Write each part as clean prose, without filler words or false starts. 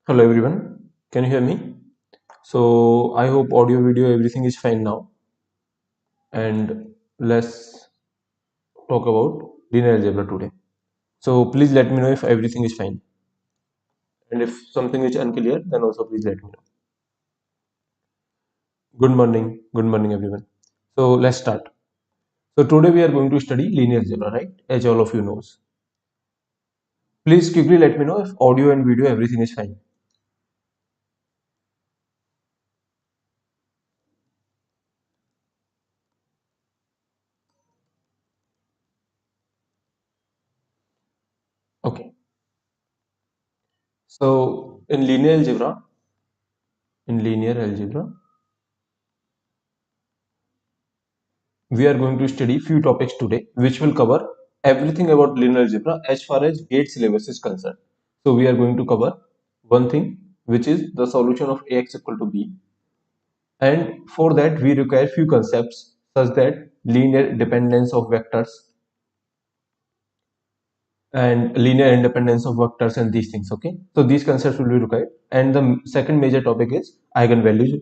Hello everyone, can you hear me? So I hope audio, video, everything is fine now. And let's talk about linear algebra today. So please let me know if everything is fine. And if something is unclear, then also please let me know. Good morning everyone. So let's start. So today we are going to study linear algebra, right? As all of you knows. Please quickly let me know if audio and video everything is fine. Okay. So in linear algebra, we are going to study few topics today which will cover everything about linear algebra as far as gate syllabus is concerned. So we are going to cover one thing which is the solution of ax equal to b, and for that we require few concepts such that linear dependence of vectors and linear independence of vectors and these things. Okay, so these concepts will be required, and the second major topic is eigenvalues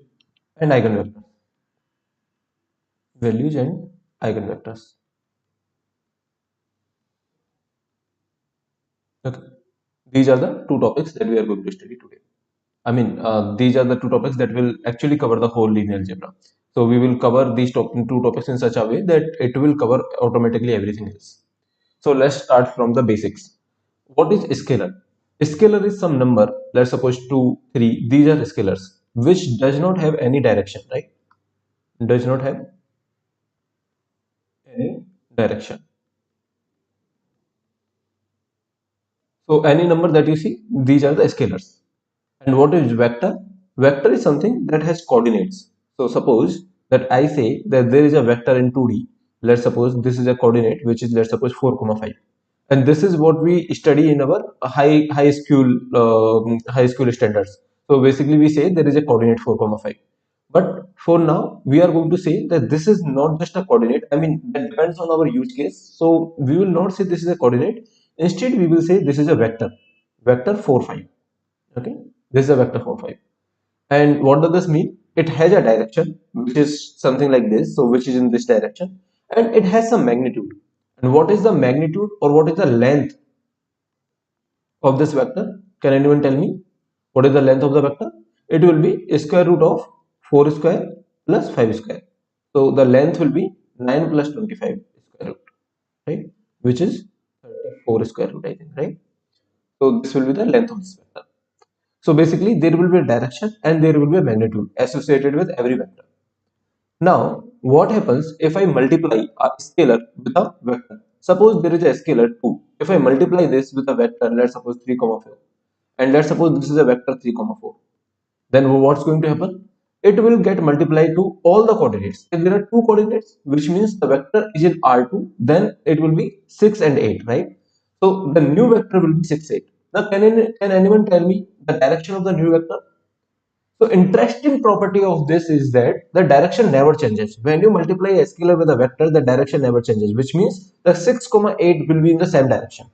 and eigenvectors, values and eigenvectors. Okay, these are the two topics that we are going to study today. These are the two topics that will actually cover the whole linear algebra. So we will cover these two topics in such a way that it will cover automatically everything else. So let's start from the basics. What is scalar? Scalar is some number, let's suppose 2, 3, these are scalars, which does not have any direction, right? Does not have any direction. So any number that you see, these are the scalars. And what is vector? Vector is something that has coordinates. So suppose that I say that there is a vector in 2D. Let's suppose this is a coordinate which is, let's suppose, 4 comma 5, and this is what we study in our high school standards. So basically we say there is a coordinate 4 comma 5, but for now we are going to say that this is not just a coordinate. That depends on our use case, so we will not say this is a coordinate. Instead we will say this is a vector 4 5. Okay, this is a vector 4 5. And what does this mean? It has a direction which is something like this, so which is in this direction, and it has some magnitude. And what is the magnitude or what is the length of this vector? Can anyone tell me what is the length of the vector? It will be square root of 4 square plus 5 square. So the length will be 9 plus 25 square root, right? Which is 34 square root, I think, right? So this will be the length of this vector. So basically there will be a direction and there will be a magnitude associated with every vector. Now, what happens if I multiply a scalar with a vector? Suppose there is a scalar 2. If I multiply this with a vector, let's suppose 3, 4, and let's suppose this is a vector 3, 4, then what's going to happen? It will get multiplied to all the coordinates. If there are two coordinates, which means the vector is in R2, then it will be 6 and 8, right? So the new vector will be 6, 8. Now, can anyone tell me the direction of the new vector? So interesting property of this is that the direction never changes. When you multiply a scalar with a vector, the direction never changes, which means the 6, 8 will be in the same direction.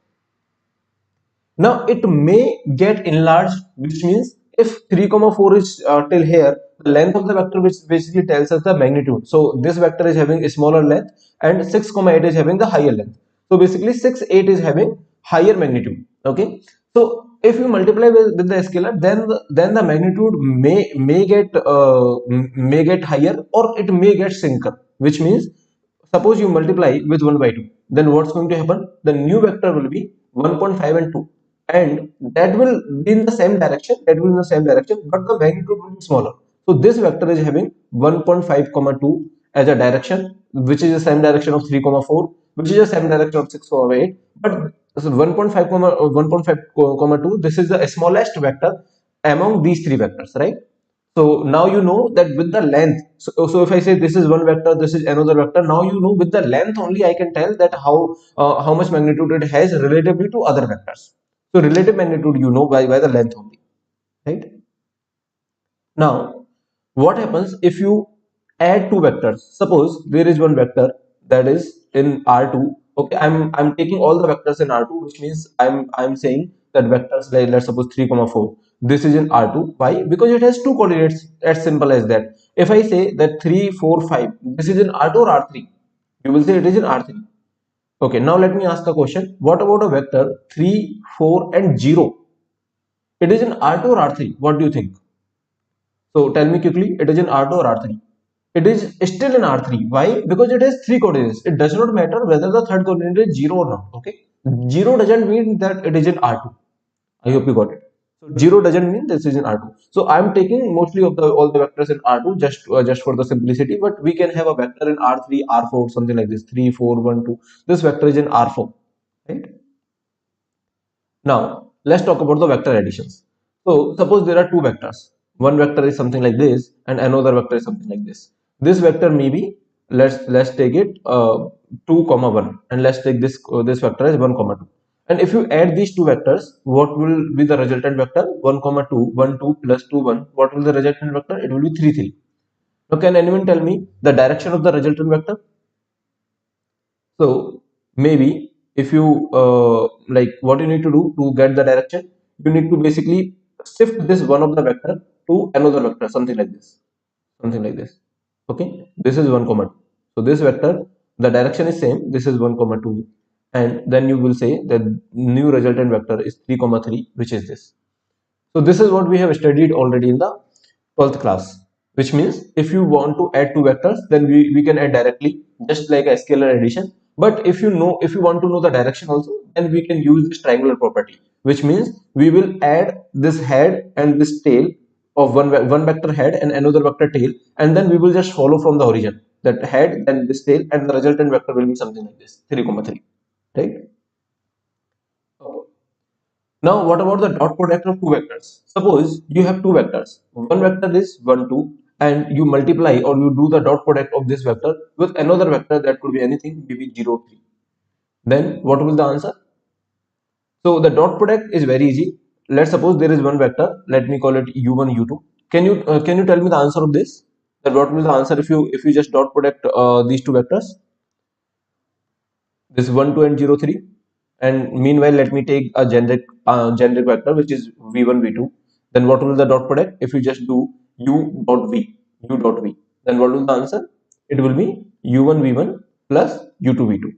Now it may get enlarged, which means if 3, 4 is till here, the length of the vector which basically tells us the magnitude. So this vector is having a smaller length and 6, 8 is having the higher length. So basically 6, 8 is having higher magnitude. Okay. So if you multiply with the scalar, then the magnitude may get higher or it may get shrunken, which means suppose you multiply with 1 by 2, then what's going to happen? The new vector will be 1.5 and 2, and that will be in the same direction, but the magnitude will be smaller. So this vector is having 1.5 comma 2 as a direction, which is the same direction of 3 comma 4, which is the same direction of 6 comma 8, but so 1.5 comma 2, this is the smallest vector among these three vectors, right? So now you know that with the length, so if I say this is one vector, this is another vector, now you know with the length only I can tell that how much magnitude it has relatively to other vectors. So relative magnitude you know by the length only, right? Now, what happens if you add two vectors? Suppose there is one vector that is in R2. Okay, I'm taking all the vectors in R2, which means I'm saying that vectors like, let's suppose 3, 4. this is in R2. Why? Because it has two coordinates, as simple as that. If I say that 3 4 5, this is in R2 or R3, you will say it is in R3. Okay, now let me ask a question. What about a vector 3 4 and 0? It is in R2 or R3? What do you think? So tell me quickly, it is in R2 or R3? It is still in R3. Why? Because it has three coordinates. It does not matter whether the third coordinate is 0 or not. Okay, 0 doesn't mean that it is in R2. I hope you got it. So 0 doesn't mean this is in R2. So I'm taking mostly of the all the vectors in R2 just for the simplicity. But we can have a vector in R3, R4, something like this. 3, 4, 1, 2. This vector is in R4, right? Now let's talk about the vector additions. So suppose there are two vectors. One vector is something like this, and another vector is something like this. This vector may be, let's take it 2 comma 1, and let's take this vector as 1 comma 2. And if you add these two vectors, what will be the resultant vector? 1 comma 2, 1 2 plus 2 1. What will the resultant vector? It will be 3 3. Now can anyone tell me the direction of the resultant vector? So maybe if you like, what you need to do to get the direction, you need to basically shift this one of the vector to another vector, something like this, something like this. Okay, this is 1 comma 2. So this vector, the direction is same. This is 1 comma 2, and then you will say that new resultant vector is 3 comma 3, which is this. So this is what we have studied already in the 12th class, which means if you want to add two vectors, then we can add directly, just like a scalar addition. But if you want to know the direction also, then we can use this triangular property, which means we will add this head and this tail of one vector head and another vector tail, and then we will just follow from the origin, that head, then this tail, and the resultant vector will be something like this, 3 comma 3, right? Now, what about the dot product of two vectors? Suppose you have two vectors. One vector is 1, 2, and you multiply or you do the dot product of this vector with another vector that could be anything, maybe 0, 3. Then what will the answer? So the dot product is very easy. Let's suppose there is one vector. Let me call it u1, u2. Can you tell me the answer of this? That what will the answer if you just dot product these two vectors? This 1 2 and 0 3, and meanwhile let me take a generic vector which is v1 v2. Then what will the dot product if you just do u dot v, then what will the answer? It will be u1 v1 plus u2 v2.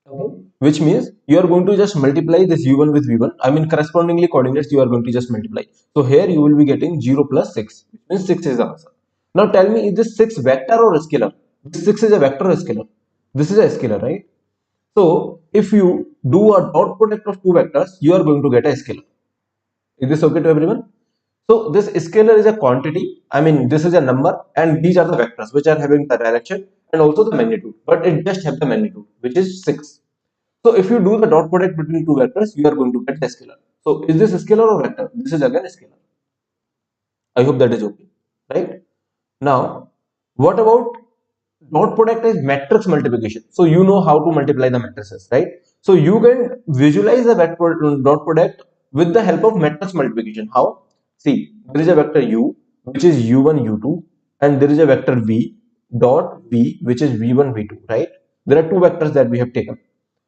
Okay, which means you are going to just multiply this u1 with v1. I mean, correspondingly coordinates you are going to just multiply. So here you will be getting 0 plus 6, which means 6 is the answer. Now tell me, is this 6 vector or a scalar? This 6 is a vector or a scalar? This is a scalar, right? So if you do a dot product of two vectors, you are going to get a scalar. Is this okay to everyone? So this scalar is a quantity. I mean, this is a number, and these are the vectors which are having the direction and also the magnitude, but it just have the magnitude, which is 6. So if you do the dot product between two vectors, you are going to get the scalar. So is this a scalar or vector? This is again a scalar. I hope that is okay, right? Now, what about dot product is matrix multiplication? So you know how to multiply the matrices, right? So you can visualize the dot product with the help of matrix multiplication. How? See, there is a vector u which is u1 u2, and there is a vector v dot v which is v1 v2, right? There are two vectors that we have taken.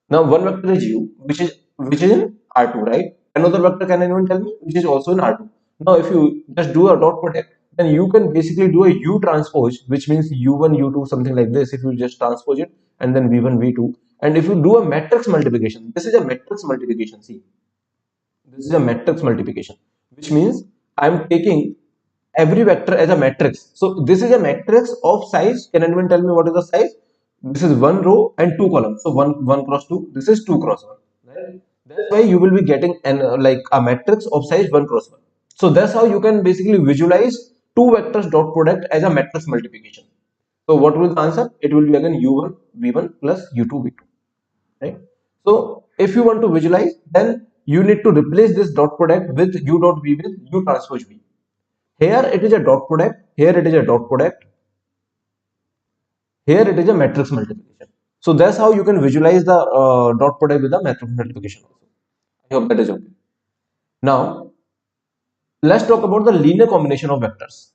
Now one vector is u which is in R2, right? Another vector, can anyone tell me, which is also in R2. Now if you just do a dot product, then you can basically do a u transpose, which means u1 u2 something like this. If you just transpose it, and then v1 v2, and if you do a matrix multiplication, this is a matrix multiplication. See, this is a matrix multiplication, which means I'm taking every vector as a matrix. So this is a matrix of size. Can anyone tell me what is the size? This is one row and two columns. So one cross two. This is two cross one. Right? That's why you will be getting an like a matrix of size one cross one. So that's how you can basically visualize two vectors dot product as a matrix multiplication. So what will the answer? It will be again u1 v1 plus u2 v2. Right? So if you want to visualize, then you need to replace this dot product with u dot v with u transpose v. Here it is a dot product, here it is a dot product, here it is a matrix multiplication. So that's how you can visualize the dot product with the matrix multiplication also. I hope that is okay. Now let's talk about the linear combination of vectors,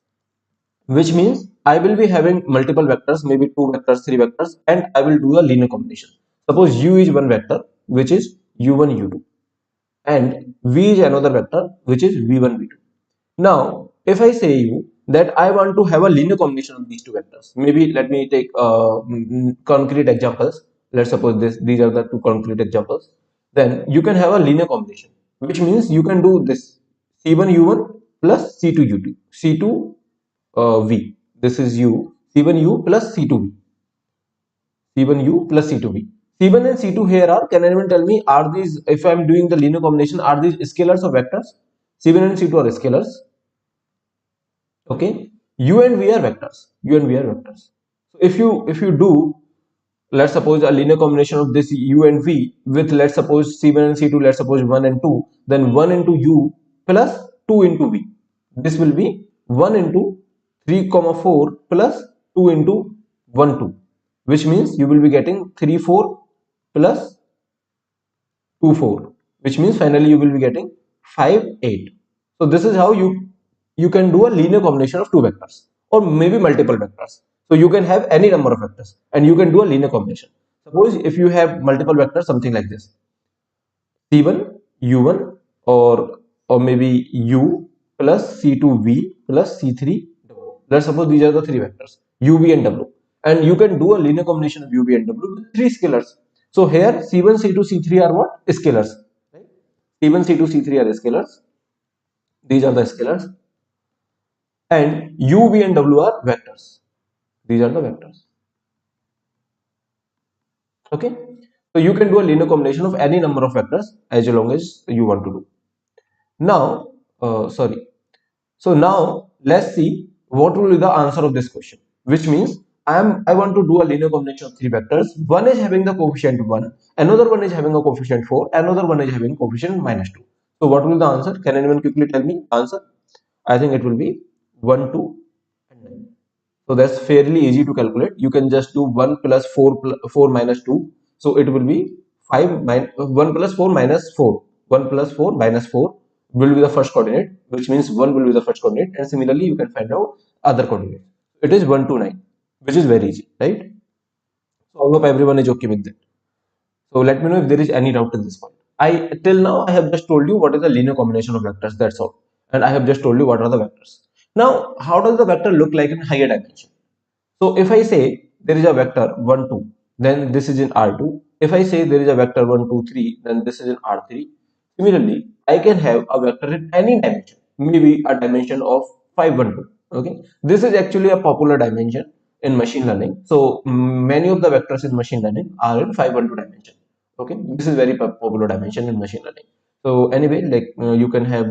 which means I will be having multiple vectors, maybe two vectors, three vectors, and I will do a linear combination. Suppose u is one vector, which is u1 u2, and V is another vector which is V1, V2. Now, if I say you that I want to have a linear combination of these two vectors, maybe let me take concrete examples. Let's suppose these are the two concrete examples. Then you can have a linear combination, which means you can do this C1 U1 plus C2 U2, C2 V. This is U, C1 U plus C2 V, C1 U plus C2 V. C1 and C2 here are, can anyone tell me, are these, if I am doing the linear combination, are these scalars or vectors? C1 and C2 are scalars. Okay, u and v are vectors, so if you do, let's suppose a linear combination of this u and v with, let's suppose c1 and c2, let's suppose 1 and 2, then 1 into u plus 2 into v, this will be 1 into 3 comma 4 plus 2 into 1 2, which means you will be getting 3 4 plus 2 4, which means finally you will be getting 5 8. So this is how you can do a linear combination of two vectors or maybe multiple vectors. So you can have any number of vectors and you can do a linear combination. Suppose if you have multiple vectors, something like this, c1 u1 or maybe u plus c2v plus c3w. Let's suppose these are the three vectors u, v and w, and you can do a linear combination of u, v and w with three scalars. So here c1 c2 c3 are what? Scalars, right? c1 c2 c3 are scalars, these are the scalars, and u, v and w are vectors, these are the vectors. Okay, so you can do a linear combination of any number of vectors as long as you want to do. Now sorry, so now let's see what will be the answer of this question, which means I want to do a linear combination of three vectors. One is having the coefficient 1, another one is having a coefficient 4, another one is having coefficient -2. So what will be the answer? Can anyone quickly tell me answer? I think it will be 1 2 and 9. So that's fairly easy to calculate. You can just do 1 plus 4 minus 2. So it will be 1 plus 4 minus 4. 1 plus 4 minus 4 will be the first coordinate, which means 1 will be the first coordinate. And similarly, you can find out other coordinate. It is 1 to 9, which is very easy, right? So I hope everyone is okay with that. So let me know if there is any doubt at this point. Till now I have just told you what is the linear combination of vectors, that's all. And I have just told you what are the vectors. Now, how does the vector look like in higher dimension? So if I say there is a vector 1 2, then this is in R2. If I say there is a vector 1 2 3, then this is in R3. Similarly, I can have a vector in any dimension, maybe a dimension of 5 1 2. Okay, this is actually a popular dimension in machine learning. So many of the vectors in machine learning are in 5 1 2 dimension. Okay, this is very popular dimension in machine learning. So anyway, like you can have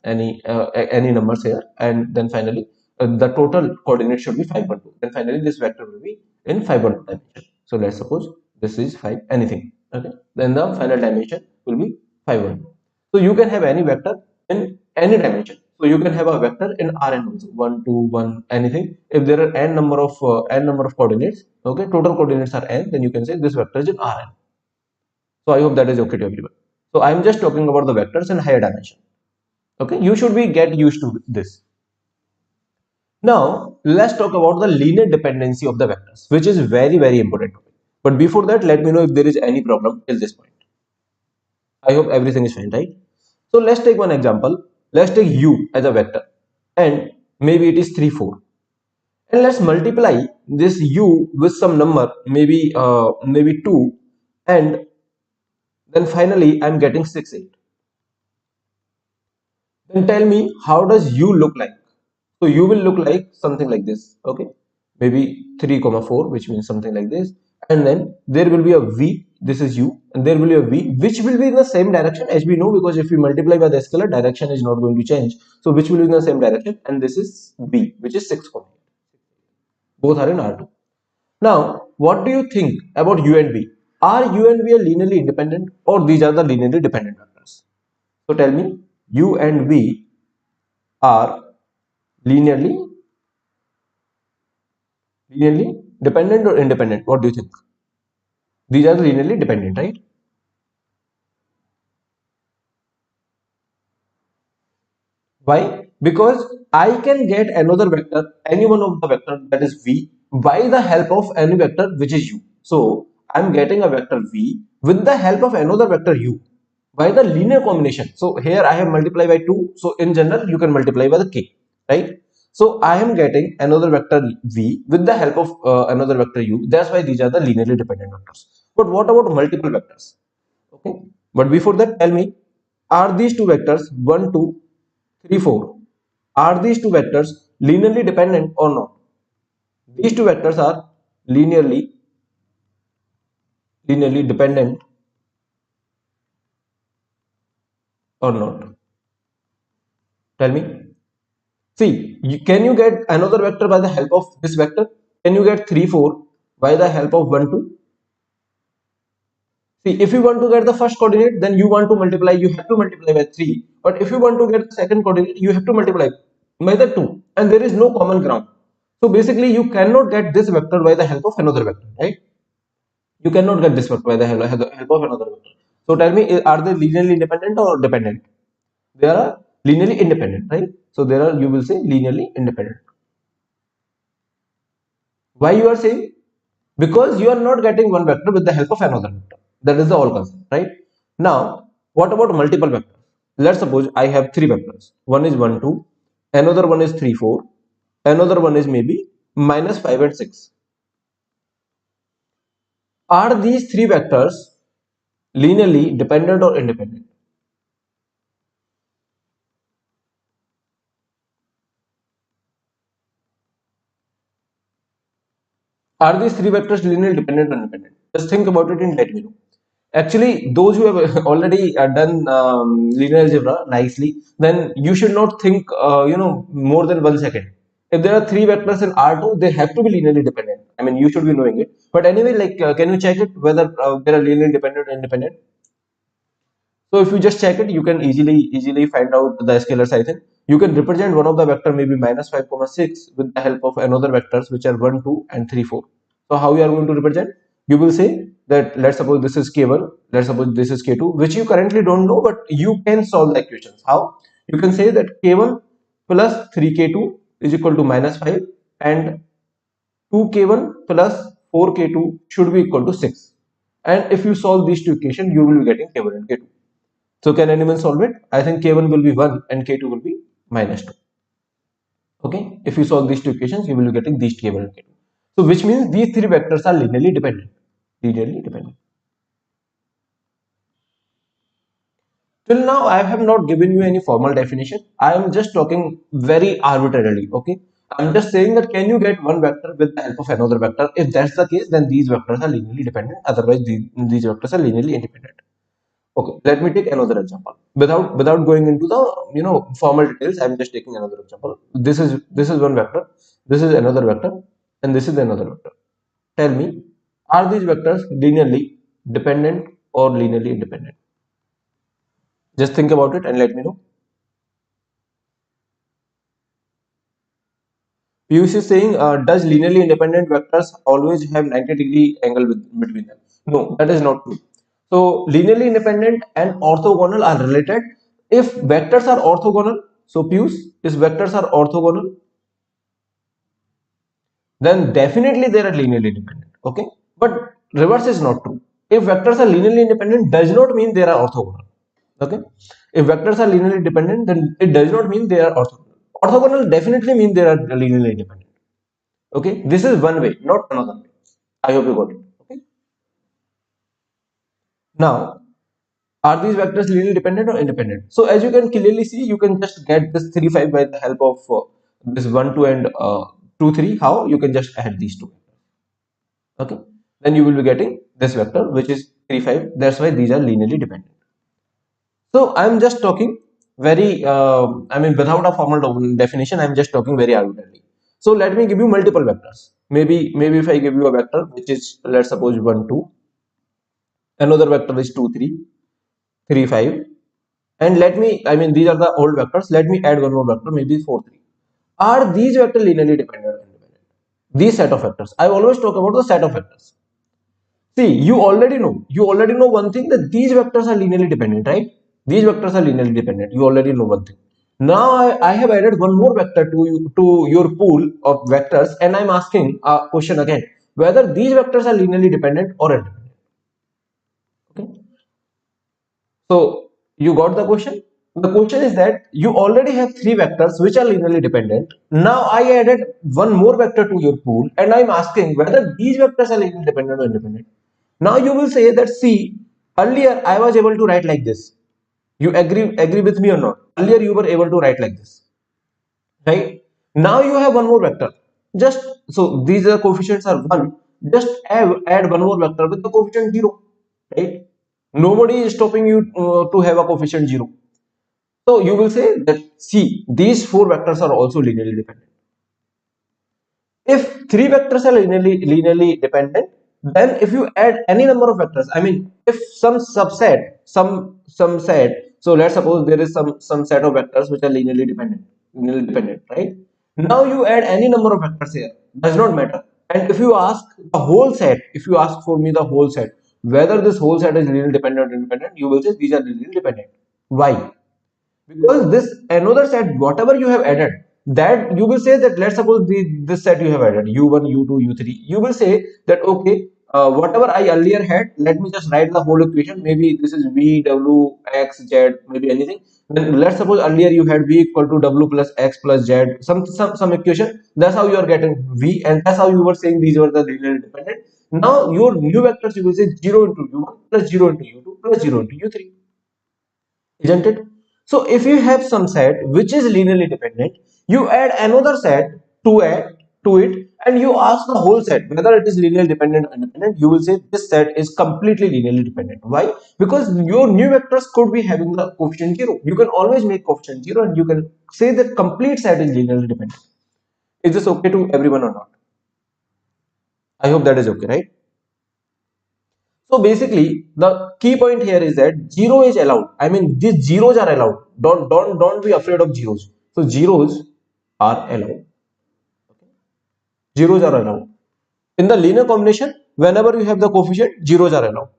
any numbers here, and then finally the total coordinate should be 5 1 2. Then finally this vector will be in 5 1 2 dimension. So let's suppose this is 5 anything. Okay, then the final dimension will be 5 1 2. So you can have any vector in any dimension. So you can have a vector in Rn also, 1 2 1 anything. If there are n number of coordinates, okay, total coordinates are n, then you can say this vector is in Rn. So I hope that is okay to everyone. So I'm just talking about the vectors in higher dimension. Okay, you should be get used to this. Now let's talk about the linear dependency of the vectors, which is very important. But before that, let me know if there is any problem till this point. I hope everything is fine, right? So let's take one example. Let's take u as a vector, and maybe it is 3 4, and let's multiply this u with some number, maybe 2, and then finally I'm getting 6 8. Then tell me, how does u look like? So u will look like something like this. Okay, maybe 3 comma 4, which means something like this, and then there will be a v, this is u, and there will be a v which will be in the same direction, as we know, because if we multiply by the scalar, direction is not going to change. So which will be in the same direction, and this is v, which is 6 comma 8. Both are in R2. Now what do you think about u and v? Are u and v are linearly independent, or these are the linearly dependent vectors? So tell me, u and v are linearly dependent or independent? What do you think? These are linearly dependent, right? Why? Because I can get another vector, any one of the vector, that is v, by the help of any vector which is u. So I'm getting a vector v with the help of another vector u. by the linear combination. So here I have multiplied by 2. So in general, you can multiply by the k, right? So I am getting another vector v with the help of another vector u. That's why these are the linearly dependent vectors. But what about multiple vectors? Okay. But before that, tell me, are these two vectors 1, 2, 3, 4? Are these two vectors linearly dependent or not? These two vectors are linearly dependent or not? Tell me. See, can you get another vector by the help of this vector? Can you get 3, 4 by the help of 1, 2? See, if you want to get the first coordinate, then you have to multiply by 3. But if you want to get the second coordinate, you have to multiply by the 2. And there is no common ground. So basically, you cannot get this vector by the help of another vector, right? You cannot get this vector by the help of another vector. So tell me, are they linearly independent or dependent? They are linearly independent, right? So there are, you will say linearly independent. Why you are saying? Because you are not getting one vector with the help of another vector. That is the whole concept, right? Now, what about multiple vectors? Let's suppose I have three vectors. One is 1, 2, another one is 3, 4, another one is maybe minus 5 and 6. Are these three vectors linearly dependent or independent? Are these three vectors linearly dependent or independent? Just think about it and let me know. Actually, those who have already done linear algebra nicely, then you should not think, more than 1 second. If there are three vectors in R2, they have to be linearly dependent. I mean, you should be knowing it. But anyway, like, can you check it whether they are linearly dependent or independent? So if you just check it, you can easily find out the scalar size. You can represent one of the vector maybe minus 5, 6 with the help of another vectors which are 1, 2 and 3, 4. So how you are going to represent? You will say that let's suppose this is k1, let's suppose this is k2, which you currently don't know, but you can solve the equations. How? You can say that k1 plus 3k2 is equal to minus 5 and 2k1 plus 4k2 should be equal to 6. And if you solve these two equations, you will be getting k1 and k2. So can anyone solve it? I think k1 will be 1 and k2 will be minus 2. Okay, if you solve these two equations, you will be getting these k1 and k2. So which means these three vectors are linearly dependent. Linearly dependent. Till now, I have not given you any formal definition. I am just talking very arbitrarily. Okay, I'm just saying that can you get one vector with the help of another vector? If that's the case, then these vectors are linearly dependent. Otherwise, these vectors are linearly independent. Okay, let me take another example. Without going into the formal details, I'm just taking another example. This is one vector, this is another vector, and this is another vector. Tell me, are these vectors linearly dependent or linearly independent? Just think about it and let me know. Piyush is saying, does linearly independent vectors always have 90-degree angle between them? No, that is not true. So linearly independent and orthogonal are related. If vectors are orthogonal, so Piyush, if vectors are orthogonal, then definitely they are linearly independent. Okay, but reverse is not true. If vectors are linearly independent, does not mean they are orthogonal. Okay, if vectors are linearly dependent, then it does not mean they are orthogonal. Orthogonal definitely mean they are linearly independent. Okay, this is one way, not another way. I hope you got it. Okay, now are these vectors linearly dependent or independent? So as you can clearly see, you can just get this 3, 5 by the help of this 1, 2 and 2, 3. How? You can just add these two. Okay, then you will be getting this vector which is 3, 5. That's why these are linearly dependent. So I'm just talking very, without a formal definition, I'm just talking very arbitrarily. So let me give you multiple vectors. Maybe if I give you a vector which is, let's suppose 1, 2, another vector is 2, 3, 3, 5, and these are the old vectors. Let me add one more vector, maybe 4, 3. Are these vectors linearly dependent or independent? These set of vectors. I always talk about the set of vectors. See, you already know one thing, that these vectors are linearly dependent, right? These vectors are linearly dependent. You already know one thing. Now I have added one more vector to your pool of vectors, and I'm asking a question again, whether these vectors are linearly dependent or independent. Okay. So You got the question? The question is that you already have three vectors which are linearly dependent. Now I added one more vector to your pool and I'm asking whether these vectors are linearly dependent or independent. Now you will say that, see, earlier I was able to write like this. You agree with me or not? Earlier you were able to write like this, right? Now you have one more vector. Just so these are coefficients are 1. Just add one more vector with the coefficient 0, right? Nobody is stopping you to have a coefficient 0. So you will say that, see, these four vectors are also linearly dependent. If three vectors are linearly dependent, then if you add any number of vectors, I mean, if some subset, some set, so let's suppose there is some set of vectors which are linearly dependent, right? Now you add any number of vectors here, does not matter. And if you ask the whole set, if you ask for me the whole set, whether this whole set is linearly dependent or independent, you will say these are linearly dependent. Why? Because this another set whatever you have added, that you will say that, let's suppose this set you have added u1 u2 u3, you will say that, okay, whatever I earlier had, let me just write the whole equation. Maybe this is v w x z, maybe anything. Then let's suppose earlier you had v equal to w plus x plus z, some equation. That's how you are getting v, and that's how you were saying these were the linearly dependent. Now your new vectors, you will say 0 into u1 plus 0 into u2 plus 0 into u3, isn't it? So if you have some set which is linearly dependent, you add another set to it, and you ask the whole set whether it is linearly dependent or independent. You will say this set is completely linearly dependent. Why? Because your new vectors could be having the coefficient 0. You can always make coefficient 0, and you can say that complete set is linearly dependent. Is this okay to everyone or not? I hope that is okay, right? So basically, the key point here is that zero is allowed. I mean, these zeros are allowed. Don't be afraid of zeros. So zeros are allowed. Zeros are allowed. In the linear combination, whenever you have the coefficient, zeros are allowed.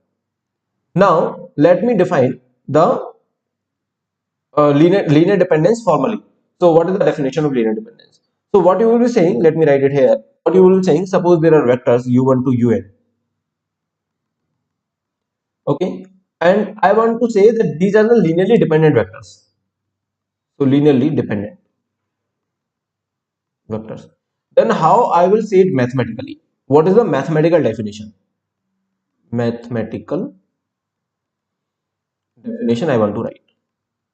Now, let me define the linear dependence formally. So, what is the definition of linear dependence? So, what you will be saying, let me write it here. What you will be saying, suppose there are vectors u1 to un. Okay, and I want to say that these are the linearly dependent vectors. So linearly dependent vectors. Then how I will say it mathematically? What is the mathematical definition? Mathematical definition I want to write,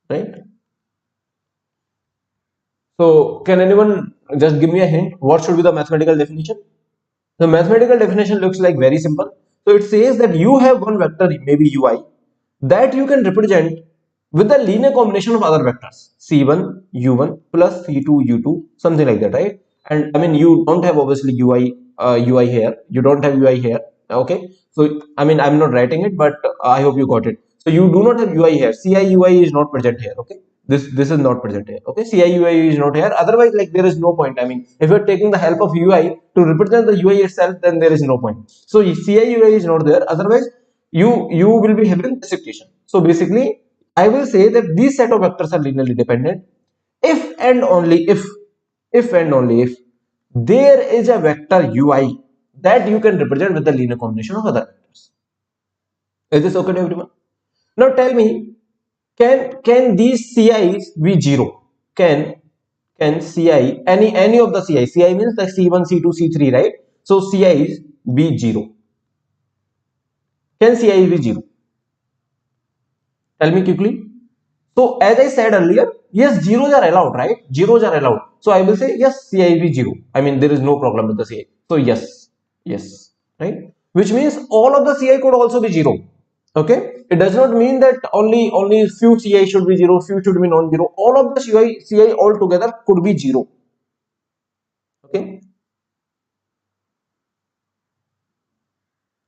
right? So can anyone just give me a hint? What should be the mathematical definition? The mathematical definition looks like very simple. So it says that you have one vector, maybe ui, that you can represent with the linear combination of other vectors c1 u1 plus c2 u2, something like that, right? And I mean, you don't have obviously ui here, you don't have ui here. Okay, so I mean, I'm not writing it, but I hope you got it. So you do not have ui here, ci ui is not present here. Okay, this is not present here. Okay, ciui is not here, otherwise, like, there is no point. I mean, if you're taking the help of ui to represent the ui itself, then there is no point. So ciui is not there, otherwise you will be having this equation. So basically, I will say that these set of vectors are linearly dependent if and only if and only if there is a vector ui that you can represent with the linear combination of other vectors. Is this okay to everyone? Now tell me, can these ci's be 0? Can ci, any of the ci means like c1 c2 c3, right? So ci's be 0. Can ci be 0? Tell me quickly. So as I said earlier, yes, zeros are allowed, right? Zeros are allowed. So I will say yes, CI be 0. I mean, there is no problem with the CI. So yes, right? Which means all of the CI could also be 0. Okay, it does not mean that only few CI should be 0, few should be non-zero. All of the CI altogether could be 0. Okay,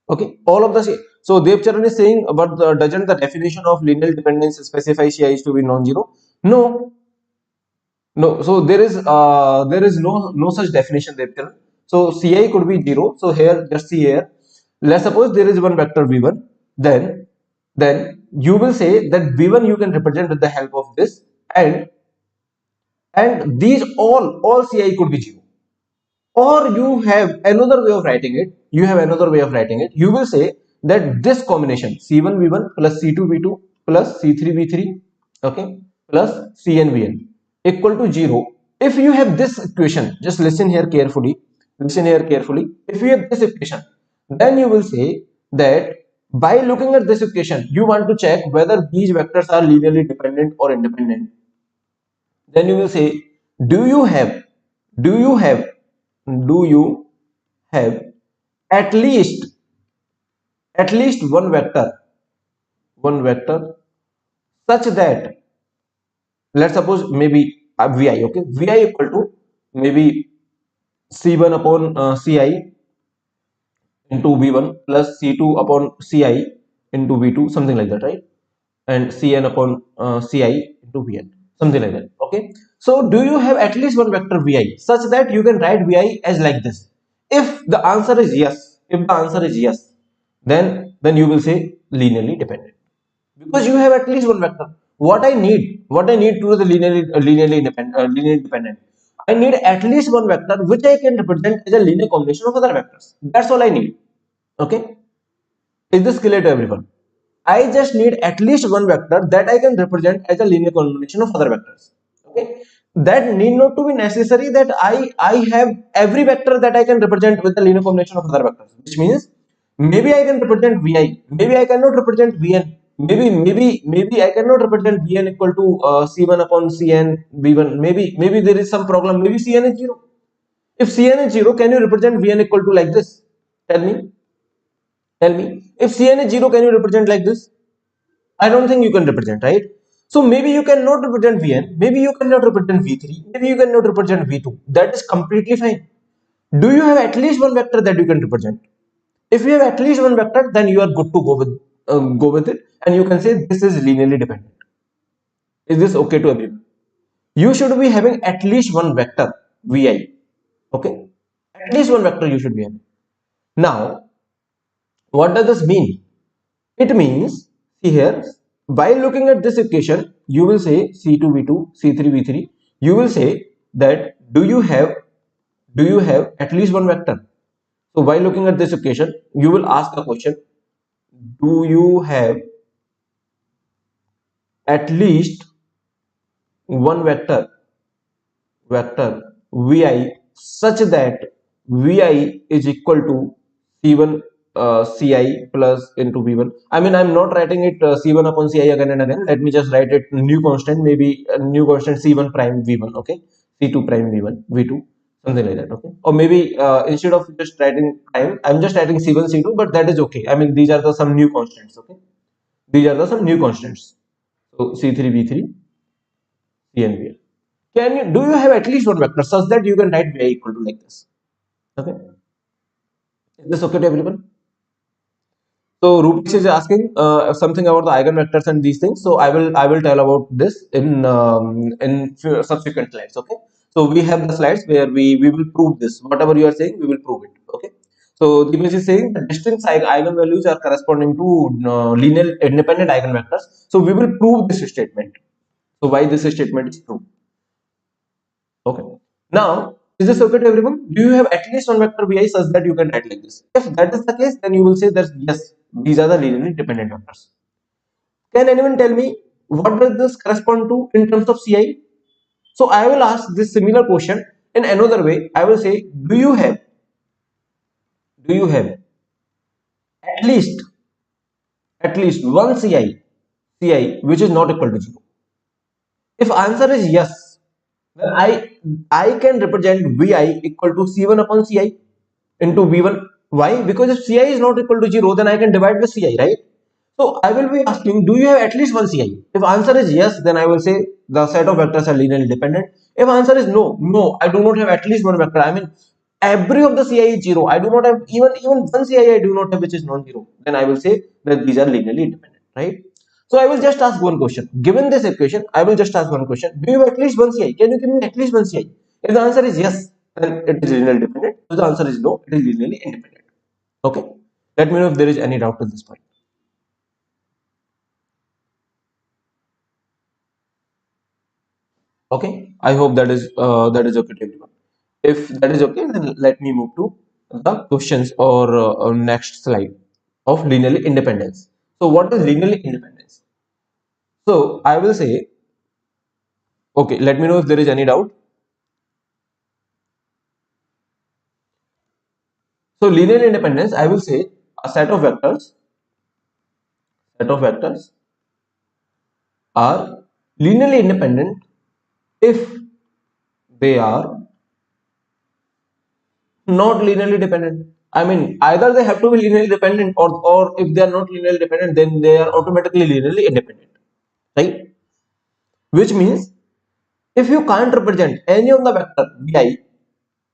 okay, all of the CI. So Devcharan is saying, but doesn't the definition of linear dependence specify CIs to be non-zero? No, no, so there is no such definition there. So Ci could be 0. So here, just see here. Let's suppose there is one vector v1. Then you will say that v1 you can represent with the help of this, and these all Ci could be 0. Or you have another way of writing it. You will say that this combination c1 v1 plus c2 v2 plus C3V3, okay, plus CnVn equal to 0. If you have this equation, just listen here carefully. Listen here carefully. If you have this equation, then you will say that by looking at this equation, you want to check whether these vectors are linearly dependent or independent. Then you will say, do you have, do you have, do you have at least, at least one vector such that, let's suppose maybe vi, okay, vi equal to maybe c1 upon ci into v1 plus c2 upon ci into v2, something like that, right? And cn upon ci into vn, something like that, okay? So do you have at least one vector vi such that you can write vi as like this? If the answer is yes, if the answer is yes, then you will say linearly dependent, because you have at least one vector. What I need to the linearly independent, linearly dependent, I need at least one vector which I can represent as a linear combination of other vectors. That's all I need. Okay, is this clear to everyone? I just need at least one vector that I can represent as a linear combination of other vectors. Okay, that need not to be necessary that I have every vector that I can represent with a linear combination of other vectors, which means maybe I can represent vi, maybe I cannot represent vn, maybe I cannot represent vn equal to c1 upon cn v1, maybe there is some problem, maybe cn is 0. If cn is 0, can you represent vn equal to like this? Tell me. Tell me, if Cn is 0, can you represent like this? I don't think you can represent, right? So maybe you cannot represent Vn, maybe you cannot represent V3, maybe you cannot represent V2. That is completely fine. Do you have at least one vector that you can represent? If you have at least one vector, then you are good to go with it, and you can say this is linearly dependent. Is this okay to everyone? You should be having at least one vector Vi. Okay, at least one vector you should be having. Now, what does this mean? It means, see here, by looking at this equation, you will say C2V2, C3V3. You will say that do you have at least one vector? So by looking at this equation, you will ask a question: do you have at least one vector vi such that vi is equal to c1 ci plus into v1? I mean, I'm not writing it c1 upon ci again and again. Let me just write it new constant, maybe a new constant c1 prime v1, okay, c2 prime v1 v2, something like that, okay? Or maybe instead of just writing prime, I'm just writing c1 c2, but that is okay. I mean, these are the some new constants, okay? These are the some new constants. So c3 v3 cn vn. Can you, do you have at least one vector such that you can write vi equal to like this? Okay, is this okay to everyone? So Rupesh is asking something about the eigenvectors and these things. So I will tell about this in subsequent slides. Okay, so we have the slides where we will prove this. Whatever you are saying, we will prove it. Okay, so Dinesh is saying the distinct eigenvalues are corresponding to linear independent eigenvectors. So we will prove this statement. So why this statement is true? Okay. Now, is this okay to everyone? Do you have at least one vector vi such that you can write like this? If that is the case, then you will say that yes, these are the linearly dependent vectors. Can anyone tell me what does this correspond to in terms of Ci? So I will ask this similar question in another way. I will say, do you have at least one Ci which is not equal to 0? If answer is yes, then I can represent Vi equal to C1 upon Ci into V1. Why? Because if Ci is not equal to 0, then I can divide with Ci, right? So I will be asking, do you have at least one Ci? If answer is yes, then I will say the set of vectors are linearly dependent. If answer is no, I do not have at least one vector. I mean, every of the Ci is 0. I do not have even one Ci I do not have which is non-zero. Then I will say that these are linearly independent, right? So I will just ask one question. Given this equation, I will just ask one question. Do you have at least one Ci? Can you give me at least one Ci? If the answer is yes, then it is linearly dependent. If the answer is no, it is linearly independent. Okay. Let me know if there is any doubt at this point. Okay. I hope that is okay to everyone. If that is okay, then let me move to the questions or next slide of linearly independence. So what is linearly independence? So I will say, okay, let me know if there is any doubt. So linear independence, I will say a set of vectors are linearly independent if they are not linearly dependent. I mean, either they have to be linearly dependent, or if they are not linearly dependent, then they are automatically linearly independent, right? Which means if you can't represent any of the vector vi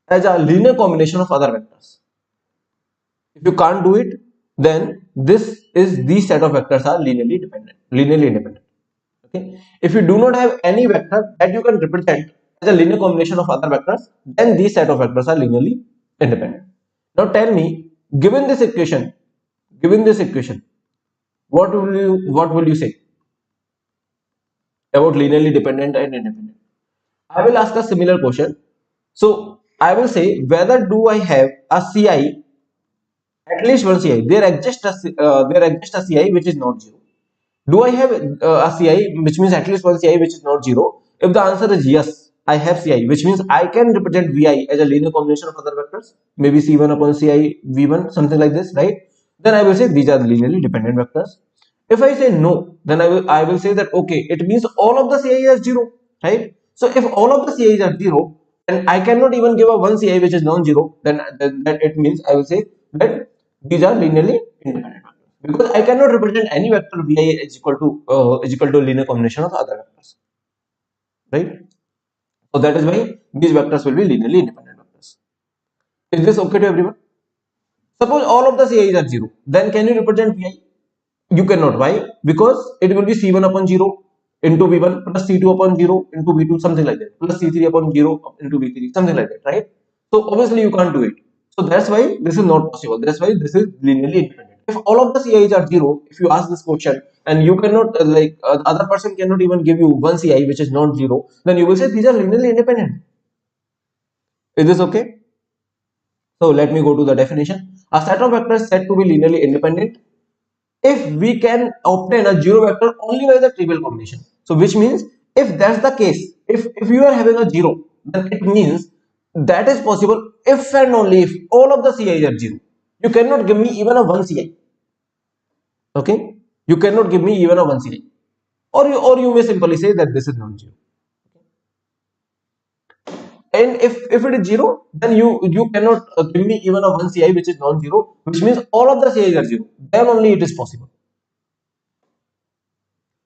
as a linear combination of other vectors, if you can't do it, then these set of vectors are linearly independent. Okay. If you do not have any vector that you can represent as a linear combination of other vectors, then these set of vectors are linearly independent. Now tell me, given this equation, given this equation, what will you say about linearly dependent and independent? I will ask a similar question. So I will say, whether do I have a Ci, at least one Ci? There exists a Ci which is not zero. Do I have a Ci, which means at least one Ci which is not zero? If the answer is yes, I have Ci, which means I can represent Vi as a linear combination of other vectors, maybe C1 upon Ci V1, something like this, right? Then I will say these are linearly dependent vectors. If I say no, then I will say that okay, it means all of the Ci are zero, right? So if all of the Ci are zero, and I cannot even give a one Ci which is non-zero, then it means I will say that these are linearly independent vectors, because I cannot represent any vector Vi is equal to linear combination of other vectors, right? So that is why these vectors will be linearly independent vectors. Is this okay to everyone? Suppose all of the Ci's are zero, then can you represent Vi? You cannot. Why? Because it will be C1 upon 0 into V1 plus C2 upon 0 into V2, something like that, plus C3 upon 0 into V3, something like that, right? So obviously you can't do it. So that's why this is not possible. That's why this is linearly independent. If all of the Ci's are 0, if you ask this question and you cannot, the other person cannot even give you one Ci which is not 0, then you will say these are linearly independent. Is this okay? So let me go to the definition. A set of vectors said to be linearly independent if we can obtain a zero vector only by the trivial combination. So which means, if that's the case, if you are having a zero, then it means that is possible if and only if all of the Ci's are zero. You cannot give me even a one Ci. Okay, you cannot give me even a one Ci, or you may simply say that this is non-zero. And if it is zero, then you cannot give me even a one Ci which is non-zero, which means all of the Ci's are zero. Then only it is possible.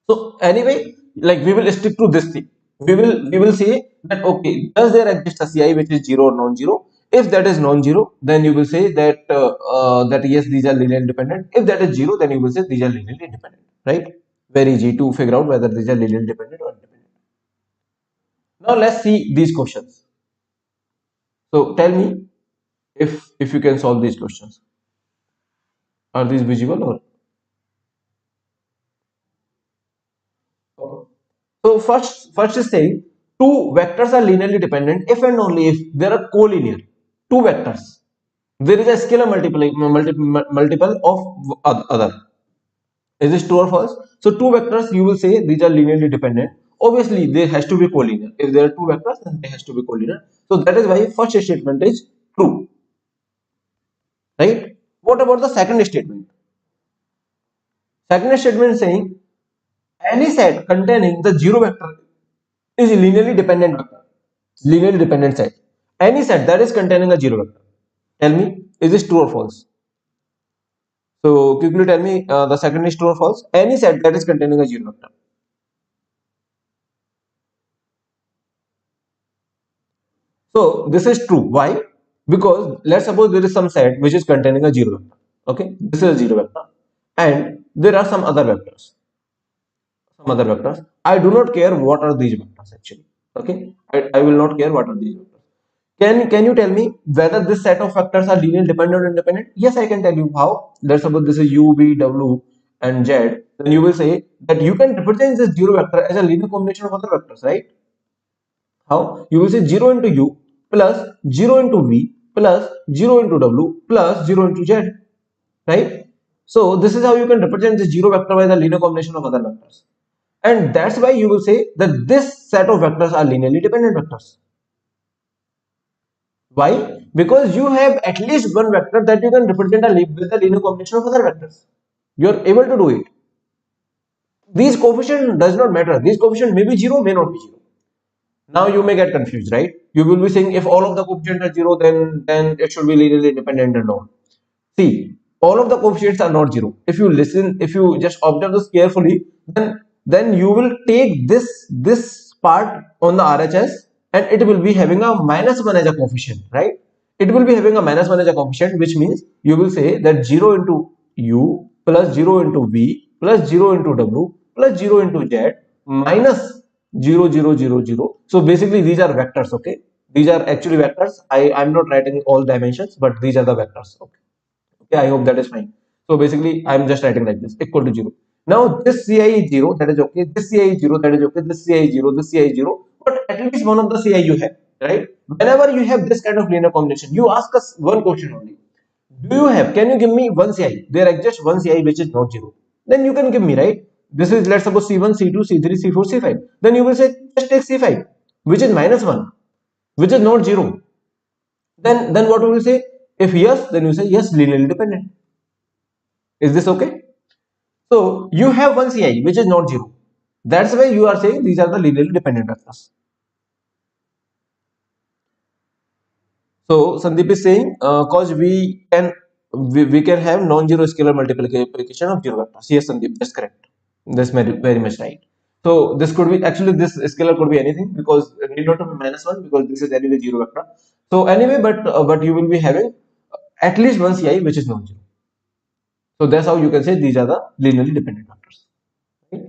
So anyway, like we will stick to this thing. We will say that okay, does there exist a Ci which is zero or non-zero? If that is non-zero, then you will say that yes, these are linearly independent. If that is zero, then you will say these are linearly independent. Right? Very easy to figure out whether these are linearly independent or independent. Now let's see these questions. So tell me if you can solve these questions. Are these visible or? Okay. So first is saying two vectors are linearly dependent if and only if they are collinear. Two vectors. There is a scalar multiple of other. Is this true or false? So two vectors, you will say these are linearly dependent. Obviously, there has to be collinear. If there are two vectors, then they has to be collinear. So that is why first statement is true. Right? What about the second statement? Second statement is saying any set containing the zero vector is a linearly dependent vector. Linearly dependent set. Any set that is containing a zero vector. Tell me, is this true or false? So quickly tell me, the second is true or false? Any set that is containing a zero vector. So this is true. Why? Because let's suppose there is some set which is containing a zero vector. Okay, this is a zero vector, and there are some other vectors. I do not care what are these vectors actually. Okay, I will not care what are these vectors. Can you tell me whether this set of vectors are linearly dependent or independent? Yes, I can tell you how. Let's suppose this is u, v, w, and z. Then you will say that you can represent this zero vector as a linear combination of other vectors, right? How? You will say 0 into u plus 0 into v plus 0 into w plus 0 into z, right? So this is how you can represent this zero vector by the linear combination of other vectors. And that's why you will say that this set of vectors are linearly dependent vectors. Why? Because you have at least one vector that you can represent with a linear combination of other vectors. You are able to do it. These coefficient does not matter. These coefficient may be 0, may not be 0. Now you may get confused, right? You will be saying if all of the coefficients are 0, then it should be linearly independent and all. See, all of the coefficients are not 0. If you listen, if you just observe this carefully, then you will take this part on the RHS and it will be having a -1 as a coefficient, right? It will be having a -1 as a coefficient, which means you will say that 0 into u plus 0 into v plus 0 into w plus 0 into z minus 0 0 0 0. So basically these are vectors, okay? These are actually vectors. I'm not writing all dimensions, but these are the vectors, okay? Okay, I hope that is fine. So basically, I'm just writing like this, equal to 0. Now this Ci is 0, that is okay. This Ci is 0, that is okay. This Ci is 0, this Ci is 0. But at least one of the Ci you have, right? Whenever you have this kind of linear combination, you ask us one question only. Do you have, can you give me one Ci? There exists one Ci which is not 0. Then you can give me, right? This is, let's suppose C1, C2, C3, C4, C5. Then you will say, just take C5, which is -1, which is not 0. Then what we will say? If yes, then you say yes, linearly dependent. Is this okay? So you have one Ci which is not 0. That's why you are saying these are the linearly dependent vectors. So Sandeep is saying cause we can have non-zero scalar multiplication of zero vectors. Yes, Sandeep, that's correct. That's very much right. So this could be, actually this scalar could be anything, because it need not to be -1, because this is anyway zero vector. So anyway, but you will be having at least one Ci which is non-zero. So that's how you can say these are the linearly dependent vectors. Right?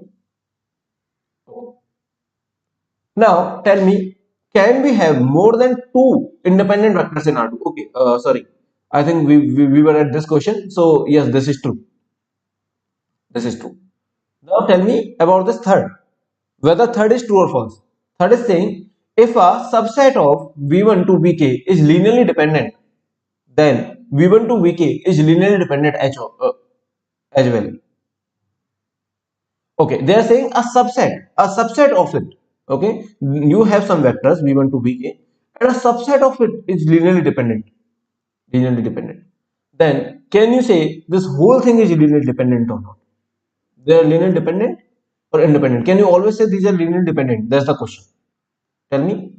Now tell me, can we have more than two independent vectors in R2? Okay, sorry. I think we were at this question. So yes, this is true. This is true. Now tell me about this third. Whether third is true or false. Third is saying if a subset of V1 to Vk is linearly dependent, then V1 to Vk is linearly dependent as well. Okay, they are saying a subset of it. Okay, you have some vectors v1 to vk, and a subset of it is linearly dependent. Linearly dependent. Then can you say this whole thing is linearly dependent or not? They are linearly dependent or independent? Can you always say these are linearly dependent? That's the question. Tell me.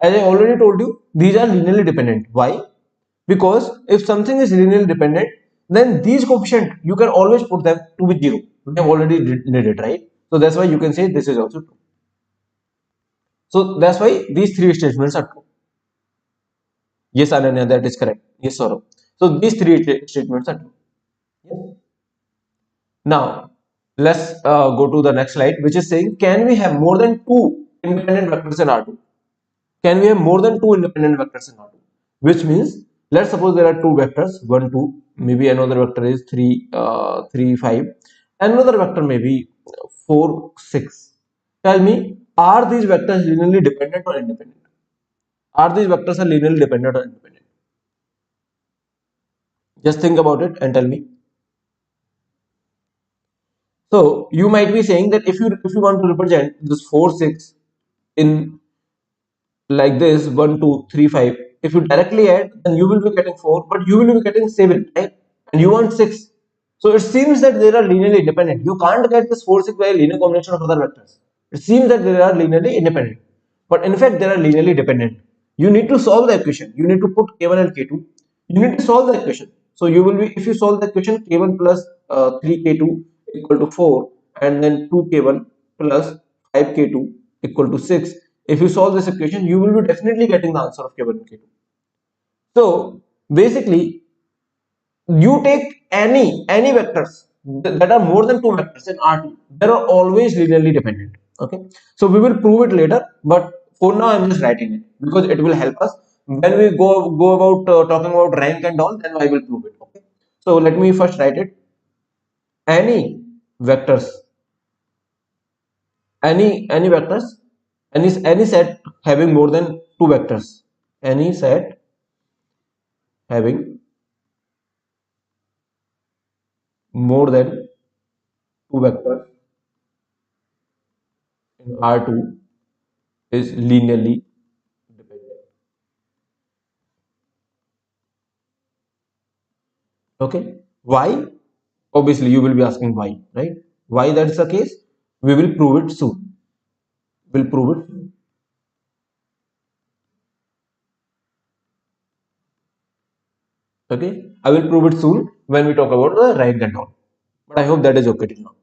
As I already told you, these are linearly dependent. Why? Because if something is linearly dependent, then these coefficients you can always put them to be zero. We have already did it, right? So that's why you can say this is also true. So that's why these three statements are true. Yes, Ananya, that is correct. Yes, Saurabh. So these three statements are true. Yes. Now let's go to the next slide, which is saying, can we have more than two independent vectors in R2? Can we have more than two independent vectors in R2? Which means, let's suppose there are two vectors, 1, 2, maybe another vector is 3, 3, 5, another vector may be 4, 6. Tell me, are these vectors linearly dependent or independent? Are these vectors are linearly dependent or independent? Just think about it and tell me. So you might be saying that if you want to represent this 4, 6 in like this 1 2 3 5, if you directly add, then you will be getting 4, but you will be getting 7, right? And you want 6. So it seems that they are linearly independent. You can't get this 4 6 by a linear combination of other vectors. It seems that they are linearly independent, but in fact they are linearly dependent. You need to solve the equation. You need to put k1 and k2. You need to solve the equation. So you will be, if you solve the equation, k1 plus 3k2 equal to 4, and then 2k1 plus 5k2 equal to 6. If you solve this equation, you will be definitely getting the answer of k1 and k2. So basically, you take any vectors that are more than two vectors in R2, they are always linearly dependent. Okay, so we will prove it later, but for now I'm just writing it because it will help us when we go about talking about rank and all. Then I will prove it. Okay, so let me first write it. Any vectors, any vectors, any set having more than two vectors, any set having more than two vectors in R2 is linearly dependent. Okay, why? Obviously, you will be asking why, right? Why that's the case? We will prove it soon. We'll prove it soon. Okay, I will prove it soon when we talk about the rank and all. But I hope that is okay till now.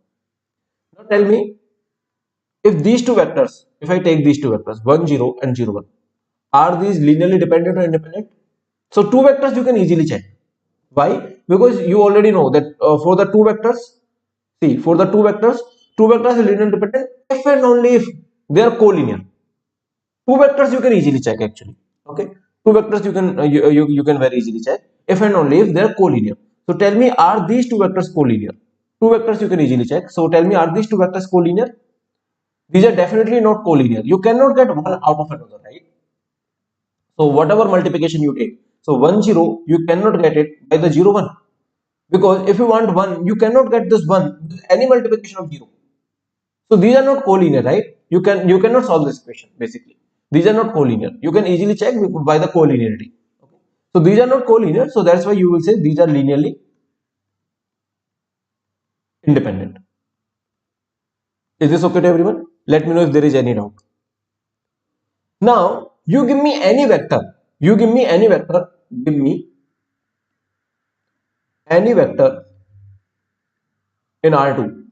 Now tell me, if these two vectors, if I take these two vectors, 1, 0 and 0, 1, are these linearly dependent or independent? So two vectors you can easily check. Why? Because you already know that for the two vectors, see, for the two vectors are linearly dependent if and only if they are collinear. Two vectors you can easily check actually. Okay, two vectors you can very easily check if and only if they are collinear. So tell me, are these two vectors collinear? Two vectors you can easily check. So tell me, are these two vectors collinear? These are definitely not collinear. You cannot get one out of another, right? So whatever multiplication you take, so 1 0 you cannot get it by the 0 1, because if you want 1 you cannot get this 1 with any multiplication of 0. So these are not collinear, right? You cannot solve this equation basically. These are not collinear. You can easily check by the collinearity. Okay. So these are not collinear, so that's why you will say these are linearly independent. Is this okay to everyone? Let me know if there is any doubt. Now you give me any vector. You give me any vector. Give me any vector in R2.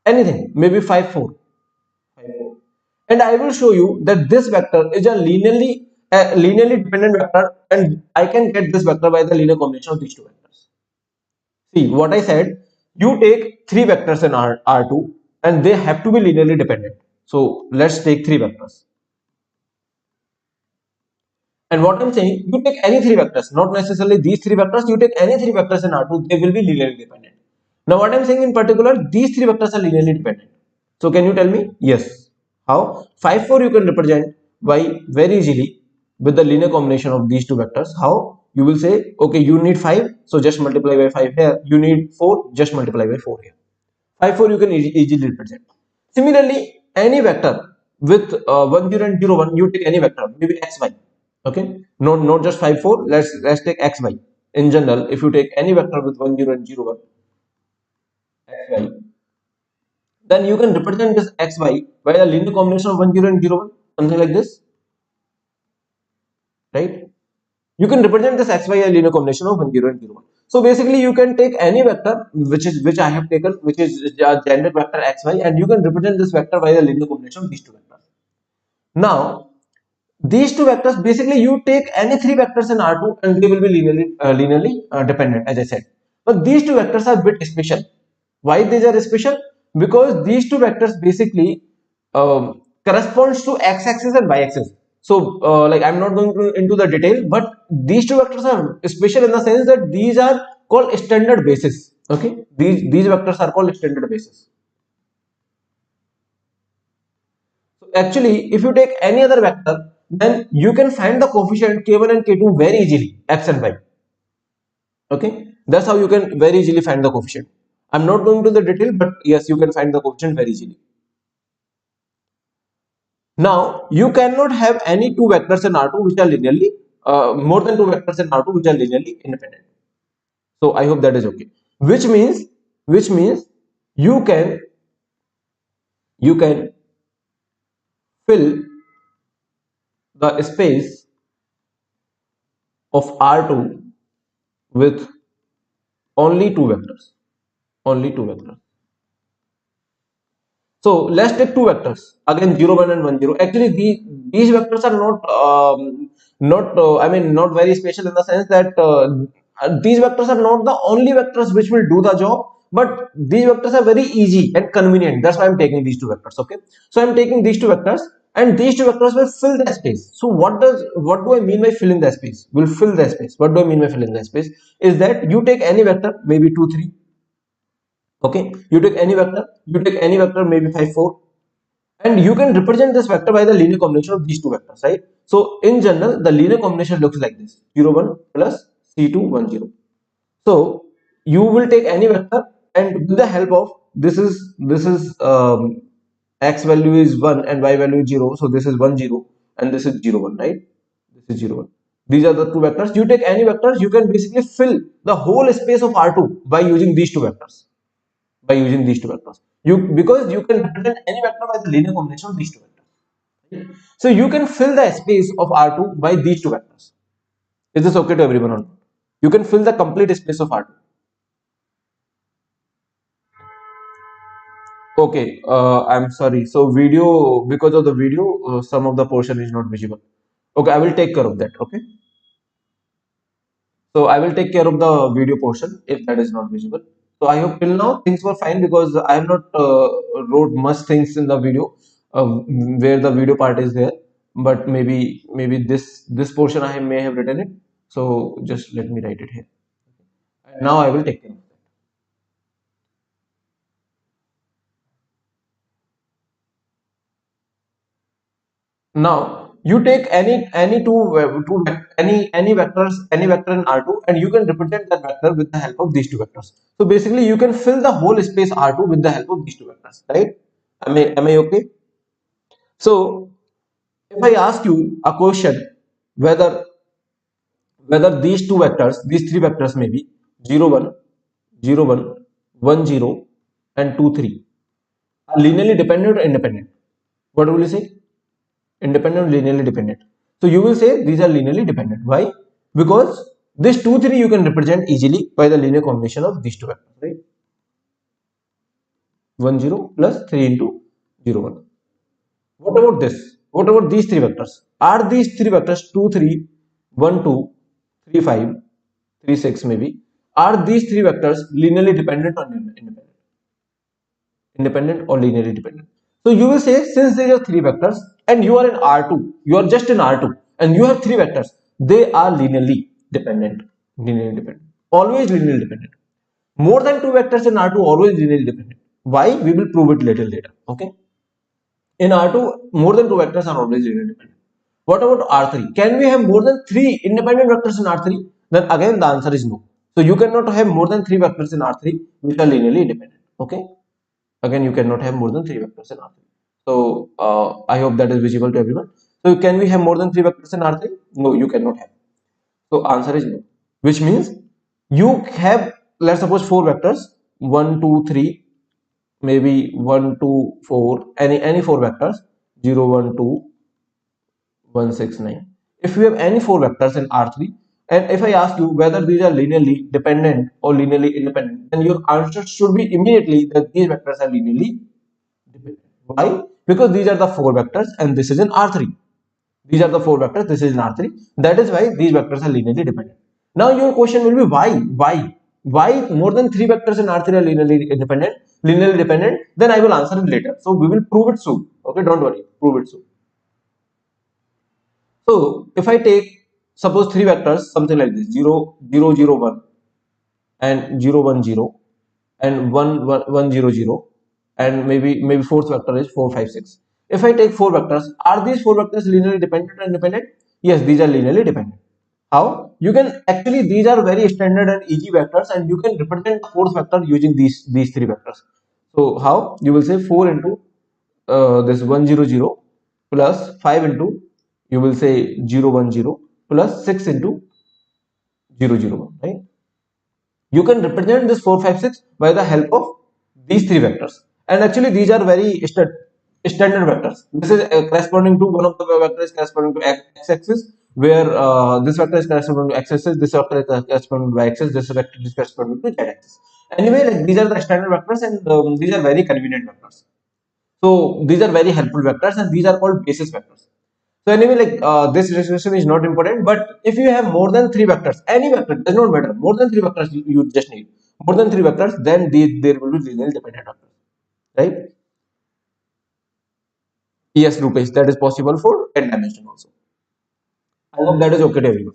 Anything, maybe 5 4. 5, 4. And I will show you that this vector is a linearly dependent vector, and I can get this vector by the linear combination of these two vectors. See what I said, you take three vectors in R2 and they have to be linearly dependent. So let's take three vectors. And what I'm saying, you take any three vectors, not necessarily these three vectors, you take any three vectors in R2, they will be linearly dependent. Now what I'm saying in particular, these three vectors are linearly dependent. So can you tell me? Yes. How? 5 4 you can represent by very easily with the linear combination of these two vectors. How? You will say, okay, you need 5, so just multiply by 5 here. You need 4, just multiply by 4 here. 5 4 you can easily represent. Similarly, any vector with 1 0 and 0 1, you take any vector, maybe xy. Okay, not just 5 4. Let's take xy. In general, if you take any vector with 1 0 and 0 1, xy, then you can represent this xy by a linear combination of 1 0 and 0 1, something like this, right? You can represent this xy a linear combination of 1 0 and 0 1. So basically you can take any vector which I have taken, which is a generic vector xy, and you can represent this vector by a linear combination of these two vectors. Now these two vectors, basically you take any three vectors in R2 and they will be linearly dependent, as I said. But these two vectors are a bit special. Why these are special? Because these two vectors basically corresponds to x-axis and y-axis. So like I'm not going to into the detail, but these two vectors are special in the sense that these are called standard basis. Okay, these vectors are called standard basis. So actually, if you take any other vector, then you can find the coefficient k1 and k2 very easily, x and y. Okay, that's how you can very easily find the coefficient. I'm not going to the detail, but yes, you can find the coefficient very easily. Now, you cannot have any two vectors in R2 which are linearly, more than two vectors in R2 which are linearly independent. So I hope that is okay. Which means you can fill the space of R2 with only two vectors. Only two vectors. So let's take two vectors again, 0 1 and 1 0. Actually, these vectors are not very special in the sense that these vectors are not the only vectors which will do the job, but these vectors are very easy and convenient. That's why I'm taking these two vectors. Okay, so I'm taking these two vectors, and these two vectors will fill the space. So what do I mean by filling the space? Will fill the space. What do I mean by filling the space? Is that you take any vector, maybe 2 3. Okay, you take any vector, maybe 5 4, and you can represent this vector by the linear combination of these two vectors, right? So in general, the linear combination looks like this: 0 1 plus c2 1 0. So you will take any vector, and with the help of this is x value is 1 and y value is 0, so this is 1 0 and this is 0 1, right? This is 0 1. These are the two vectors. You take any vectors, you can basically fill the whole space of R2 by using these two vectors. By using these two vectors, because you can represent any vector by the linear combination of these two vectors. So you can fill the space of R2 by these two vectors. Is this okay to everyone or not? You can fill the complete space of R2. Okay, I'm sorry. So video, because of the video, some of the portion is not visible. Okay, I will take care of that. Okay. So I will take care of the video portion if that is not visible. So I hope till now things were fine, because I have not wrote much things in the video where the video part is there. But maybe this portion I may have written it. So just let me write it here. And now I will take care of that. Now you take any vectors, any vector in R2, and you can represent that vector with the help of these two vectors. So basically you can fill the whole space R2 with the help of these two vectors, right? Am I okay? So if I ask you a question, whether these two vectors, these three vectors, may be 0 1, 0 1, 1 0, and 2 3, are linearly dependent or independent? What will you say? Independent or linearly dependent? So you will say these are linearly dependent. Why? Because this 2 3 you can represent easily by the linear combination of these two vectors, right? 1 0 plus 3 into 0 1. What about this? What about these three vectors? Are these three vectors 2 3, 1 2, 3 5, 3 6 maybe? Are these three vectors linearly dependent or independent? Independent or linearly dependent? So you will say, since there are three vectors and you are in R2, you are just in R2 and you have three vectors, they are linearly dependent. Linearly dependent. Always linearly dependent. More than two vectors in R2, always linearly dependent. Why? We will prove it later. Okay. In R2, more than two vectors are always linearly dependent. What about R3? Can we have more than three independent vectors in R3? Then again the answer is no. So you cannot have more than three vectors in R3 which are linearly independent. Okay. Again, you cannot have more than three vectors in R3. So I hope that is visible to everyone. So can we have more than three vectors in R3? No, you cannot have. So answer is no. Which means you have, let's suppose, four vectors, 1 2 3, maybe 1 2 4, any four vectors, 0 1 2, 1 6 9. If you have any four vectors in R3, and if I ask you whether these are linearly dependent or linearly independent, then your answer should be immediately that these vectors are linearly dependent. Why? Because these are the four vectors and this is in R3. These are the four vectors, this is in R3. That is why these vectors are linearly dependent. Now your question will be why? Why more than three vectors in R3 are linearly independent, linearly dependent? Then I will answer it later. So we will prove it soon. Okay, don't worry, prove it soon. So if I take, suppose, three vectors, something like this, 0 0 0 1 and 0 1 0 and 1 1 1 0 0, and maybe fourth vector is 4 5 6. If I take four vectors, are these four vectors linearly dependent or independent? Yes, these are linearly dependent. How? You can actually, these are very standard and easy vectors, and you can represent the fourth vector using these three vectors. So how? You will say 4 into this 1 0 0 plus 5 into, you will say, 0 1 0 plus 6 into 0 0 1, right? You can represent this 4 5 6 by the help of these three vectors, and actually these are very standard vectors. This is corresponding to, one of the vectors corresponding to x-axis, where this vector is corresponding to x-axis, this vector is corresponding to y-axis, this vector is corresponding to z-axis. Anyway, like, these are the standard vectors, and these are very convenient vectors. So these are very helpful vectors, and these are called basis vectors. So anyway, like, this relation is not important, but if you have more than three vectors, any vector does not matter. More than three vectors, you just need more than three vectors. Then there will be linearly dependent vectors, right? Yes, Rupesh, that is possible for n dimension also. I hope that is okay to everyone.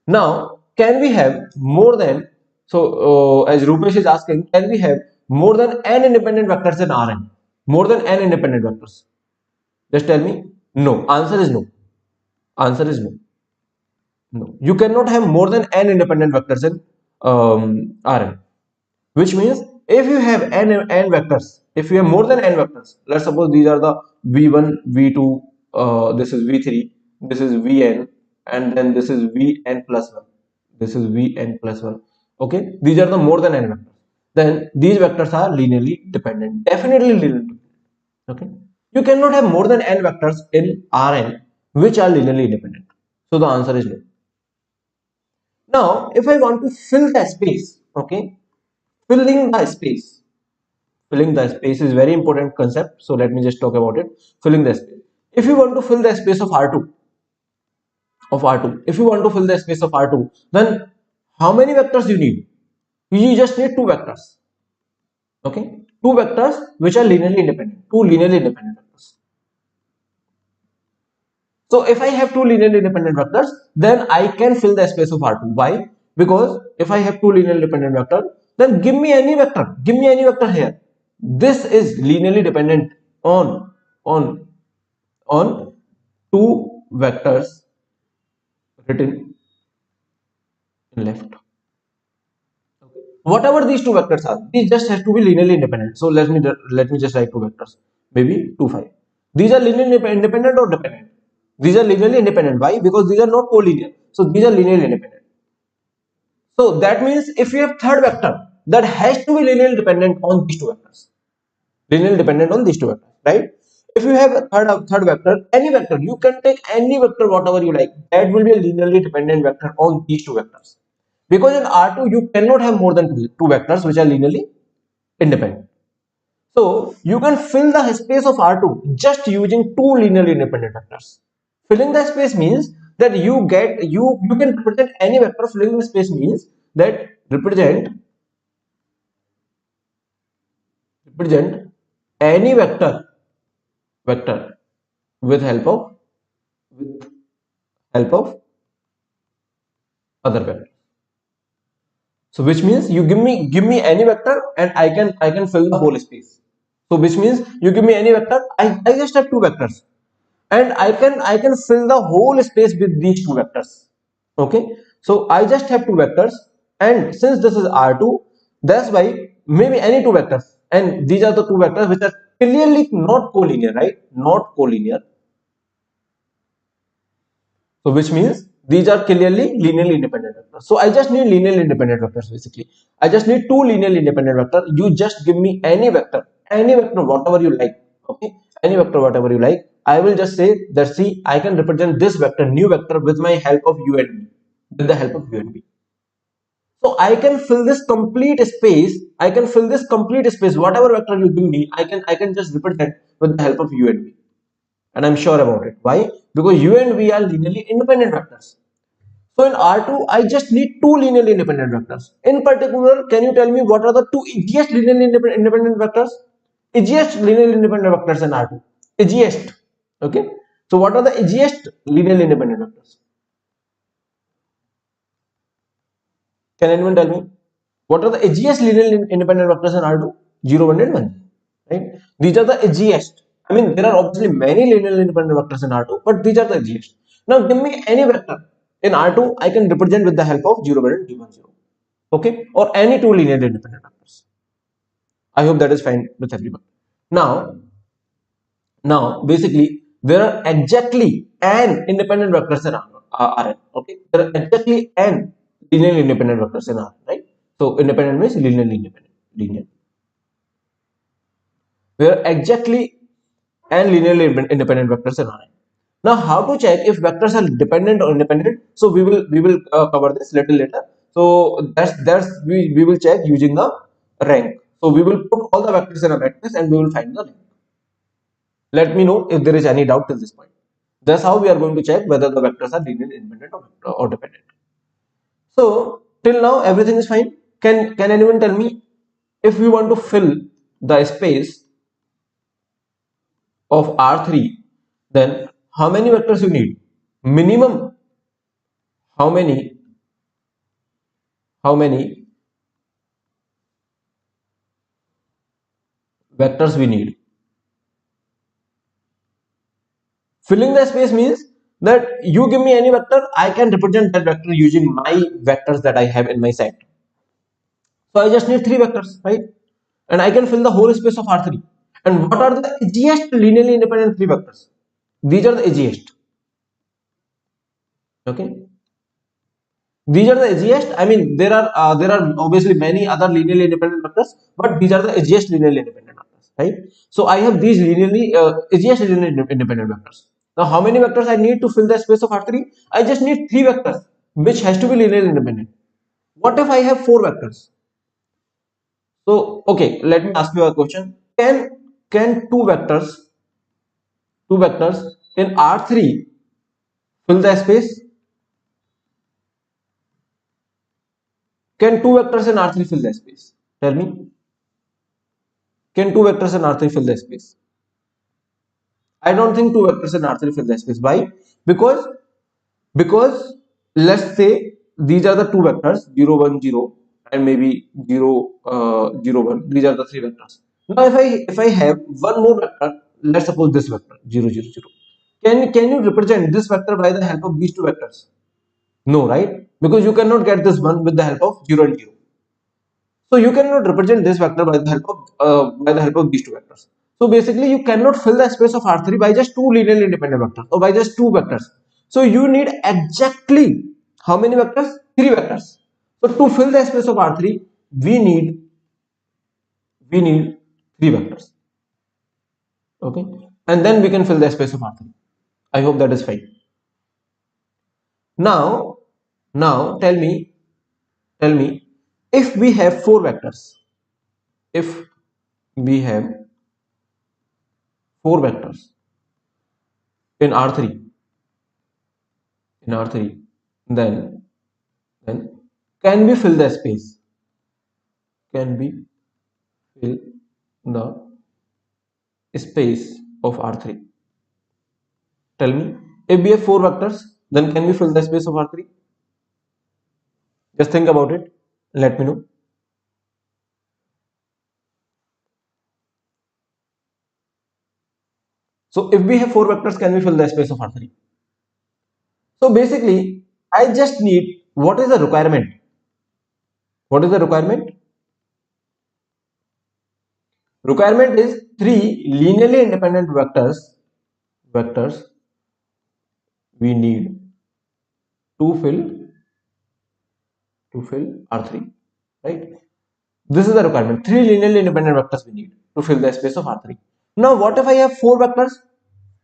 Now, can we have more than, so as Rupesh is asking, can we have more than n independent vectors in Rn? More than n independent vectors? Just tell me. No. Answer is no. Answer is no. No, you cannot have more than n independent vectors in Rn, which means if you have n vectors, if you have more than n vectors, let's suppose these are the v1, v2, this is v3, this is vn, and then this is vn plus 1, this is vn plus 1. Okay, these are the more than n vectors. Then these vectors are linearly dependent, definitely linearly dependent. Okay, you cannot have more than n vectors in Rn which are linearly independent. So the answer is no. Now, if I want to fill the space, okay, filling the space, filling the space is very important concept. So let me just talk about it. Filling the space. If you want to fill the space of R2, if you want to fill the space of R2, then how many vectors you need? You just need two vectors. Okay, two vectors which are linearly independent, two linearly independent vectors. So if I have two linearly independent vectors, then I can fill the space of R2. Why? Because if I have two linearly independent vectors, then give me any vector. Give me any vector here. This is linearly dependent on on two vectors written in left. Okay. Whatever these two vectors are, these just has to be linearly independent. So let me just write two vectors. Maybe 2, 5. These are linearly independent or dependent? These are linearly independent. Why? Because these are not collinear. So these are linearly independent. So that means if you have third vector, that has to be linearly dependent on these two vectors. Linearly dependent on these two vectors, right? If you have a third vector, any vector, you can take any vector, whatever you like. That will be a linearly dependent vector on these two vectors. Because in R2, you cannot have more than two vectors which are linearly independent. So you can fill the space of R2 just using two linearly independent vectors. Filling the space means that you can represent any vector. Filling the space means that represent any vector with help of other vector. So which means you give me any vector and I can fill the whole space. So which means you give me any vector, I just have two vectors and I can fill the whole space with these two vectors. Okay, so I just have two vectors, and since this is R2, that's why maybe any two vectors, and these are the two vectors which are clearly not collinear, right? Not collinear. So which means these are clearly linearly independent vectors. So I just need linearly independent vectors basically. I just need two linearly independent vectors. You just give me any vector, whatever you like. Okay, any vector, whatever you like. I will just say that see, I can represent this vector, new vector, with my help of U and V, with the help of U and V. So I can fill this complete space. I can fill this complete space. Whatever vector you give me, I can just represent with the help of U and V. And I'm sure about it. Why? Because U and V are linearly independent vectors. So in R2, I just need two linearly independent vectors. In particular, can you tell me what are the two easiest linearly independent vectors? Easiest linearly independent vectors in R2. Easiest. Okay. So what are the easiest linearly independent vectors? Can anyone tell me? What are the edgiest linearly independent vectors in R2? 0, 1 and 1. Right? These are the edgiest. I mean, there are obviously many linearly independent vectors in R2, but these are the edgiest. Now, give me any vector in R2, I can represent with the help of 0, 1 and 1, 0. Okay? Or any two linearly independent vectors. I hope that is fine with everyone. Now, basically, there are exactly n independent vectors in Rn. Okay? There are exactly n linearly independent vectors in Rn, right? So independent means linearly independent. Linear. Where exactly and linearly independent vectors in Rn. Now, how to check if vectors are dependent or independent? So we will cover this little later. So we will check using the rank. So we will put all the vectors in a matrix and we will find the rank. Let me know if there is any doubt till this point. That's how we are going to check whether the vectors are linearly independent or dependent. So till now everything is fine. Can anyone tell me if we want to fill the space of R3, then how many vectors you need? Minimum how many vectors we need? Filling the space means that you give me any vector, I can represent that vector using my vectors that I have in my set. So I just need three vectors, right? and I can fill the whole space of R3. And what are the edgiest linearly independent three vectors? These are the edgiest. Okay, these are the edgiest. I mean, there are obviously many other linearly independent vectors, but these are the edgiest linearly independent vectors, right? So I have these linearly edgiest linearly independent vectors. Now, how many vectors I need to fill the space of R3? I just need three vectors, which has to be linearly independent. What if I have four vectors? So, okay, let me ask you a question. Can two vectors in R3 fill the space? Can two vectors in R3 fill the space? Tell me. Can two vectors in R3 fill the space? I don't think two vectors in R3 fill the space. Why? Because because let's say these are the two vectors 0 1 0 and maybe 0 0 1. These are the three vectors. Now if I have one more vector, let's suppose this vector 0 0 0. Can you represent this vector by the help of these two vectors? No, right? Because you cannot get this one with the help of 0 and 0. So you cannot represent this vector by the help of these two vectors. So basically, you cannot fill the space of R3 by just two linearly independent vectors or by just two vectors. So you need exactly how many vectors? Three vectors. So to fill the space of R3, we need three vectors. Okay, and then we can fill the space of R3. I hope that is fine. Now, tell me, if we have four vectors, if we have four vectors in R3, then can we fill the space? Can we fill the space of R3? Tell me, if we have four vectors, then can we fill the space of R3? Just think about it. Let me know. So if we have four vectors, can we fill the space of R3? So basically, I just need, what is the requirement? What is the requirement? Requirement is three linearly independent vectors we need to fill R3, right? This is the requirement. Three linearly independent vectors we need to fill the space of R3. Now, what if I have four vectors?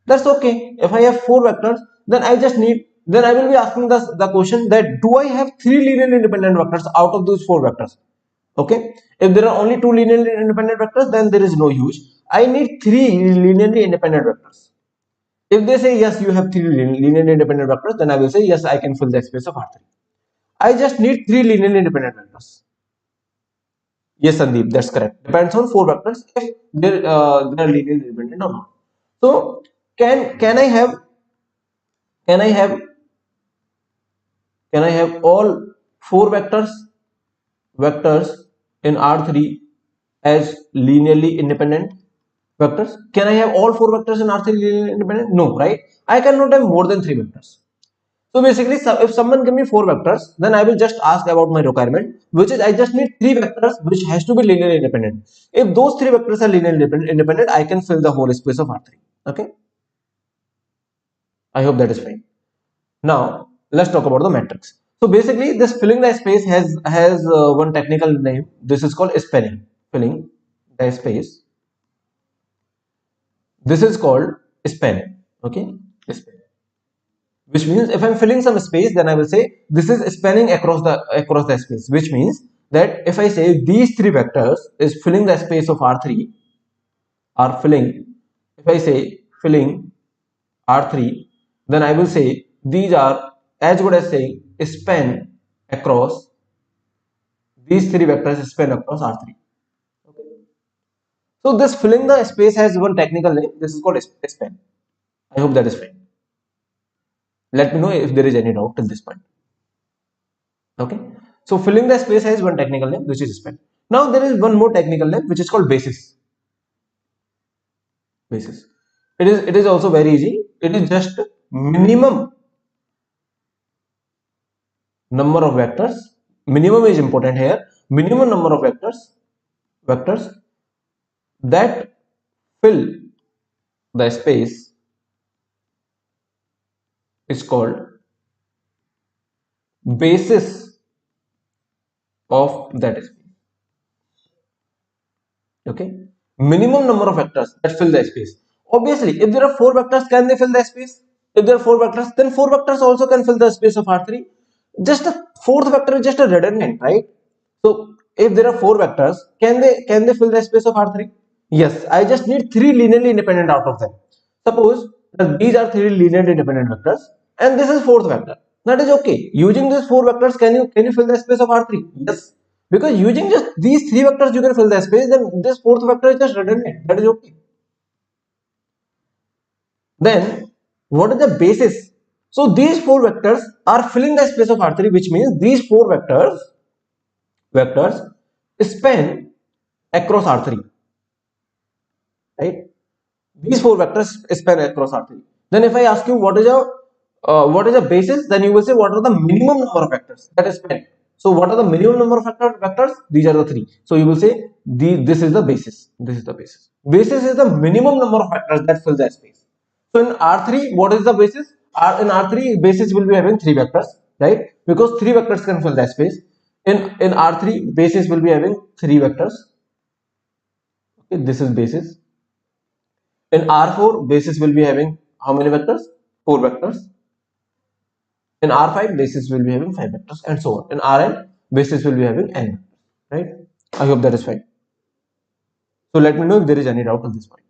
That's okay. If I have four vectors, then I will be asking the question that do I have three linearly independent vectors out of those four vectors? Okay. If there are only two linearly independent vectors, then there is no use. I need three linearly independent vectors. If they say yes, you have three linearly independent vectors, then I will say yes, I can fill the space of R3. I just need three linearly independent vectors. Yes, Sandeep, that's correct. Depends on four vectors if they are linearly independent or not. So can I have all four vectors in R3 as linearly independent vectors? Can I have all four vectors in R3 linearly independent? No, right? I cannot have more than three vectors. So basically, if someone give me four vectors, then I will just ask about my requirement, which is I just need three vectors which has to be linearly independent. If those three vectors are linearly independent, I can fill the whole space of R3. Okay, I hope that is fine. Now let's talk about the matrix. So basically, this filling the space has one technical name. This is called spanning. Filling the space. This is called span. Okay, span. Which means if I'm filling some space, then I will say this is spanning across the space, which means that if I say these three vectors is filling the space of R3 are filling, if I say filling R3, then I will say these are as good as saying span across, these three vectors span across R3. Okay. So this filling the space has one technical name. This is called span. I hope that is fine. Let me know if there is any doubt till this point. Okay, so filling the space has one technical name, which is span. Now there is one more technical name, which is called basis. It is also very easy. It is just minimum number of vectors. Minimum is important here. Minimum number of vectors that fill the space is called basis of that space. Okay, minimum number of vectors that fill the space. Obviously, if there are four vectors, can they fill the space? If there are four vectors, then four vectors also can fill the space of R3. Just a fourth vector is just a redundant, right? So if there are four vectors, can they fill the space of R3? Yes, I just need three linearly independent out of them. Suppose that these are three linearly independent vectors and this is fourth vector. That is okay. Using these four vectors, can you fill the space of R3? Yes. Because using just these three vectors you can fill the space, then this fourth vector is just redundant. That is okay. Then what is the basis? So these four vectors are filling the space of R3, which means these four vectors span across R3, right? These four vectors span across R3. Then if I ask you what is a basis, then you will say what are the minimum number of vectors that is span. So what are the minimum number of vectors? These are the three. So you will say this is the basis. This is the basis. Basis is the minimum number of vectors that fill that space. So in R3, what is the basis? In R3, basis will be having three vectors, right? Because three vectors can fill that space. In R3, basis will be having three vectors. Okay, this is basis. In R4, basis will be having how many vectors? Four vectors. In R5, basis will be having five vectors, and so on. In Rn, basis will be having n vectors, right? I hope that is fine. So let me know if there is any doubt on this point.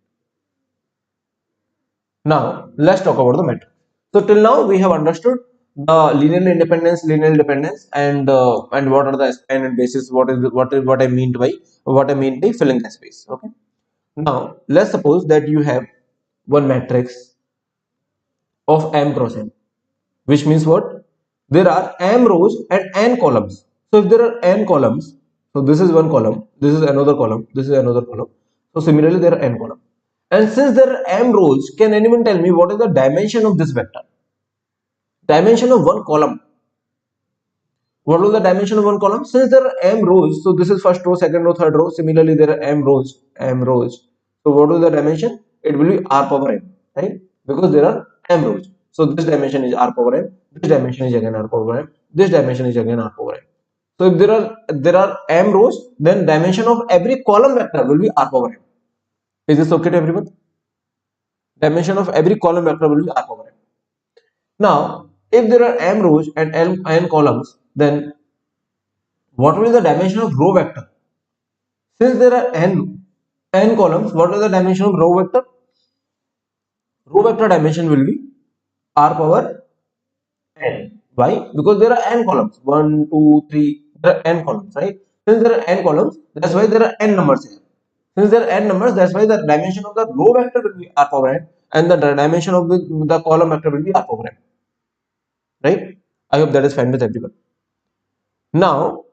Now let's talk about the matrix. So till now we have understood the linear independence, and what are the span and basis. What I mean by filling the space. Okay. Now let's suppose that you have one matrix of m cross n, which means what? There are m rows and n columns. So if there are n columns, so this is one column, this is another column, this is another column. So similarly, there are n columns. And since there are m rows, can anyone tell me what is the dimension of this vector? Dimension of one column. What will the dimension of one column? Since there are m rows, so this is first row, second row, third row. Similarly, there are m rows. So what will the dimension? It will be r power m, right? Because there are m rows. So this dimension is r power m. This dimension is again r power m. This dimension is again r power m. So if there are m rows, then dimension of every column vector will be r power m. Is this okay to everyone? Dimension of every column vector will be r power m. Now, if there are m rows and n columns, then what will be the dimension of row vector? Since there are n columns, what is the dimension of row vector? Row vector dimension will be r power n. Why? Because there are n columns. 1, 2, 3. There are n columns, right? Since there are n columns, that's why there are n numbers here. Since there are n numbers, that's why the dimension of the row vector will be r power n, and the dimension of the column vector will be r power n. Right? I hope that is fine with everyone. Now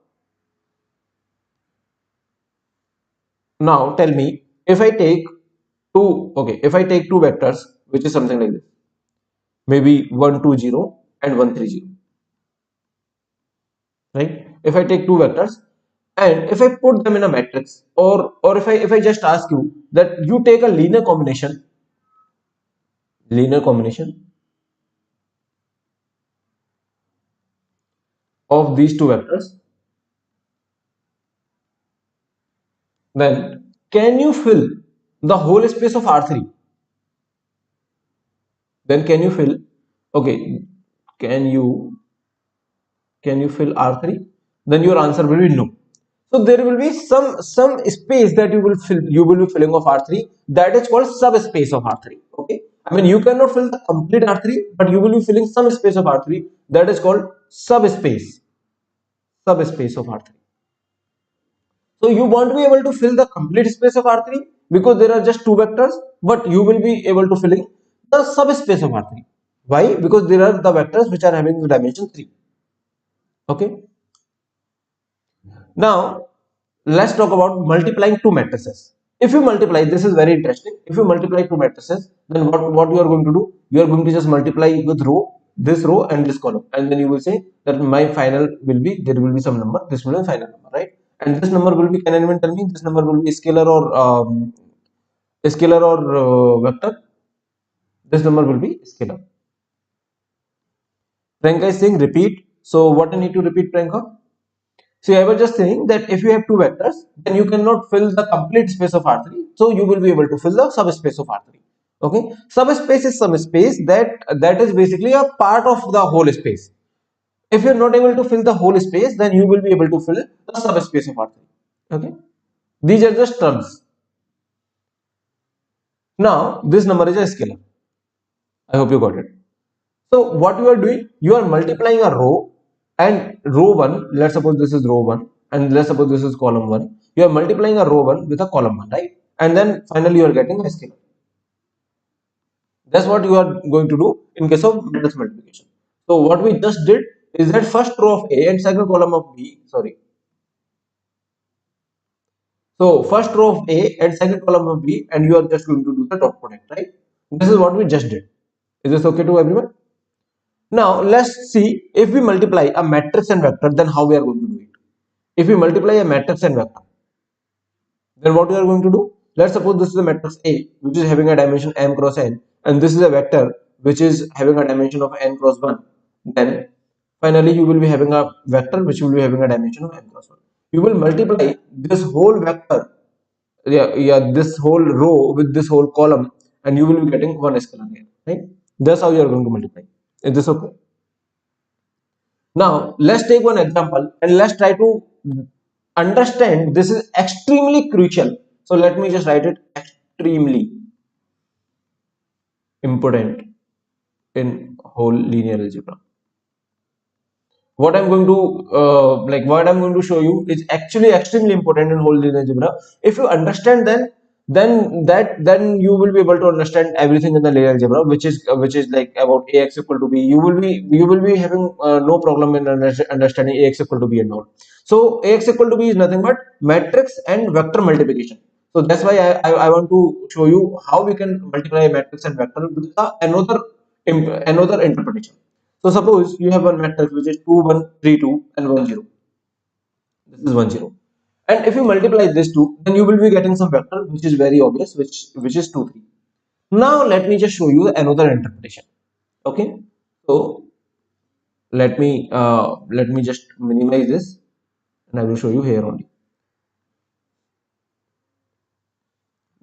tell me, if I take two vectors, which is something like this, maybe 1, 2, 0 and 1, 3, 0, right? If I take two vectors and if I put them in a matrix, or if I just ask you that you take a linear combination of these two vectors, then can you fill the whole space of R3? Then can you fill, okay, can you fill R3? Then your answer will be no. So there will be some space that you will be filling of R3, that is called subspace of R3. Okay, I mean you cannot fill the complete R3, but you will be filling some space of R3, that is called subspace of R3. So you won't be able to fill the complete space of R3 because there are just two vectors, but you will be able to filling the subspace of R3. Why? Because there are the vectors which are having the dimension 3. Okay. Now let's talk about multiplying two matrices. If you multiply, this is very interesting. If you multiply two matrices, then what you are going to do? You are going to just multiply with this row and this column, and then you will say that my final will be, there will be some number, this will be final number, right? And this number will be, can anyone tell me this number will be scalar or scalar or vector, this number will be scalar. Priyanka is saying repeat. So what I need to repeat, Priyanka? So I was just saying that if you have two vectors, then you cannot fill the complete space of R3. So you will be able to fill the subspace of R3. Okay, subspace is some space that is basically a part of the whole space. If you're not able to fill the whole space, then you will be able to fill the subspace of R3. Okay, these are just terms. Now this number is a scalar. I hope you got it. So what you are doing, you are multiplying a row and row 1, let's suppose this is row 1 and let's suppose this is column 1. You are multiplying a row 1 with a column 1, right? And then finally you are getting a scalar. That's what you are going to do in case of matrix multiplication. So what we just did is that first row of A and second column of B, sorry. So first row of A and second column of B, and you are just going to do the dot product, right? This is what we just did. Is this okay to everyone? Now let's see, if we multiply a matrix and vector, then how we are going to do it. If we multiply a matrix and vector, then what we are going to do? Let's suppose this is a matrix A which is having a dimension m cross n, and this is a vector which is having a dimension of n cross 1. Then finally you will be having a vector which will be having a dimension of n cross 1. You will multiply this whole vector, this whole row with this whole column, and you will be getting one scalar here, right? That's how you are going to multiply. Is this okay? Now let's take one example and let's try to understand. This is extremely crucial. So let me just write it, extremely important in whole linear algebra. What I'm going to what I'm going to show you is actually extremely important in whole linear algebra. If you understand, then you will be able to understand everything in the linear algebra, which is like about ax equal to b. You will be having no problem in understanding ax equal to b and all. So ax equal to b is nothing but matrix and vector multiplication. So that's why I want to show you how we can multiply a matrix and vector with another interpretation. So suppose you have one matrix which is 2, 1, 3, 2 and 1, 0. This is 1, 0. And if you multiply this two, then you will be getting some vector which is very obvious, which is 2, 3. Now let me just show you another interpretation. Okay. So let me just minimize this and I will show you here only.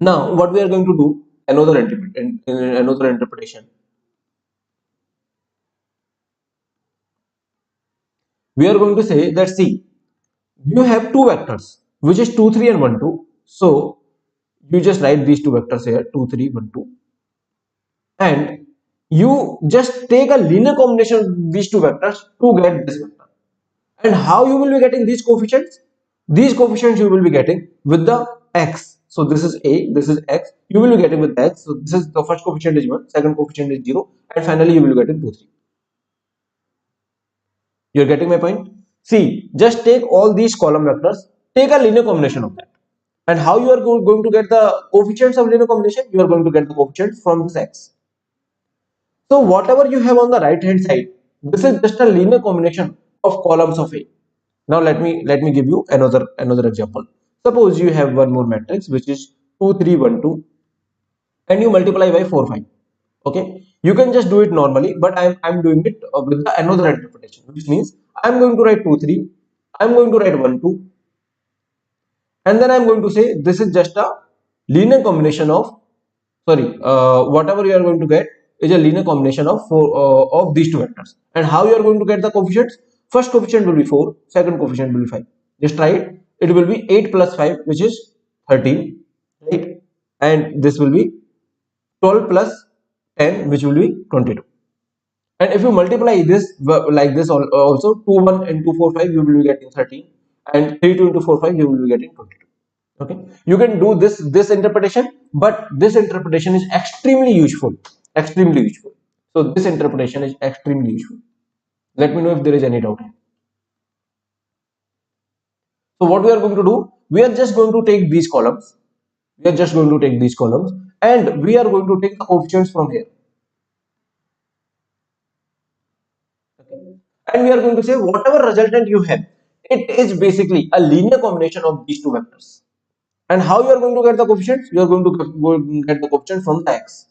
Now what we are going to do, another interpretation. We are going to say that, see, you have two vectors which is 2, 3 and 1, 2. So you just write these two vectors here, 2, 3, 1, 2, and you just take a linear combination of these two vectors to get this vector. And how you will be getting these coefficients? These coefficients you will be getting with the x. So this is a, this is x, you will be getting with x. So this is the first coefficient is 1, second coefficient is 0, and finally you will be getting 2, 3. You're getting my point? See, just take all these column vectors, take a linear combination of that. And how you are going to get the coefficients of linear combination? You are going to get the coefficients from this x. So whatever you have on the right hand side, this is just a linear combination of columns of A. Now let me give you another example. Suppose you have one more matrix which is 2, 3, 1, 2, and you multiply by 4, 5. Okay, you can just do it normally, but I'm doing it with another interpretation, which means I'm going to write 2, 3, I'm going to write 1, 2, and then I'm going to say this is just a linear combination of, sorry, whatever you are going to get is a linear combination of of these two vectors. And how you are going to get the coefficients? First coefficient will be 4, second coefficient will be 5. Just try it. It will be 8 plus 5, which is 13, right? And this will be 12 plus 10, which will be 22. And if you multiply this like this also, 2, 1 and 2, 4, 5, you will be getting 13, and 3, 2 into 4, 5, you will be getting 22. Okay, you can do this interpretation, but this interpretation is extremely useful, extremely useful. So this interpretation is extremely useful. Let me know if there is any doubt. So what we are going to do, we are just going to take these columns, and we are going to take the coefficients from here. Okay, and we are going to say whatever resultant you have, it is basically a linear combination of these two vectors. And how you are going to get the coefficients? You are going to get the coefficient from the x.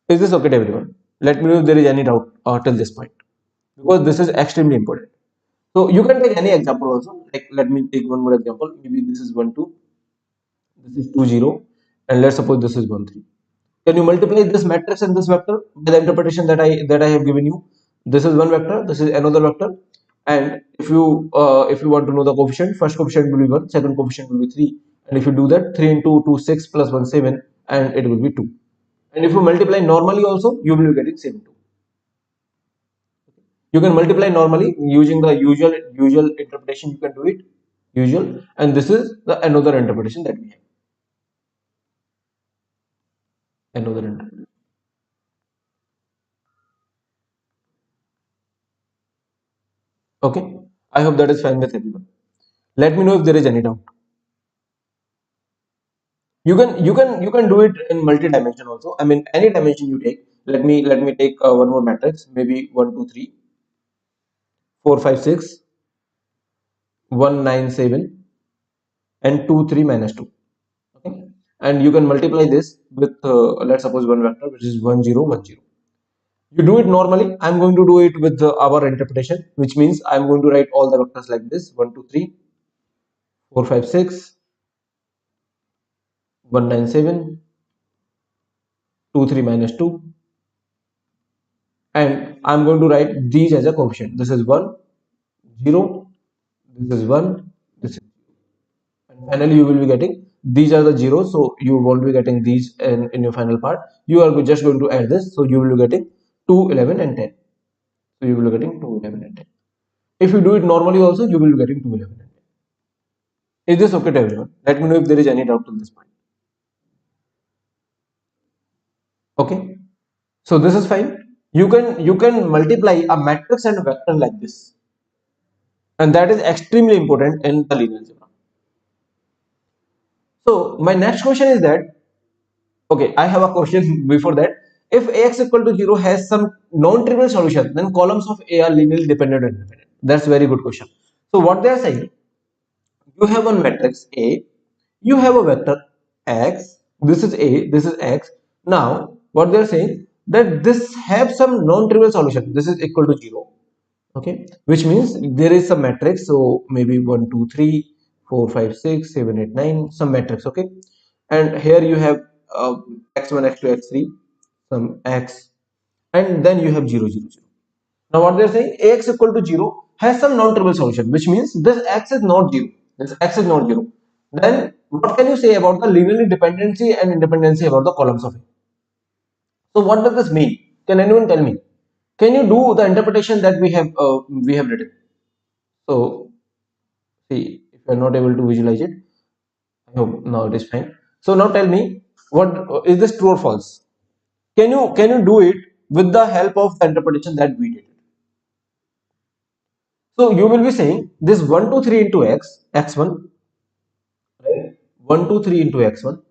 Is this okay to everyone? Let me know if there is any doubt till this point, because this is extremely important. So you can take any example also. Like let me take one more example. Maybe this is 1 2, this is 2 0, and let's suppose this is 1 3. Can you multiply this matrix and this vector by the interpretation that I have given you? This is one vector, this is another vector, and if you want to know the coefficient, first coefficient will be 1, second coefficient will be 3, and if you do that, 3 into 2 6 plus 1 7, and it will be 2. And if you multiply normally also, you will be getting same 2. You can multiply normally using the usual interpretation. You can do it usual, and this is the another interpretation that we have. Another interpretation. Okay, I hope that is fine with everyone. Let me know if there is any doubt. You can do it in multi-dimension also. I mean, any dimension you take. Let me take one more matrix. Maybe 1 2 3 4 5 6 1 9 7 and 2 3 minus 2. Okay, and you can multiply this with let's suppose one vector, which is 1 0 1 0. You do it normally. I'm going to do it with our interpretation, which means I'm going to write all the vectors like this: 1 2 3 4 5 6 1 9 7 2 3 minus 2, and I'm going to write these as a coefficient. This is 1 0, this is 1, this is 0. And finally you will be getting these are the zeros, so you won't be getting these in your final part. You are just going to add this, so you will be getting 2 11 and 10. So you will be getting 2 11 and 10. If you do it normally also, you will be getting 2 11 and 10. Is this okay to everyone? Let me know if there is any doubt till this point. Okay, so this is fine. You can multiply a matrix and a vector like this, and that is extremely important in the linear algebra. So my next question is that, okay, I have a question before that. If Ax equal to 0 has some non-trivial solution, then columns of A are linearly dependent or independent. That's a very good question. So what they are saying, you have one matrix A, you have a vector X, this is A, this is X. Now what they are saying, that this have some non-trivial solution, this is equal to 0. Okay, which means there is some matrix, so maybe 1 2 3 4 5 6 7 8 9, some matrix. Okay, and here you have x1 x2 x3, some x, and then you have 0 0 0. Now what they are saying, Ax equal to 0 has some non-trivial solution, which means this x is not 0, this x is not 0. Then what can you say about the linearly dependency and independency about the columns of A? So what does this mean? Can anyone tell me? Can you do the interpretation that we have written? So see, if you are not able to visualize it, I hope now it is fine. So now tell me, what is this, true or false? Can you do it with the help of the interpretation that we did? So you will be saying this 1 2 3 into x1, right? 1 2 3 into x1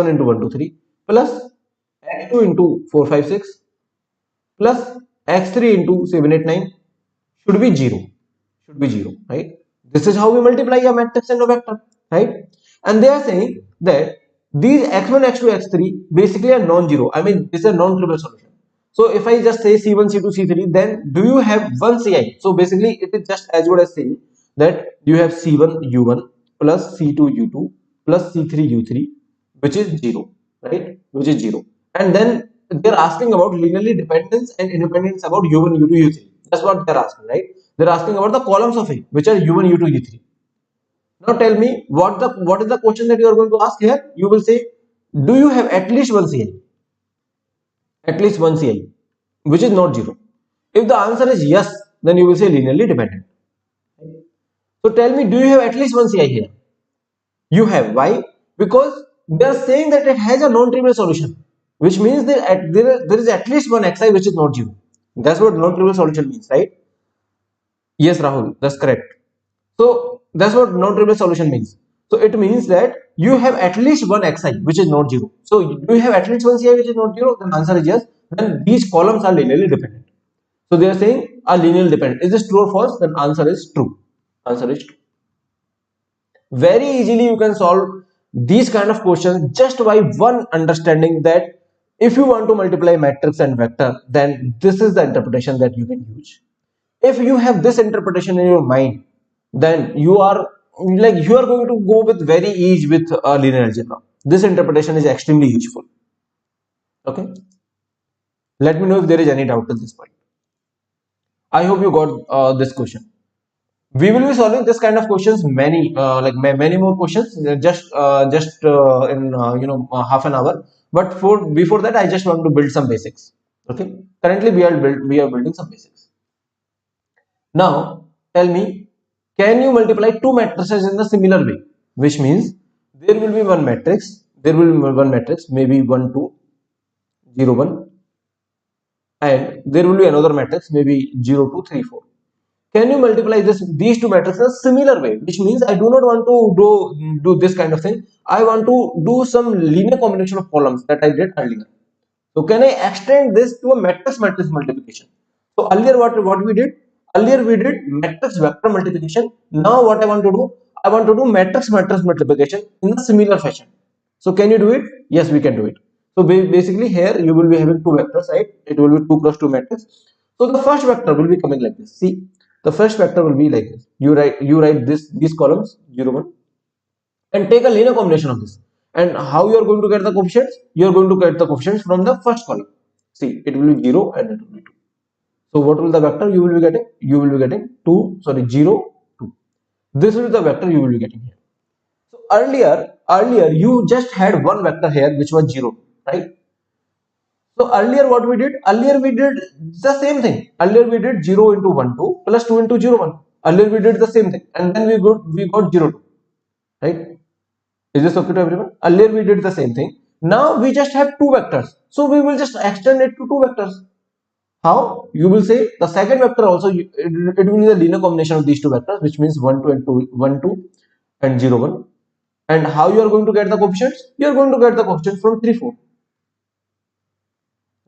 into 1 2 3 plus x2 into 4 5 6 plus x3 into 7 8 9 should be 0. Should be 0, right? This is how we multiply a matrix and a vector, right? And they are saying that these x1, x2, x3 basically are non-zero. I mean, this is a non-trivial solution. So if I just say C1, C2, C3, then do you have one Ci? So basically it is just as good as saying that you have C1 U1 plus C2 U2 plus C3 U3, which is 0, right? Which is 0. And then they're asking about linearly dependence and independence about U1, U2, U3. That's what they're asking, right? They're asking about the columns of A, which are U1, U2, U3. Now tell me what is the question that you are going to ask here? You will say, do you have at least one Ci? At least one Ci, which is not 0. If the answer is yes, then you will say linearly dependent. So tell me, do you have at least one Ci here? You have. Why? Because they are saying that it has a non-trivial solution, which means there is at least one xi which is not 0. That's what non-trivial solution means, right? Yes, Rahul, that's correct. So that's what non-trivial solution means. So it means that you have at least one xi which is not 0. So do you have at least one ci which is not 0? Then answer is yes. Then these columns are linearly dependent. So they are saying are linearly dependent. Is this true or false? Then answer is true. Answer is true. very easily you can solve these kind of questions just by one understanding that if you want to multiply matrix and vector, then this is the interpretation that you can use. If you have this interpretation in your mind, then you are going to go with very ease with linear algebra. This interpretation is extremely useful. Okay, let me know if there is any doubt at this point. I hope you got this question. We will be solving this kind of questions, many more questions, just in half an hour. But for before that, I just want to build some basics. Okay, currently we are building some basics. Now tell me, can you multiply two matrices in the similar way? Which means there will be one matrix, maybe 1 2 0 1, and there will be another matrix, maybe 0 2 3 4. Can you multiply these two matrices similar way? Which means I do not want to do this kind of thing. I want to do some linear combination of columns that I did earlier. So can I extend this to a matrix multiplication? So earlier what we did? Earlier we did matrix vector multiplication. Now what I want to do? I want to do matrix multiplication in a similar fashion. So can you do it? Yes, we can do it. So basically here you will be having two vectors, right? It will be 2 cross 2 matrix. So the first vector will be coming like this. See, the first vector will be like this. You write these columns 0 1 and take a linear combination of this. And how you are going to get the coefficients? You are going to get the coefficients from the first column. See, it will be 0 and it will be 2. So what will the vector you will be getting? You will be getting 0 2. This is the vector you will be getting here. So earlier you just had one vector here which was 0, right? So earlier what we did? Earlier we did the same thing. Earlier we did 0 into 1 2 plus 2 into 0 1. Earlier we did the same thing, and then we got 0 2, right? Is this okay to everyone? Earlier we did the same thing. Now we just have two vectors, so we will just extend it to two vectors. How? You will say the second vector also it will be the linear combination of these two vectors, which means 1 2 and 2 1 2 and 0 1. And how you are going to get the coefficients? You are going to get the coefficient from 3 4,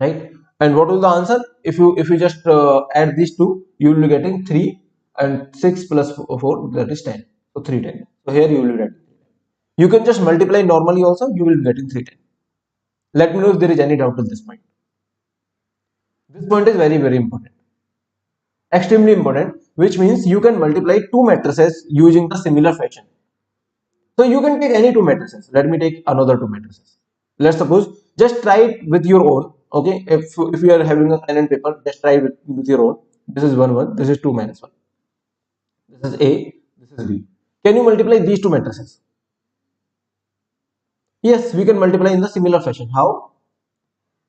right? And what is the answer? If you just add these two, you will be getting 3 and 6 plus 4, that is 10. So 310. So here you will be getting. You can just multiply normally also, you will be getting 310. Let me know if there is any doubt at this point. This point is very, very important. Extremely important, which means you can multiply two matrices using the similar fashion. So you can take any two matrices. Let me take another two matrices. Let's suppose, just try it with your own. Okay, if you are having a pen and paper, just try it with your own. This is 1 1, this is 2 minus 1. This is A, this is B. Can you multiply these two matrices? Yes, we can multiply in the similar fashion. How?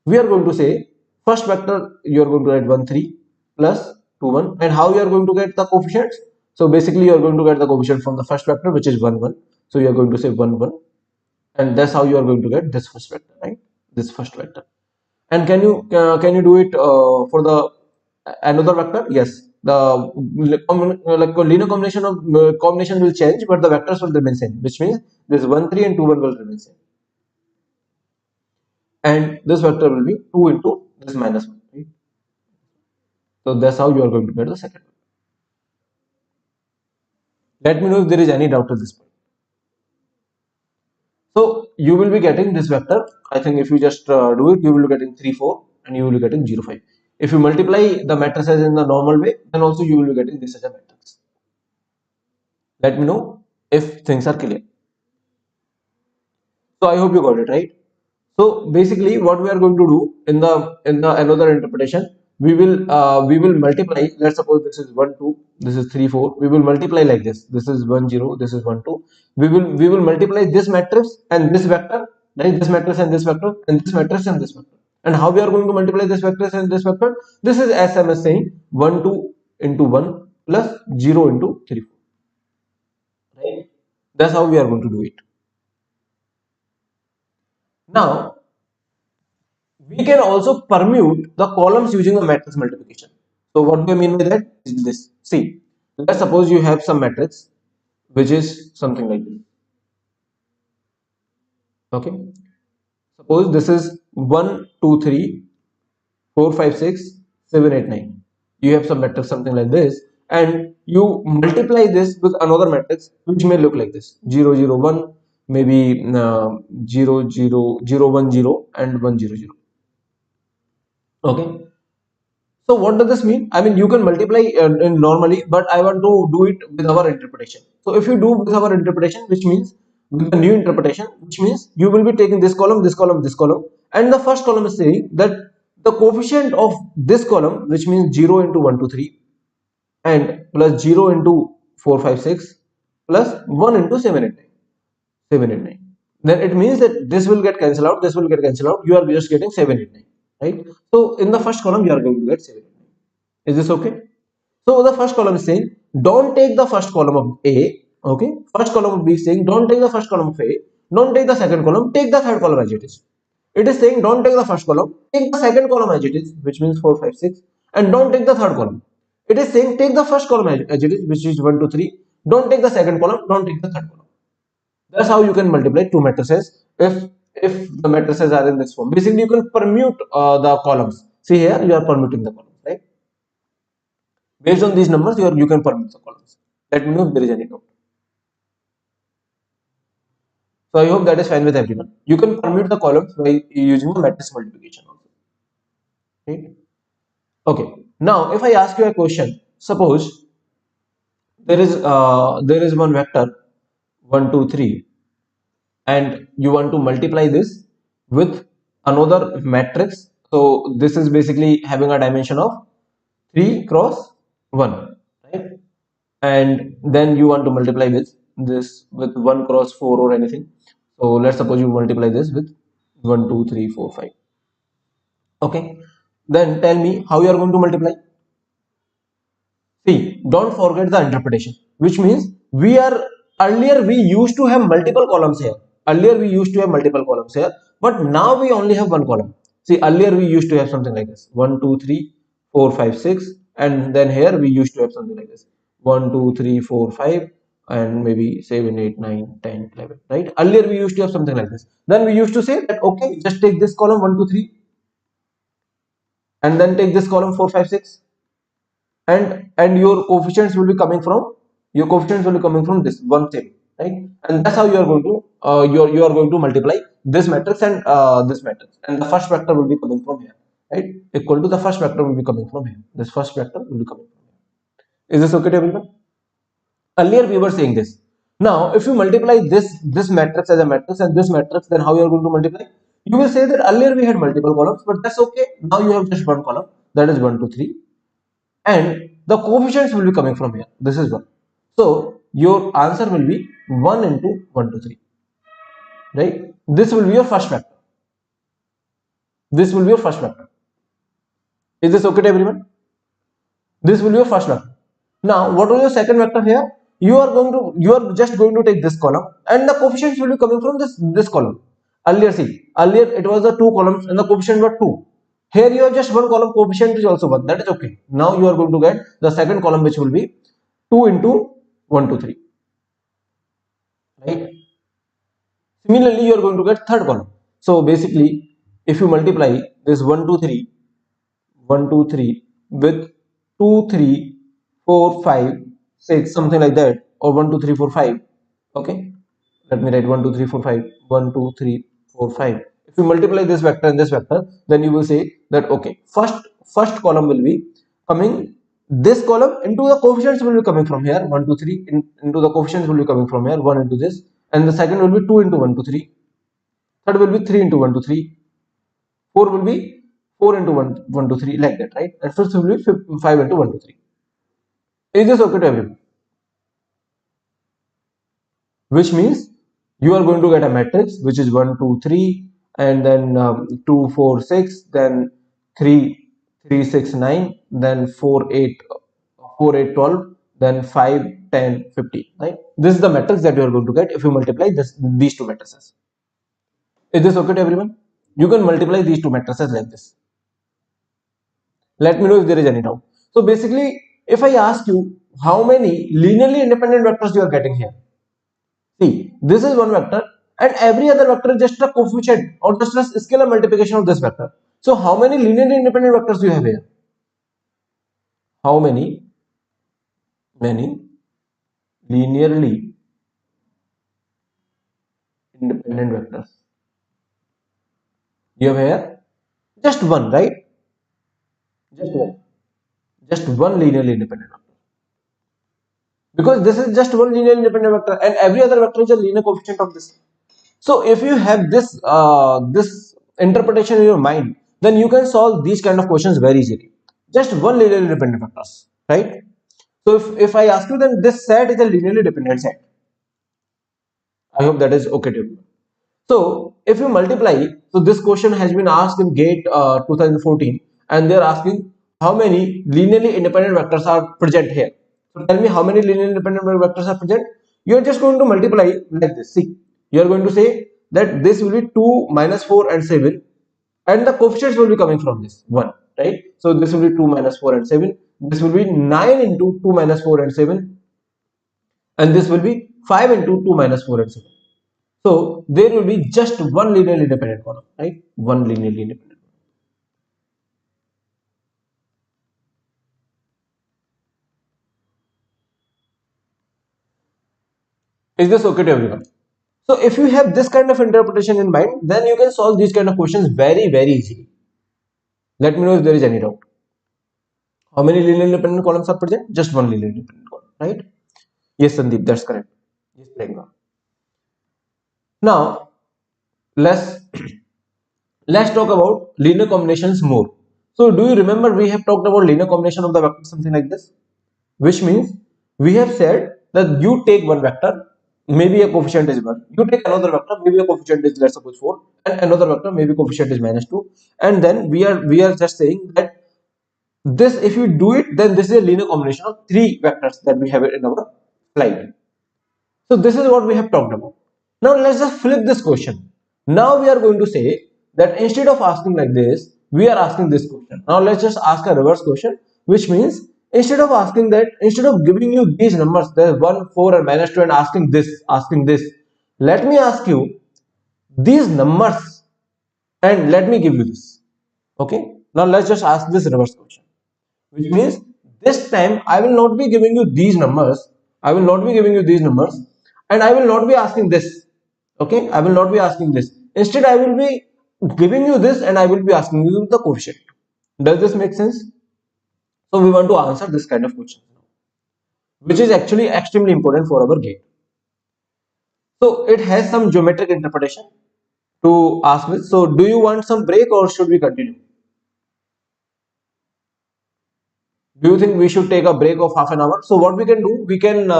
We are going to say first vector you are going to write 1 3 plus 2 1, and how you are going to get the coefficients? So basically you are going to get the coefficient from the first vector, which is 1 1. So you are going to say 1 1, and that's how you are going to get this first vector, right? This first vector. And can you do it for the another vector? Yes, the linear combination will change, but the vectors will remain same, which means this 1 3 and 2 1 will remain same, and this vector will be 2 into this minus 1, right? So that's how you are going to get the second one. Let me know if there is any doubt at this point. So you will be getting this vector. I think if you just do it, you will be getting 3 4 and you will be getting 0 5. If you multiply the matrices in the normal way, then also you will be getting this as a matrix. Let me know if things are clear. So I hope you got it, right? So basically what we are going to do in the another interpretation, we will multiply. Let's suppose this is 1 2, this is 3 4. We will multiply like this. This is 1 0, this is 1 2. We will multiply this matrix and this vector, right? This matrix and this vector, and this matrix and this vector. And how we are going to multiply this vector and this vector? This is as I am saying 1 2 into 1 plus 0 into 3 4, right? That's how we are going to do it. Now we can also permute the columns using a matrix multiplication. So what do I mean by that? Is this. See, let's suppose you have some matrix which is something like this. Okay. Suppose this is 1 2 3 4 5 6 7 8 9. You have some matrix something like this, and you multiply this with another matrix which may look like this: 0 0 1, maybe 0 0 0 1 0 and 1 0 0. Okay, so what does this mean? I mean, you can multiply normally, but I want to do it with our interpretation. So if you do with our interpretation, which means with the new interpretation, which means you will be taking this column, this column, this column, and the first column is saying that the coefficient of this column, which means 0 into 1 2 3, and plus 0 into 4 5 6, plus 1 into 7 8 9, 7 8 9. Then it means that this will get cancelled out, this will get cancelled out. You are just getting 7 8 9, right? So in the first column, you are going to get 7 8 9. Is this okay? So the first column is saying don't take the first column of A. Okay, first column of B is saying don't take the first column of A, don't take the second column, take the third column as it is. It is saying don't take the first column, take the second column as it is, which means 4 5 6, and don't take the third column. It is saying take the first column as it is, which is 1 2 3, don't take the second column, don't take the third column. That's how you can multiply two matrices if the matrices are in this form. Basically, you can permute the columns. See here, you are permuting the columns, right? Based on these numbers, you can permute the columns. Let me know if there is any doubt. So I hope that is fine with everyone. You can permute the columns by using the matrix multiplication also. Right? Okay. Now, if I ask you a question, suppose there is one vector 1 2 3, and you want to multiply this with another matrix. So this is basically having a dimension of 3 cross 1, right? And then you want to multiply with this with 1 cross 4 or anything. So let's suppose you multiply this with 1 2 3 4 5. Okay, then tell me how you are going to multiply. See, don't forget the interpretation, which means we are earlier we used to have multiple columns here. Earlier we used to have multiple columns here, but now we only have one column. See, earlier we used to have something like this: 1, 2, 3, 4, 5, 6, and then here we used to have something like this: 1, 2, 3, 4, 5, and maybe 7, 8, 9, 10, 11. Right? Earlier we used to have something like this. Then we used to say that okay, just take this column 1, 2, 3, and then take this column 4, 5, 6. And your coefficients will be coming from this one thing, right? And that's how you are going to you are going to multiply this matrix and this matrix, and the first vector will be coming from here, right? Equal to the first vector will be coming from here. This first vector will be coming from here. Is this okay to everyone? Earlier we were saying this. Now if you multiply this matrix as a matrix and this matrix, then how you are going to multiply? You will say that earlier we had multiple columns, but that's okay. Now you have just one column, that is 1 2 3, and the coefficients will be coming from here. This is 1. So your answer will be 1 into 1 2 3, right? This will be your first vector. This will be your first vector. Is this okay to everyone? This will be your first vector. Now what is your second vector here? You are just going to take this column, and the coefficients will be coming from this column. Earlier it was the two columns and the coefficient were 2. Here you have just one column, coefficient is also 1. That is okay. Now you are going to get the second column, which will be 2 into 1 2 3, right? Similarly, you are going to get third column. So basically, if you multiply this 1 2 3 1 2 3 with 2 3 4 5 6, something like that, or 1 2 3 4 5. Okay, let me write 1 2 3 4 5, 1 2 3 4 5. If you multiply this vector and this vector, then you will say that okay, first column will be coming, this column into the coefficients will be coming from here 1 2 3, into the coefficients will be coming from here 1 into this, and the second will be 2 into 1 2 3, third will be 3 into 1 2 3, 4 will be 4 into 1 1 2 3, like that, right? And fifth will be 5 into 1 2 3. Is this okay to everyone? Which means you are going to get a matrix which is 1 2 3, and then 2 4 6, then 3 3 6 9, then 4 8 4 8 12, then 5 10 15, right? This is the matrix that you are going to get if you multiply these two matrices. Is this okay to everyone? You can multiply these two matrices like this. Let me know if there is any doubt. So basically, if I ask you how many linearly independent vectors you are getting here, see, this is one vector, and every other vector is just a coefficient or just a scalar multiplication of this vector. So how many linearly independent vectors do you have here? How many many linearly independent vectors. You have here just one, right? Just one. Just one linearly independent vector. Because this is just one linearly independent vector and every other vector is a linear coefficient of this. So if you have this interpretation in your mind, then you can solve these kind of questions very easily. Just one linearly independent vectors, right? So if I ask you, then this set is a linearly dependent set. I hope that is okay to you. So if you multiply, so this question has been asked in GATE 2014, and they are asking how many linearly independent vectors are present here. So tell me how many linearly independent vectors are present. You are just going to multiply like this. See, you are going to say that this will be 2 minus 4 and 7, and the coefficients will be coming from this 1, right? So this will be 2 minus 4 and 7. This will be 9 into 2 minus 4 and 7, and this will be 5 into 2 minus 4 and 7. So there will be just one linearly independent column, right? One linearly independent. Is this okay to everyone? So if you have this kind of interpretation in mind, then you can solve these kind of questions very, very easily. Let me know if there is any doubt. How many linearly independent columns are present? Just one linearly independent column, right? Yes, Sandeep, that's correct. Yes, Priyanka. Now let's let's talk about linear combinations more. So do you remember we have talked about linear combination of the vector something like this? Which means we have said that you take one vector, maybe a coefficient is 1, you take another vector, maybe a coefficient is, let's suppose, 4, and another vector, maybe coefficient is -2, and then we are just saying that this, if you do it, then this is a linear combination of three vectors that we have in our slide. So this is what we have talked about. Now let's just flip this question. Now we are going to say that instead of asking like this, we are asking this question. Now let's just ask a reverse question, which means instead of asking that, instead of giving you these numbers, there's 1, 4 and -2, and asking this, let me ask you these numbers and let me give you this. Okay. Now let's just ask this reverse question, which means this time I will not be giving you these numbers. I will not be giving you these numbers, and I will not be asking this. Okay, I will not be asking this. Instead, I will be giving you this, and I will be asking you the coefficient. Does this make sense? So we want to answer this kind of question, which is actually extremely important for our gate. So it has some geometric interpretation to ask with. So do you want some break or should we continue? Do you think we should take a break of half an hour? So what we can do, we can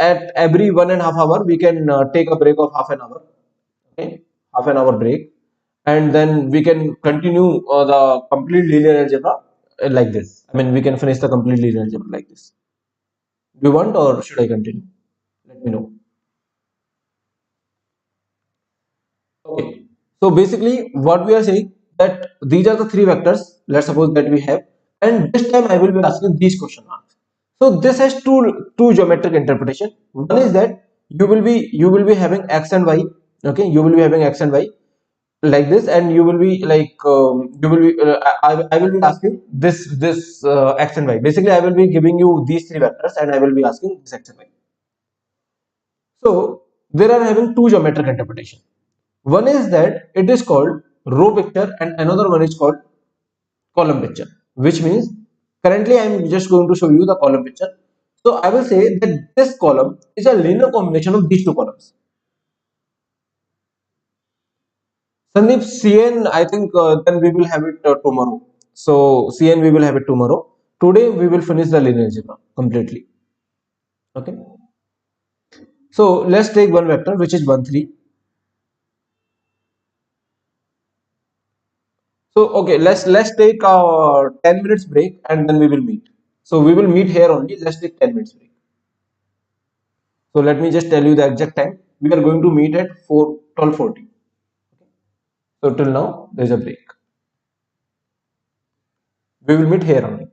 at every 1.5 hours we can take a break of half an hour. Okay, half an hour break, and then we can continue the complete linear algebra like this. I mean, we can finish the complete linear algebra like this. Do you want or should I continue? Let me know. Okay. So basically, what we are saying that these are the three vectors. Let's suppose that we have, and this time I will be asking these question marks. So this has two geometric interpretation. One is that you will be having x and y. Okay, you will be having x and y like this, and you will be like you will be I will be asking this x and y. Basically, I will be giving you these three vectors, and I will be asking this x and y. So there are having two geometric interpretation. One is that it is called row picture and another one is called column picture, which means currently I am just going to show you the column picture. So I will say that this column is a linear combination of these two columns. Sandeep, CN, I think then we will have it tomorrow. So CN we will have it tomorrow. Today we will finish the linear algebra completely. Okay. So let's take one vector which is 1, 3. So okay, let's take a 10 minutes break and then we will meet. So we will meet here only. Let's take 10 minutes break. So let me just tell you the exact time. We are going to meet at 12:40. So till now there is a break. We will meet here only.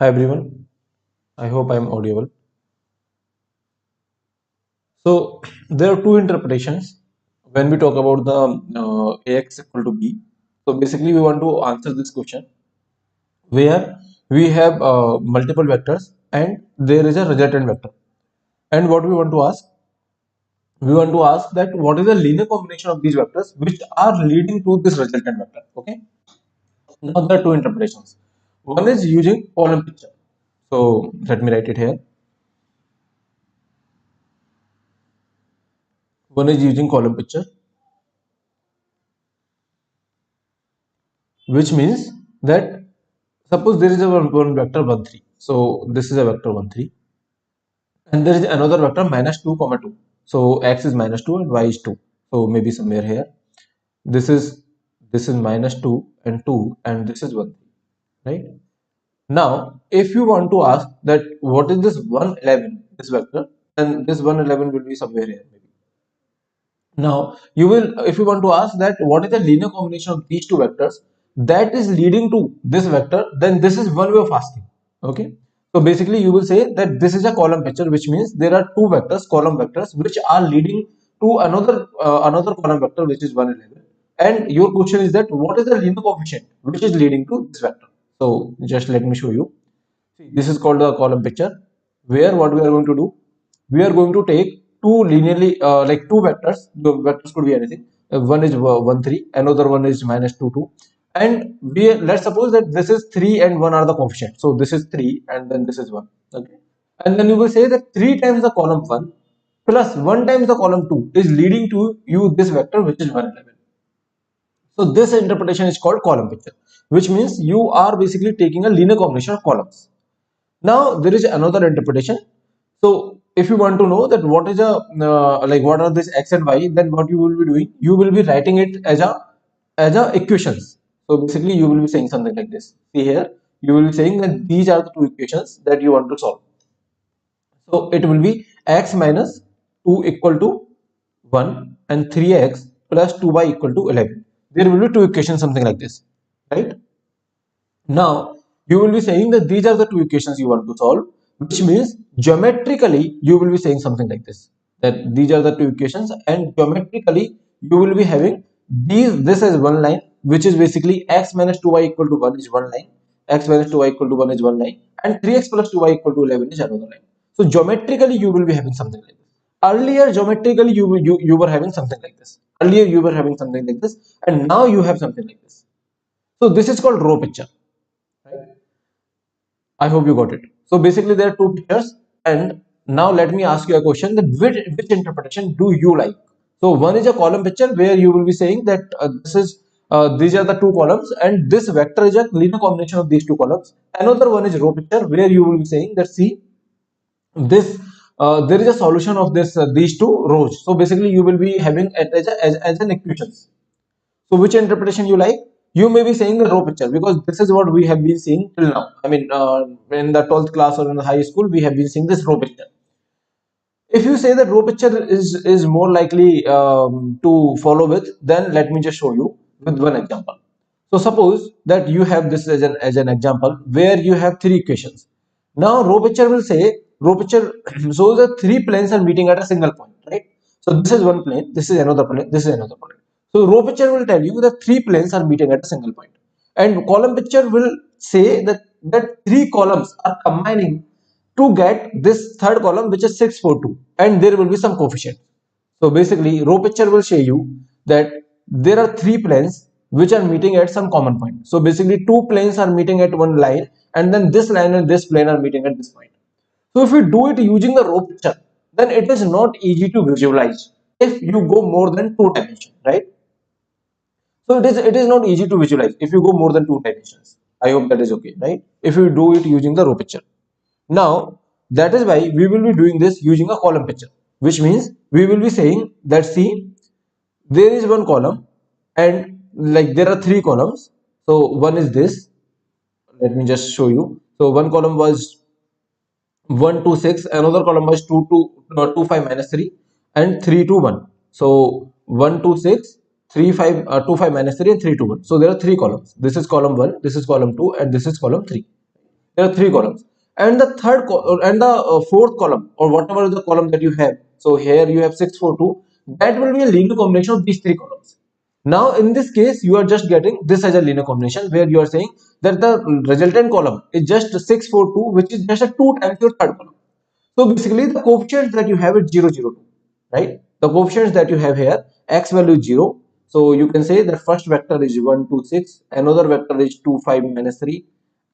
Hi everyone, I hope I am audible. So there are two interpretations when we talk about the Ax equal to b. So basically we want to answer this question where we have multiple vectors and there is a resultant vector. And what we want to ask? We want to ask that what is the linear combination of these vectors which are leading to this resultant vector. Okay. Now there are two interpretations. One is using column picture. So let me write it here. One is using column picture, which means that suppose there is a one vector 1 3. So this is a vector 1 3, and there is another vector minus 2 comma 2. So x is minus 2 and y is 2. So maybe somewhere here this is minus 2 and 2 and this is 1 3, right? Now if you want to ask that what is this 111, this vector, then this 111 will be somewhere here maybe. Now, you will, if you want to ask that what is the linear combination of these two vectors that is leading to this vector, then this is one way of asking. Okay. So basically, you will say that this is a column picture, which means there are two vectors, column vectors, which are leading to another column vector, which is 111. And your question is that what is the linear coefficient which is leading to this vector? So just let me show you. See, this is called the column picture, where what we are going to do, we are going to take two linearly like two vectors. The vectors could be anything. One is 1 3, another one is minus 2 2, and we let's suppose that this is 3 and 1 are the coefficient. So this is 3 and then this is 1. Okay, and then you will say that 3 times the column 1 plus 1 times the column 2 is leading to you this vector which is 111. So this interpretation is called column picture, which means you are basically taking a linear combination of columns. Now there is another interpretation. So if you want to know that what is a like what are this x and y, then what you will be doing, you will be writing it as a equations. So basically you will be saying something like this. See here, you will be saying that these are the two equations that you want to solve. So it will be x minus 2 equal to 1 and 3x plus 2y equal to 11. There will be two equations something like this, right? Now, you will be saying that these are the two equations you want to solve, which means geometrically you will be saying something like this, that these are the two equations, and geometrically you will be having this is one line, which is basically x minus 2y equal to 1 is one line, x minus 2y equal to 1 is one line, and 3x plus 2y equal to 11 is another line. So geometrically you will be having something like this. Earlier geometrically you were having something like this. Earlier you were having something like this, and now you have something like this. So this is called row picture. Right? I hope you got it. So basically there are two pictures, and now let me ask you a question that which interpretation do you like? So one is a column picture where you will be saying that these are the two columns and this vector is a linear combination of these two columns. Another one is row picture where you will be saying that see this there is a solution of this these two rows. So basically you will be having it as an equations. So which interpretation you like? You may be saying the row picture because this is what we have been seeing till now. I mean, in the 12th class or in the high school, we have been seeing this row picture. If you say that row picture is more likely to follow with, then let me just show you with one example. So suppose that you have this as an example where you have three equations. Now row picture will say row picture shows that three planes are meeting at a single point, right? So this is one plane, this is another plane, this is another plane. So row picture will tell you that three planes are meeting at a single point, and column picture will say that three columns are combining to get this third column, which is 642, and there will be some coefficient. So basically row picture will show you that there are three planes which are meeting at some common point. So basically two planes are meeting at one line, and then this line and this plane are meeting at this point. So if you do it using the row picture, then it is not easy to visualize if you go more than two dimensions, right? So it is not easy to visualize if you go more than two dimensions. I hope that is okay, right? If you do it using the row picture. Now, that is why we will be doing this using a column picture, which means we will be saying that see, there is one column and like there are three columns. So one is this. Let me just show you. So one column was 1 2 6, another column was 2 2 2 5 minus 3, and 3 2 1. So 1 2 6, 3 5 2 5 minus 3, and 3 2 1. So there are three columns. This is column 1, this is column 2, and this is column 3. There are three columns, and the and the fourth column, or whatever the column that you have. So here you have 6 4 2. That will be a linear combination of these three columns. Now in this case, you are just getting this as a linear combination, where you are saying that the resultant column is just 6 4 2, which is just a 2 times your third column. So basically, the coefficients that you have is 0 0 2, right? The coefficients that you have here, x value is 0. So you can say that first vector is 1 2 6, another vector is 2 5 minus 3,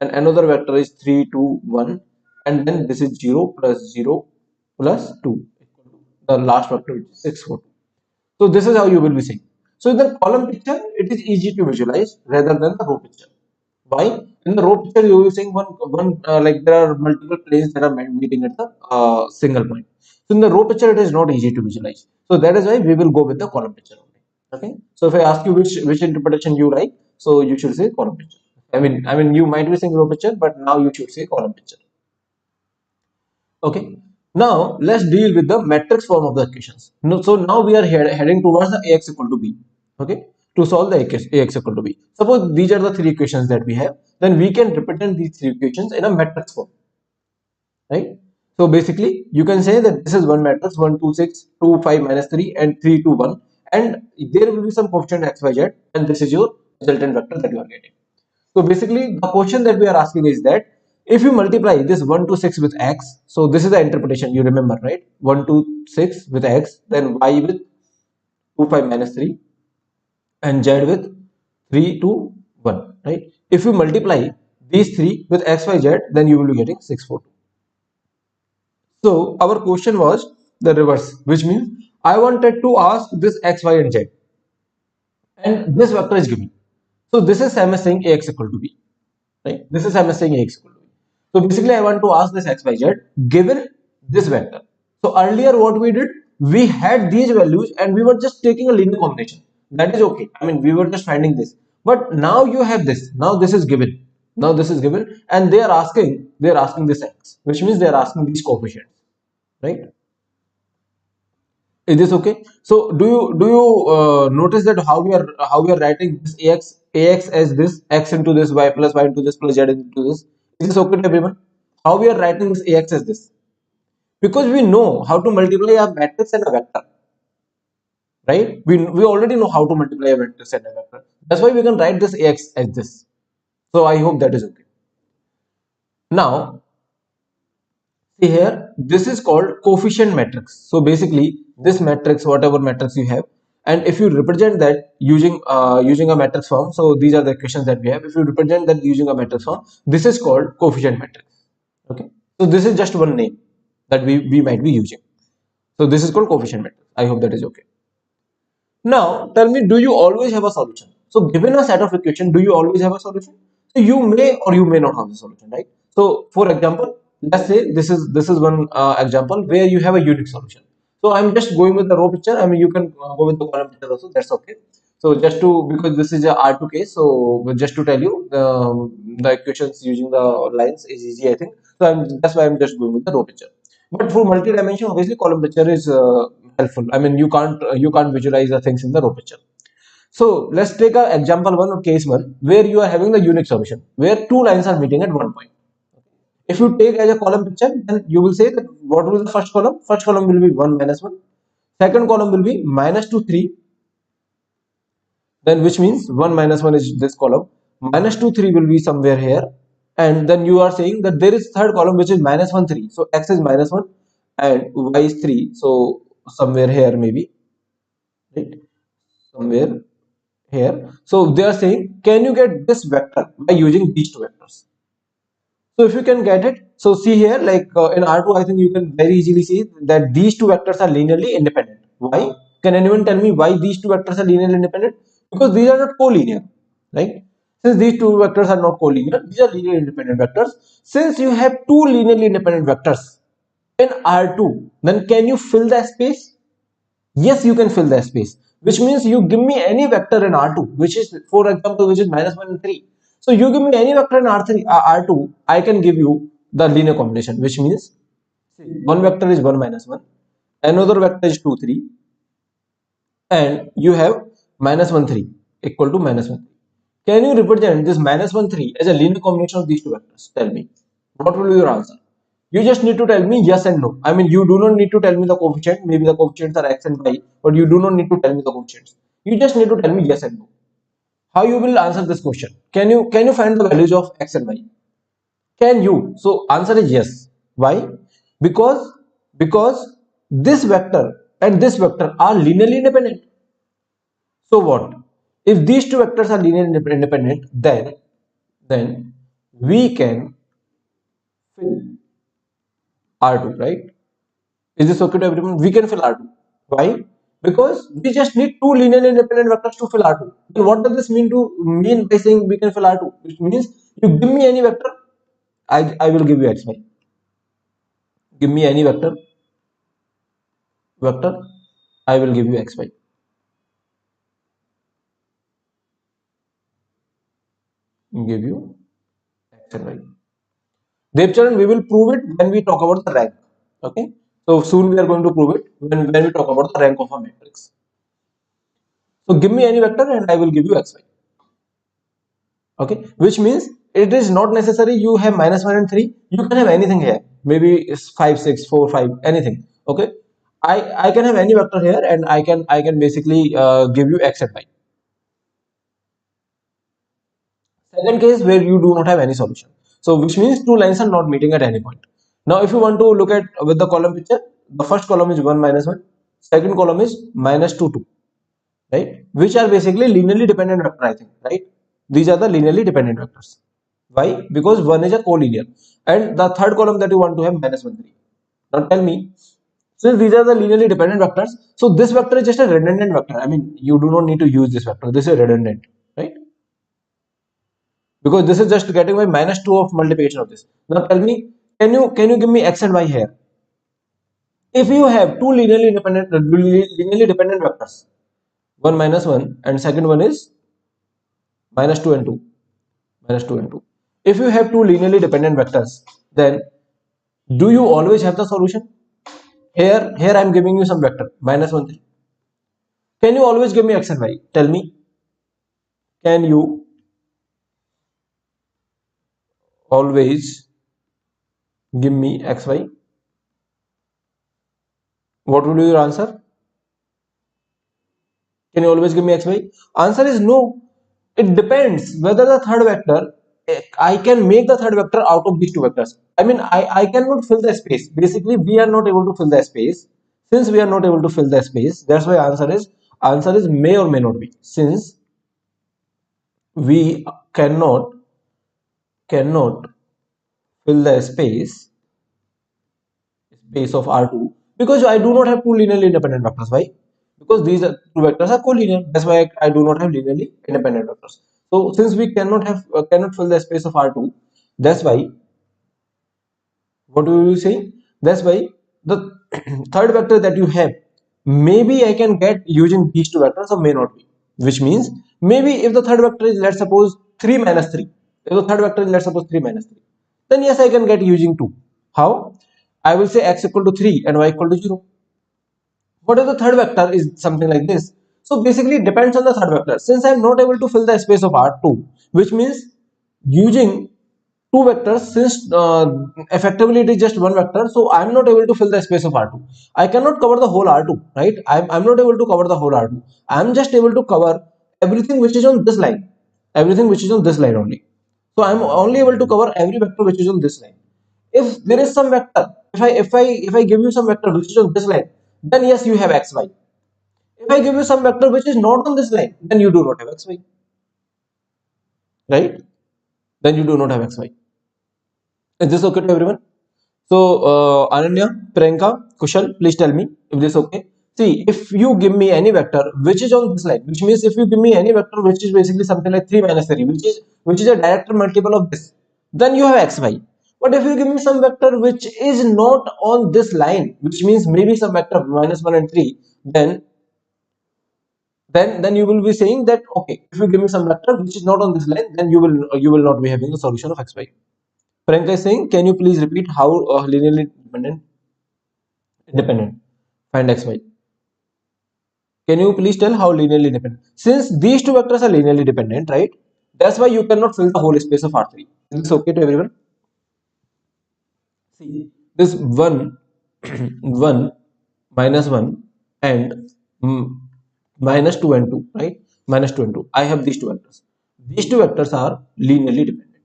and another vector is 3 2 1, and then this is 0 plus 0 plus 2, the last vector is 6 4 2. So this is how you will be seeing. So in the column picture, it is easy to visualize rather than the row picture. Why? In the row picture, you will see one like there are multiple planes that are meeting at the single point. So in the row picture, it is not easy to visualize. So that is why we will go with the column picture only. Okay. So if I ask you which interpretation you like, so you should say column picture. I mean you might be saying row picture, but now you should say column picture. Okay. Now let's deal with the matrix form of the equations. So now we are heading towards the ax equal to b. Okay. To solve the ax equal to b. Suppose these are the three equations that we have, then we can represent these three equations in a matrix form. Right. So basically, you can say that this is one matrix 1 2 6 2 5 minus 3 and 3 2 1, and there will be some coefficient x y z, and this is your resultant vector that you are getting. So basically, the question that we are asking is that if you multiply this 1 to 6 with x, so this is the interpretation you remember, right? 1 to 6 with x, then y with 2 5 minus 3, and z with 3 to 1, right? If you multiply these three with x y z, then you will be getting 6 4 2. So our question was the reverse, which means I wanted to ask this x y and z, and this vector is given. So this is same as saying ax equal to b. Right? This is I'm saying ax equal to b. So basically, I want to ask this x, y, z given this vector. So earlier, what we did, we had these values and we were just taking a linear combination. That is okay. I mean, we were just finding this. But now you have this. Now this is given. Now this is given, and they are asking this x, which means they are asking these coefficients, right? Is this okay? So do you notice that how we are writing this ax as this x into this y into this plus z into this? Is this okay to everyone? How we are writing this ax as this? Because we know how to multiply a matrix and a vector, right? We already know how to multiply a matrix and a vector. That's why we can write this ax as this. So I hope that is okay. Now see here, this is called coefficient matrix. So basically, this matrix, whatever matrix you have, and if you represent that using a matrix form, so these are the equations that we have. If you represent that using a matrix form, this is called coefficient matrix. Okay, so this is just one name that we might be using. So this is called coefficient matrix. I hope that is okay. Now tell me, do you always have a solution? So given a set of equation, do you always have a solution? So you may or you may not have a solution, right? So for example, let's say this is one example where you have a unique solution. So I'm just going with the row picture. I mean, you can go with the column picture also. That's okay. So just to, because this is a R2 case, so just to tell you, the equations using the lines is easy, I think. So that's why I'm just going with the row picture. But for multi-dimension, obviously column picture is helpful. I mean, you can't visualize the things in the row picture. So let's take a example one or case one where you are having the unique solution where two lines are meeting at one point. If you take as a column picture, then you will say that what will be the first column? First column will be 1 minus 1. Second column will be minus 2 3. Then which means 1 minus 1 is this column. Minus 2 3 will be somewhere here. And then you are saying that there is third column which is minus 1 3. So x is minus 1 and y is 3. So somewhere here maybe. Right? Somewhere here. So they are saying, can you get this vector by using these two vectors? So if you can get it, so see here, like in R2, I think you can very easily see that these two vectors are linearly independent. Why? Can anyone tell me why these two vectors are linearly independent? Because these are not collinear, right? Since these two vectors are not collinear, these are linearly independent vectors. Since you have two linearly independent vectors in R2, then can you fill the space? Yes, you can fill the space, which means you give me any vector in R2, which is, for example, which is minus 1 and 3. So you give me any vector in R3, R2, I can give you the linear combination, which means one vector is 1 minus 1, another vector is 2 3, and you have minus 1 3 equal to minus 1 3. Can you represent this minus 1 3 as a linear combination of these two vectors? Tell me. What will be your answer? You just need to tell me yes and no. I mean, you do not need to tell me the coefficient. Maybe the coefficients are x and y, but you do not need to tell me the coefficients. You just need to tell me yes and no. How you will answer this question? Can you find the values of x and y? Can you? So answer is yes. Why? Because because this vector and this vector are linearly independent. So what? If these two vectors are linearly independent, then we can fill R2, right? Is this okay to everyone? We can fill R2. Why? Because we just need two linearly independent vectors to fill R2. Then what does this mean by saying we can fill R2? Which means you give me any vector, I will give you xy. Give me any vector, I will give you xy. Give you x and y. Devcharan, we will prove it when we talk about the rank. Okay. So soon we are going to prove it when we talk about the rank of a matrix. So give me any vector and I will give you xy. Okay, which means it is not necessary you have -1 and 3. You can have anything here. Maybe it's 5, 6, 4, 5, anything. Okay, I can have any vector here and I can basically give you x and y. Second case where you do not have any solution. So which means two lines are not meeting at any point. Now if you want to look at with the column picture, the first column is 1, -1. Second column is -2, 2. Right? Which are basically linearly dependent vector, I think, right? These are the linearly dependent vectors. Why? Because one is a collinear, and the third column that you want to have -1, 3. Now tell me, since these are the linearly dependent vectors, so this vector is just a redundant vector. I mean, you do not need to use this vector. This is redundant, right? Because this is just getting my -2 of multiplication of this. Now tell me, can you give me x and y here? If you have two linearly dependent vectors, one -1 and second one is -2 and 2, -2 and 2. If you have two linearly dependent vectors, then do you always have the solution? Here I am giving you some vector -1, 3. Can you always give me x and y? Tell me, can you always give me xy? What will be your answer? Can you always give me xy? Answer is no. It depends whether the third vector, I can make the third vector out of these two vectors. I mean, I cannot fill the space. Basically, we are not able to fill the space. Since we are not able to fill the space, that's why answer is may or may not be. Since we cannot fill the space of R2, because I do not have two linearly independent vectors. Why? Because these two vectors are collinear. That's why I do not have linearly independent vectors. So since we cannot fill the space of R2, that's why, what do you say? That's why the third vector that you have, maybe I can get using these two vectors or may not be. Which means maybe if the third vector is, let's suppose, 3 minus 3. If the third vector is, let's suppose, 3 minus 3, then yes, I can get using 2. How? I will say x equal to 3 and y equal to 0. What if the third vector is something like this? So basically it depends on the third vector. Since I am not able to fill the space of R2, which means using two vectors, since effectively it is just one vector, so I am not able to fill the space of R2. I cannot cover the whole R2, right? I'm not able to cover the whole R2. I am just able to cover everything which is on this line, everything which is on this line only. So I am only able to cover every vector which is on this line. If there is some vector, if I give you some vector which is on this line, then yes, you have xy. If I give you some vector which is not on this line, then you do not have xy, right? Then you do not have xy. Is this okay to everyone? So, Ananya, Priyanka, Kushal, please tell me if this is okay. See, if you give me any vector which is on this line, which means if you give me any vector which is basically something like 3 minus 3, which is a direct multiple of this, then you have xy. But if you give me some vector which is not on this line, which means maybe some vector -1 and 3, then you will be saying that, okay, if you give me some vector which is not on this line, then you will not be having the solution of xy. Priyanka is saying, can you please repeat how linearly independent find xy? Can you please tell how linearly dependent? Since these two vectors are linearly dependent, right? That's why you cannot fill the whole space of R3. Is this okay to everyone? See, this 1, 1, minus 1 and minus 2 and 2, right? Minus 2 and 2. I have these two vectors. These two vectors are linearly dependent,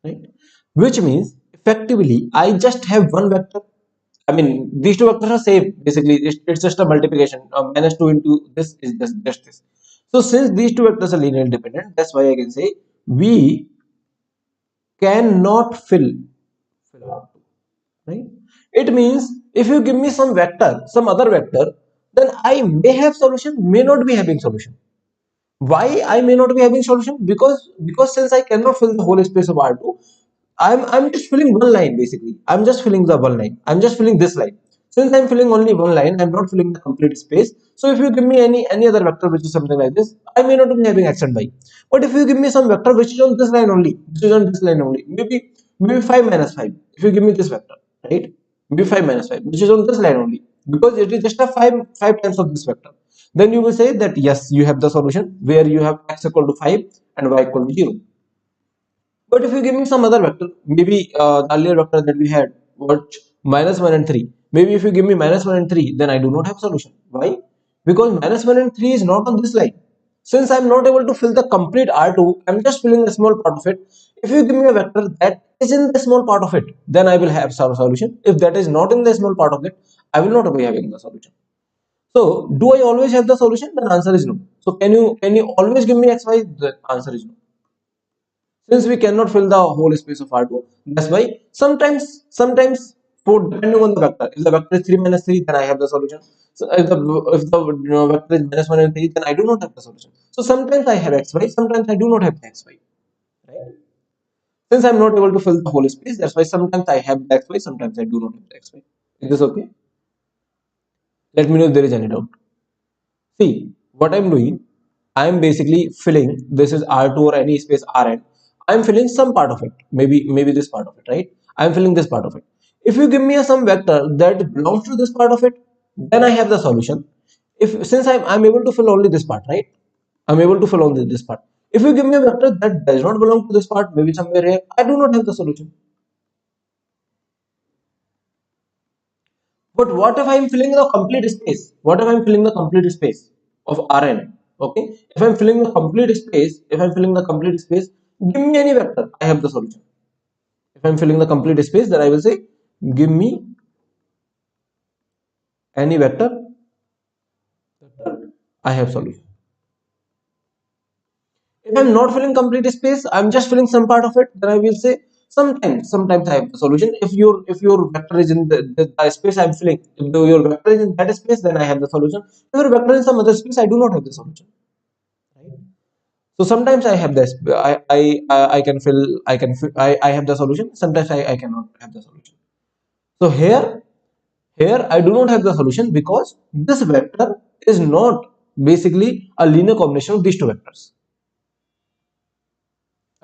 right? Which means effectively I just have one vector. I mean, these two vectors are same. Basically, it's just a multiplication. Minus 2 into this is just this. So since these two vectors are linearly dependent, that's why I can say we cannot fill out, right? It means if you give me some vector, some other vector, then I may have solution, may not be having solution. Why I may not be having solution? Because since I cannot fill the whole space of R2, I'm just filling one line basically. I'm just filling the one line. I'm just filling this line. Since I'm filling only one line, I'm not filling the complete space. So if you give me any other vector which is something like this, I may not be having x and y. But if you give me some vector which is on this line only, which is on this line only, maybe 5 minus 5. If you give me this vector, right? Maybe 5 minus 5, which is on this line only, because it is just a 5 times of this vector. Then you will say that yes, you have the solution where you have x equal to 5 and y equal to 0. But if you give me some other vector, maybe the earlier vector that we had was minus 1 and 3. Maybe if you give me minus 1 and 3, then I do not have solution. Why? Because minus 1 and 3 is not on this line. Since I am not able to fill the complete R2, I am just filling a small part of it. If you give me a vector that is in the small part of it, then I will have some solution. If that is not in the small part of it, I will not be having the solution. So, do I always have the solution? The answer is no. So, can you always give me xy? The answer is no. Since we cannot fill the whole space of R2, that's why sometimes for depending on the vector, if the vector is 3 minus 3, then I have the solution. So if the vector is minus 1 and 3, then I do not have the solution. So sometimes I have xy, sometimes I do not have the xy. Right? Since I'm not able to fill the whole space, that's why sometimes I have the xy, sometimes I do not have the xy. Is this okay? Let me know if there is any doubt. See, what I'm doing, I'm basically filling, this is R2 or any space Rn. I'm filling some part of it, maybe this part of it, right? I'm filling this part of it. If you give me some vector that belongs to this part of it, then I have the solution. If since I'm able to fill only this part, right? I'm able to fill only this part. If you give me a vector that does not belong to this part, maybe somewhere here, I do not have the solution. But what if I'm filling the complete space? What if I'm filling the complete space of Rn? Okay. If I'm filling the complete space, give me any vector. I have the solution. If I'm filling the complete space, then I will say, give me any vector. I have solution. If I'm not filling complete space, I'm just filling some part of it. Then I will say, sometimes I have the solution. If your vector is in the space I'm filling, if your vector is in that space, then I have the solution. If your vector is in some other space, I do not have the solution. Right? So sometimes I have this. I have the solution. Sometimes I cannot have the solution. So here I do not have the solution because this vector is not basically a linear combination of these two vectors.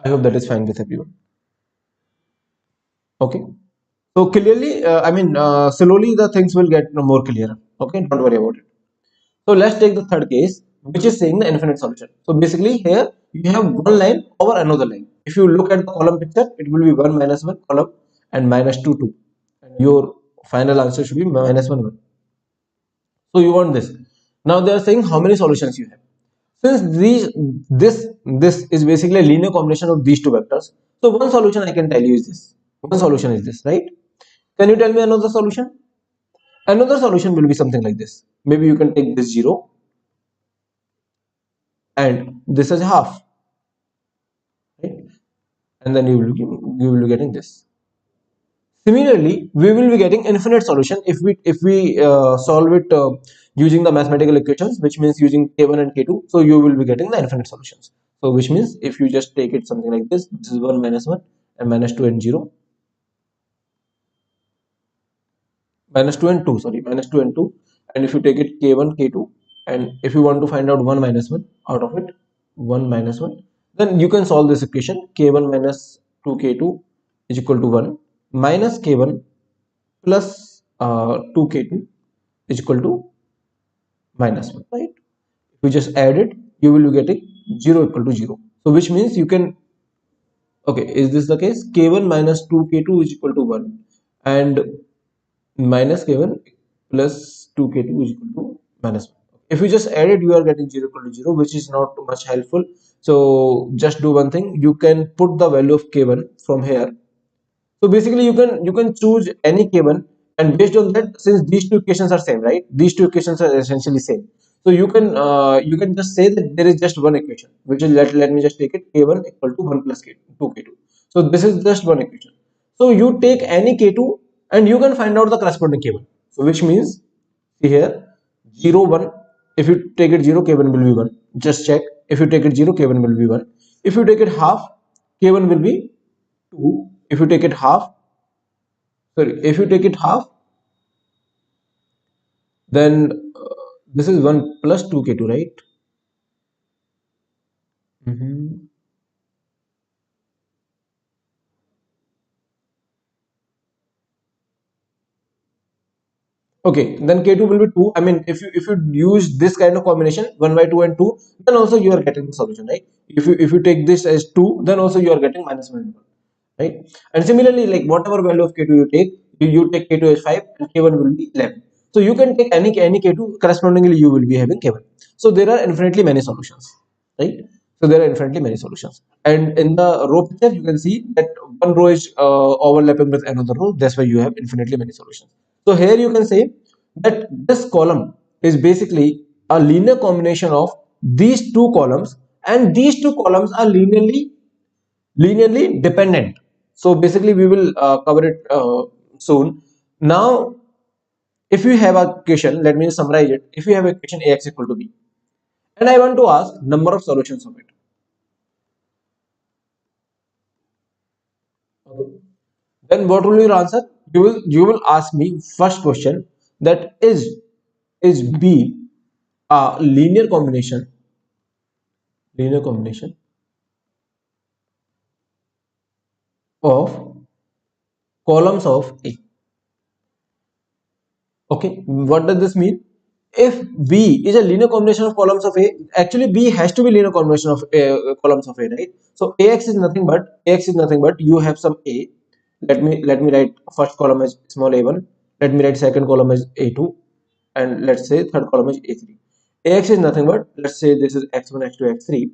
I hope that is fine with everyone. Okay. So clearly, slowly the things will get more clear. Okay, don't worry about it. So let's take the third case, which is saying the infinite solution. So basically here you have one line over another line. If you look at the column picture, it will be 1 minus 1 column and minus 2 2. And your final answer should be minus 1 1. So you want this. Now they are saying how many solutions you have. Since this is basically a linear combination of these two vectors. So one solution I can tell you is this. One solution is this, right? Can you tell me another solution? Another solution will be something like this. Maybe you can take this 0 and this is half, right? And then you will be getting this. Similarly, we will be getting infinite solution if we solve it using the mathematical equations, which means using k1 and k2. So you will be getting the infinite solutions. So which means if you just take it something like this, this is 1 minus 1 and minus 2 and 0, minus 2 and 2, sorry, minus 2 and 2. And if you take it k1 k2, and if you want to find out 1 minus 1 out of it, 1 minus 1, then you can solve this equation. K1 minus 2k2 is equal to 1 minus k1 plus 2k2 is equal to minus 1, right? If you just add it, you will be getting 0 equal to 0. So which means you can, okay, is this the case? K1 minus 2k2 is equal to 1 and minus k1 plus 2k2 is equal to minus 1. If you just add it, you are getting 0 equal to 0, which is not much helpful. So just do one thing, you can put the value of k1 from here. So basically you can choose any k1, and based on that, since these two equations are same, right? These two equations are essentially same. So you can just say that there is just one equation, which is let me just take it, k1 equal to 1 plus k2, 2k2. So this is just one equation. So you take any k2 and you can find out the corresponding k1. So which means, see here, 0 1. If you take it 0, k1 will be 1. Just check. If you take it 0, k1 will be 1. If you take it half, k1 will be 2. If you take it half, sorry, if you take it half, then this is 1 plus 2k2, right? Mhm. Okay, then k2 will be 2. I mean, if you use this kind of combination, 1 by 2 and 2, then also you are getting the solution, right? If you take this as 2, then also you are getting minus 1 and 1, right? And similarly, like whatever value of k2 you take, you take k2 as 5 and k1 will be 11. So you can take any k2, correspondingly you will be having k1. So there are infinitely many solutions, right? So there are infinitely many solutions. And in the row picture, you can see that one row is overlapping with another row. That's why you have infinitely many solutions. So here you can say that this column is basically a linear combination of these two columns, and these two columns are linearly dependent. So basically we will cover it soon. Now, if you have a equation, let me summarize it. If you have a equation ax equal to b, and I want to ask number of solutions of it. Okay. Then what will your answer? You will ask me first question, that is B a linear combination of columns of A. Okay, what does this mean? If B is a linear combination of columns of A, actually B has to be linear combination of columns of A, right? So Ax is nothing but you have some A. Let me write first column as small a1. Let me write second column as a2, and let's say third column is a3. Ax is nothing but, let's say this is x1, x2, x3.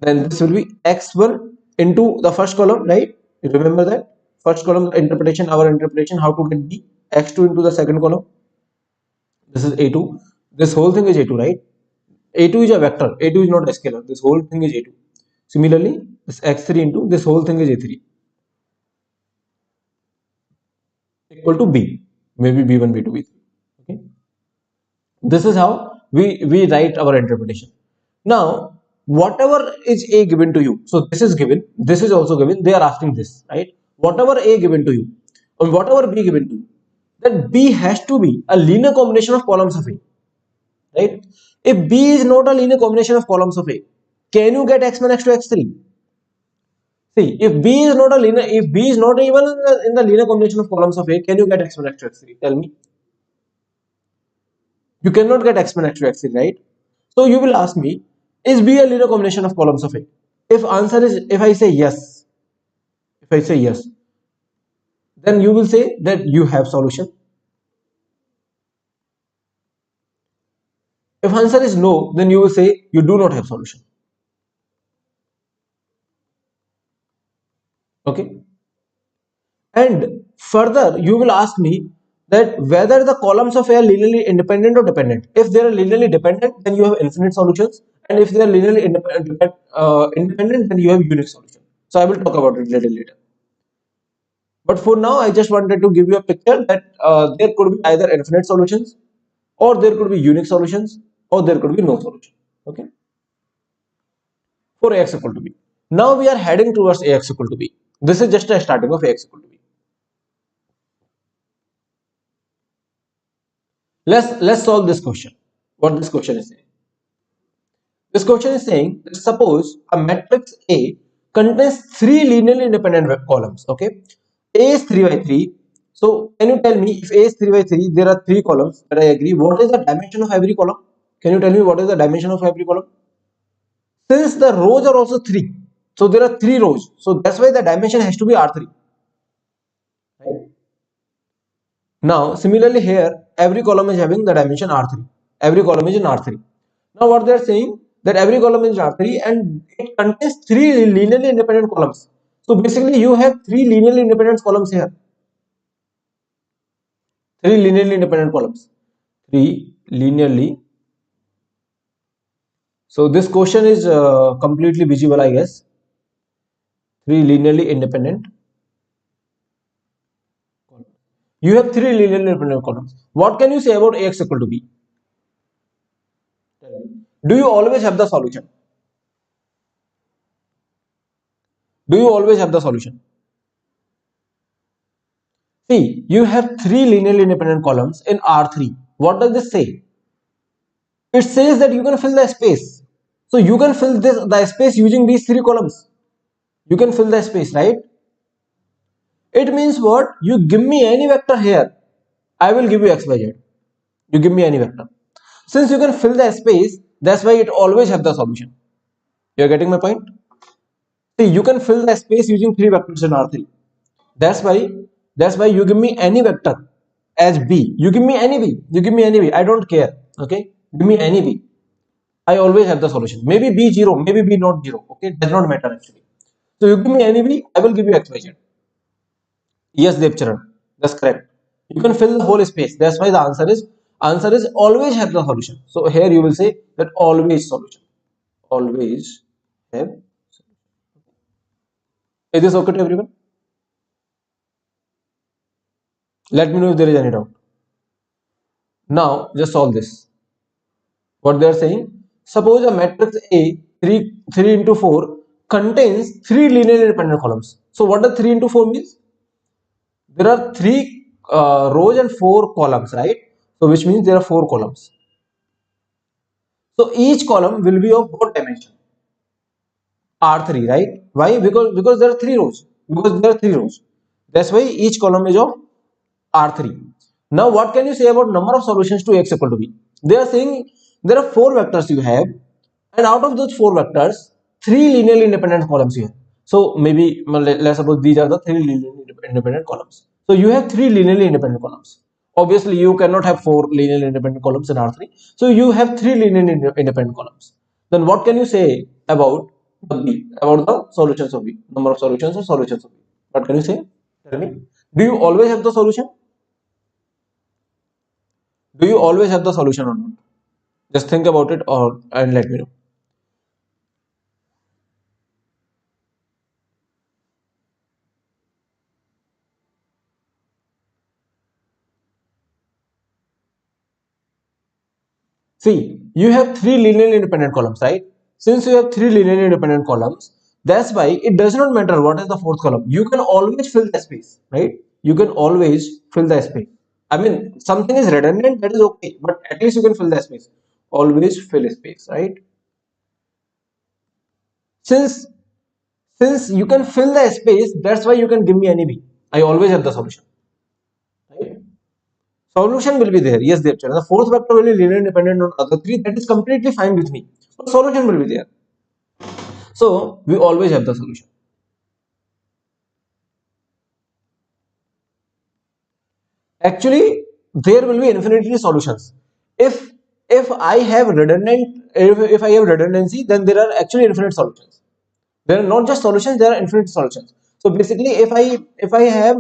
Then this will be x1 into the first column, right? Remember that first column interpretation, our interpretation, how to get b, x2 into the second column. This is a2. This whole thing is a2, right? A2 is a vector. A2 is not a scalar. This whole thing is a2. Similarly, this x3 into this whole thing is a3 equal to b, maybe b1, b2, b3. Okay, this is how we write our interpretation. Now, whatever is a given to you, so this is given, this is also given, they are asking this, right? Whatever a given to you and whatever b given to you, then b has to be a linear combination of columns of a, right? If b is not a linear combination of columns of a, can you get x1, x2, x3? See, if b is not even in the linear combination of columns of a, can you get x1, x2, x3? Tell me. You cannot get x1, x2, x3, right? So you will ask me, is B a linear combination of columns of A? If I say yes, then you will say that you have solution. If answer is no, then you will say you do not have solution. Okay. And further, you will ask me that whether the columns of A are linearly independent or dependent. If they are linearly dependent, then you have infinite solutions, and if they are linearly independent, then you have unique solution. So I will talk about it little later. But for now, I just wanted to give you a picture that there could be either infinite solutions, or there could be unique solutions, or there could be no solution. Okay, for Ax equal to b. Now we are heading towards Ax equal to b. This is just a starting of Ax equal to b. Let's solve this question. What this question is saying? This question is saying that suppose a matrix A contains three linearly independent columns. Okay, A is 3 by 3. So can you tell me, if A is 3 by 3, there are three columns, that I agree. What is the dimension of every column? Can you tell me what is the dimension of every column? Since the rows are also three, so there are three rows. So that's why the dimension has to be R3. Right? Now, similarly here, every column is having the dimension R3. Every column is in R3. Now, what they are saying that every column is R3 and it contains three linearly independent columns. So basically, you have three linearly independent columns here. Three linearly independent columns. Three linearly. So this question is completely visible, I guess. Three linearly independent. You have three linearly independent columns. What can you say about Ax equal to B? Do you always have the solution? Do you always have the solution? See, you have three linearly independent columns in R3. What does this say? It says that you can fill the space. So you can fill the space using these three columns. You can fill the space, right? It means what? You give me any vector here, I will give you x, y, z. You give me any vector. Since you can fill the space, that's why it always have the solution. You are getting my point? See, you can fill the space using three vectors in R3. That's why you give me any vector as B. You give me any B. You give me any B. I don't care. Okay? Give me any B. I always have the solution. Maybe B 0, maybe B not 0. Okay? Does not matter actually. So you give me any B, I will give you X, Y, Z. Yes, Devcharan. That's correct. You can fill the whole space. That's why the answer is always have the solution. So here you will say that always solution. Always have. Is this okay to everyone? Let me know if there is any doubt. Now just solve this. What they are saying? Suppose a matrix A 3 into 4 contains three linearly independent columns. So what does 3 into 4 means? There are three rows and four columns, right? So which means there are four columns. So each column will be of what dimension? R3, right? Why? Because there are three rows. Because there are three rows. That's why each column is of R3. Now what can you say about number of solutions to X equal to B? They are saying there are four vectors you have, and out of those four vectors, three linearly independent columns you have. So maybe let's suppose these are the three linearly independent columns. So you have three linearly independent columns. Obviously, you cannot have four linearly independent columns in R3. So you have three linearly independent columns. Then what can you say about the B, about the solutions of B, number of solutions or solutions of B? What can you say? Tell me. Do you always have the solution? Do you always have the solution or not? Just think about it and let me know. See, you have three linearly independent columns, right? Since you have three linearly independent columns, that's why it does not matter what is the fourth column. You can always fill the space, right? You can always fill the space. I mean, something is redundant, that is okay, but at least you can fill the space. Always fill space, right? Since since you can fill the space, that's why you can give me any B. I always have the solution, right? Solution will be there. Yes, there. The fourth vector will be linear independent on other three. That is completely fine with me. But solution will be there. So we always have the solution. Actually, there will be infinitely solutions. If if I have redundant, if I have redundancy, then there are actually infinite solutions. There are not just solutions, there are infinite solutions. So basically, if I have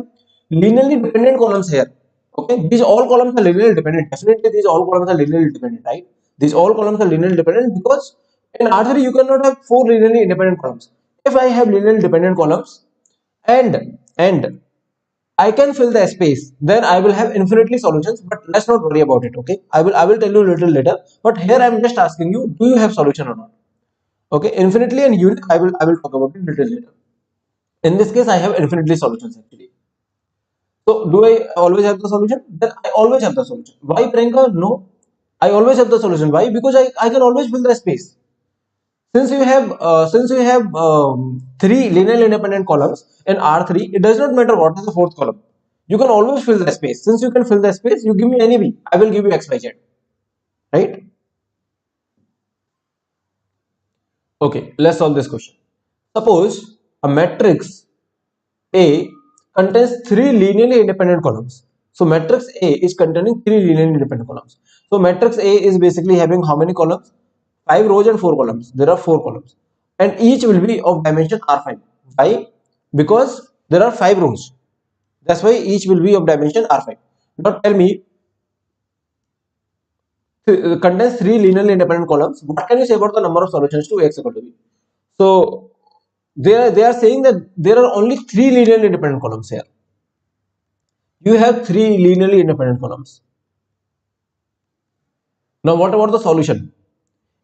linearly dependent columns here, okay, these all columns are linearly dependent. Definitely, these all columns are linearly dependent, right? These all columns are linearly dependent because in R3 you cannot have four linearly independent columns. If I have linearly dependent columns and I can fill the space, then I will have infinitely solutions, but let's not worry about it. Okay, I will tell you a little later, but here I'm just asking you, do you have solution or not? Okay, infinitely and unique, I will talk about it a little later. In this case, I have infinitely solutions actually. So do I always have the solution? Then I always have the solution. Why, Priyanka? No, I always have the solution. Why? Because I can always fill the space. Since you have three linearly independent columns in R3, it does not matter what is the fourth column. You can always fill the space. Since you can fill the space, you give me any B. I will give you X, Y, Z. Right? Okay, let's solve this question. Suppose a matrix A contains three linearly independent columns. So matrix A is containing three linearly independent columns. So matrix A is basically having how many columns? 5 rows and 4 columns. There are 4 columns, and each will be of dimension R5. Why? Because there are 5 rows. That's why each will be of dimension R5. Now tell me, contains three linearly independent columns. What can you say about the number of solutions to X equal to B? So they are saying that there are only three linearly independent columns here. You have three linearly independent columns. Now what about the solution?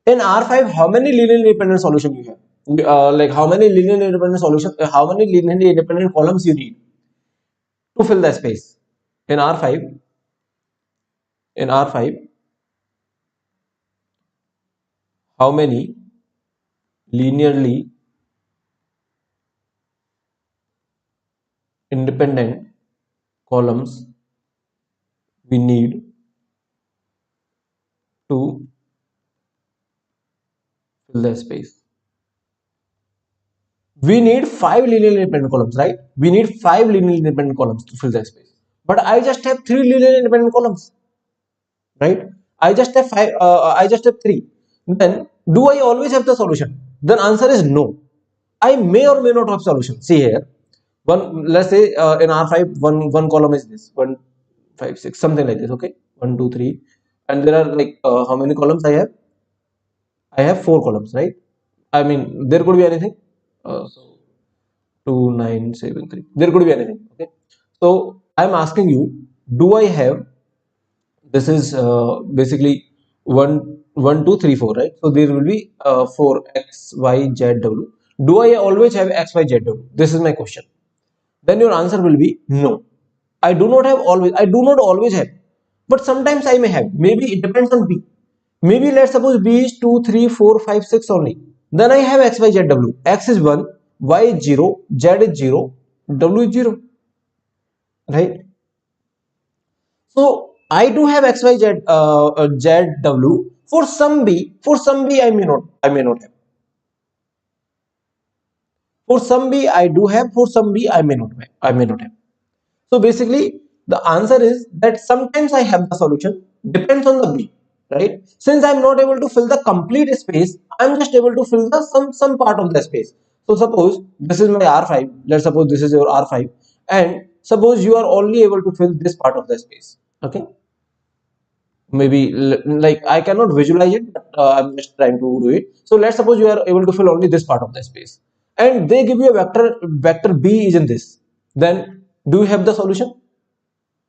In R5, how many linearly independent solution you have? Like how many linearly independent solution? How many linearly independent columns you need to fill the space? In R5, in R5, how many linearly independent columns we need to fill the space? We need 5 linearly independent columns, right? We need 5 linearly independent columns to fill the space. But I just have 3 linearly independent columns, right? I just have five. I just have 3. Then do I always have the solution? Then answer is no. I may or may not have solution. See here, let's say in R5, one column is this 1, 5, 6, something like this. Okay, 1, 2, 3, and there are like how many columns I have? I have 4 columns, right? I mean, there could be anything. So 2, 9, 7, 3. There could be anything. Okay. So I'm asking you, do I have, this is basically 1, 1, 2, 3, 4, right? So there will be 4 X, Y, Z, W. Do I always have X, Y, Z, W? This is my question. Then your answer will be no. I do not have always. I do not always have. But sometimes I may have. Maybe it depends on B. Maybe let's suppose B is 2, 3, 4, 5, 6 only. Then I have X, Y, Z, W. X is 1, Y is 0, Z is 0, W is 0. Right? So I do have X, Y, Z, Z, W. For some B, I may not have. For some B, I do have. For some B, I may not have. I may not have. So basically, the answer is that sometimes I have the solution, depends on the B, right? Since I'm not able to fill the complete space, I'm just able to fill the some part of the space. So suppose this is my R5. Let's suppose this is your R5, and suppose you are only able to fill this part of the space. Okay, maybe like I cannot visualize it, but I'm just trying to do it. So let's suppose you are able to fill only this part of the space, and they give you a vector B is in this. Then do you have the solution?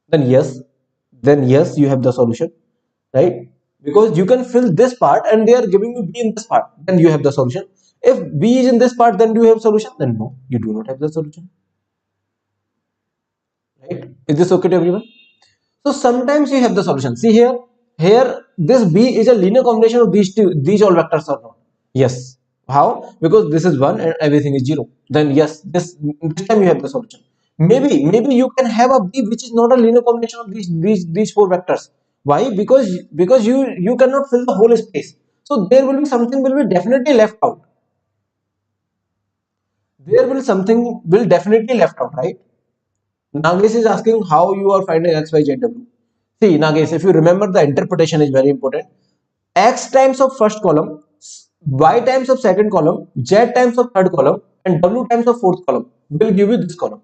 Then yes, you have the solution, right? Because you can fill this part and they are giving you B in this part, then you have the solution. If B is in this part, then do you have solution? Then no, you do not have the solution, right? Is this okay to everyone? So sometimes you have the solution. See here, this B is a linear combination of these all vectors or not? Yes. How? Because this is 1 and everything is 0. Then yes, this time you have the solution. Maybe you can have a B which is not a linear combination of these 4 vectors. Why? Because you cannot fill the whole space. So there will be something will be definitely left out. There will something will definitely left out, right? Nagesh is asking how you are finding X, Y, Z, W. See, Nagesh, if you remember, the interpretation is very important. X times of first column, Y times of second column, Z times of third column, and W times of fourth column will give you this column.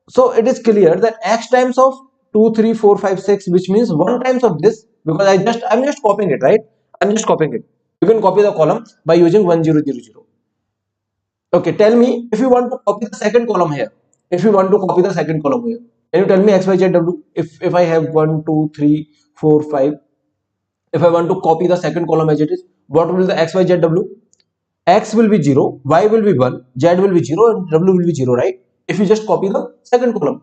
So it is clear that X times of 2, 3, 4, 5, 6, which means 1 times of this, because I'm just copying it, right? I'm just copying it. You can copy the column by using 1, 0, 0, 0. Okay, tell me if you want to copy the second column here. If you want to copy the second column here, can you tell me X, Y, Z, W? If I have 1, 2, 3, 4, 5, if I want to copy the second column as it is, what will the X, Y, Z, W? X will be 0, Y will be 1, Z will be 0, and W will be 0, right? If you just copy the second column.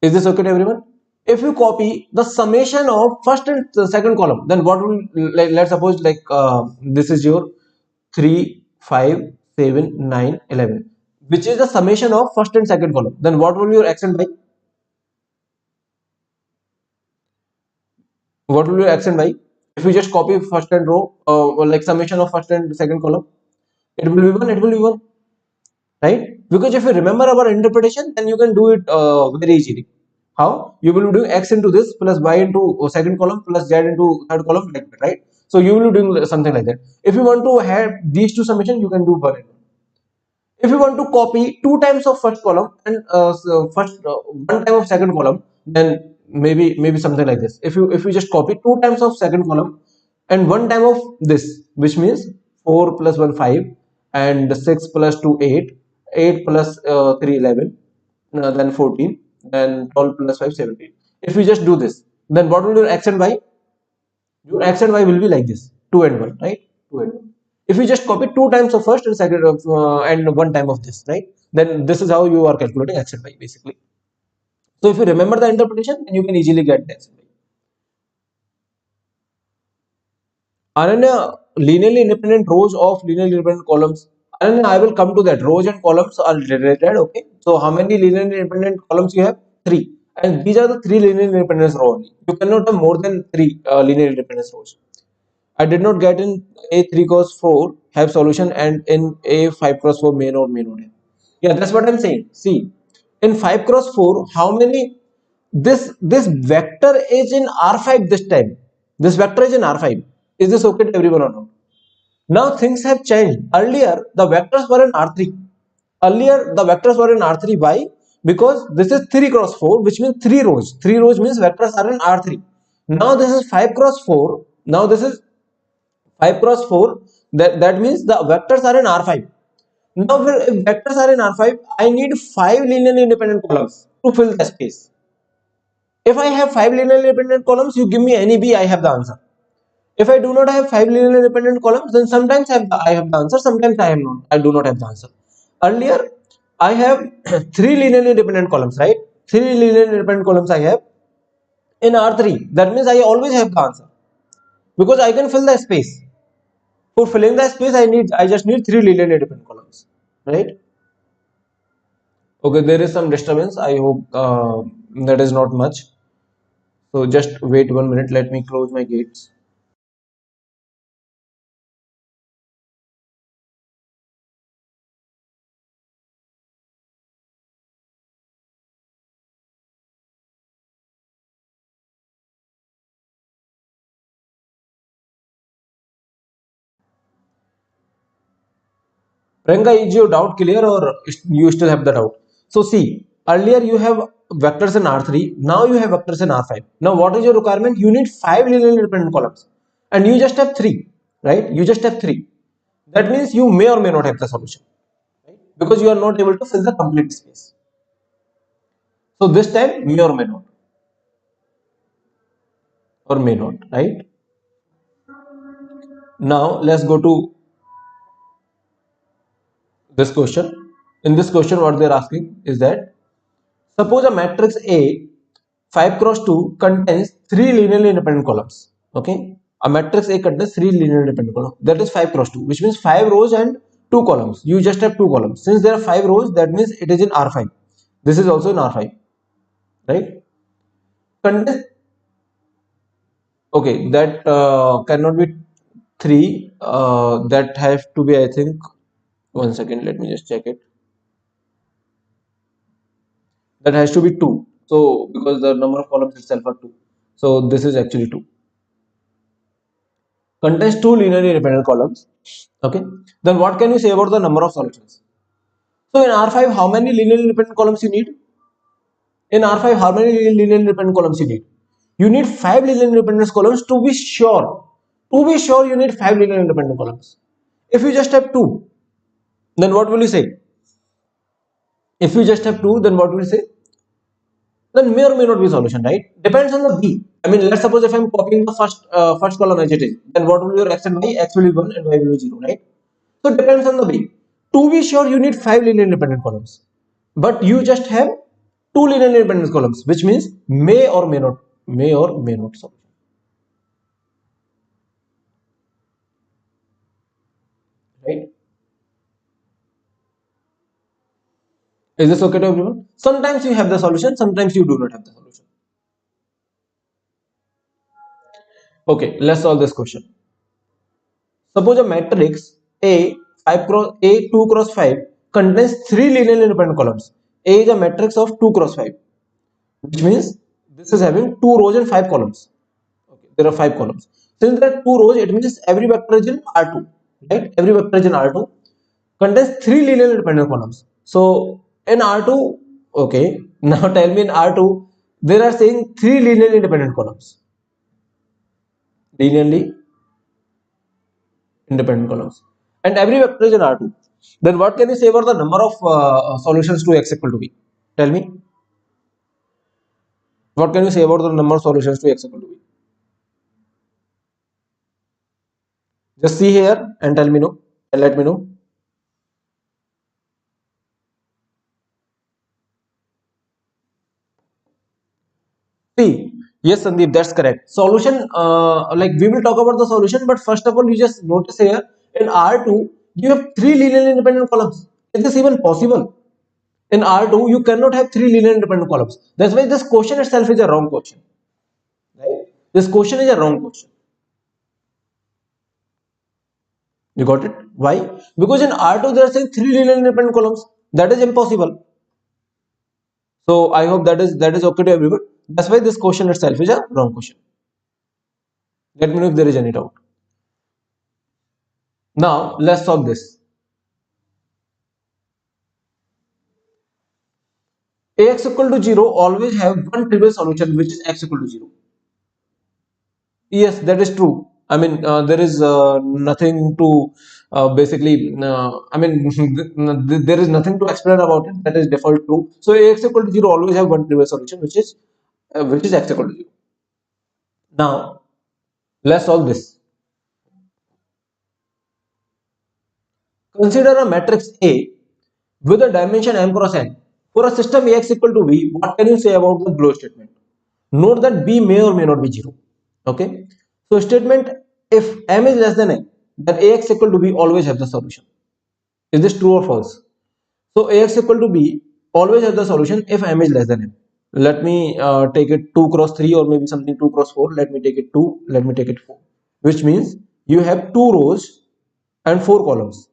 Is this okay to everyone? If you copy the summation of first and second column, then what will, like, let's suppose like this is your 3, 5, 7, 9, 11, which is the summation of first and second column. Then what will be your X and Y? What will be your X and Y? If you just copy first and row, or like summation of first and second column, it will be 1, it will be 1. right? Because if you remember our interpretation, then you can do it very easily. How? You will be doing x into this plus y into second column plus z into third column, like that, right? So you will be doing something like that. If you want to have these two summation, you can do one and one. If you want to copy two times of first column and one time of second column, then maybe something like this. If you just copy two times of second column and one time of this, which means 4 plus 1 5 and 6 plus 2 8, 8 plus 3 11, then 14, then 12 plus 5 17. If you just do this, then what will your x and y? Your x and y will be like this, 2 and 1, right? 2 and 1. If you just copy two times of first and second and one time of this, right? Then this is how you are calculating x and y basically. So if you remember the interpretation, then you can easily get the x and y. Ananya, linearly independent rows of linearly independent columns. Ananya, I will come to that. Rows and columns are related. Okay. So how many linearly independent columns you have? Three. And these are the three linearly independent rows only. You cannot have more than three linearly independent rows. I did not get in a 3 cross 4 have solution and in a 5 cross 4 may or may not have. Yeah, that's what I'm saying. See, in 5 cross 4, how many this vector is in R5 this time. This vector is in R5. Is this okay to everyone or not? Now things have changed. Earlier the vectors were in R3. Earlier the vectors were in R3. Why? Because this is 3 cross 4, which means 3 rows. 3 rows means vectors are in R3. Now this is 5 cross 4. Now this is 5 cross 4, that means the vectors are in R5. Now if vectors are in R5, I need 5 linearly independent columns to fill the space. If I have 5 linearly independent columns, you give me any B, I have the answer. If I do not have 5 linearly independent columns, then sometimes I have the answer, sometimes I do not have the answer. Earlier, I have 3 linearly independent columns, right? 3 linearly independent columns I have in R3. That means I always have the answer because I can fill the space. For filling the space, I just need 3 linearly independent columns, right? Okay, there is some disturbance. I hope that is not much. So just wait 1 minute. Let me close my gates. Priyanka, is your doubt clear or you still have the doubt? So see, earlier you have vectors in R3. Now you have vectors in R5. Now what is your requirement? You need 5 linearly independent columns, and you just have 3, right? You just have 3. That means you may or may not have the solution, right? Because you are not able to fill the complete space. So this time may or may not, right? Now let's go to this question. In this question, what they're asking is that suppose a matrix A 5 cross 2 contains 3 linearly independent columns. Okay, a matrix A contains 3 linearly independent columns. That is 5 cross 2, which means 5 rows and 2 columns. You just have 2 columns. Since there are 5 rows, that means it is in R5. This is also in R5, right? Contains, okay, that cannot be 3. That have to be, I think, 1 second. Let me just check it. That has to be 2. So because the number of columns itself are 2, so this is actually 2. Contains 2 linearly independent columns. Okay, then what can you say about the number of solutions? So in R5, how many linearly independent columns you need? In R5, how many linearly independent columns you need? You need 5 linearly independent columns to be sure. To be sure, you need 5 linearly independent columns. If you just have 2, then what will you say? If you just have 2, then what will you say? Then may or may not be solution, right? Depends on the B. I mean, let's suppose if I'm copying the first column as it is, then what will be your x and y? X will be 1 and y will be 0, right? So it depends on the B. To be sure, you need 5 linear independent columns, but you just have 2 linear independent columns, which means may or may not solution, right? Is this okay to everyone? Sometimes you have the solution, sometimes you do not have the solution. Okay, let's solve this question. Suppose a matrix A 2 cross 5 contains three linearly independent columns. A is a matrix of 2 cross 5, which means this is having two rows and five columns. Okay, there are five columns. Since there are two rows, it means every vector is in R2, right? Every vector is in R2 contains three linearly independent columns. So in R2, okay, now tell me in R2, there are saying three linearly independent columns. Linearly independent columns. And every vector is in R2. Then what can you say about the number of solutions to x equal to b? Tell me. What can you say about the number of solutions to x equal to b? Just see here and tell me no. And let me know. See, yes, Sandeep, that's correct. Solution, like we will talk about the solution, but first of all, you just notice here in R2, you have three linearly independent columns. Is this even possible? In R2, you cannot have three linear independent columns. That's why this question itself is a wrong question. Right? This question is a wrong question. You got it? Why? Because in R2 there are saying three linear independent columns. That is impossible. So I hope that is okay to everyone. That's why this question itself is a wrong question. Let me know if there is any doubt. Now let's solve this. Ax equal to 0 always have one trivial solution, which is x equal to 0. Yes, that is true. I mean, there is nothing to basically, I mean, there is nothing to explain about it. That is default true. So Ax equal to 0 always have one trivial solution, which is x equal to 0. Now, let's solve this. Consider a matrix A with a dimension m cross n. For a system Ax equal to b, what can you say about the below statement? Note that b may or may not be 0. Okay. So statement, if m is less than n, then Ax equal to b always have the solution. Is this true or false? So Ax equal to b always have the solution if m is less than m. Let me take it 2 cross 3 or maybe something 2 cross 4. Let me take it 2. Let me take it 4. Which means you have 2 rows and 4 columns.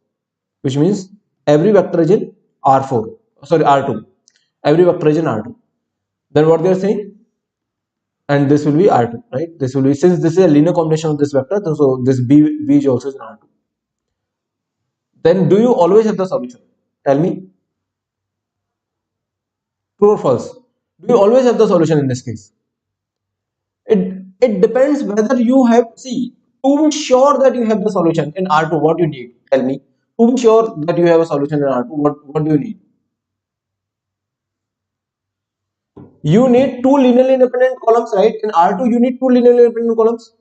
Which means every vector is in R4. Sorry, R2. Every vector is in R2. Then what they are saying? And this will be R2, right? This will be, since this is a linear combination of this vector, so this B is also in R2. Then do you always have the solution? Tell me. True or false? Do you always have the solution in this case? It depends whether you have, see, to be sure that you have the solution in R2, what you need? Tell me. To be sure that you have a solution in R2, what do you need? You need two linearly independent columns, right? In R2, you need two linearly independent columns.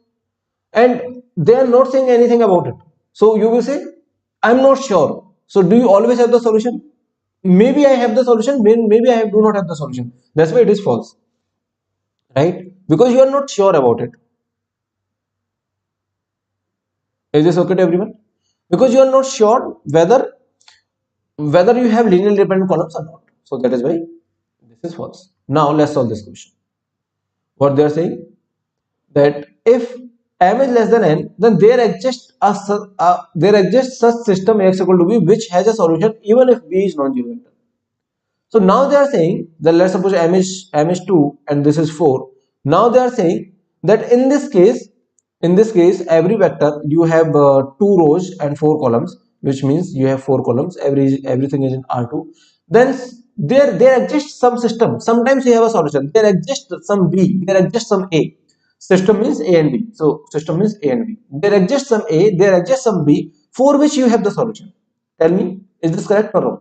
And they are not saying anything about it. So you will say, I'm not sure. So do you always have the solution? Maybe I have the solution, maybe I do not have the solution. That's why it is false, right? Because you are not sure about it. Is this okay to everyone? Because you are not sure whether you have linearly independent columns or not. So that is why this is false. Now let's solve this question. What they are saying, that if m is less than n, then there exists such system Ax equal to b which has a solution even if b is non-zero. So now they are saying that, let's suppose m is 2 and this is 4. Now they are saying that in this case every vector you have 2 rows and 4 columns, which means you have 4 columns, everything is in R2. Then there exists some system. Sometimes you have a solution. There exists some b, there exists some a. System means a and b. So system means a and b. There exists some a, there exists some b for which you have the solution. Tell me, is this correct or wrong?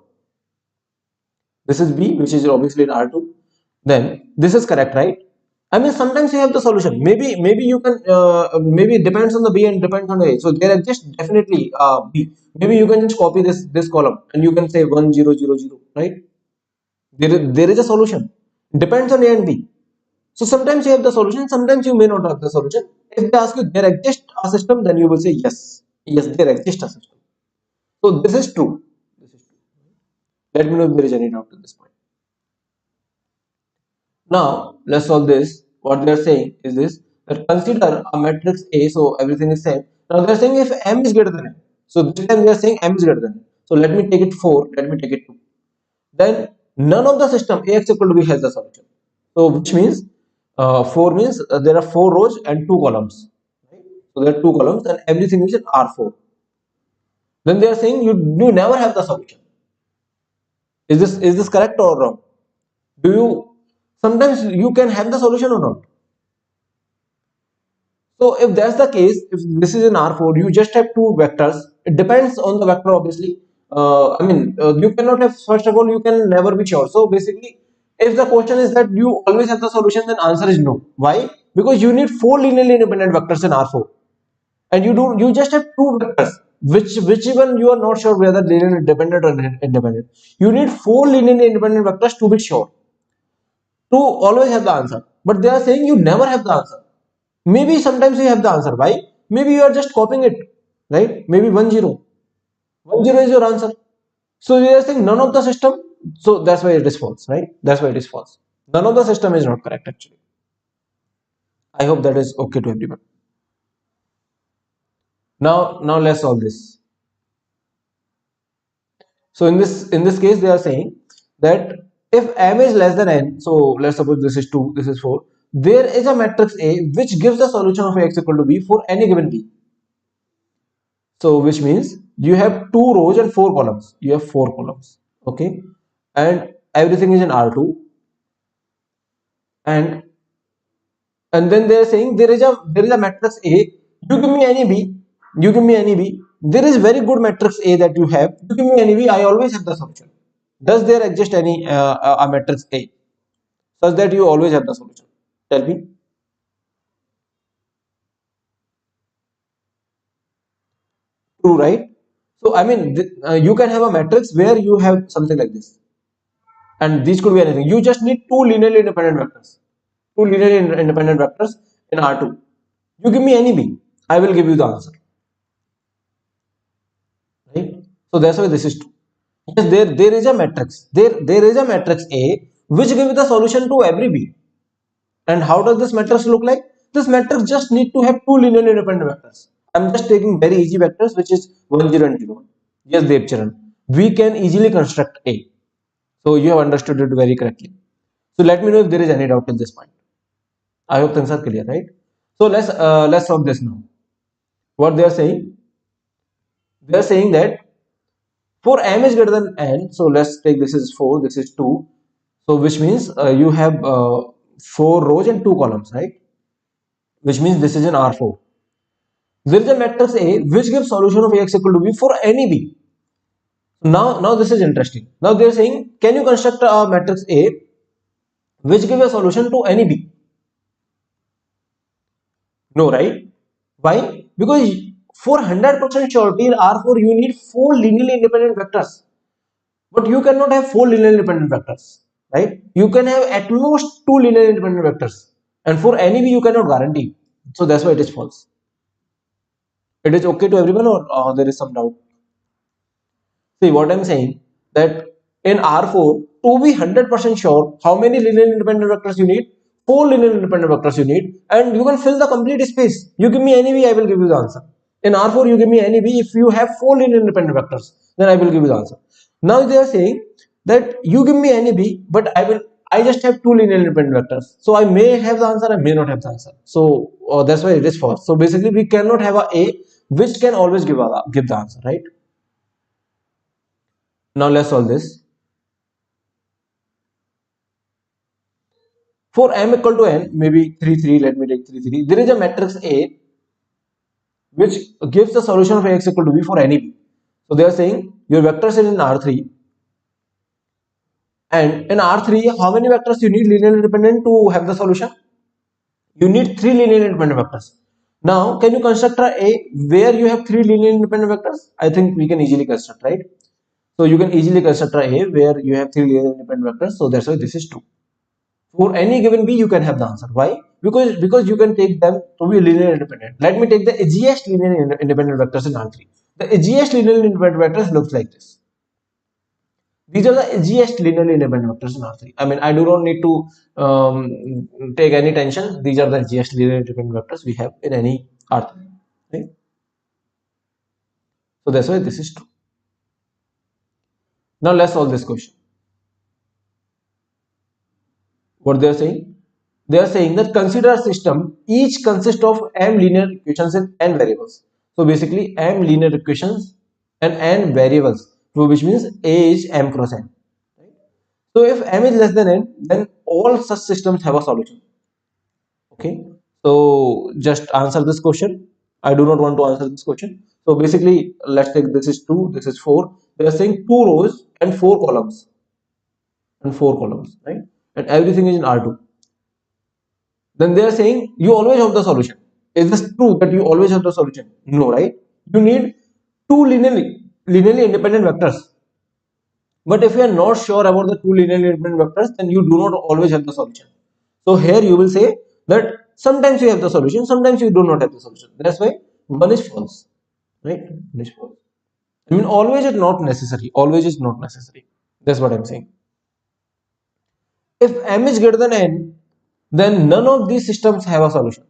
This is B, which is obviously in R2. Then this is correct, right? I mean, sometimes you have the solution. Maybe you can. Maybe it depends on the B and depends on the A. So there are just definitely B. Maybe you can just copy this column and you can say 1 0 0 0, right? There is a solution. Depends on A and B. So sometimes you have the solution. Sometimes you may not have the solution. If they ask you there exists a system, then you will say yes. Yes, there exists a system. So this is true. This is true. Let me know if there is any doubt at this point. Now let's solve this. What they are saying is this, that consider a matrix A, so everything is same. Now they are saying if m is greater than n. So this time they are saying m is greater than n. So let me take it 4, let me take it 2. Then none of the system Ax equal to B has the solution. So which means 4 means there are 4 rows and 2 columns. Right? So there are 2 columns and everything is in R4. Then they are saying you never have the solution. Is this correct or wrong? Do you sometimes you can have the solution or not? So if that's the case, if this is in R4, you just have two vectors. It depends on the vector, obviously. You cannot have, first of all, you can never be sure. So basically, if the question is that you always have the solution, then answer is no. Why? Because you need four linearly independent vectors in R4. And you just have two vectors, which even you are not sure whether linearly independent or independent. You need four linearly independent vectors to be sure, to always have the answer. But they are saying you never have the answer. Maybe sometimes you have the answer. Why? Maybe you are just copying it, right? Maybe 1 0. 1 0 is your answer. So they are saying none of the system. So that's why it is false, right? That's why it is false. None of the system is not correct actually. I hope that is okay to everyone. Now let's solve this. So in this case, they are saying that if m is less than n, so let's suppose this is 2, this is 4, there is a matrix A which gives the solution of Ax equal to B for any given B. So which means you have two rows and four columns. You have four columns, okay, and everything is in R2, and then they are saying there is a matrix A. You give me any B. You give me any B. There is very good matrix A that you have. You give me any B. I always have the solution. Does there exist any a matrix A such that you always have the solution? Tell me. True, right? So I mean, you can have a matrix where you have something like this, and these could be anything. You just need two linearly independent vectors. Two linearly independent vectors in R2. You give me any B, I will give you the answer. Right? So that's why this is true. Yes, there is a matrix. There is a matrix A which gives the solution to every B. And how does this matrix look like? This matrix just need to have two linearly independent vectors. I'm just taking very easy vectors, which is 1 0 and 0. Yes, Devcharan. We can easily construct A. So you have understood it very correctly. So let me know if there is any doubt till this point. I hope things are clear, right? So let's solve this now. What they are saying? They are saying that for m is greater than n, so let's take this is 4, this is 2. So which means you have 4 rows and 2 columns, right? Which means this is in R4. There is a matrix A which gives solution of Ax equal to B for any B. Now this is interesting. Now they are saying, can you construct a matrix A which gives a solution to any B? No, right? Why? Because for 100% surety in R4 you need 4 linearly independent vectors. But you cannot have 4 linearly independent vectors, right? You can have at most 2 linearly independent vectors. And for any B you cannot guarantee. So that's why it is false. It is okay to everyone or there is some doubt? See what I'm saying, that in R4 to be 100% sure how many linear independent vectors you need, 4 linear independent vectors you need, and you can fill the complete space. You give me any V, I will give you the answer. In R4 you give me any V, if you have 4 linear independent vectors, then I will give you the answer. Now they are saying that you give me any B, but I just have 2 linear independent vectors. So I may have the answer, I may not have the answer. So that's why it is false. So basically we cannot have a which can always give the answer, right? Now let's solve this. For m equal to n, maybe 3 3, let me take 3 3. There is a matrix A which gives the solution of Ax equal to B for any B. So they are saying your vectors are in R3, and in R3 how many vectors you need linearly independent to have the solution? You need 3 linearly independent vectors. Now can you construct A where you have 3 linearly independent vectors? I think we can easily construct, right? So you can easily construct A where you have 3 linearly independent vectors. So that's why this is true. For any given B, you can have the answer. Why? Because you can take them to be linear independent. Let me take the edgiest linear independent vectors in R3. The edgiest linear independent vectors looks like this. These are the edgiest linearly independent vectors in R3. I mean, I do not need to take any tension. These are the edgiest linear independent vectors we have in any R3. Right? So that's why this is true. Now let's solve this question. What they are saying? They are saying that consider a system each consists of m linear equations and n variables. So basically m linear equations and n variables, so which means A is m cross n. So if m is less than n, then all such systems have a solution. Okay. So just answer this question. I do not want to answer this question. So basically, let's take this is 2, this is 4. They are saying 2 rows and 4 columns right? And everything is in R2. Then they are saying you always have the solution. Is this true that you always have the solution? No, right? You need two linearly independent vectors. But if you are not sure about the two linearly independent vectors, then you do not always have the solution. So here you will say that sometimes you have the solution, sometimes you do not have the solution. That's why one is false, right? One is false. I mean, always is not necessary. Always is not necessary. That's what I'm saying. If m is greater than n, then none of these systems have a solution.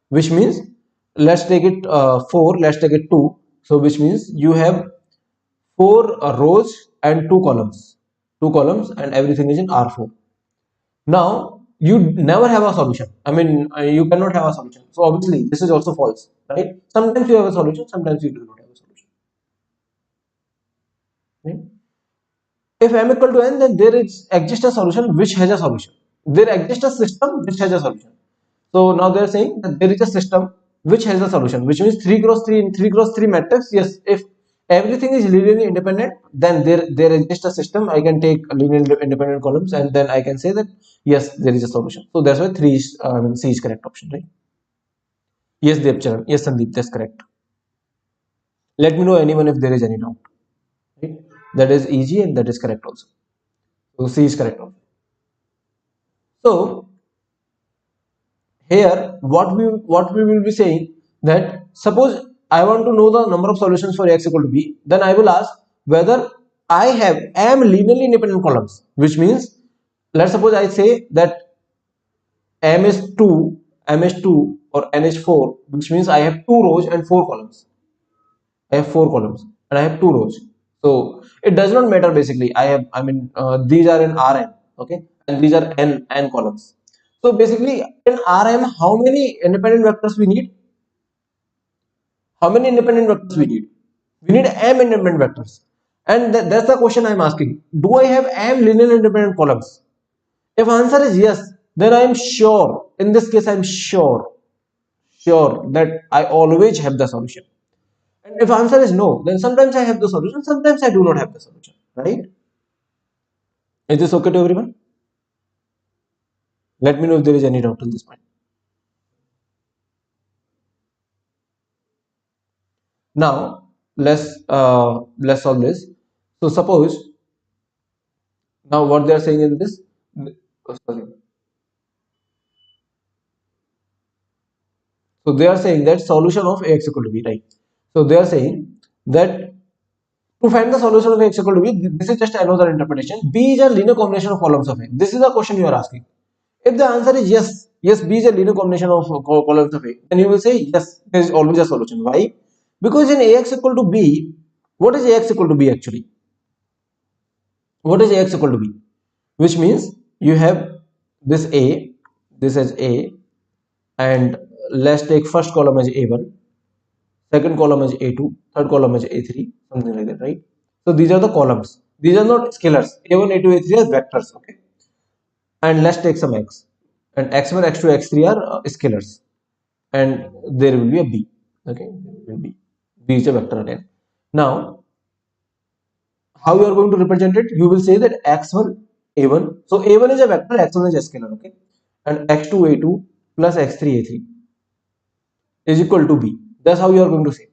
Which means, let's take it 4, let's take it 2. So which means you have 4 rows and 2 columns. 2 columns and everything is in R4. Now, you never have a solution. I mean, you cannot have a solution. So obviously, this is also false, right? Sometimes you have a solution, sometimes you do not have a solution. Right? If m equal to n, then there exists a solution which has a solution. There exists a system which has a solution. So now they are saying that there is a system which has a solution, which means 3 cross 3 in 3 cross 3 matrix. Yes, if everything is linearly independent, then there exists a system. I can take linearly independent columns and then I can say that yes, there is a solution. So that's why 3 is C is correct option, right? Yes, Devcharan. Yes, Sandeep, that's correct. Let me know anyone if there is any doubt. Right? That is easy and that is correct also. So C is correct also. So here what we will be saying that suppose I want to know the number of solutions for x equal to b, then I will ask whether I have m linearly independent columns, which means let's suppose I say that m is 2, m is 2 or n is 4, which means I have 2 rows and 4 columns. I have 4 columns and I have 2 rows. So it does not matter basically. These are in Rn, okay, and these are n columns. So basically in Rm, how many independent vectors we need? How many independent vectors we need? We need m independent vectors. And that's the question I'm asking. Do I have m linear independent columns? If answer is yes, then I'm sure, in this case I'm sure that I always have the solution. And if answer is no, then sometimes I have the solution, sometimes I do not have the solution, right? Is this okay to everyone? Let me know if there is any doubt till this point. Now let's solve this. So suppose now what they are saying in this. Oh, sorry. So they are saying that solution of Ax equal to b, right? So they are saying that to find the solution of Ax equal to b, this is just another interpretation. B is a linear combination of columns of A. This is the question you are asking. If the answer is yes, B is a linear combination of columns of A, then you will say yes, there is always a solution. Why? Because in Ax equal to B, what is Ax equal to B actually? What is Ax equal to B? Which means you have this A, this as A, and let's take first column as A1, second column is A2, third column is A3, something like that, right? So these are the columns. These are not scalars. A1, A2, A3 are vectors, okay? And let's take some x. And x1, x2, x3 are scalars. And there will be a b, okay? There will be. B is a vector again. Now, how you are going to represent it? You will say that x1, A1. So A1 is a vector, x1 is a scalar, okay? And x2, A2 plus x3, A3 is equal to b. That's how you are going to say.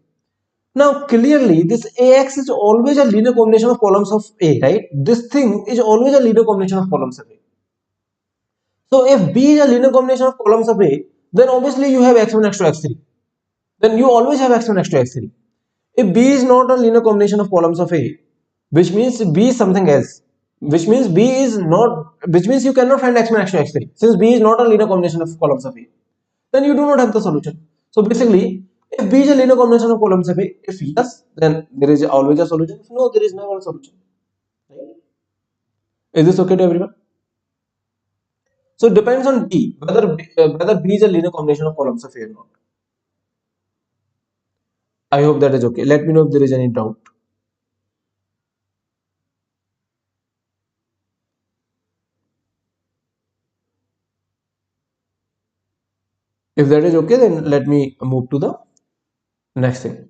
Now clearly this Ax is always a linear combination of columns of A, right? This thing is always a linear combination of columns of A. So if B is a linear combination of columns of A, then obviously you have x1, x2, x3. Then you always have x1, x2, x3. If B is not a linear combination of columns of A, which means B is something else, which means you cannot find x1, x2, x3. Since B is not a linear combination of columns of A, then you do not have the solution. So basically, if B is a linear combination of columns of A, if yes, then there is always a solution. If no, there is never a solution. Is this okay to everyone? So it depends on B, whether B is a linear combination of columns of A or not. I hope that is okay. Let me know if there is any doubt. If that is okay, then let me move to the next thing.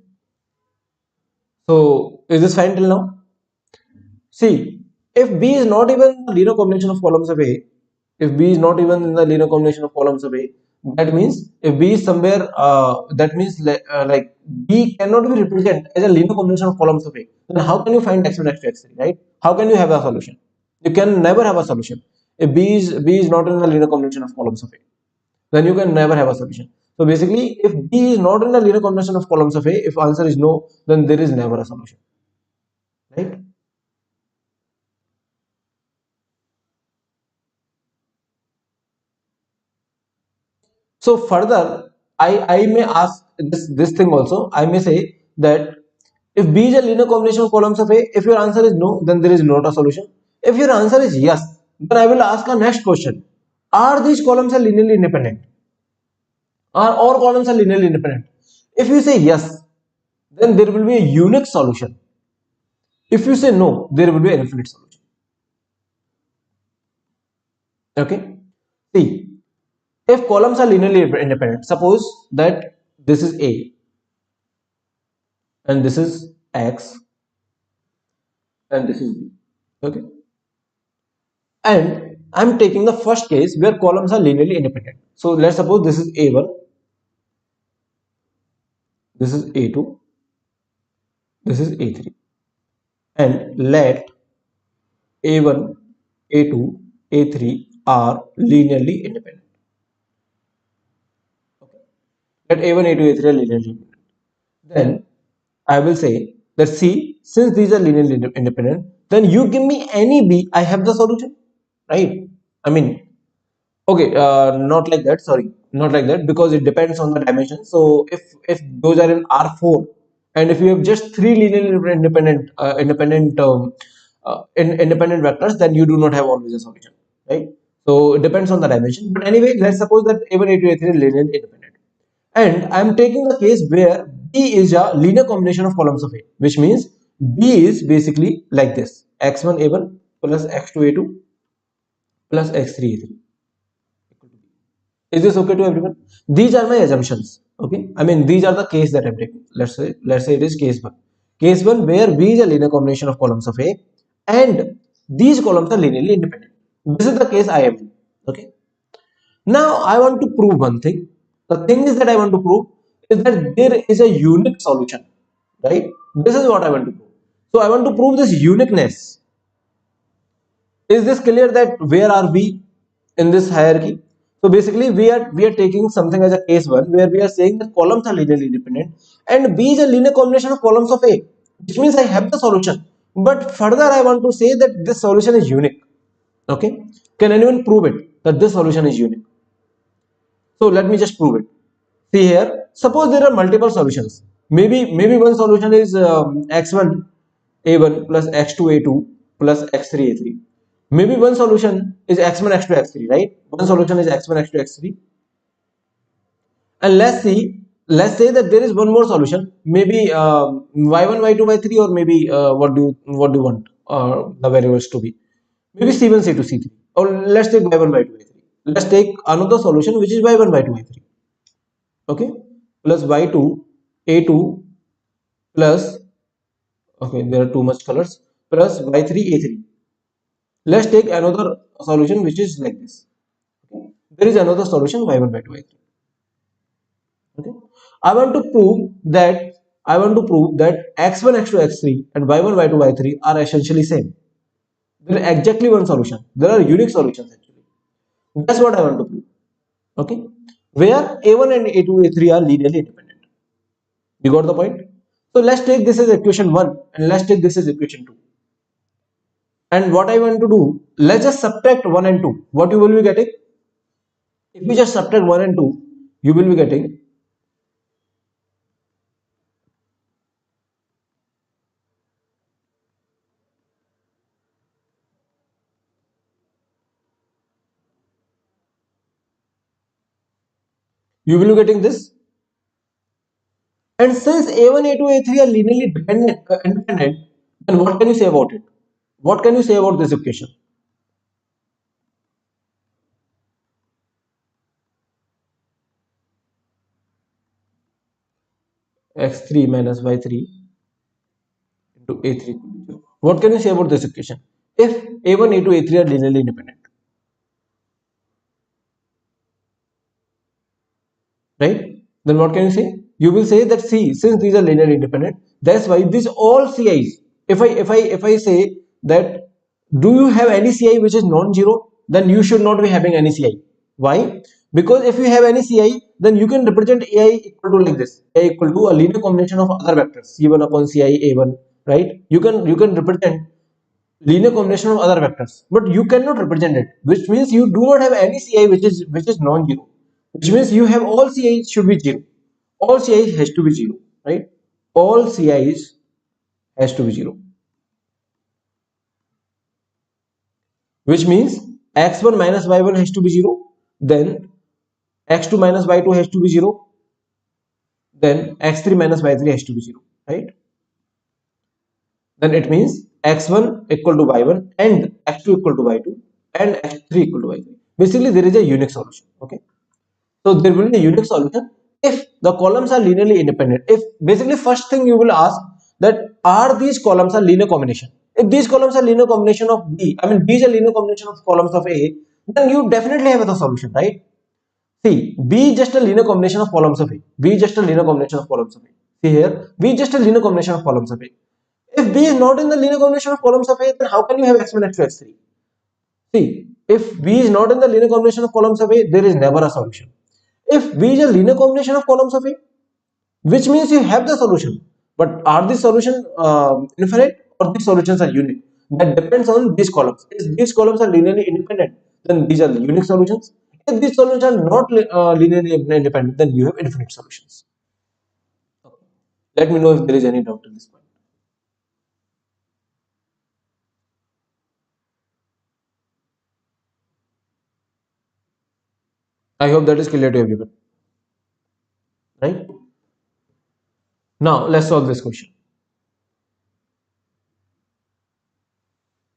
So is this fine till now? See, if B is not even the linear combination of columns of A, if B is not even in the linear combination of columns of A, that means if B is somewhere, that means like B cannot be represented as a linear combination of columns of A. Then how can you find x1, x2, x3, right? How can you have a solution? You can never have a solution. If B is not in the linear combination of columns of A, then you can never have a solution. So basically, if B is not in the linear combination of columns of A, if answer is no, then there is never a solution, right? So further, I may ask this thing also. I may say that if B is a linear combination of columns of A, if your answer is no, then there is not a solution. If your answer is yes, then I will ask a next question. Are these columns are linearly independent? Are all columns are linearly independent? If you say yes, then there will be a unique solution. If you say no, there will be an infinite solution. Okay. See, if columns are linearly independent, suppose that this is A and this is X and this is B. Okay. And I'm taking the first case where columns are linearly independent. So let's suppose this is A1, this is A2, this is A3. And let A1, A2, A3 are linearly independent. Okay. Let A1, A2, A3 are linearly independent. Then I will say that see, since these are linearly independent, then you give me any B, I have the solution, right? I mean, okay, not like that. Sorry, not like that because it depends on the dimension. So if those are in R4, and if you have just three linearly independent vectors, then you do not have always a solution, right? So it depends on the dimension. But anyway, let's suppose that A1, A2, A3 are linearly independent, and I am taking the case where B is a linear combination of columns of A, which means B is basically like this: x1 A1 plus x2 A2 plus x3 A3. Is this okay to everyone? These are my assumptions. Okay. I mean, these are the case that I'm taking. Let's say it is case one. Case one where B is a linear combination of columns of A and these columns are linearly independent. This is the case I am in. Okay. Now I want to prove one thing. The thing is that I want to prove is that there is a unique solution. Right? This is what I want to prove. So I want to prove this uniqueness. Is this clear that where are we in this hierarchy? So basically we are taking something as a case one where we are saying that columns are linearly independent and B is a linear combination of columns of A, which means I have the solution. But further I want to say that this solution is unique. Okay, can anyone prove it that this solution is unique? So let me just prove it. See here, suppose there are multiple solutions. Maybe one solution is x1 a1 plus x2 a2 plus x3 a3. Maybe one solution is x1 x2 x3, right? One solution is x1 x2 x3. And let's say that there is one more solution, maybe y1 y2 y3, or maybe what do you want the variables to be? Maybe c1 c2 c3, or let's take y1 y2 y3. Let's take another solution which is y1 y2 y3. Okay, plus y2 a2 plus, okay, there are too much colors, plus y3 a3. Let's take another solution which is like this. Okay, there is another solution y1 y2 y3. Okay, I want to prove that x1 x2 x3 and y1 y2 y3 are essentially same. There are exactly one solution. There are unique solutions actually. That's what I want to prove. Okay, where a1 and a2 a3 are linearly independent. You got the point? So let's take this as equation 1 and let's take this as equation 2. And what I want to do, let's just subtract 1 and 2. What you will be getting? If you just subtract 1 and 2, you will be getting You will be getting this. And since a1, a2, a3 are linearly independent, then what can you say about it? What can you say about this equation? X3 minus y3 into a3. What can you say about this equation? If a1, a2, a3 are linearly independent, right? Then what can you say? You will say that see, since these are linearly independent, that's why these all CIs. If I say that do you have any CI which is non-zero, then you should not be having any CI. Why? Because if you have any CI, then you can represent AI equal to like this. AI equal to a linear combination of other vectors, C1 upon CI A1, right? You can represent linear combination of other vectors, but you cannot represent it, which means you do not have any CI which is non-zero, which means you have all CIs should be zero. All CIs has to be zero, right? All CIs has to be zero, which means x1 minus y1 has to be zero, then x2 minus y2 has to be zero, then x3 minus y3 has to be zero, right? Then it means x1 equal to y1 and x2 equal to y2 and x3 equal to y3. Basically, there is a unique solution. Okay. So there will be a unique solution if the columns are linearly independent. If basically first thing you will ask that are these columns a linear combination? If these columns are linear combination of B, I mean B is a linear combination of columns of A, then you definitely have the solution, right? See, B is just a linear combination of columns of A. B is just a linear combination of columns of A. See here, B is just a linear combination of columns of A. If B is not in the linear combination of columns of A, then how can you have x1, x2, x3? See, if B is not in the linear combination of columns of A, there is never a solution. If B is a linear combination of columns of A, which means you have the solution. But are these solutions infinite or these solutions are unique? That depends on these columns. If these columns are linearly independent, then these are unique solutions. If these solutions are not linearly independent, then you have infinite solutions. Let me know if there is any doubt in this point. I hope that is clear to everyone. Right? Now let's solve this question.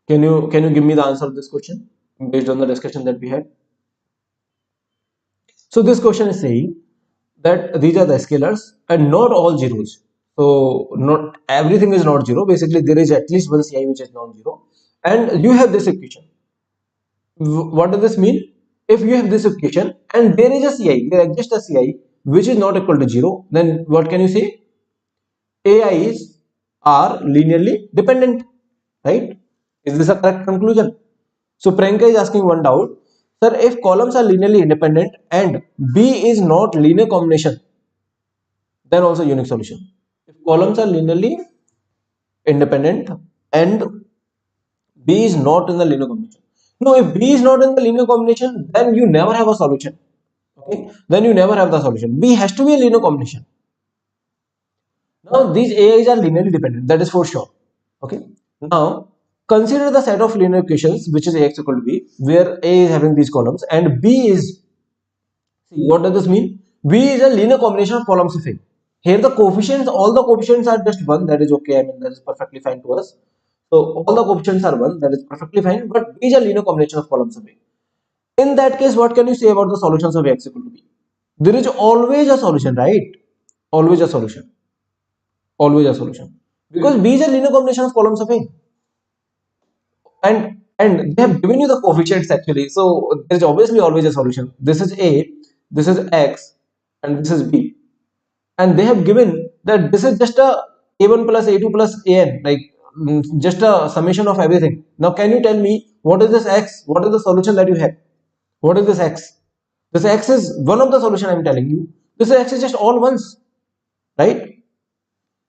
Can you give me the answer of this question based on the discussion that we had? So this question is saying that these are the scalars and not all zeros. So not everything is not zero. Basically, there is at least one CI which is non-zero, and you have this equation. What does this mean? If you have this equation and there is a CI, there exists a CI which is not equal to zero, then what can you say? AIs are linearly dependent, right? Is this a correct conclusion? So Priyanka is asking one doubt. Sir, if columns are linearly independent and B is not linear combination, then also unique solution. If columns are linearly independent and B is not in the linear combination. No, if B is not in the linear combination, then you never have a solution. Okay, then you never have the solution. B has to be a linear combination. Now these AIs are linearly dependent, that is for sure. Okay. Now consider the set of linear equations which is Ax equal to B, where A is having these columns and B is, see, what does this mean? B is a linear combination of columns of A. Here the coefficients, all the coefficients are just 1, that is okay, I mean that is perfectly fine to us. So all the coefficients are 1, that is perfectly fine, but B is a linear combination of columns of A. In that case, what can you say about the solutions of X equal to B? There is always a solution, right? Always a solution. Always a solution. Because B is a linear combination of columns of A. And they have given you the coefficients actually. So there is obviously always a solution. This is A, this is X, and this is B. And they have given that this is just a A1 plus A2 plus AN, like just a summation of everything. Now can you tell me what is this X? What is the solution that you have? What is this X? This X is one of the solution I'm telling you. This X is just all ones, right?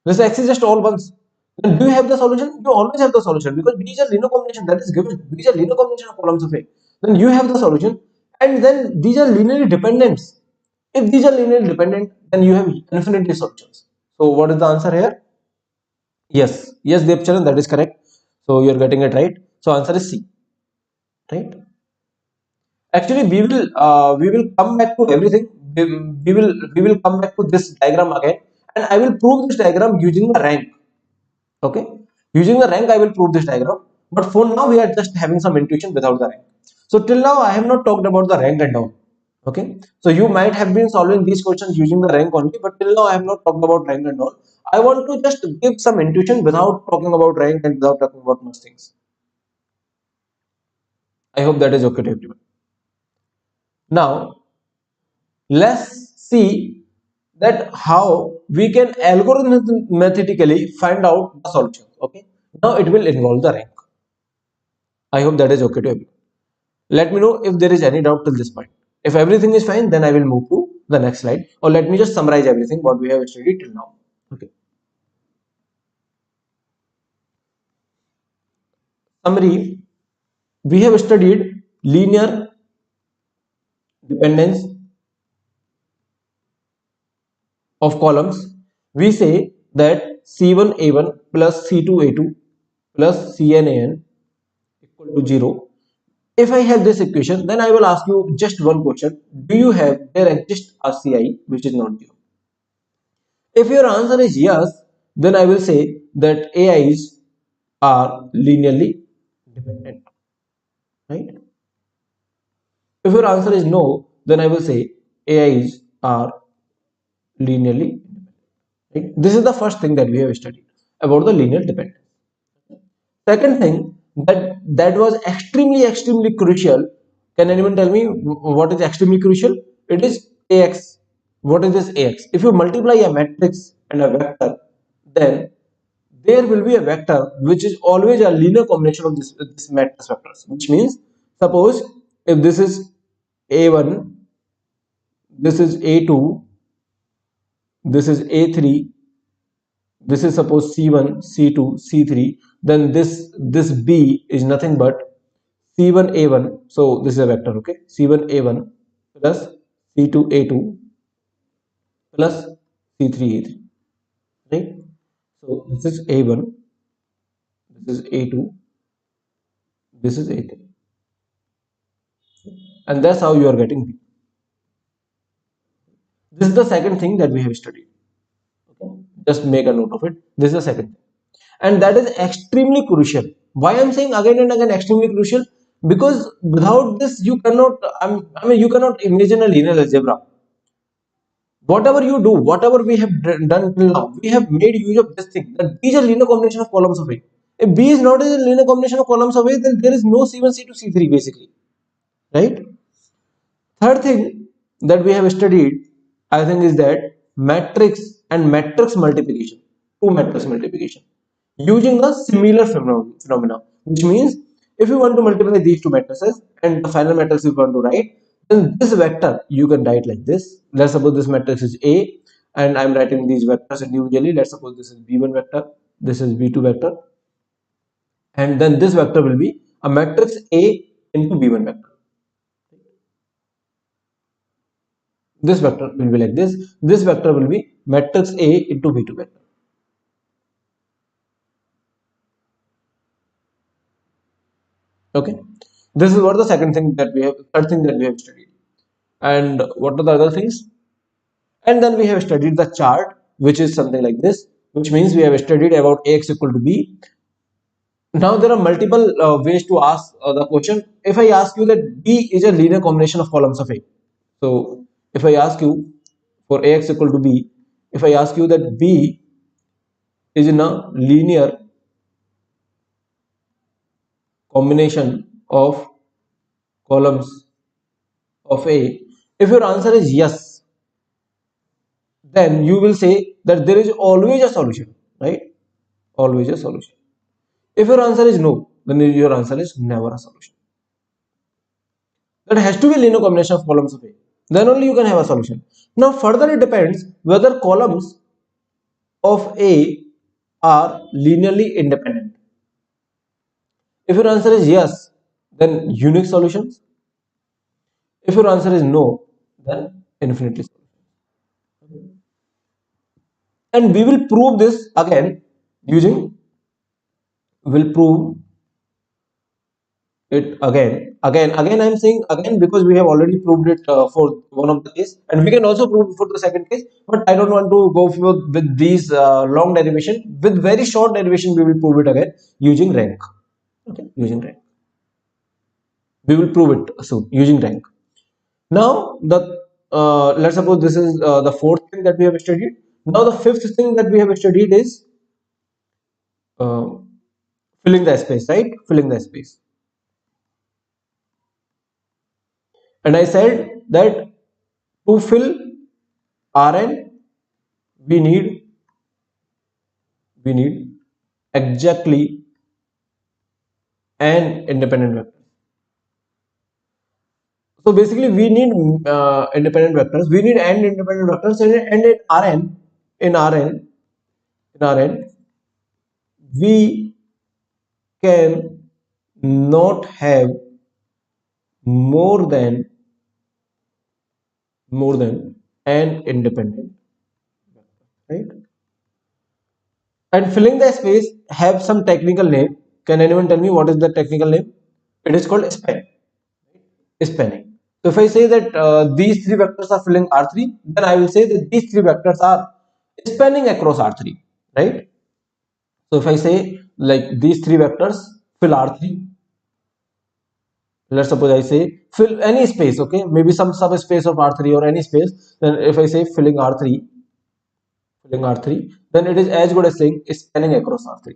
This X is just all ones. Then do you have the solution? You always have the solution because B is a linear combination that is given. B is a linear combination of columns of A. Then you have the solution, and then these are linearly dependent. If these are linearly dependent, then you have infinitely solutions. So what is the answer here? Yes, yes, Devcharan, that is correct. So you are getting it right. So answer is C, right? Actually, we will come back to everything. We will come back to this diagram again, and I will prove this diagram using the rank. Okay, using the rank, I will prove this diagram. But for now, we are just having some intuition without the rank. So till now, I have not talked about the rank and all. Okay, so you might have been solving these questions using the rank only, but till now I have not talked about rank and all. I want to just give some intuition without talking about rank and without talking about most things. I hope that is okay to everyone. Now let's see that how we can algorithmically find out the solution. Okay, now it will involve the rank. I hope that is okay to everyone. Let me know if there is any doubt till this point. If everything is fine, then I will move to the next slide, or let me just summarize everything what we have studied till now. Okay. Summary, we have studied linear dependence of columns. We say that C1A1 plus C2A2 plus CNAN equal to 0. If I have this equation, then I will ask you just one question. Do you have, there exists a CI which is not 0? If your answer is yes, then I will say that AIs are linearly dependent, right? If your answer is no, then I will say AIs are linearly independent. Right? This is the first thing that we have studied about the linear dependence. Second thing that was extremely crucial. Can anyone tell me what is extremely crucial? It is AX. What is this AX? If you multiply a matrix and a vector, then there will be a vector which is always a linear combination of this matrix vectors. Which means, suppose if this is A1, this is A2, this is A3, this is suppose C1, C2, C3, then this B is nothing but C1 A1. So this is a vector, okay? C1 A1 plus C2 A2 plus C3 A3, right? So this is A1, this is A2, this is A3, and that's how you are getting B. This is the second thing that we have studied. Okay? Just make a note of it. This is the second thing. And that is extremely crucial. Why I'm saying again and again extremely crucial? Because without this you cannot, I mean you cannot imagine a linear algebra. Whatever you do, whatever we have done till now, we have made use of this thing, that B is a linear combination of columns of A. If B is not a linear combination of columns of A, then there is no C1, C2, C3 basically, right? Third thing that we have studied, I think, is that matrix and matrix multiplication, two matrix multiplication, using a similar phenomena, which means if you want to multiply these two matrices and the final matrix you want to write, then this vector you can write like this. Let's suppose this matrix is A, and I'm writing these vectors individually. Let's suppose this is B1 vector, this is B2 vector, and then this vector will be a matrix A into B1 vector. This vector will be like this. This vector will be matrix A into B2 vector. Okay. This is what the second thing that we have, third thing that we have studied. And what are the other things? And then we have studied the chart, which is something like this, which means we have studied about Ax equal to B. Now there are multiple ways to ask the question. If I ask you that B is a linear combination of columns of A. So if I ask you for Ax equal to B, if I ask you that B is in a linear combination of columns of A, if your answer is yes, then you will say that there is always a solution, right? Always a solution. If your answer is no, then your answer is never a solution. That has to be a linear combination of columns of A. Then only you can have a solution. Now further it depends whether columns of A are linearly independent. If your answer is yes, then unique solutions. If your answer is no, then infinitely solutions. And we will prove this again using, will prove it again again I'm saying again because we have already proved it for one of the case, and we can also prove for the second case, but I don't want to go with these long derivation. With very short derivation we will prove it again using rank. Okay, using rank we will prove it soon using rank. Now the let's suppose this is the fourth thing that we have studied. Now the fifth thing that we have studied is uh, filling the space, right? Filling the space. And I said that to fill Rn we need we need exactly an independent vector. So basically we need independent vectors. We need n independent vectors, and in Rn in Rn we can not have more than an independent, right? And filling the space have some technical name. Can anyone tell me what is the technical name? It is called spanning. So if I say that these three vectors are filling R3, then I will say that these three vectors are spanning across R3, right? So if I say like these three vectors fill R3, let's suppose I say fill any space, okay, maybe some subspace of R3 or any space, then if I say filling R3, then it is as good as saying spanning across R3.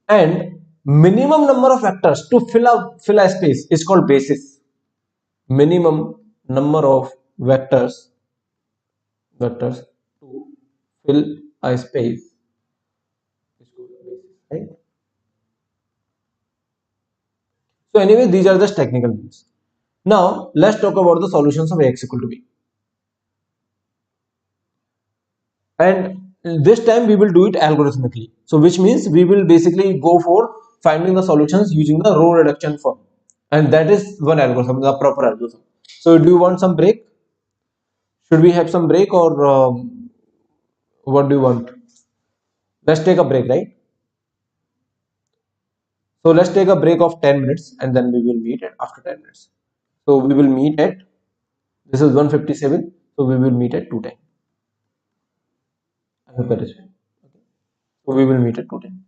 And minimum number of vectors to fill a space is called basis. Minimum number of vectors to fill a space is called basis, right? So anyway, these are just technical names. Now let's talk about the solutions of Ax equal to b. And this time we will do it algorithmically. So which means we will basically go for finding the solutions using the row reduction form, and that is one algorithm, the proper algorithm. So do you want some break? Should we have some break, or what do you want? Let's take a break, right? So let's take a break of 10 minutes, and then we will meet at after 10 minutes. So we will meet at, this is 1:57, so we will meet at 2:10. I hope that is fine. Okay. So we will meet at 2:10.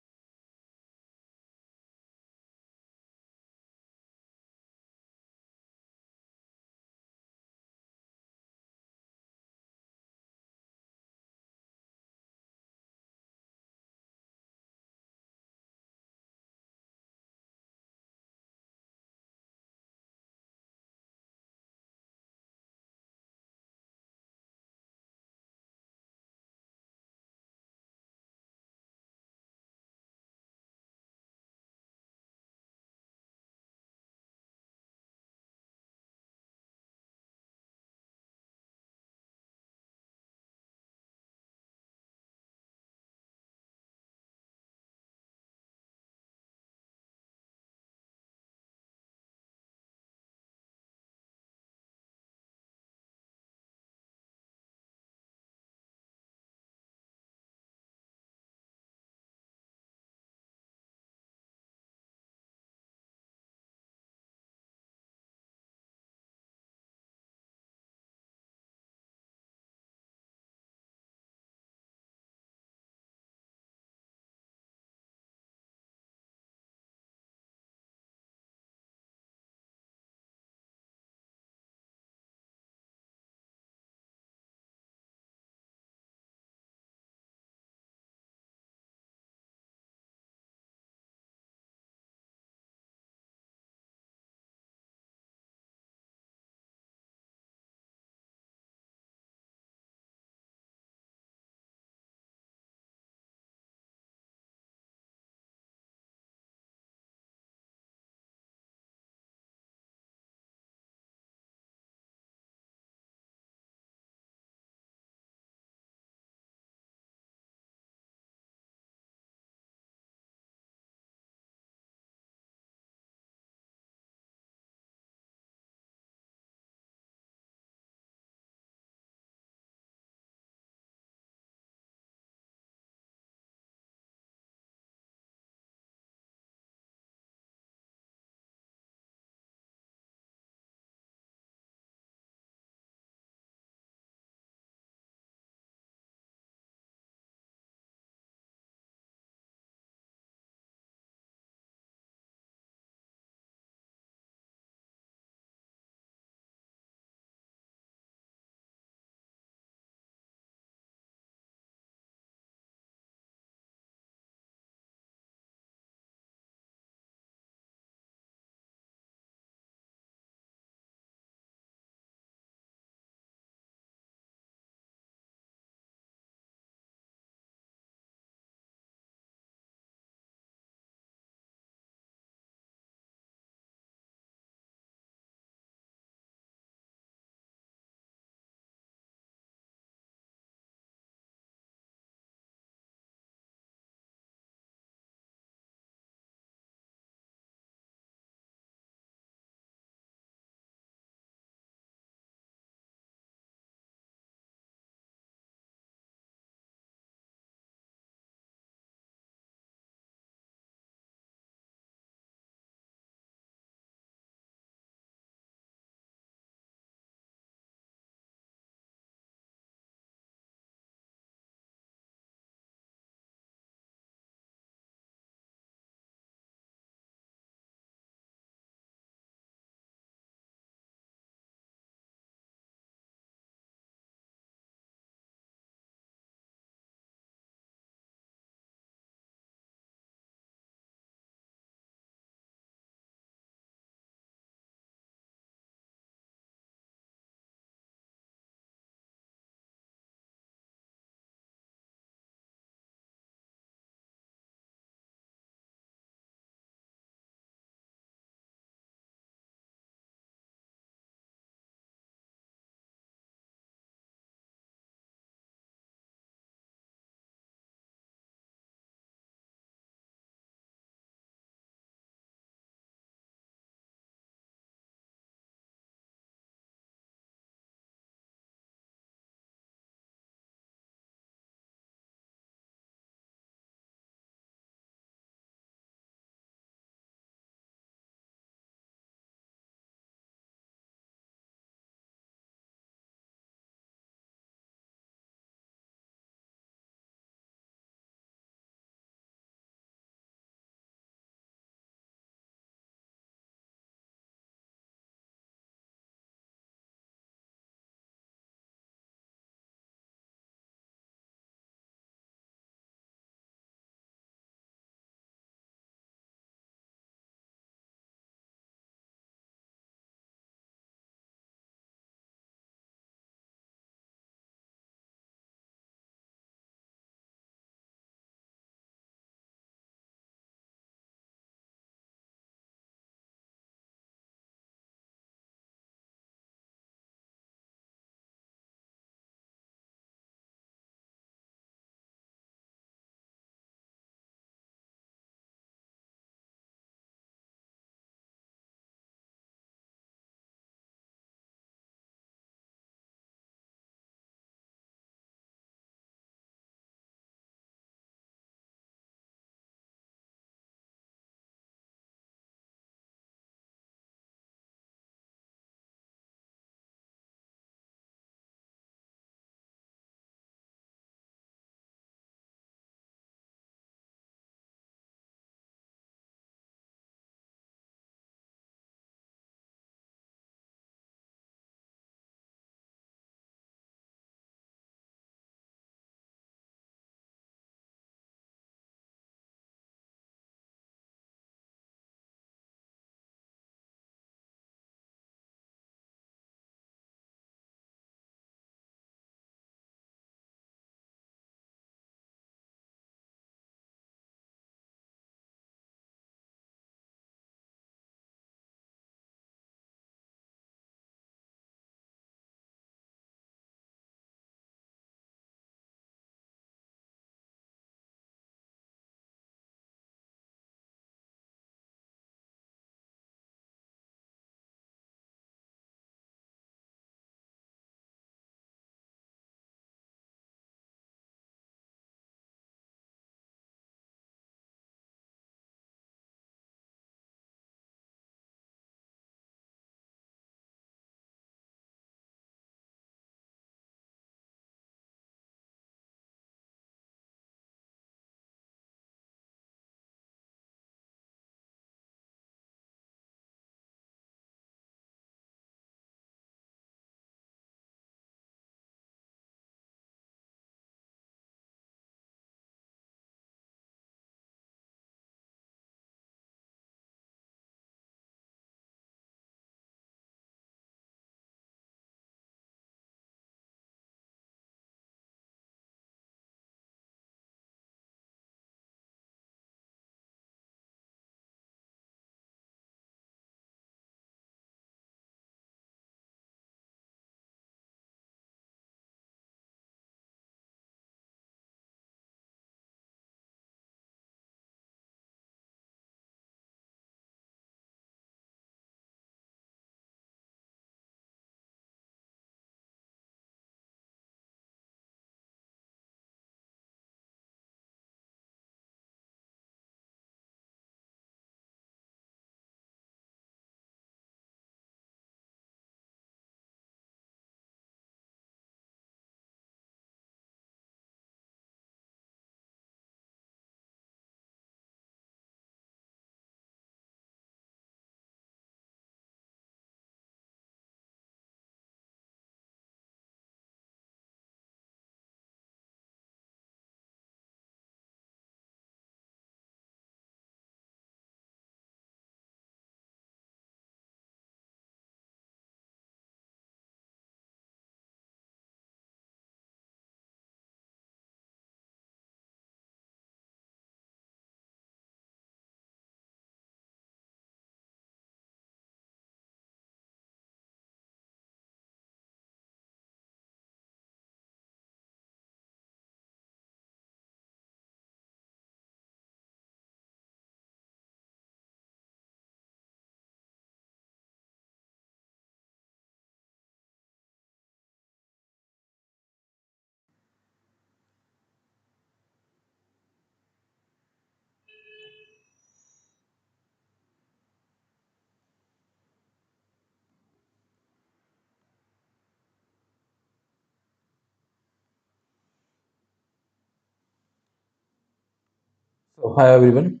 So hi everyone,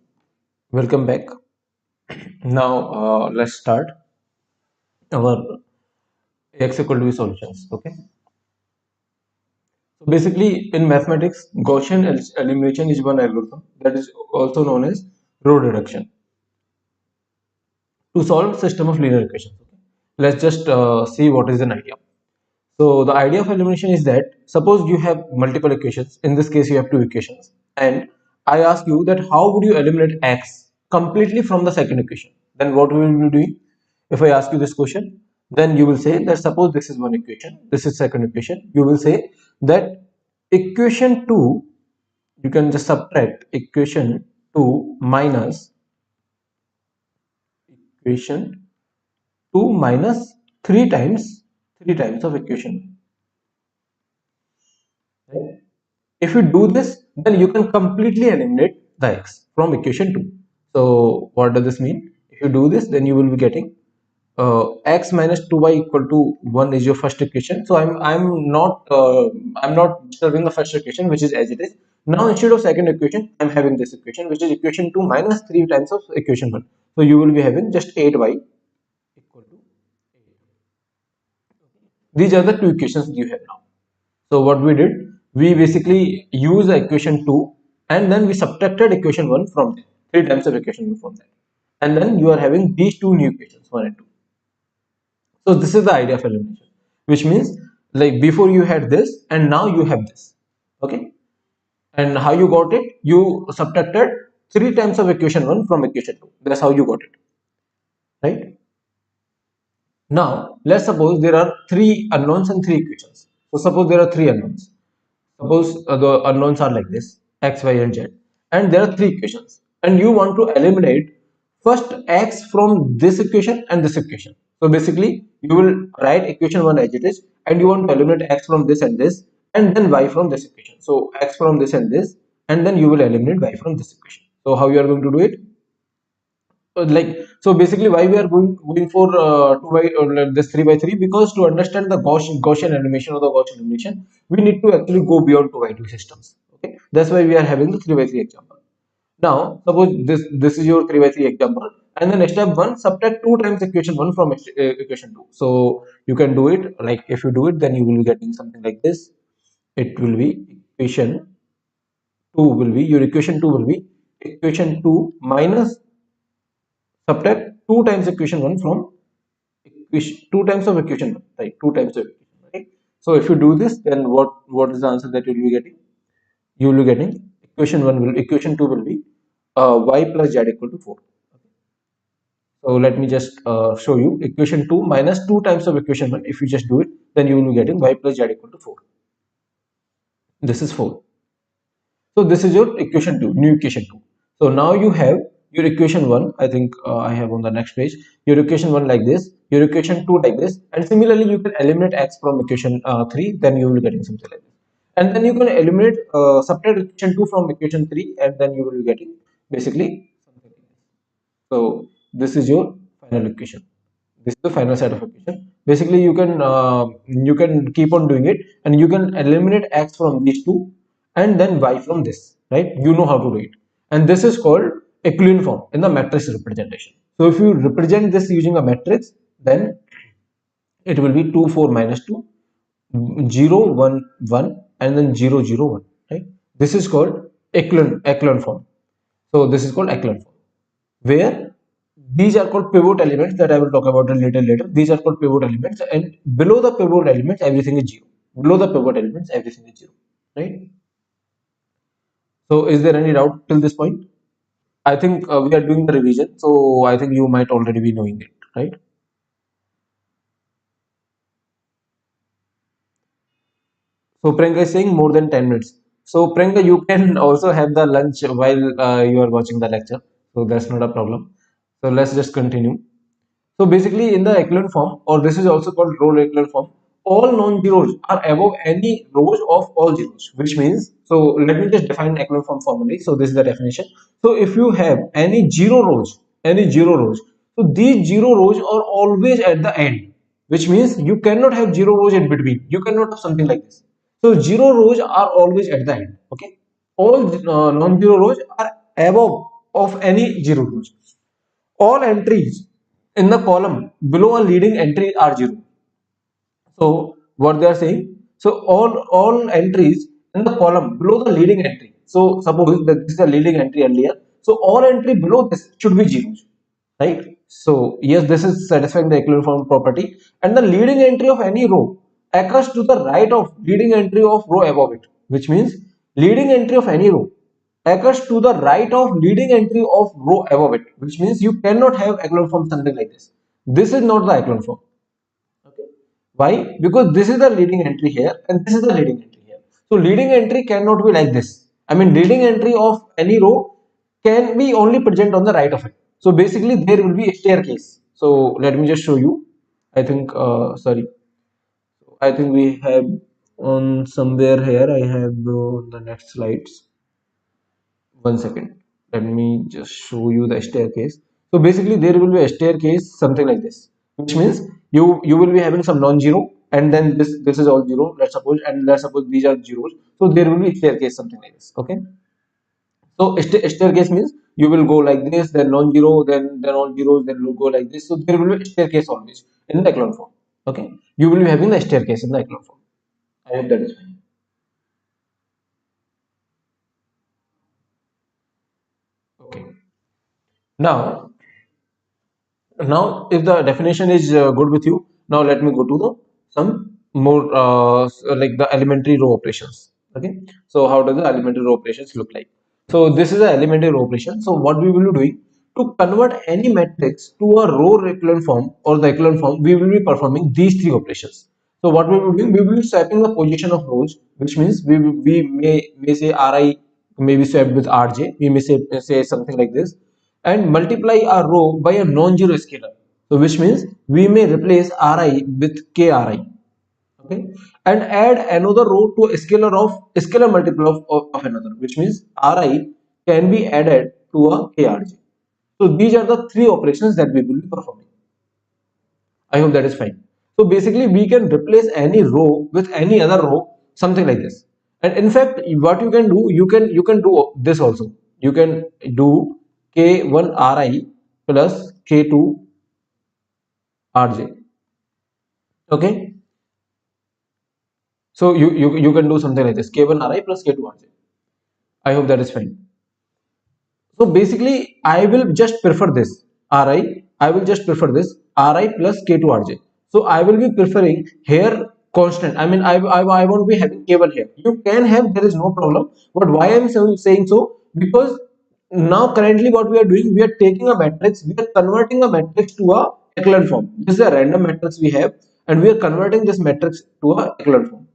welcome back. Now let's start our Ax equal to b solutions. Okay. So basically, in mathematics, Gaussian elimination is one algorithm that is also known as row reduction to solve system of linear equations. Okay. Let's just see what is an idea. So the idea of elimination is that suppose you have multiple equations. In this case, you have two equations, and I ask you that how would you eliminate x completely from the second equation? Then what will you be doing? If I ask you this question, then you will say that suppose this is one equation, this is second equation. You will say that equation two, you can just subtract equation two minus equation two minus three times of equation. Right? If you do this, then you can completely eliminate the x from equation 2. So what does this mean? If you do this, then you will be getting x minus 2y equal to 1 is your first equation. So I'm not disturbing the first equation, which is as it is. Now instead of second equation, I'm having this equation, which is equation 2 minus 3 times of equation 1. So you will be having just 8y equal to 8. These are the two equations you have now. So what we did, we basically used the equation 2 and then we subtracted equation 1 from there, 3 times of equation 1 from that. And then you are having these two new equations, 1 and 2. So this is the idea of elimination, which means like before you had this and now you have this. Okay. And how you got it? You subtracted 3 times of equation 1 from equation 2. That's how you got it. Right? Now, let's suppose there are three unknowns and three equations. So suppose there are three unknowns. Suppose the unknowns are like this, x, y, and z, and there are three equations, and you want to eliminate first x from this equation and this equation. So basically, you will write equation 1 as it is, and you want to eliminate x from this and this, and then y from this equation. So x from this and this, and then you will eliminate y from this equation. So how you are going to do it? Like so basically why we are going for 2 by this 3 by 3, because to understand the Gaussian elimination or the Gaussian elimination we need to actually go beyond 2 by 2 systems. Okay, that's why we are having the 3 by 3 example. Now suppose this is your 3 by 3 example, and then step 1, subtract 2 times equation 1 from equation 2. So you can do it like, if you do it, then you will be getting something like this. It will be equation 2 will be your equation 2 will be equation 2 minus subtract 2 times equation 1 from equation 2 times of equation 1, right? 2 times of equation, right? So if you do this, then what is the answer that you will be getting? You will be getting equation 2 will be y plus z equal to 4. So let me just show you equation 2 minus 2 times of equation 1. If you just do it, then you will be getting y plus z equal to 4. This is 4. So this is your equation 2, new equation 2. So now you have your equation 1, I think I have on the next page, your equation 1 like this, your equation 2 like this, and similarly you can eliminate x from equation 3, then you will be getting something like this. And then you can eliminate, subtract equation 2 from equation 3, and then you will be getting basically something like this. So this is your final equation. This is the final set of equation. Basically, you can keep on doing it, and you can eliminate x from these two, and then y from this. Right? You know how to do it, and this is called equivalent form in the matrix representation. So if you represent this using a matrix, then it will be 2 4 minus 2 0 1 1 and then 0 0 1. Right? This is called echelon form. So this is called echelon form, where these are called pivot elements that I will talk about a little later. These are called pivot elements, and below the pivot elements, everything is zero. Below the pivot elements, everything is zero. Right? So, is there any doubt till this point? I think we are doing the revision, so I think you might already be knowing it, right? So Priyanka is saying more than 10 minutes. So Priyanka, you can also have the lunch while you are watching the lecture. So that's not a problem. So let's just continue. So basically in the echelon form, or this is also called row echelon form, all non-zeros are above any rows of all zeros, which means, so let me just define echelon form formally. So this is the definition. So if you have any zero rows, so these zero rows are always at the end, which means you cannot have zero rows in between. You cannot have something like this. So zero rows are always at the end. Okay, all non-zero rows are above of any zero rows. All entries in the column below a leading entry are zero. So what they are saying, so all entries in the column below the leading entry. So suppose that this is the leading entry earlier. So all entry below this should be zeros, right? So yes, this is satisfying the equivalent form property, and the leading entry of any row occurs to the right of leading entry of row above it, which means leading entry of any row occurs to the right of leading entry of row above it, which means you cannot have equivalent form something like this. This is not the equivalent form. Okay. Why? Because this is the leading entry here and this is the leading entry here. So leading entry cannot be like this. I mean, leading entry of any row can be only present on the right of it. So basically there will be a staircase. So let me just show you. I think, sorry, I think we have on somewhere here, I have the next slides. One second, let me just show you the staircase. So basically there will be a staircase something like this, which means you will be having some non-zero, and then this is all zero, let's suppose, and let's suppose these are zeros. So there will be a staircase something like this. Okay, so staircase means you will go like this, then non-zero, then all zeros, then you will go like this. So there will be a staircase always in the echelon form. Okay, you will be having the staircase in the echelon form. I hope that is fine. Okay, now if the definition is good with you, now let me go to the some more like the elementary row operations. Okay, so how does the elementary row operations look like? So this is an elementary row operation. So what we will be doing to convert any matrix to a row echelon form or the echelon form, we will be performing these three operations. So what we will be doing, we will be swapping the position of rows, which means we may say Ri may be swapped with Rj, we may say something like this, and multiply our row by a non-zero scalar. So which means we may replace Ri with Kri. Okay, and add another row to a scalar multiple of another, which means Ri can be added to a Krj. So these are the three operations that we will be performing. I hope that is fine. So basically we can replace any row with any other row, something like this. And in fact, what you can do, you can do this also. You can do K1 Ri plus K2 Rj. Okay. So you can do something like this, K1 Ri plus K2 Rj. I hope that is fine. So basically, I will just prefer this Ri. I will just prefer this Ri plus K2 Rj. So I will be preferring here constant. I mean, I won't be having K1 here. You can have, there is no problem. But why I am saying so? Because now currently what we are doing, we are taking a matrix, we are converting a matrix to a echelon form. This is a random matrix we have, and we are converting this matrix to a echelon form,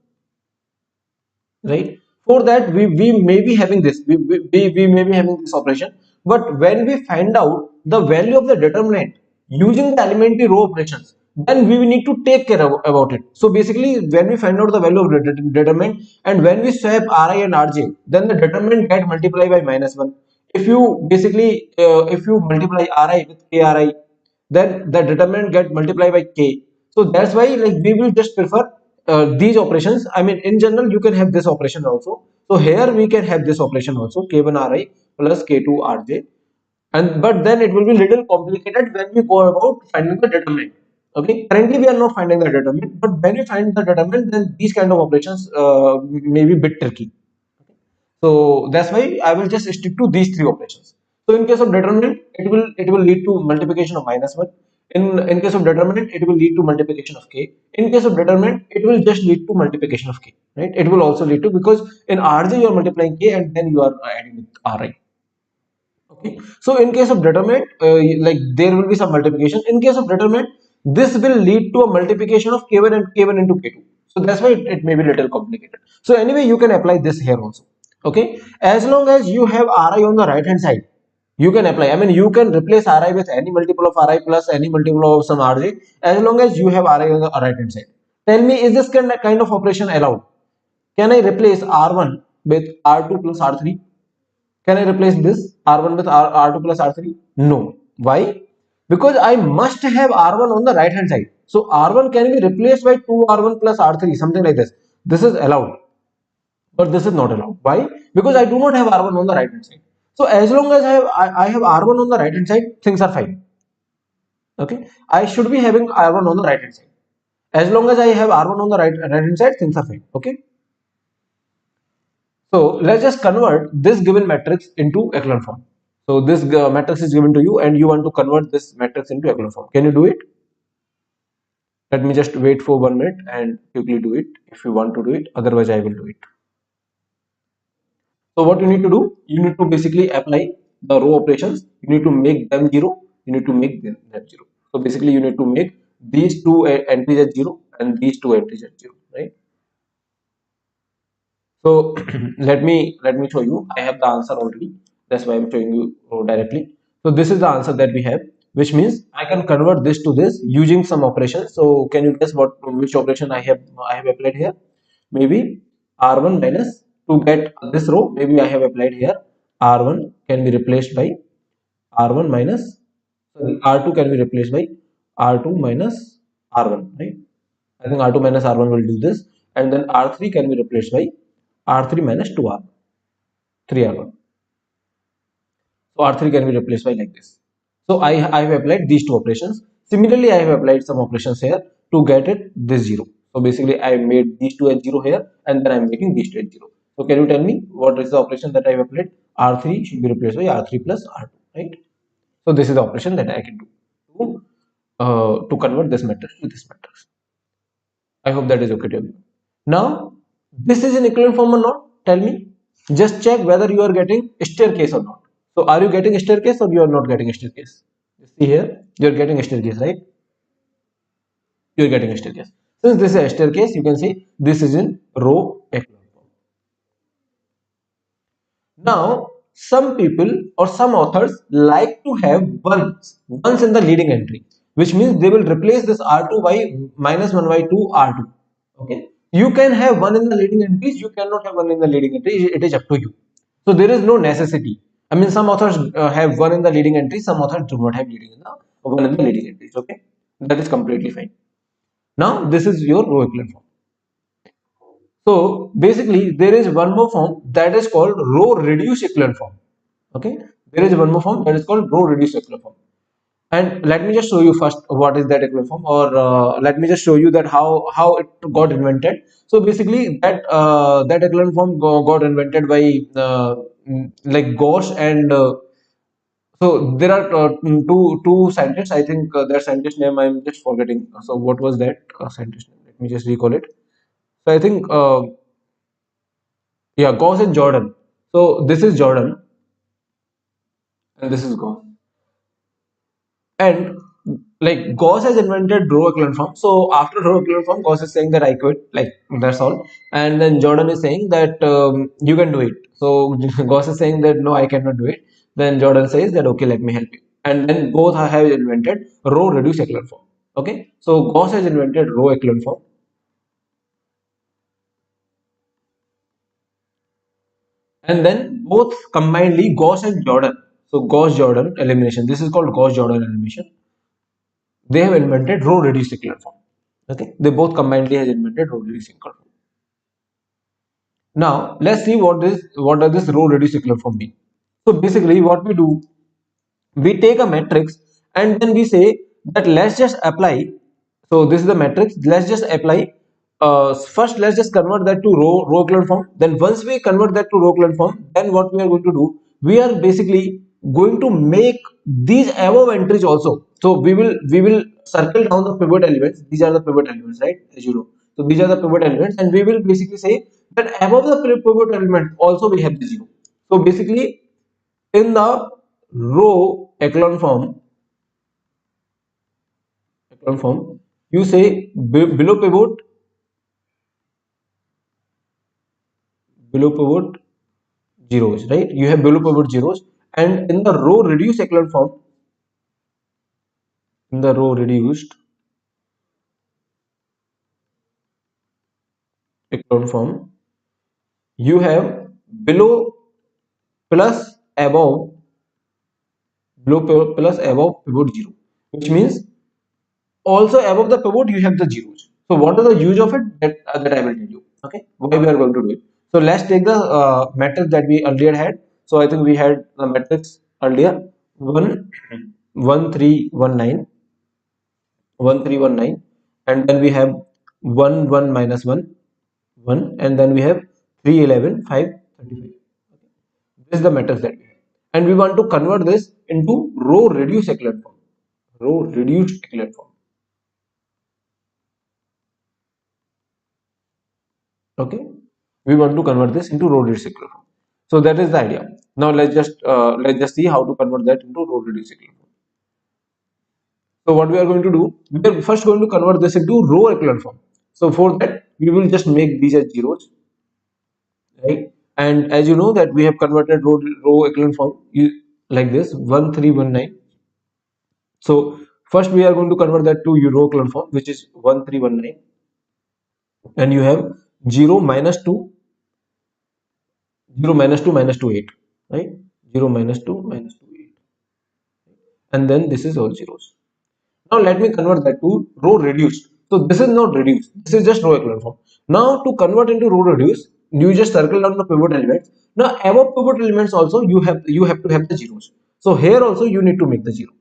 right? For that we may be having this, we may be having this operation, but when we find out the value of the determinant using the elementary row operations, then we need to take care about it. So basically when we find out the value of the determinant and when we swap Ri and Rj, then the determinant get multiplied by -1. If you basically if you multiply Ri with Kri, then the determinant get multiplied by K. So that's why like we will just prefer these operations. I mean, in general, you can have this operation also. So here we can have this operation also, K1 Ri plus K2 Rj. And but then it will be little complicated when we go about finding the determinant. Okay, currently we are not finding the determinant, but when we find the determinant, then these kind of operations may be a bit tricky. So that's why I will just stick to these three operations. So in case of determinant, it will lead to multiplication of -1. In case of determinant, it will lead to multiplication of k. In case of determinant, it will just lead to multiplication of k. Right? It will also lead to, because in Rj you are multiplying k and then you are adding with Ri. Okay. So in case of determinant, like there will be some multiplication. In case of determinant, this will lead to a multiplication of k1 and k1 into k2. So that's why it may be little complicated. So anyway, you can apply this here also. Okay, as long as you have Ri on the right hand side, you can apply. I mean, you can replace Ri with any multiple of Ri plus any multiple of some Rj, as long as you have Ri on the right hand side. Tell me, is this kind of operation allowed? Can I replace R1 with R2 plus R3? Can I replace this R1 with R2 plus R3? No. Why? Because I must have R1 on the right hand side. So R1 can be replaced by 2R1 plus R3, something like this. This is allowed, but this is not allowed. Why? Because I do not have R1 on the right hand side. So as long as I have R1 on the right hand side, things are fine. Okay, I should be having R1 on the right hand side. As long as I have R1 on the right hand side, things are fine. Okay. So let's just convert this given matrix into echelon form. So this matrix is given to you, and you want to convert this matrix into echelon form. Can you do it? Let me just wait for 1 minute and quickly do it if you want to do it. Otherwise, I will do it. So what you need to do? You need to basically apply the row operations. You need to make them 0. You need to make them 0. So basically, you need to make these two entries as 0 and these two entries as 0, right? So let me show you. I have the answer already. That's why I'm showing you directly. So this is the answer that we have, which means I can convert this to this using some operations. So can you guess which operation I have applied here? Maybe R1 minus, to get this row. Maybe I have applied here R1 can be replaced by R1 minus, sorry, R2 can be replaced by R2 minus R1, right? I think R2 minus R1 will do this, and then R3 can be replaced by R3 minus 2R, 3R1. So R3 can be replaced by like this. So I have applied these two operations. Similarly, I have applied some operations here to get it this 0. So basically, I made these two as 0 here, and then I'm making these two as 0. So can you tell me what is the operation that I have applied? R3 should be replaced by R3 plus R2, right? So this is the operation that I can do to convert this matrix to this matrix. I hope that is okay to you. Now, this is in equivalent form or not? Tell me. Just check whether you are getting staircase or not. So, are you getting staircase or you are not getting staircase? You see here, you are getting staircase, right? You are getting staircase. Since this is a staircase, you can say this is in row echelon form. Now, some people or some authors like to have ones in the leading entry, which means they will replace this R2 by minus 1 by 2 R2. Okay, you can have one in the leading entries, you cannot have one in the leading entry. It is up to you. So there is no necessity. I mean, some authors have one in the leading entry, some authors do not have one in the leading entries. Okay, that is completely fine. Now this is your row echelon form. So basically, there is one more form that is called row reduced echelon form. Okay, there is one more form that is called row reduced echelon form. And let me just show you first what is that echelon form, or let me just show you that how it got invented. So basically, that echelon form got invented by like Gauss and so there are two scientists. I think their scientist name I'm just forgetting. So what was that scientist name? Let me just recall it. So I think yeah, Gauss and Jordan. So this is Jordan and this is Gauss. And like Gauss has invented row echelon form. So after row echelon form, Gauss is saying that I quit. Like that's all. And then Jordan is saying that you can do it. So Gauss is saying that no, I cannot do it. Then Jordan says that okay, let me help you. And then both have invented row reduced echelon form. Okay. So Gauss has invented row echelon form. And then both combinedly Gauss and Jordan. So Gauss Jordan elimination. This is called Gauss Jordan elimination. They have invented row reduced echelon form. Okay, they both combinedly has invented row reduced echelon form. Now let's see what does this row reduced echelon form mean. So basically, what we do, we take a matrix and then we say that let's just apply. So this is the matrix. Let's just apply. First, let's just convert that to row echelon form. Then once we convert that to row echelon form, then what we are going to do, we are basically going to make these above entries also. So we will circle down the pivot elements. These are the pivot elements, right? As you know. So these are the pivot elements, and we will basically say that above the pivot element also we have the 0. So basically, in the row echelon form, you say below pivot zeros, right? You have below pivot zeros, and in the row reduced echelon form, you have below plus above pivot 0, which means also above the pivot you have the zeros. So what is the use of it, that I will tell you. Okay, why we are going to do it. So let's take the matrix that we earlier had. So I think we had the matrix earlier 1 1 3 1 9 1 3 1 9, and then we have 1 1 minus 1 1, and then we have 3 11 5 35. This is the matrix that we have, and we want to convert this into row reduced echelon form. Row reduced echelon form. Okay, we want to convert this into row reduced echelon form. So that is the idea. Now let's just see how to convert that into row reduced echelon form. So what we are going to do, we are first going to convert this into row echelon form. So for that, we will just make these as zeros, right? And as you know that we have converted row echelon form like this 1 3 1 9. So first we are going to convert that to row echelon form, which is 1 3 1 9, and you have 0 minus 2 0 minus 2 minus 2 8, right? 0 minus 2 minus 2 8, and then this is all zeros. Now let me convert that to row reduced. So this is not reduced, this is just row echelon form. Now to convert into row reduced, you just circle down the pivot elements. Now above pivot elements also you have to have the zeros. So here also you need to make the zero.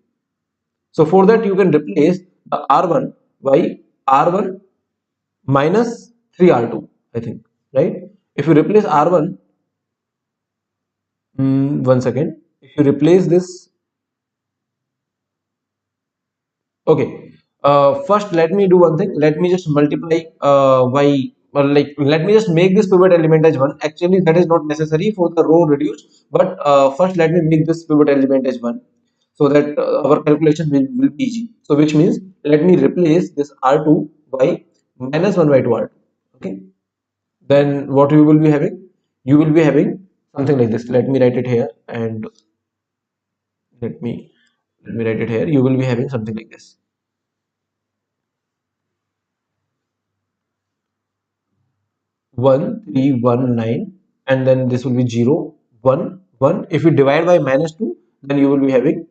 So for that you can replace the R1 by R1 minus 3R2, I think, right? If you replace R1, one second. If you replace this, okay. First, let me do one thing. Let me just multiply like let me just make this pivot element as one. Actually, that is not necessary for the row reduced. But first, let me make this pivot element as one, so that our calculation will be easy. So which means let me replace this R2 by minus 1 by 2 R2. Okay. Then what you will be having? You will be having something like this. Let me write it here, and let me write it here. You will be having something like this. 1 3 1 9, and then this will be 0 1 1. If you divide by minus 2, then you will be having,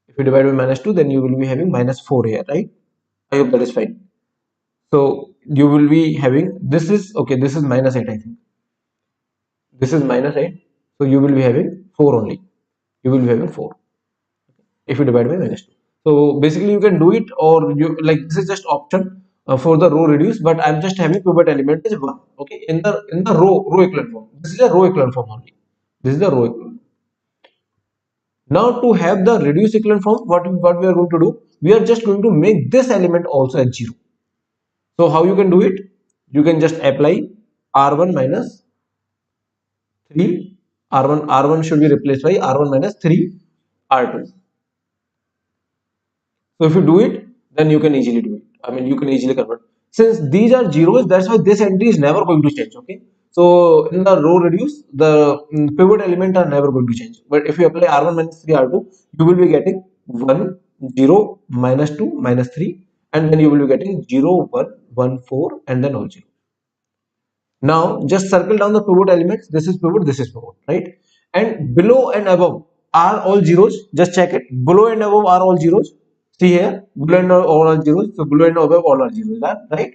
if you divide by minus 2, then you will be having minus 4 here, right? I hope that is fine. So you will be having, this is okay, this is minus 8, I think. This is minus 8, so you will be having 4 only. You will be having 4 if you divide by minus 2. So basically you can do it, or you like, this is just option for the row reduce, but I'm just having pivot element is 1, okay, in the row echelon form. This is a row echelon form only. This is the row echelon. Now to have the reduced echelon form, what we are going to do, we are just going to make this element also as 0. So how you can do it? You can just apply R1 minus 3, R1 should be replaced by R1 minus 3 R2. So if you do it, then you can easily do it. I mean, you can easily convert. Since these are zeros, that's why this entry is never going to change. Okay. So in the row reduce, the pivot element are never going to change. But if you apply R1 minus 3 R2, you will be getting 1 0 minus 2 minus 3, and then you will be getting 0 1 1 4, and then all 0. Now just circle down the pivot elements. This is pivot, right? And below and above are all zeros. Just check it. Below and above are all zeros. See here, below and above all are zeros. So below and above all are zeros, right?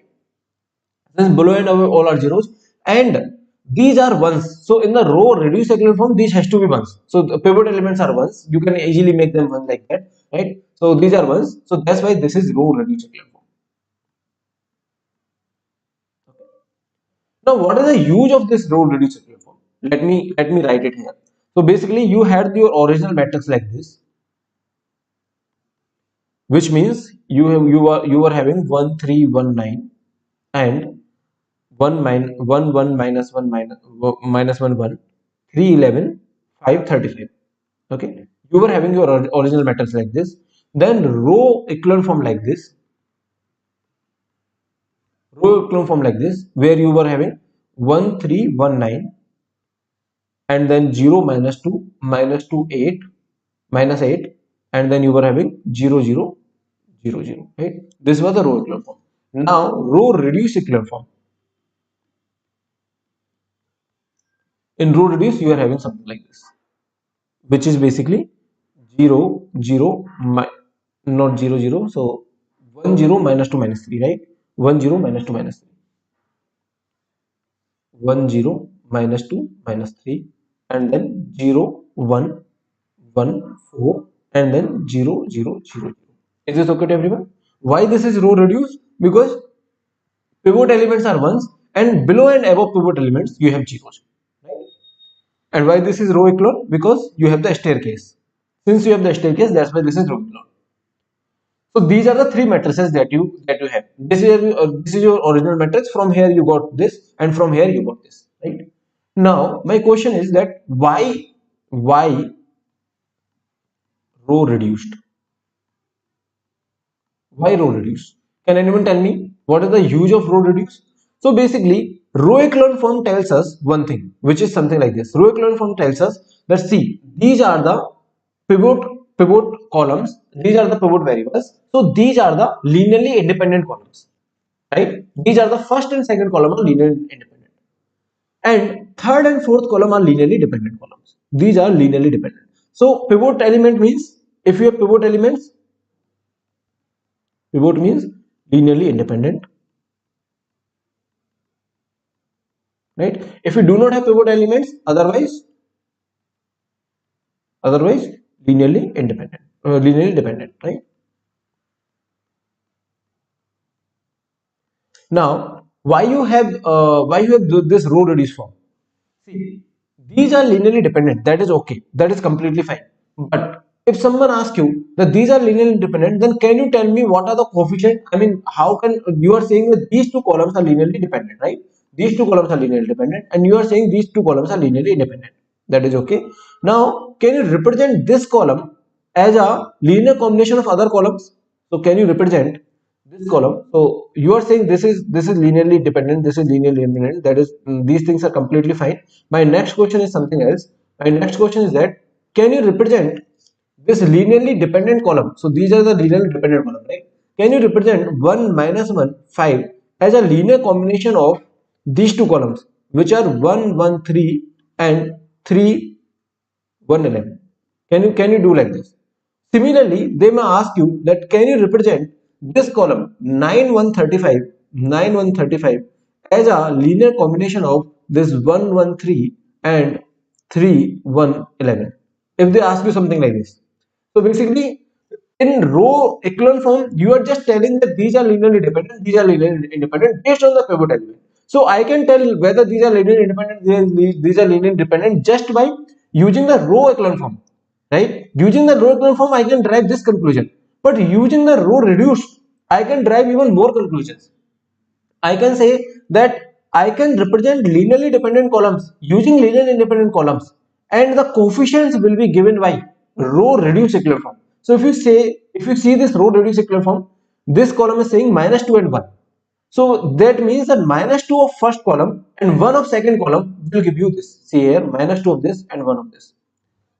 Since below and above all are zeros, and these are ones. So in the row reduced echelon form, these has to be ones. So the pivot elements are ones. You can easily make them one like that, right? So these are ones. So that's why this is row reduced echelon form. Now, what is the use of this row reduced echelon form? Let me write it here. So basically, you had your original matrix like this, which means you are having 1 3 1 9 and 1 1 minus 1 minus 1 1 3 11 5 35. Okay, you were having your original matrix like this. Then row echelon form like this, where you were having 1 3 1 9, and then 0 minus 2 minus 2 8 minus 8, and then you were having 0 0 0 0, right? This was the row echelon form. Now row reduced echelon form. In row reduced, you are having something like this, which is basically 0 0 not 0 0, so 1 0 minus 2 minus 3, right? 1 0 minus 2 minus 3, 1 0 minus 2 minus 3, and then 0, 1, 1, 4, and then 0, 0, 0. Is this okay to everyone? Why this is row reduced? Because pivot elements are ones, and below and above pivot elements you have zeros. Right? And why this is row echelon? Because you have the staircase. Since you have the staircase, that's why this is row echelon. So these are the three matrices that you have. This is your original matrix. From here you got this, and from here you got this. Right? Now my question is that why row reduced? Why row reduce? Can anyone tell me what is the use of row reduce? So basically, row echelon form tells us one thing, which is something like this. Row echelon form tells us that see, these are the pivot pivot columns, these are the pivot variables. So these are the linearly independent columns, right? These are the first and second column are linearly independent, and third and fourth column are linearly dependent columns. These are linearly dependent. So pivot element means if you have pivot means linearly independent, right? If you do not have pivot elements, otherwise linearly independent, linearly dependent, right? Now why you have this row reduced form? See, these are linearly dependent, that is okay, that is completely fine. But if someone asks you that these are linearly independent, then can you tell me what are the coefficient? I mean, how can you are saying that these two columns are linearly dependent, right? These two columns are linearly dependent, and you are saying these two columns are linearly independent. That is okay. Now, can you represent this column as a linear combination of other columns? So, can you represent this column? So you are saying this is linearly dependent, this is linearly independent, that is these things are completely fine. My next question is something else. My next question is that can you represent this linearly dependent column? So these are the linearly dependent column, right? Can you represent 1 minus 1 5 as a linear combination of these two columns, which are 1 1 3 and 3 1 11? Can you do like this? Similarly, they may ask you that can you represent this column 9 1 35 9 1 35 as a linear combination of this 1 1 3 and 3 1 11? If they ask you something like this. So basically, in row echelon form, you are just telling that these are linearly dependent, these are linearly independent based on the pivot element. So I can tell whether these are linearly independent, these are linearly dependent just by using the row echelon form, right? Using the row echelon form, I can derive this conclusion. But using the row reduced, I can derive even more conclusions. I can say that I can represent linearly dependent columns using linearly independent columns, and the coefficients will be given by row reduced echelon form. So if you see this row reduced echelon form, this column is saying minus 2 and 1. So that means that minus 2 of first column and 1 of second column will give you this. See here, minus 2 of this and 1 of this.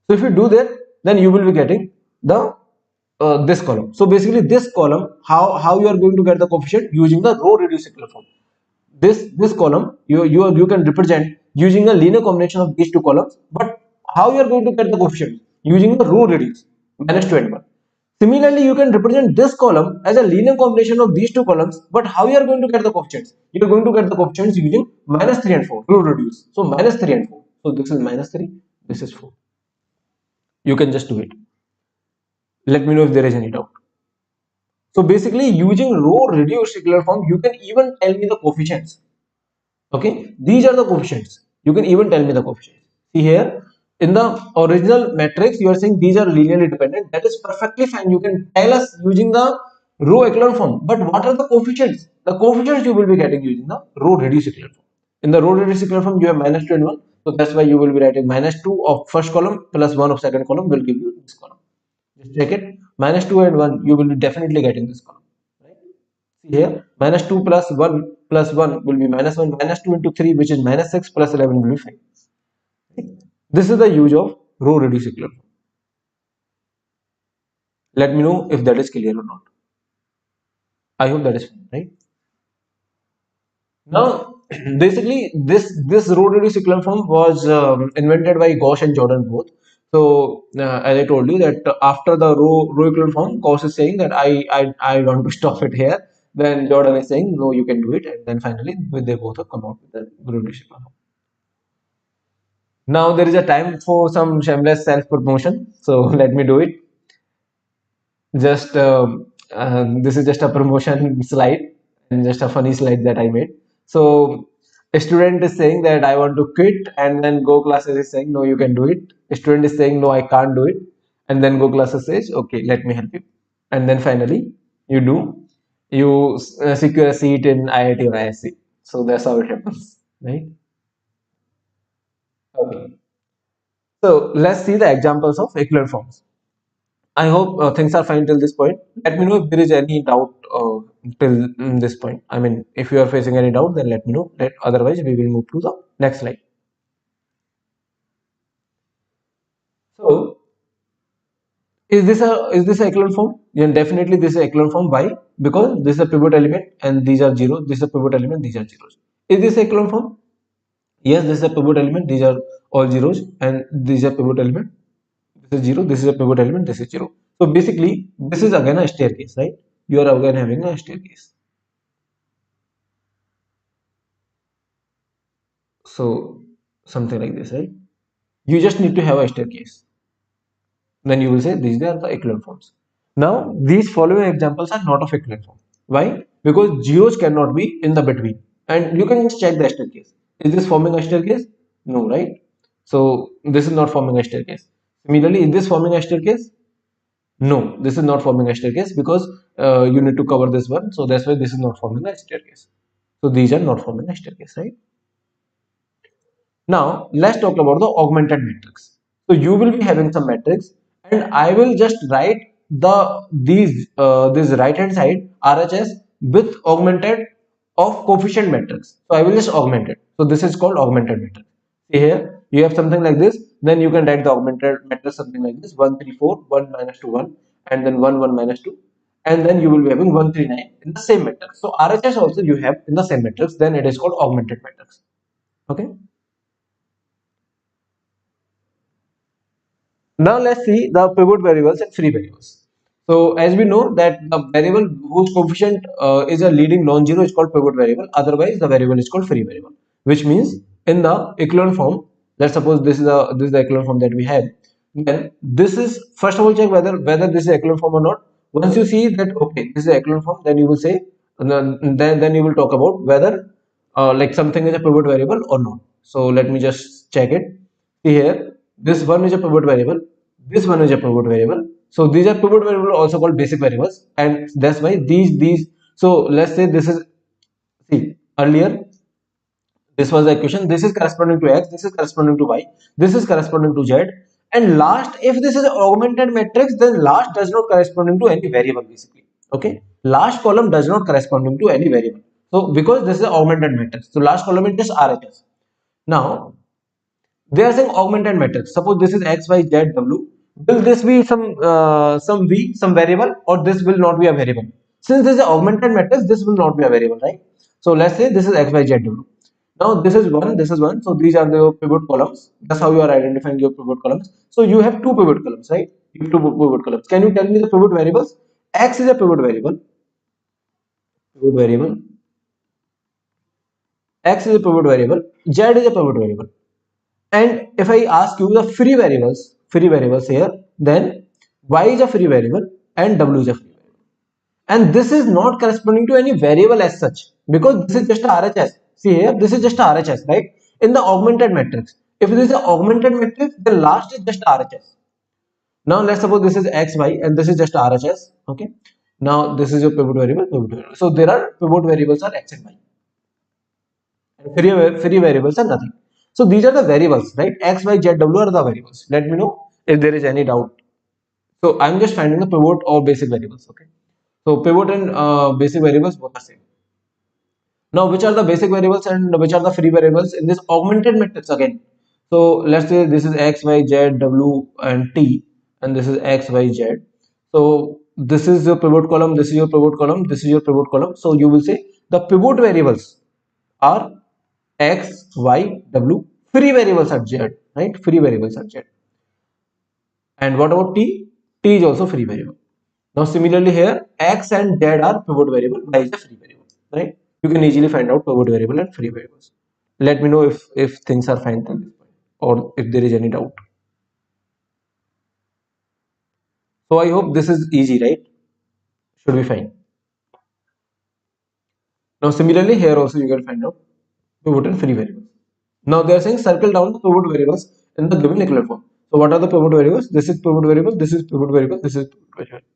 So if you do that, then you will be getting the this column. So basically this column, how you are going to get the coefficient using the row reduced echelon form. This column you can represent using a linear combination of these two columns. But how you are going to get the coefficient? Using the row reduce minus 2 and 1. Similarly, you can represent this column as a linear combination of these two columns. But how you are going to get the coefficients? You are going to get the coefficients using minus 3 and 4, row reduce. So minus 3 and 4. So this is minus 3, this is 4. You can just do it. Let me know if there is any doubt. So basically, using row reduced echelon form, you can even tell me the coefficients. Okay, these are the coefficients. You can even tell me the coefficients. See here, in the original matrix, you are saying these are linearly dependent. That is perfectly fine. You can tell us using the row echelon form. But what are the coefficients? The coefficients you will be getting using the row reduced echelon form. In the row reduced echelon form, you have minus 2 and 1. So that's why you will be writing minus 2 of first column plus 1 of second column will give you this column. Just check it. Minus 2 and 1, you will be definitely getting this column. Right? See here, minus 2 plus 1 will be minus 1. Minus 2 into 3, which is minus 6, plus 11 will be 5. Right? This is the use of row reduced echelon form. Let me know if that is clear or not. I hope that is fine, right? Now, basically, this row reduced echelon form was invented by Gauss and Jordan both. So, as I told you that after the row echelon form, Gauss is saying that I want to stop it here. Then Jordan is saying no, you can do it, and then finally they both have come out with the row reduced echelon form. Now there is a time for some shameless self promotion. So let me do it. Just this is just a promotion slide and just a funny slide that I made. So a student is saying that I want to quit, and then Go Classes is saying no, you can do it. A student is saying no, I can't do it, and then Go Classes says okay, let me help you, and then finally you do. You secure a seat in IIT or ISC. So that's how it happens, right? Okay. So let's see the examples of equivalent forms. I hope things are fine till this point. Let me know if there is any doubt till this point. I mean, if you are facing any doubt, then let me know. Otherwise, we will move to the next slide. So, is this a echelon form? Yeah, definitely this is a echelon form. Why? Because this is a pivot element and these are zeros. This is a pivot element. These are zeros. Is this a echelon form? Yes, this is a pivot element. These are all zeros, and these are pivot element. This is zero. This is a pivot element. This is zero. So basically, this is again a staircase, right? You are again having a staircase. So something like this, right? You just need to have a staircase. Then you will say these are the echelon forms. Now these following examples are not of echelon form. Why? Because zeros cannot be in the between. And you can just check the staircase. Is this forming a staircase? No, right? So this is not forming a staircase. Similarly, is this forming a staircase? No, this is not forming a staircase because you need to cover this one. So that's why this is not forming a staircase. So these are not forming a staircase, right? Now let's talk about the augmented matrix. So you will be having some matrix, and I will just write this right hand side RHS with augmented of coefficient matrix. So I will just augment it. So this is called augmented matrix. See here, you have something like this. Then you can write the augmented matrix something like this: 1 3 4 1 minus 2 1, and then 1 1 minus 2, and then you will be having 1 3 9 in the same matrix. So RHS also you have in the same matrix. Then it is called augmented matrix. Okay. Now let's see the pivot variables and free variables. So as we know that the variable whose coefficient is a leading non-zero is called pivot variable. Otherwise, the variable is called free variable. Which means in the echelon form, let's suppose this is the echelon form that we have. Then this is first of all check whether this is echelon form or not. Once you see that okay this is echelon form, then you will say then you will talk about whether like something is a pivot variable or not. So let me just check it. See here, this one is a pivot variable, this one is a pivot variable. So these are pivot variable also called basic variables, and that's why these. So let's say this is, see earlier this was the equation. This is corresponding to x, this is corresponding to y, this is corresponding to z, and last if this is an augmented matrix, then last does not corresponding to any variable basically. Okay, last column does not corresponding to any variable. So because this is an augmented matrix, so last column is just RHS. Now they are saying augmented matrix. Suppose this is x, y, z, w. Will this be some v, some variable, or this will not be a variable? Since this is an augmented matrix, this will not be a variable, right? So let's say this is x, y, z, w. Now this is one, this is one. So these are the pivot columns. That's how you are identifying your pivot columns. So you have two pivot columns, right? You have two pivot columns. Can you tell me the pivot variables? X is a pivot variable. Pivot variable. X is a pivot variable. Z is a pivot variable. And if I ask you the free variables here, then y is a free variable and w is a free variable. And this is not corresponding to any variable as such because this is just a RHS. See here, this is just a RHS, right? In the augmented matrix, if this is an augmented matrix, the last is just RHS. Now let's suppose this is x, y, and this is just RHS. Okay. Now this is your pivot variable, pivot variable. So there are pivot variables are x and y. Free variables are nothing. So these are the variables, right? X, Y, Z, W are the variables. Let me know if there is any doubt. So I'm just finding the pivot or basic variables. Okay. So pivot and basic variables both are same. Now which are the basic variables and which are the free variables in this augmented matrix again? So let's say this is X, Y, Z, W and T, and this is X, Y, Z. So this is your pivot column, this is your pivot column, this is your pivot column. So you will say the pivot variables are x, y, w. Free variables are z, right? Free variables are z. And what about t? T is also free variable. Now similarly here, x and z are pivot variable, y is a free variable, right? You can easily find out pivot variable and free variables. Let me know if things are fine till this point. or if there is any doubt. So I hope this is easy, right? Should be fine. Now similarly here also you can find out pivot and free variables. Now they are saying circle down the pivot variables in the given equivalent form. So what are the pivot variables? This is pivot variable, this is pivot variable, this is pivot variable.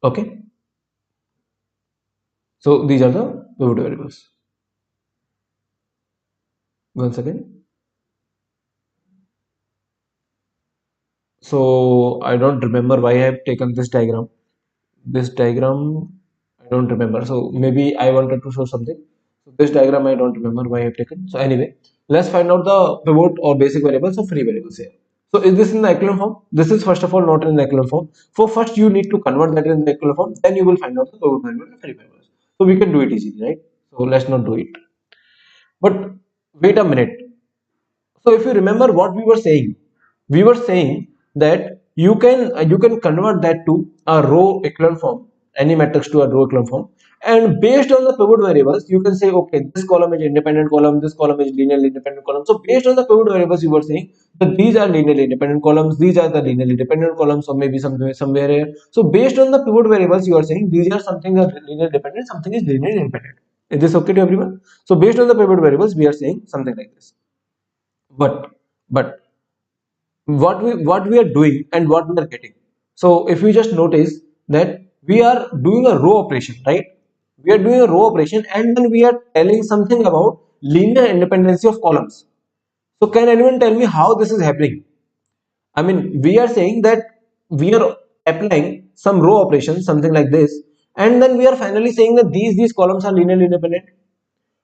Okay. So these are the pivot variables. Once again. So I don't remember why I have taken this diagram. This diagram I don't remember. So maybe I wanted to show something. So this diagram I don't remember why I have taken. So anyway, let's find out the pivot or basic variables of free variables here. So is this in the echelon form? This is first of all not in the echelon form. For first you need to convert that in the echelon form. Then you will find out the pivot variable and free variables. So we can do it easily, right? So let's not do it. But wait a minute. So if you remember what we were saying that you can convert that to a row echelon form, any matrix to a row echelon form, and based on the pivot variables, you can say, okay, this column is independent column, this column is linearly independent column. So based on the pivot variables, you were saying that these are linearly independent columns, these are the linearly dependent columns, or maybe somewhere here. So based on the pivot variables, you are saying these are something are linearly dependent, something is linearly independent. Is this okay to everyone? So based on the pivot variables, we are saying something like this. But what we are doing and what we are getting. So if we just notice that we are doing a row operation, right? We are doing a row operation and then we are telling something about linear independency of columns. So can anyone tell me how this is happening? I mean, we are saying that we are applying some row operation, something like this, and then we are finally saying that these columns are linearly independent.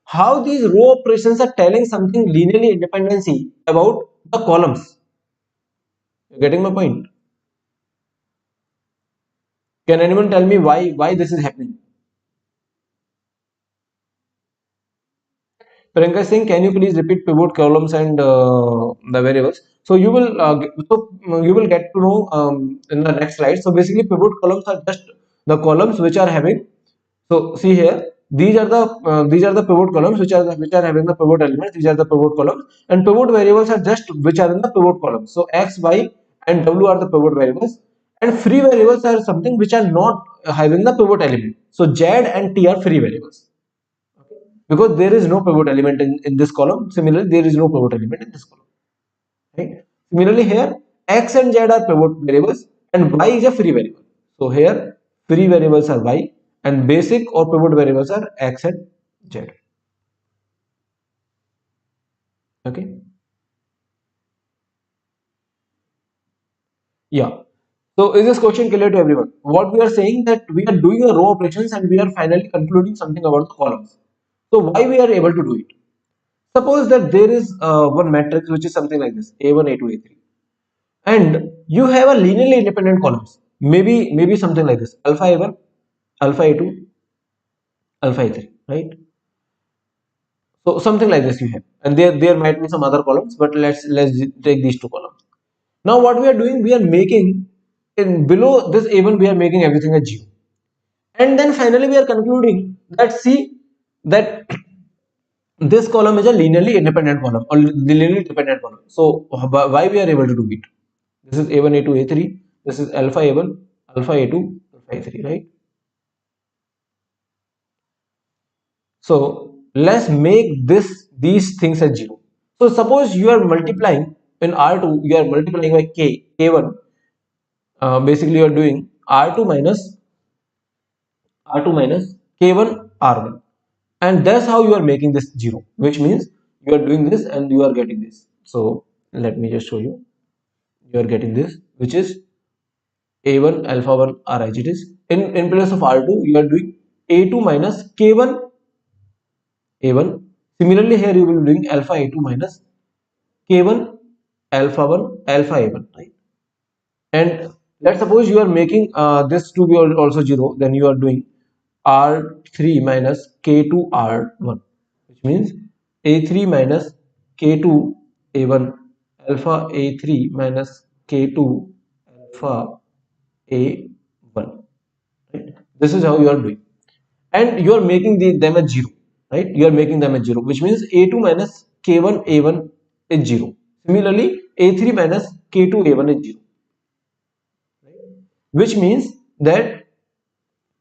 How these row operations are telling something linearly independency about the columns? You're getting my point? Can anyone tell me why this is happening? Priyanka is saying, can you please repeat pivot columns and the variables? So you will get to know in the next slide. So basically, pivot columns are just the columns which are having. So see here, these are the pivot columns which are having the pivot elements. These are the pivot columns, and pivot variables are just which are in the pivot columns. So x, y, and w are the pivot variables, and free variables are something which are not having the pivot element. So z and t are free variables. Because there is no pivot element in this column. Similarly, there is no pivot element in this column. Right? Similarly, here x and z are pivot variables and y is a free variable. So here free variables are y and basic or pivot variables are x and z. Okay. Yeah. So is this question clear to everyone? What we are saying that we are doing a row operations and we are finally concluding something about the columns. So why we are able to do it? Suppose that there is one matrix which is something like this: A1, A2, A3. And you have a linearly independent columns, maybe something like this: alpha a1, alpha a2, alpha a3, right? So something like this you have, and there might be some other columns, but let's take these two columns. Now what we are doing, we are making in below this a1 we are making everything as 0, and then finally we are concluding that see that this column is a linearly independent column or linearly dependent column. So why we are able to do it? This is a1, a2, a3. This is alpha a1, alpha a2, alpha a3, right? So let's make these things as 0. So suppose you are multiplying in R2, you are multiplying by K1. Basically, you are doing R2 minus K1 R1, and that's how you are making this 0, which means you are doing this and you are getting this. So let me just show you. You are getting this, which is A1 alpha 1 R as it is. In place of R2, you are doing A2 minus K1 A1. Similarly, here you will be doing alpha A2 minus K1 alpha 1 alpha A1, right? And let's suppose you are making this to be also 0, then you are doing R3 minus K2 R1, which means A3 minus K2 A1 alpha A3 minus K2 alpha A1, right? This is how you are doing, and you are making them as 0, right? You are making them as 0, which means A2 minus K1 A1 is 0. Similarly, A3 minus K2 A1 is 0. Which means that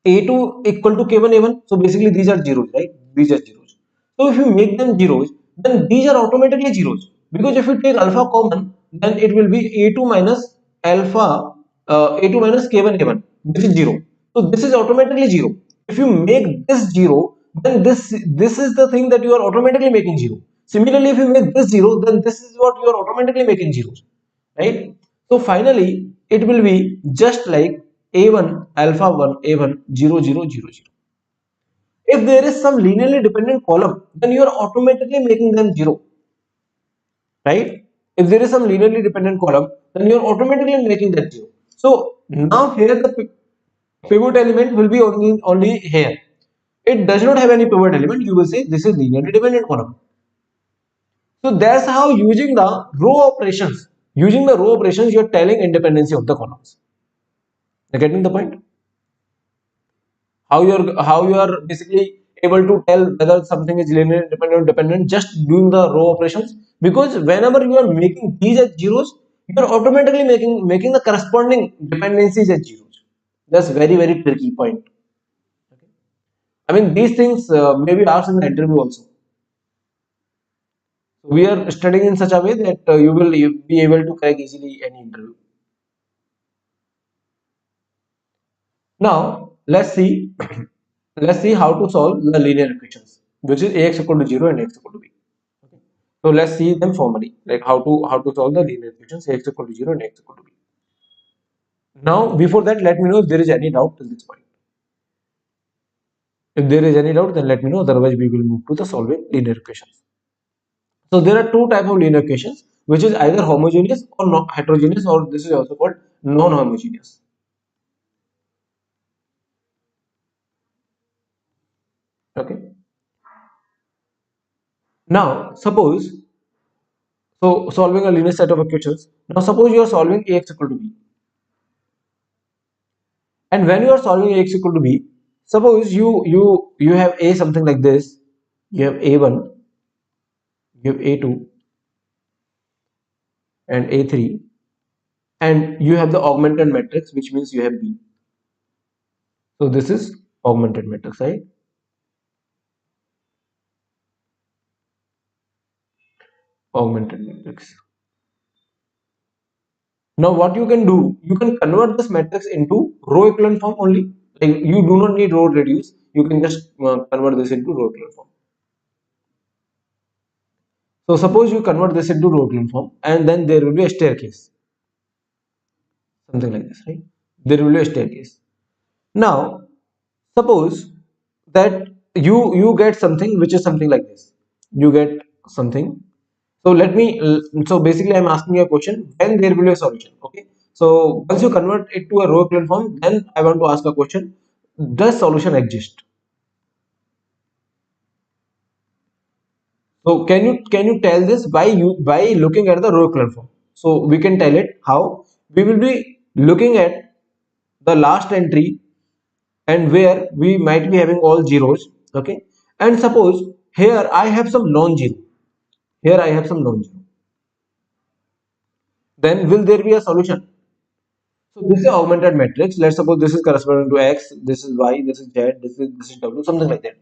A2 equal to K1 A1. So basically these are zeros, right? These are zeros. So if you make them zeros, then these are automatically zeros. Because if you take alpha common, then it will be A2 minus alpha, A2 minus K1 A1, which is 0. So this is automatically 0. If you make this 0, then this is the thing that you are automatically making 0. Similarly, if you make this 0, then this is what you are automatically making zeros, right? So finally, it will be just like A1 alpha 1 A1 0 0 0 0. If there is some linearly dependent column, then you are automatically making them 0, right? If there is some linearly dependent column, then you are automatically making that 0. So now here the pivot element will be only here. It does not have any pivot element. You will say this is linearly dependent column. So that's how using the row operations, you are telling independency of the columns. You're getting the point? How you are basically able to tell whether something is linear independent or dependent just doing the row operations, because whenever you are making these as zeros, you are automatically making the corresponding dependencies as zeros. That's very tricky point. Okay. I mean, these things may be asked in the interview also. So we are studying in such a way that you be able to crack easily any interview. Now let's see how to solve the linear equations, which is ax equal to 0 and x equal to b. Okay. So let's see them formally, like how to solve the linear equations ax equal to 0 and x equal to b. Now before that, let me know if there is any doubt till this point. If there is any doubt, then let me know. Otherwise, we will move to the solving linear equations. So there are two types of linear equations, which is either homogeneous or not heterogeneous, or this is also called non-homogeneous. Okay. Now solving a linear set of equations. Now suppose you are solving ax equal to b. And when you are solving ax equal to b, suppose you have a something like this, you have a1, you have a2 and a3, and you have the augmented matrix, which means you have b. So this is augmented matrix, right? Augmented matrix. Now what you can do, you can convert this matrix into row echelon form only. Like you do not need row reduce, you can just convert this into row echelon form. So suppose you convert this into row echelon form, and then there will be a staircase, something like this, right? There will be a staircase. Now suppose that you get something which is something like this. You get something. So so basically I'm asking you a question, when there will be a solution. Okay. So once you convert it to a row echelon form, then I want to ask a question: does solution exist? So can you tell this by looking at the row echelon form? So we can tell it how. We will be looking at the last entry, and where we might be having all zeros. Okay. And suppose here I have some non-zero. Here I have some non-zero. Then will there be a solution? So this is augmented matrix. Let's suppose this is corresponding to x, this is y, this is z, this is w, something like that.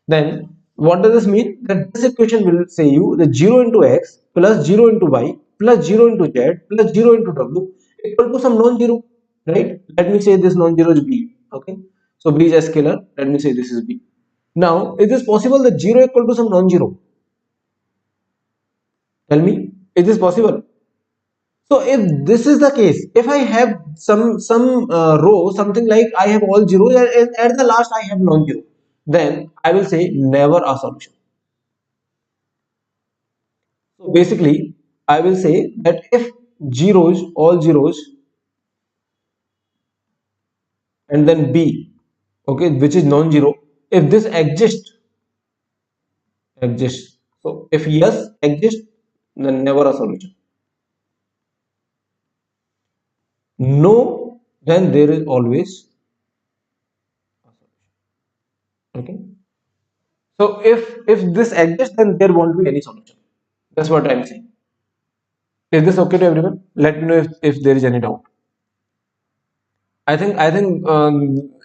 Then what does this mean? That this equation will say you the 0 into x plus 0 into y plus 0 into z plus 0 into w equal to some non-zero, right? Let me say this non-zero is b. Okay. So b is a scalar. Let me say this is b. Now, is this possible that 0 equal to some non-zero? Tell me, is this possible? So if this is the case, if I have some row, something like I have all zeros and at the last I have non-zero, then I will say never a solution. So basically, I will say that if zeros, all zeros, and then b, okay, which is non-zero, if this exists. So if yes exists, then never a solution. No, then there is always a solution. Okay. So if this exists, then there won't be any solution. That's what I'm saying. Is this okay to everyone? Let me know if there is any doubt. I think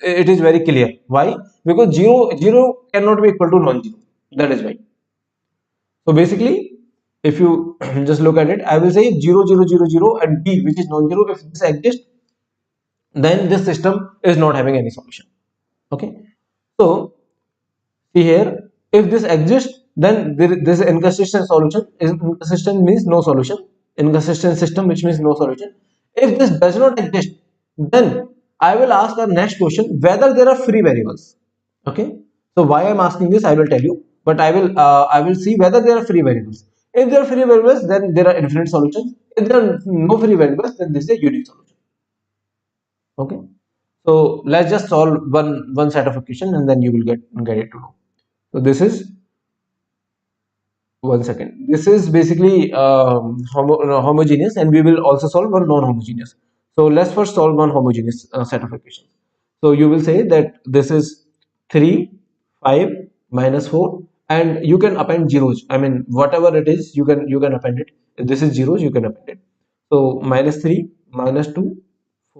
it is very clear. Why? Because zero cannot be equal to non-zero. That is why. So basically, if you just look at it, I will say 0, 0, 0, 0 and B, which is non-zero. If this exists, then this system is not having any solution. Okay. So see here, if this exists, then this inconsistent solution. Inconsistent means no solution. Inconsistent system, which means no solution. If this does not exist, then I will ask our next question whether there are free variables. Okay. So why I'm asking this, I will tell you. But I will see whether there are free variables. If there are free variables, then there are infinite solutions. If there are no free variables, then this is a unique solution. Okay. So let's just solve one set of equation and then you will get it to know. So this is one second. This is basically homogeneous, and we will also solve one non-homogeneous. So let's first solve one homogeneous set of equations. So you will say that this is 3, 5 minus 4, and you can append zeros. I mean, whatever it is, you can append it. If this is zeros, you can append it. So minus 3, minus 2,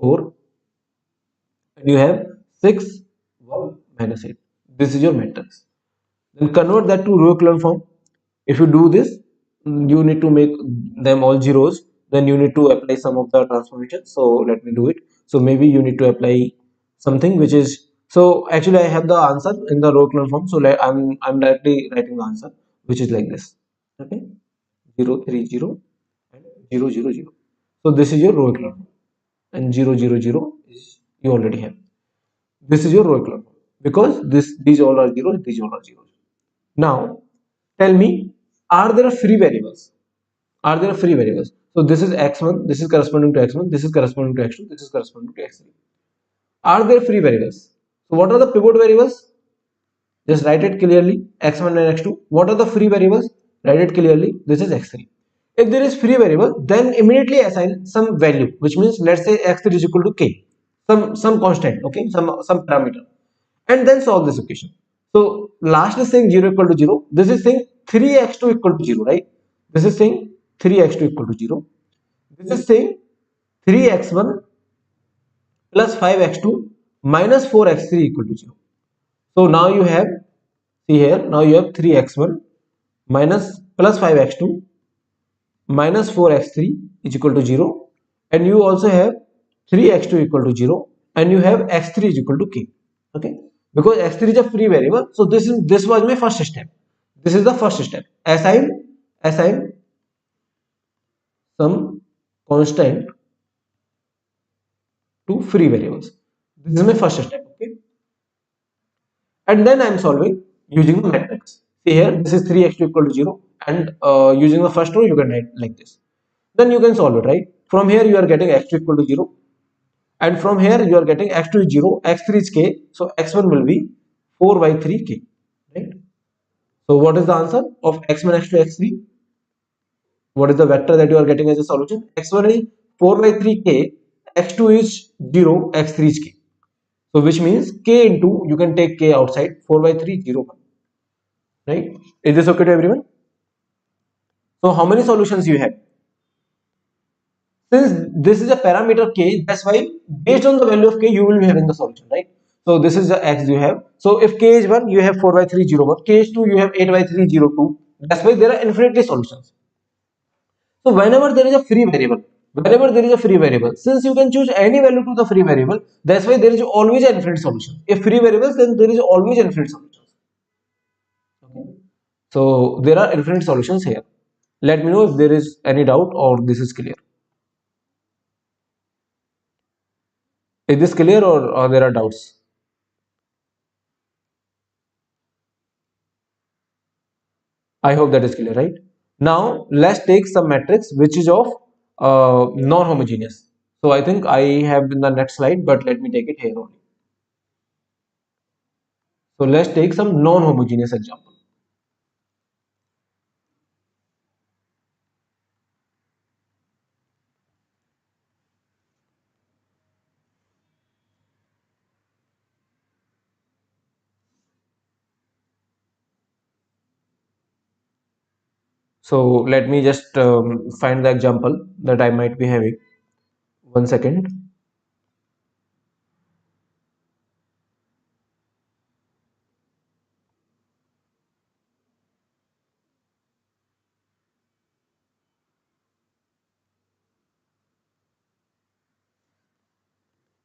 4, and you have 6, 1, minus 8. This is your matrix. Then convert that to row echelon form. If you do this, you need to make them all zeros. Then you need to apply some of the transformations. So let me do it. So maybe you need to apply something which is, so actually I have the answer in the row echelon form. So I'm directly writing the answer, which is like this. Okay, 0, 3, 0 and 0, 0, 0. So this is your row echelon form, and 0, 0, 0 is you already have. This is your row echelon form because these all are zeros, these all are zeros. Now, tell me, are there free variables? Are there free variables? So this is x1, this is corresponding to x1, this is corresponding to x2, this is corresponding to x3. Are there free variables? So what are the pivot variables? Just write it clearly, x1 and x2. What are the free variables? Write it clearly, this is x3. If there is free variable, then immediately assign some value, which means let's say x3 is equal to k, some constant, okay, some parameter, and then solve this equation. So last is saying 0 equal to 0. This is saying 3x2 equal to 0, right? This is saying 3x2 equal to 0. This is saying 3x1 plus 5x2 minus 4x3 equal to 0. So now you have, see here, now you have 3x1 minus plus 5x2 minus 4x3 is equal to 0, and you also have 3x2 equal to 0, and you have x3 is equal to k. Okay, because x3 is a free variable, so this was my first step. This is the first step. Assign some constant to free variables. This is my first step. Okay, and then I am solving using the matrix. See here, this is 3x2 equal to 0, and using the first row you can write like this. Then you can solve it, right? From here you are getting x2 equal to 0, and from here you are getting x2 is 0, x3 is k, so x1 will be 4 by 3k, right? So what is the answer of x1, x2, x3? What is the vector that you are getting as a solution? X1 is 4 by 3k, x2 is 0, x3 is k. So which means k into, you can take k outside, 4 by 3, 0, 1, right? Is this okay to everyone? So how many solutions you have? Since this is a parameter k, that's why based on the value of k, you will be having the solution, right? So this is the x you have. So if k is 1, you have 4 by 3, 0, 1. K is 2, you have 8 by 3, 0, 2. That's why there are infinitely solutions. So whenever there is a free variable, whenever there is a free variable, since you can choose any value to the free variable, that's why there is always an infinite solution. If free variables, then there is always infinite solutions. Okay. So there are infinite solutions here. Let me know if there is any doubt or this is clear. Is this clear or there are doubts? I hope that is clear, right? Now let's take some matrix which is of non-homogeneous. So I think I have in the next slide, but let me take it here only. So let's take some non-homogeneous example. So let me just find the example that I might be having. 1 second.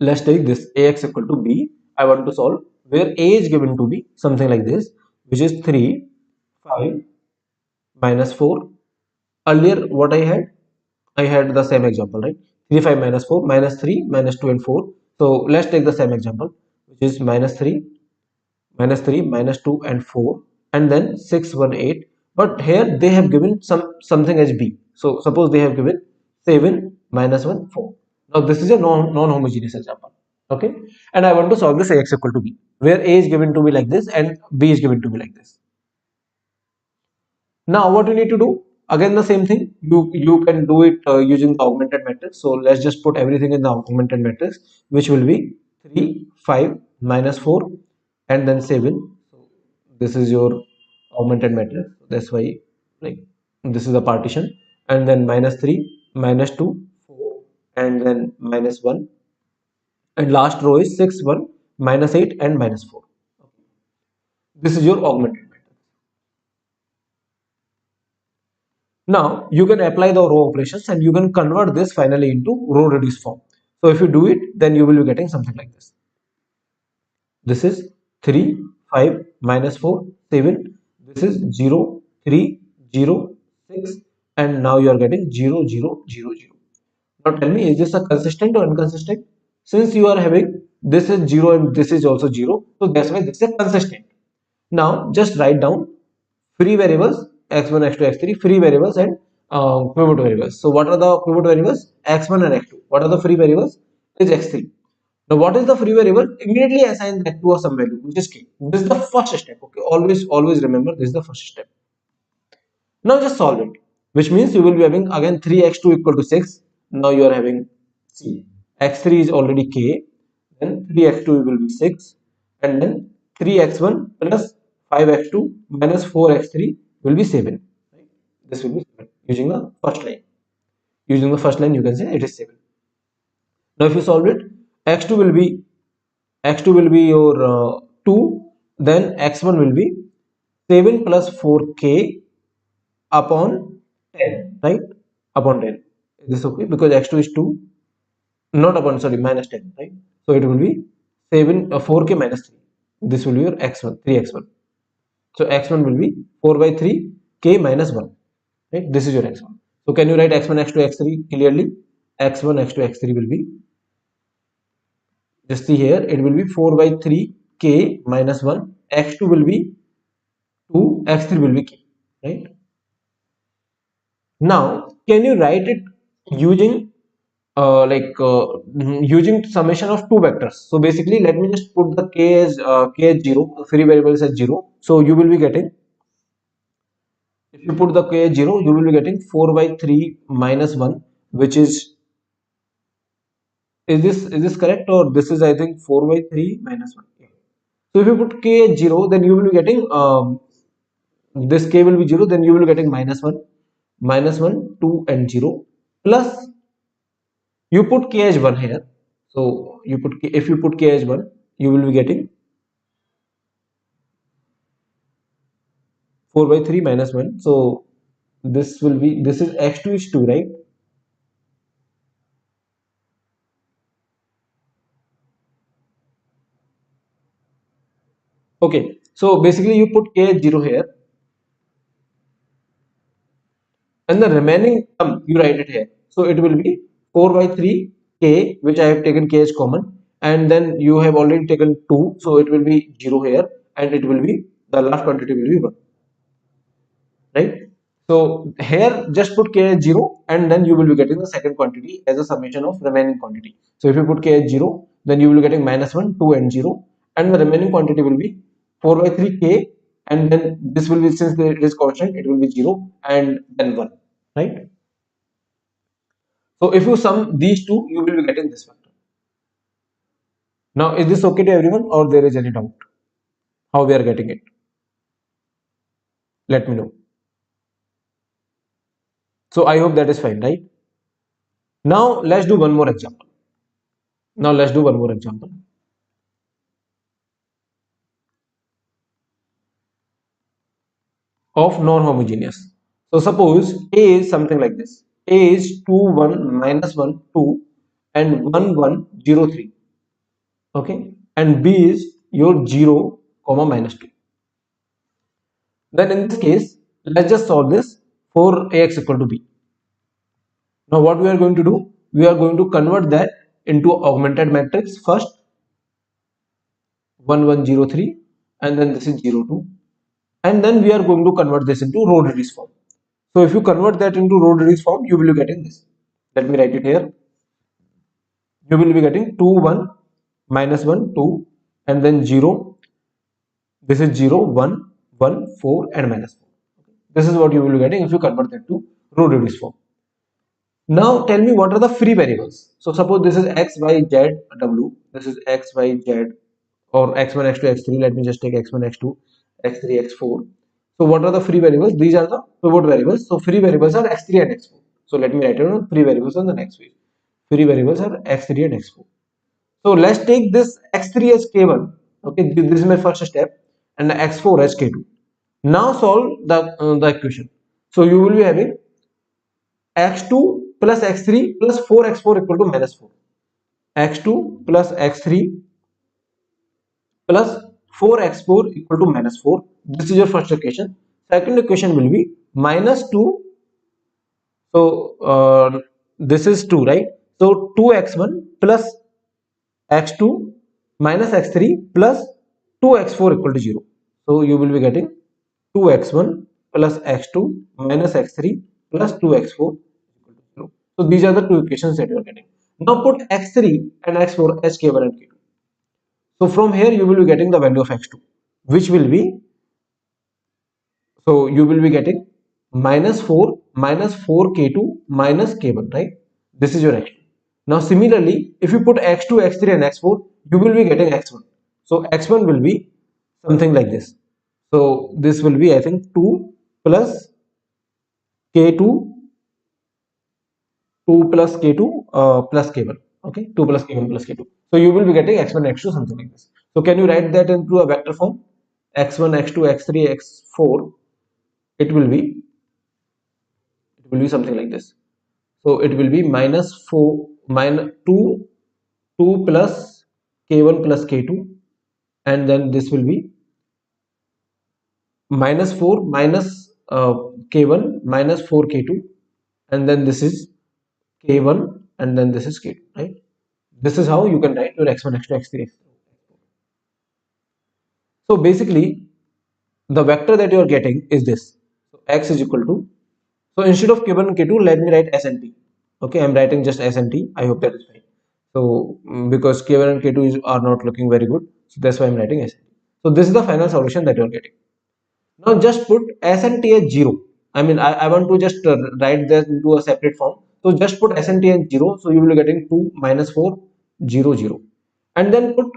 Let's take this ax equal to b. I want to solve where a is given to be something like this, which is 3, 5, minus 4. Earlier, what I had the same example, right? 3, 5, minus 4, minus 3, minus 2, and 4. So let's take the same example, which is minus 3, minus 2, and 4, and then 6, 1, 8. But here they have given something as b. So suppose they have given 7, minus 1, 4. Now this is a non-homogeneous example. Okay, and I want to solve this ax equal to b, where a is given to be like this and b is given to be like this. Now what you need to do, again the same thing, you can do it using the augmented matrix. So let's just put everything in the augmented matrix, which will be 3, 5, minus 4, and then 7. So this is your augmented matrix, that's why, like, this is the partition, and then minus 3, minus 2, 4, and then minus 1, and last row is 6, 1, minus 8, and minus 4. This is your augmented matrix. Now you can apply the row operations and you can convert this finally into row reduced form. So if you do it, then you will be getting something like this. This is 3, 5, minus 4, 7. This is 0, 3, 0, 6, and now you are getting 0, 0, 0, 0. Now tell me, is this a consistent or inconsistent? Since you are having this is 0 and this is also 0, so that's why this is consistent. Now just write down free variables x1, x2, x3, free variables, and pivot variables. So what are the pivot variables? X1 and x2. What are the free variables? Is x3. Now what is the free variable? Immediately assign that to a some value, which is k. This is the first step. Okay, always remember this is the first step. Now just solve it, which means you will be having again 3x2 equal to 6. Now you are having c. X3 is already k, then 3x2 will be 6, and then 3x1 plus 5x2 minus 4x3 will be 7. Right? This will be 7 using the first line. Using the first line, you can say it is 7. Now if you solve it, x2 will be your 2, then x1 will be 7 plus 4k upon 10, right? Upon 10. Is this okay? Because x2 is 2, not upon, sorry, minus 10, right? So it will be 4k minus 3. This will be your x1, 3x1. So x1 will be 4 by 3 k minus 1, right? This is your x1. So can you write x1, x2, x3 clearly? x1, x2, x3 will be, just see here, it will be 4 by 3 k minus 1, x2 will be 2, x3 will be k, right? Now can you write it using using summation of two vectors? So basically, let me just put the k as 0, free variables as 0. So you will be getting, if you put the k as 0, you will be getting 4 by 3 minus 1, which is this correct, or this is, I think, 4 by 3 minus 1. Yeah. So if you put k as 0, then you will be getting this k will be 0, then you will be getting minus 1, 2, and 0, plus you put k as 1 here. So you put k, if you put k as 1, you will be getting 4 by 3 minus 1. So this will be, this is x2 is 2, right? Okay, so basically you put k as 0 here, and the remaining term you write it here. So it will be 4 by 3 k, which I have taken k as common, and then you have already taken 2, so it will be 0 here, and it will be, the last quantity will be 1, right? So here just put k as 0, and then you will be getting the second quantity as a summation of remaining quantity. So if you put k as 0, then you will be getting minus 1, 2, and 0, and the remaining quantity will be 4 by 3 k, and then this will be, since it is constant, it will be 0, and then 1, right? So if you sum these two, you will be getting this factor. Now is this okay to everyone, or there is any doubt how we are getting it? Let me know. So I hope that is fine, right? Now let's do one more example. Of non-homogeneous. So suppose A is something like this. A is 2, 1, minus 1, 2 and 1, 1, 0, 3. Okay. And B is your 0, comma minus 2. Then in this case, let's just solve this for Ax equal to B. Now what we are going to do? We are going to convert that into augmented matrix first, 1, 1, 0, 3, and then this is 0, 2. And then we are going to convert this into row reduced form. So if you convert that into row reduced form, you will be getting this. Let me write it here. You will be getting 2, 1, minus 1, 2, and then 0. This is 0, 1, 1, 4, and minus 4. This is what you will be getting if you convert that to row reduced form. Now tell me what are the free variables. So suppose this is x, y, z, w. This is x, y, z, or x1, x2, x3. Let me just take x1, x2, x3, x4. So what are the free variables? These are the pivot variables. So free variables are x3 and x4. So let me write it on free variables on the next page. Free variables are x3 and x4. So let's take this x3 as k1. Okay, this is my first step, and the x4 as k2. Now solve the equation. So you will be having x2 plus x3 plus 4x4 equal to minus 4. x2 plus x3 plus 4x4 equal to minus 4. This is your first equation. Second equation will be minus 2. So this is 2, right? So 2x1 plus x2 minus x3 plus 2x4 equal to 0. So you will be getting 2x1 plus x2 minus x3 plus 2x4 equal to 0. So these are the two equations that you are getting. Now put x3 and x4 as k1 and k2. So from here you will be getting the value of x2, which will be, so you will be getting minus 4 k2 minus k1, right? This is your x2. Now similarly, if you put x2, x3 and x4, you will be getting x1. So x1 will be something like this. So this will be, I think, 2 plus k2, 2 plus k2 plus k1. Okay, 2 plus k1 plus k2. So you will be getting x1, x2, something like this. So can you write that into a vector form? x1, x2, x3, x4. It will be something like this. So it will be minus 4 minus 2 2 plus k1 plus k2, and then this will be minus 4 minus k1 minus 4 k2, and then this is k1 and then this is k2, right? This is how you can write your x1, x2, x3, x4. So basically the vector that you are getting is this. So x is equal to, so instead of k1 and k2, let me write s and t. Okay, I'm writing just s and t. I hope that is fine. So because k1 and k2 are not looking very good, so that's why I'm writing s and t. So this is the final solution that you are getting. Now just put s and t as 0. I mean, I want to just write that into a separate form. So just put s and t as 0. So you will be getting 2 minus 4, 0, 0. And then put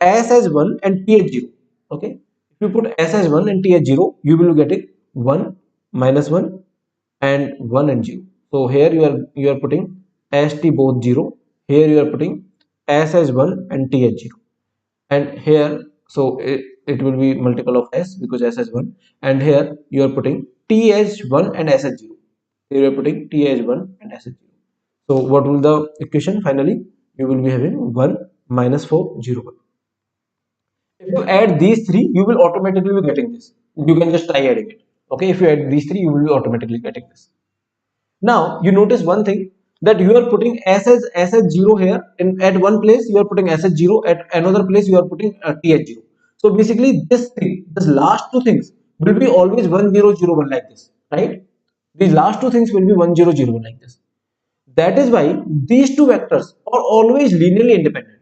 s as 1 and t as 0. Okay. If you put s as 1 and t as 0, you will be getting 1, minus 1 and 1 and 0. So here you are putting s t both 0. Here you are putting s as 1 and t as 0. And here, so it will be multiple of s because s is 1, and here you are putting t as 1 and s as 0. Here you are putting t as 1 and s as 0. So what will the equation finally? You will be having 1 minus 4, 0, 1. If you add these three, you will automatically be getting this. You can just try adding it. Okay, if you add these three, you will be automatically getting this. Now you notice one thing, that you are putting s as 0 here, and at one place you are putting s as 0, at another place you are putting t as 0. So basically this last two things will be always 1, 0, 0, 1 like this, right? These last two things will be 1, 0, 0, 1 like this. That is why these two vectors are always linearly independent.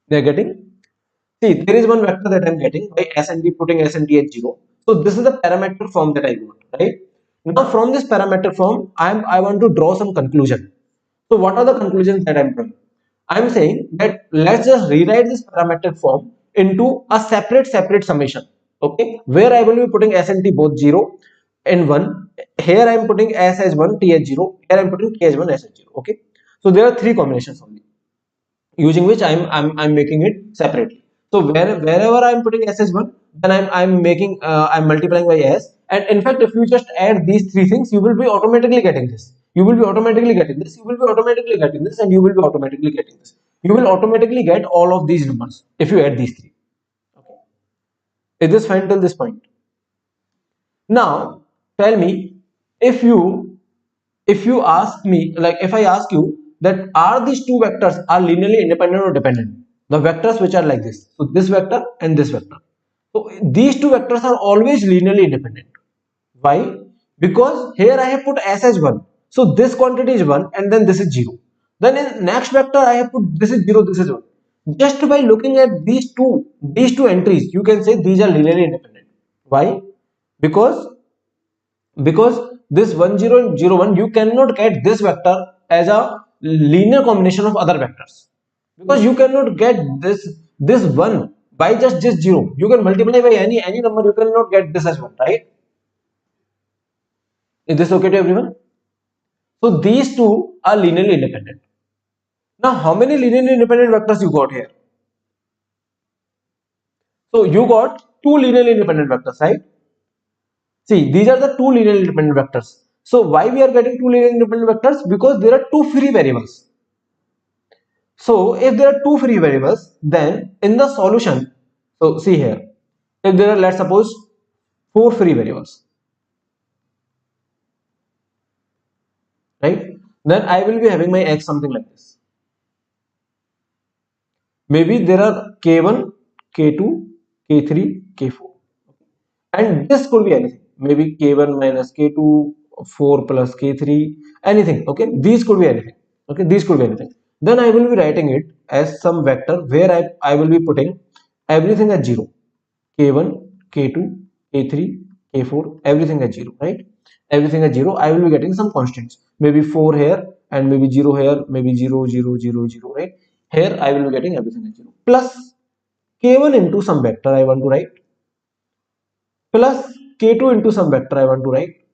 They are getting. See, there is one vector that I'm getting by s and t, putting s and t at 0. So this is the parameter form that I want, right? Now from this parameter form, I want to draw some conclusion. So what are the conclusions that I'm drawing? I'm saying that let's just rewrite this parameter form into a separate summation. Okay, where I will be putting s and t both 0. and 1. Here I am putting S as 1, T as 0. Here I am putting T as 1, S as 0. Okay. So there are three combinations only, using which I'm making it separately. So wherever I'm putting S as 1, then I'm making I'm multiplying by S. And in fact, if you just add these three things, you will be automatically getting this. You will be automatically getting this. You will be automatically getting this, and you will be automatically getting this. You will automatically get all of these numbers if you add these three. Okay. Is this fine till this point? Now tell me, if you ask me, like if I ask you that are these two vectors are linearly independent or dependent, the vectors which are like this, so this vector and this vector, so these two vectors are always linearly independent. Why? Because here I have put S as 1, so this quantity is 1 and then this is 0. Then in next vector I have put this is 0, this is 1. Just by looking at these two entries, you can say these are linearly independent. Why? Because because this 1 0 and 0 1, you cannot get this vector as a linear combination of other vectors, because you cannot get this 1 by just this 0. You can multiply by any number, you cannot get this as 1, right? Is this okay to everyone? So these two are linearly independent. Now how many linearly independent vectors you got here? So you got two linearly independent vectors, right? See, these are the two linearly independent vectors. So why we are getting two linearly independent vectors? Because there are two free variables. So if there are two free variables, then in the solution, so see here, if there are, let's suppose, four free variables, right? Then I will be having my x something like this. Maybe there are k1, k2, k3, k4. And this could be anything. Maybe k1 minus k2, 4 plus k3, anything. Okay, these could be anything. Okay, these could be anything. Then I will be writing it as some vector where I will be putting everything at 0. K1, K2, K3, K4, everything at 0, right? Everything at 0. I will be getting some constants. Maybe 4 here and maybe 0 here, maybe 0, 0, 0, 0, right? Here I will be getting everything at 0. Plus K1 into some vector I want to write, plus k2 into some vector I want to write,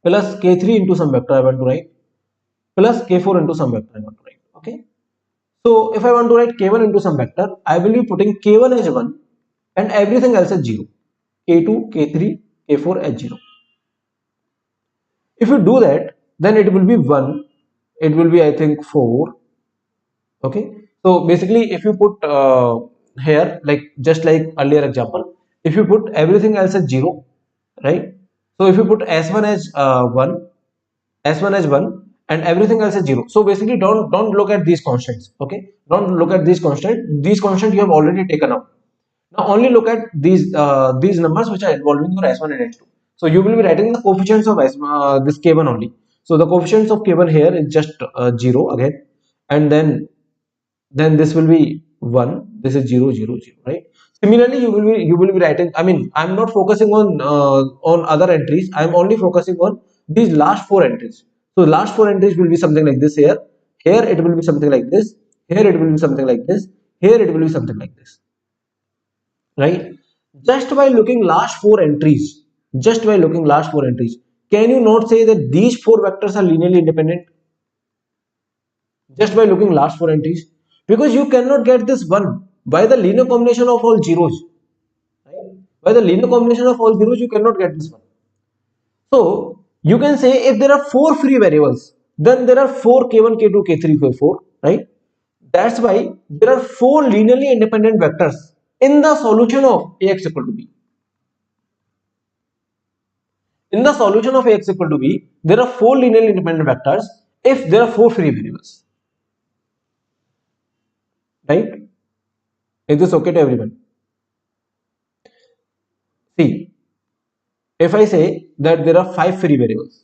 plus k3 into some vector I want to write, plus k4 into some vector I want to write. Okay. So if I want to write k1 into some vector, I will be putting k1 as 1 and everything else as 0. k2, k3, k4 as 0. If you do that, then it will be 1. It will be, I think, 4. Okay. So basically, if you put here, like just like earlier example, if you put everything else as 0, right? So if you put s1 as 1, s1 as 1 and everything else is 0. So basically don't look at these constants. Okay, don't look at these constants. These constants you have already taken out. Now only look at these numbers which are involving your s1 and s2. So you will be writing the coefficients of this k1 only. So the coefficients of k1 here is just 0 again, and then this will be 1, this is 0, 0, 0, right? Similarly, you will be writing, I mean, I'm not focusing on other entries. I'm only focusing on these last four entries. So last four entries will be something like this. Here it will be something like this, here it will be something like this, here it will be something like this, right? Just by looking last four entries, can you not say that these four vectors are linearly independent? Just by looking last four entries, because you cannot get this one by the linear combination of all zeros, right? By the linear combination of all zeros you cannot get this one. So you can say if there are four free variables, then there are four k1, k2, k3, k4, right? That's why there are four linearly independent vectors in the solution of ax equal to b. In the solution of ax equal to b, there are four linearly independent vectors if there are four free variables, right? Is this okay to everyone? See, if I say that there are five free variables,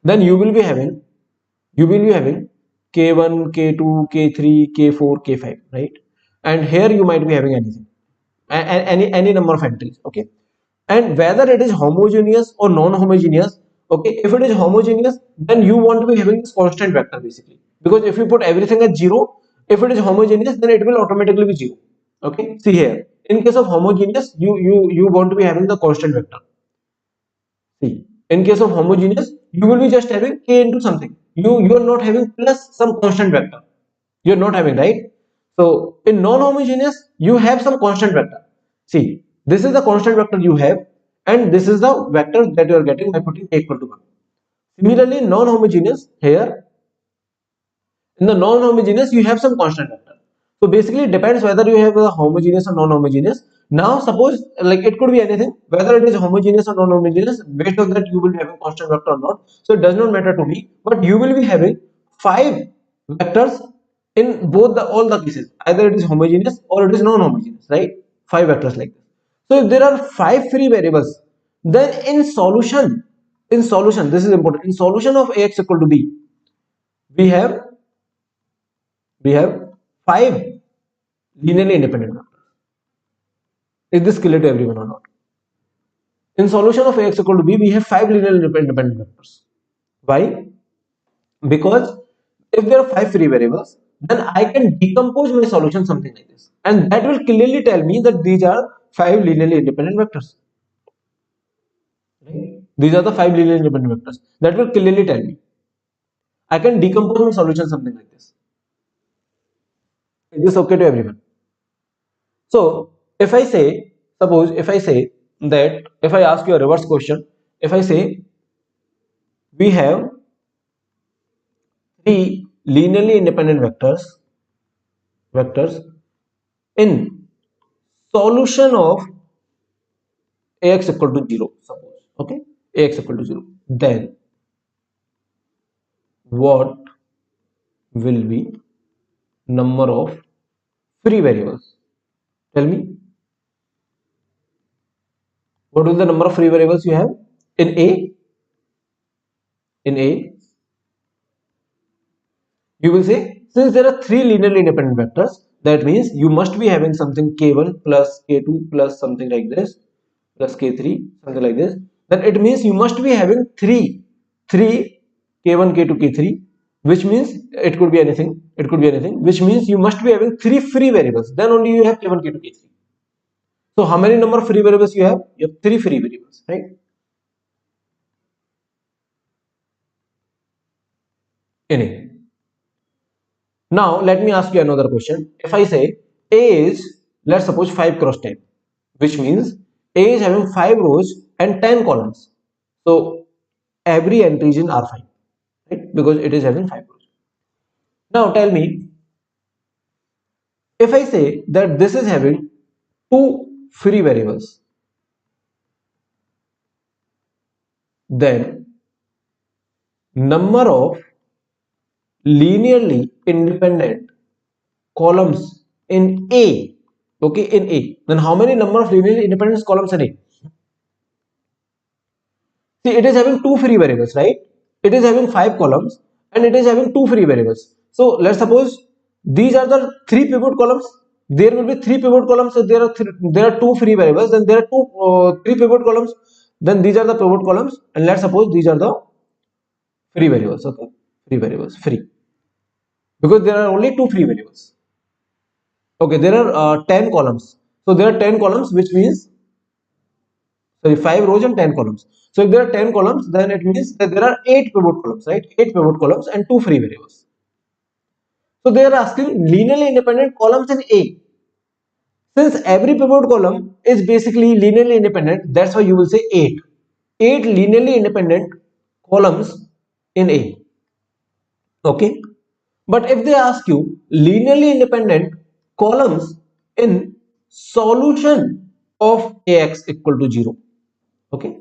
then you will be having k1, k2, k3, k4, k5, right? And here you might be having anything, any number of entries, okay? And whether it is homogeneous or non-homogeneous, okay? If it is homogeneous, then you want to be having this constant vector basically, because if you put everything at 0, if it is homogeneous, then it will automatically be 0. Okay, see here, in case of homogeneous, you want to be having the constant vector. See, in case of homogeneous, you will be just having k into something. You are not having plus some constant vector. You are not having, right? So in non-homogeneous, you have some constant vector. See, this is the constant vector you have, and this is the vector that you are getting by putting k equal to 1. Similarly, non-homogeneous, here in the non-homogeneous you have some constant vector. So basically it depends whether you have a homogeneous or non-homogeneous. Now suppose like it could be anything, whether it is homogeneous or non-homogeneous, based on that you will be having constant vector or not. So it does not matter to me, but you will be having 5 vectors in both the all the cases, either it is homogeneous or it is non-homogeneous, right? 5 vectors like this. So if there are 5 free variables, then in solution, this is important, in solution of ax equal to b, we have we have 5 linearly independent vectors. Is this clear to everyone or not? In solution of ax equal to b, we have 5 linearly independent vectors. Why? Because if there are 5 free variables, then I can decompose my solution something like this, and that will clearly tell me that these are 5 linearly independent vectors. Right? These are the 5 linearly independent vectors. That will clearly tell me. I can decompose my solution something like this. Is this okay to everyone? So if I say, suppose if I say that, if I ask you a reverse question, if I say we have 3 linearly independent vectors in solution of ax equal to 0, suppose, okay, ax equal to 0, then what will be number of free variables? Tell me, what is the number of free variables you have in a? In a, you will say, since there are 3 linearly independent vectors, that means you must be having something k1 plus k2 plus something like this plus k3, something like this. Then it means you must be having 3 k1 k2 k3, which means it could be anything, which means you must be having 3 free variables, then only you have k1 k2 k3. So how many number of free variables you have? You have 3 free variables, right? In a. Now let me ask you another question. If I say A is, let's suppose 5 cross 10, which means A is having 5 rows and 10 columns. So every entry is in R5, right? Because it is having 5 rows. Now tell me, if I say that this is having 2 free variables, then number of linearly independent columns in A, okay, in A, then how many number of linearly independent columns in A? See, it is having 2 free variables, right? It is having 5 columns and it is having 2 free variables. So let's suppose these are the 3 pivot columns. There will be 3 pivot columns. So there are 2 free variables. Then there are 3 pivot columns. Then these are the pivot columns. And let's suppose these are the free variables. Okay, free variables, free, because there are only 2 free variables. Okay, there are 10 columns. So there are 10 columns, which means, sorry, 5 rows and 10 columns. So if there are 10 columns, then it means that there are 8 pivot columns, right? 8 pivot columns and 2 free variables. So they are asking linearly independent columns in A. Since every pivot column is basically linearly independent, that's why you will say 8. 8 linearly independent columns in A. Okay. But if they ask you linearly independent columns in solution of Ax equal to 0, okay,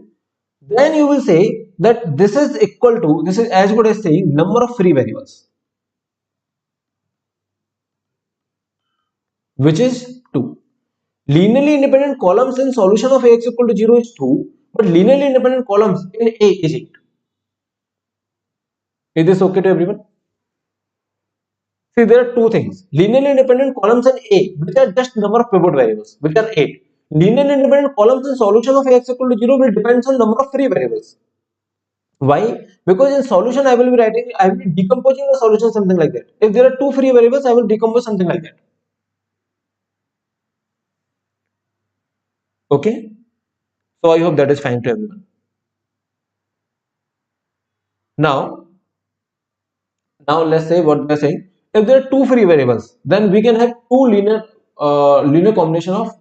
then you will say that this is equal to, this is as good as saying number of free variables, which is 2. Linearly independent columns in solution of Ax equal to 0 is 2, but linearly independent columns in A is 8. Is this okay to everyone? See, there are two things. Linearly independent columns in A, which are just number of pivot variables, which are 8. Linearly independent columns in solution of Ax equal to 0 will depend on number of free variables. Why? Because in solution I will be writing, I will be decomposing the solution something like that. If there are 2 free variables, I will decompose something like that. Okay, so I hope that is fine to everyone. Now, now let's say what we are saying. If there are two free variables, then we can have two linear combination of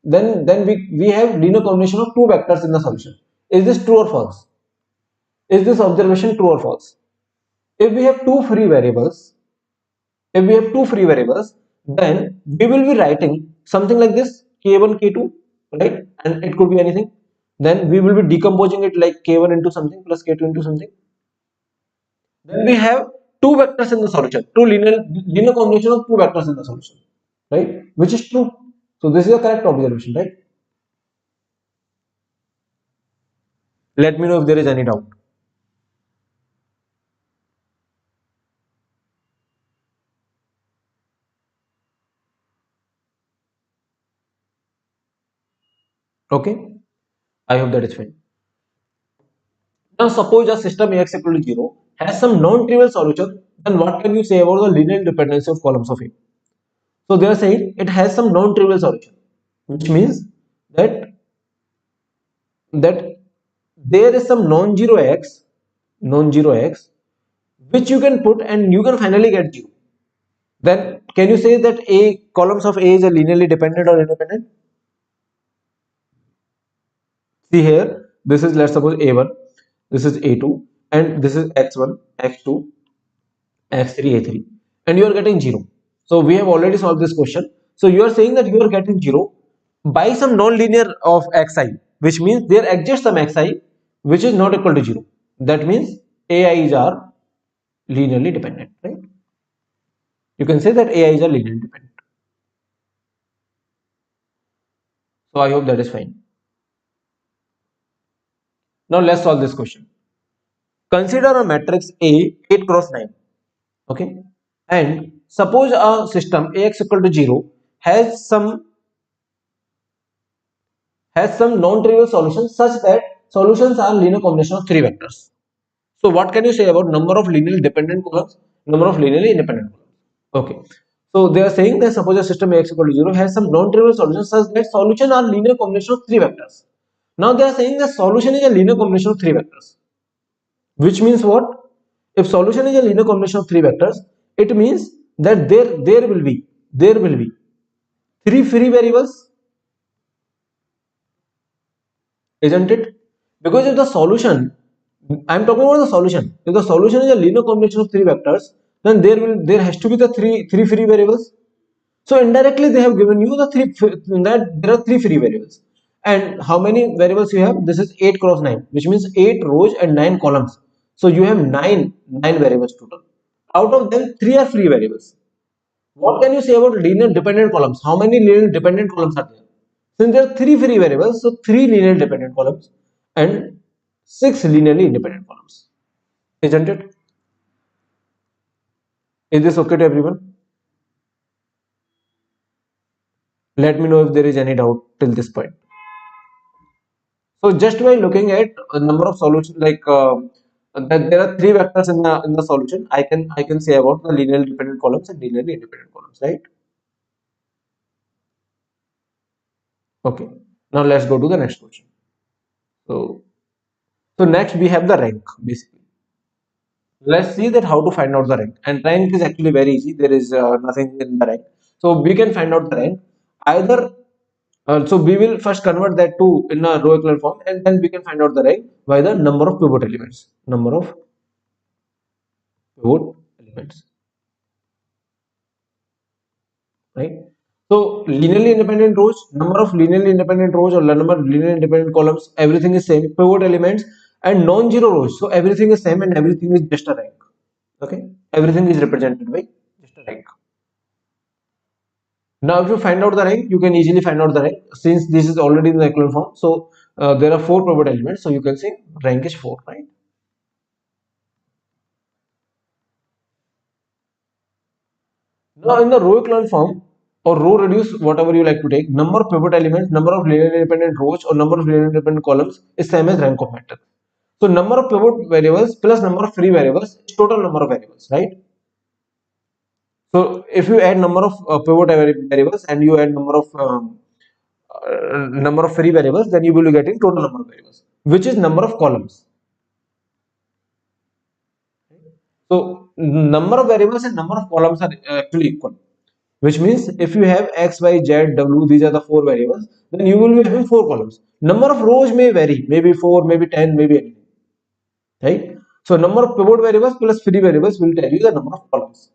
then we have linear combination of two vectors in the solution. Is this true or false? Is this observation true or false? If we have two free variables, if we have two free variables, then we will be writing something like this k1 k2, right? And it could be anything. Then we will be decomposing it like k1 into something plus k2 into something. Then we have two vectors in the solution, two linear combination of two vectors in the solution, right? Which is true. So this is a correct observation, right? Let me know if there is any doubt. Okay, I hope that is fine. Now suppose a system Ax equal to 0 has some non-trivial solution, then what can you say about the linear dependency of columns of A? So they are saying it has some non-trivial solution, which means that that there is some non-zero x, which you can put and you can finally get 0. Then can you say that A columns of A is a linearly dependent or independent? See here, this is, let's suppose, A1, this is A2, and this is x1, x2, x3, A3, and you are getting 0. So we have already solved this question. So you are saying that you are getting 0 by some non-linear of xi, which means there exists some xi which is not equal to 0. That means ai's are linearly dependent, right? You can say that ai's are linearly dependent. So I hope that is fine. Now let's solve this question. Consider a matrix A 8 cross 9. Okay, and suppose a system Ax equal to 0 has some non-trivial solutions such that solutions are linear combination of three vectors. So what can you say about number of linearly dependent columns, number of linearly independent columns? Okay, so they are saying that suppose a system Ax equal to 0 has some non-trivial solutions such that solution are linear combination of three vectors. Now they are saying that solution is a linear combination of three vectors, which means what? If solution is a linear combination of three vectors, it means that there will be three free variables, isn't it? Because if the solution, I'm talking about the solution. If the solution is a linear combination of three vectors, then there has to be the three free variables. So indirectly they have given you the that there are three free variables. And how many variables you have? This is 8 cross 9, which means 8 rows and 9 columns. So you have nine variables total. Out of them, three are free variables. What can you say about linear dependent columns? How many linear dependent columns are there? Since there are three free variables, so three linear dependent columns and six linearly independent columns. Isn't it? Is this okay to everyone? Let me know if there is any doubt till this point. So just by looking at a number of solutions, like that there are three vectors in the solution, I can say about the linearly dependent columns and linearly independent columns, right? Okay. Now let's go to the next question. So so next we have the rank basically. Let's see that how to find out the rank. And rank is actually very easy. There is nothing in the rank. So we can find out the rank either. So we will first convert that to in a row echelon form, and then we can find out the rank by the number of pivot elements. Number of pivot elements, right? So linearly independent rows, number of linearly independent rows or number of linearly independent columns, everything is same. Pivot elements and non-zero rows, so everything is same and everything is just a rank. Okay, everything is represented by just a rank. Now, if you find out the rank, you can easily find out the rank since this is already in the echelon form. So there are four pivot elements, so you can say rank is 4, right? Now, in the row echelon form or row reduce, whatever you like to take, number of pivot elements, number of linearly independent rows or number of linearly independent columns is same as rank of matrix. So number of pivot variables plus number of free variables is total number of variables, right? So if you add number of pivot variables and you add number of number of free variables, then you will be getting total number of variables, which is number of columns. So number of variables and number of columns are actually equal, which means if you have x, y, z, w, these are the four variables, then you will be having four columns. Number of rows may vary, maybe 4, maybe 10, maybe anything, right? So number of pivot variables plus free variables will tell you the number of columns.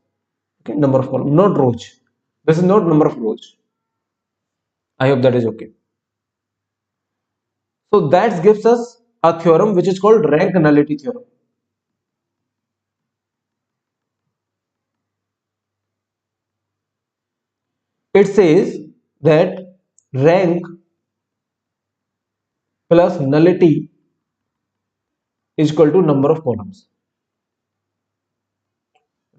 Okay, number of columns, not rows. This is not number of rows. I hope that is okay. So that gives us a theorem which is called rank nullity theorem. It says that rank plus nullity is equal to number of columns.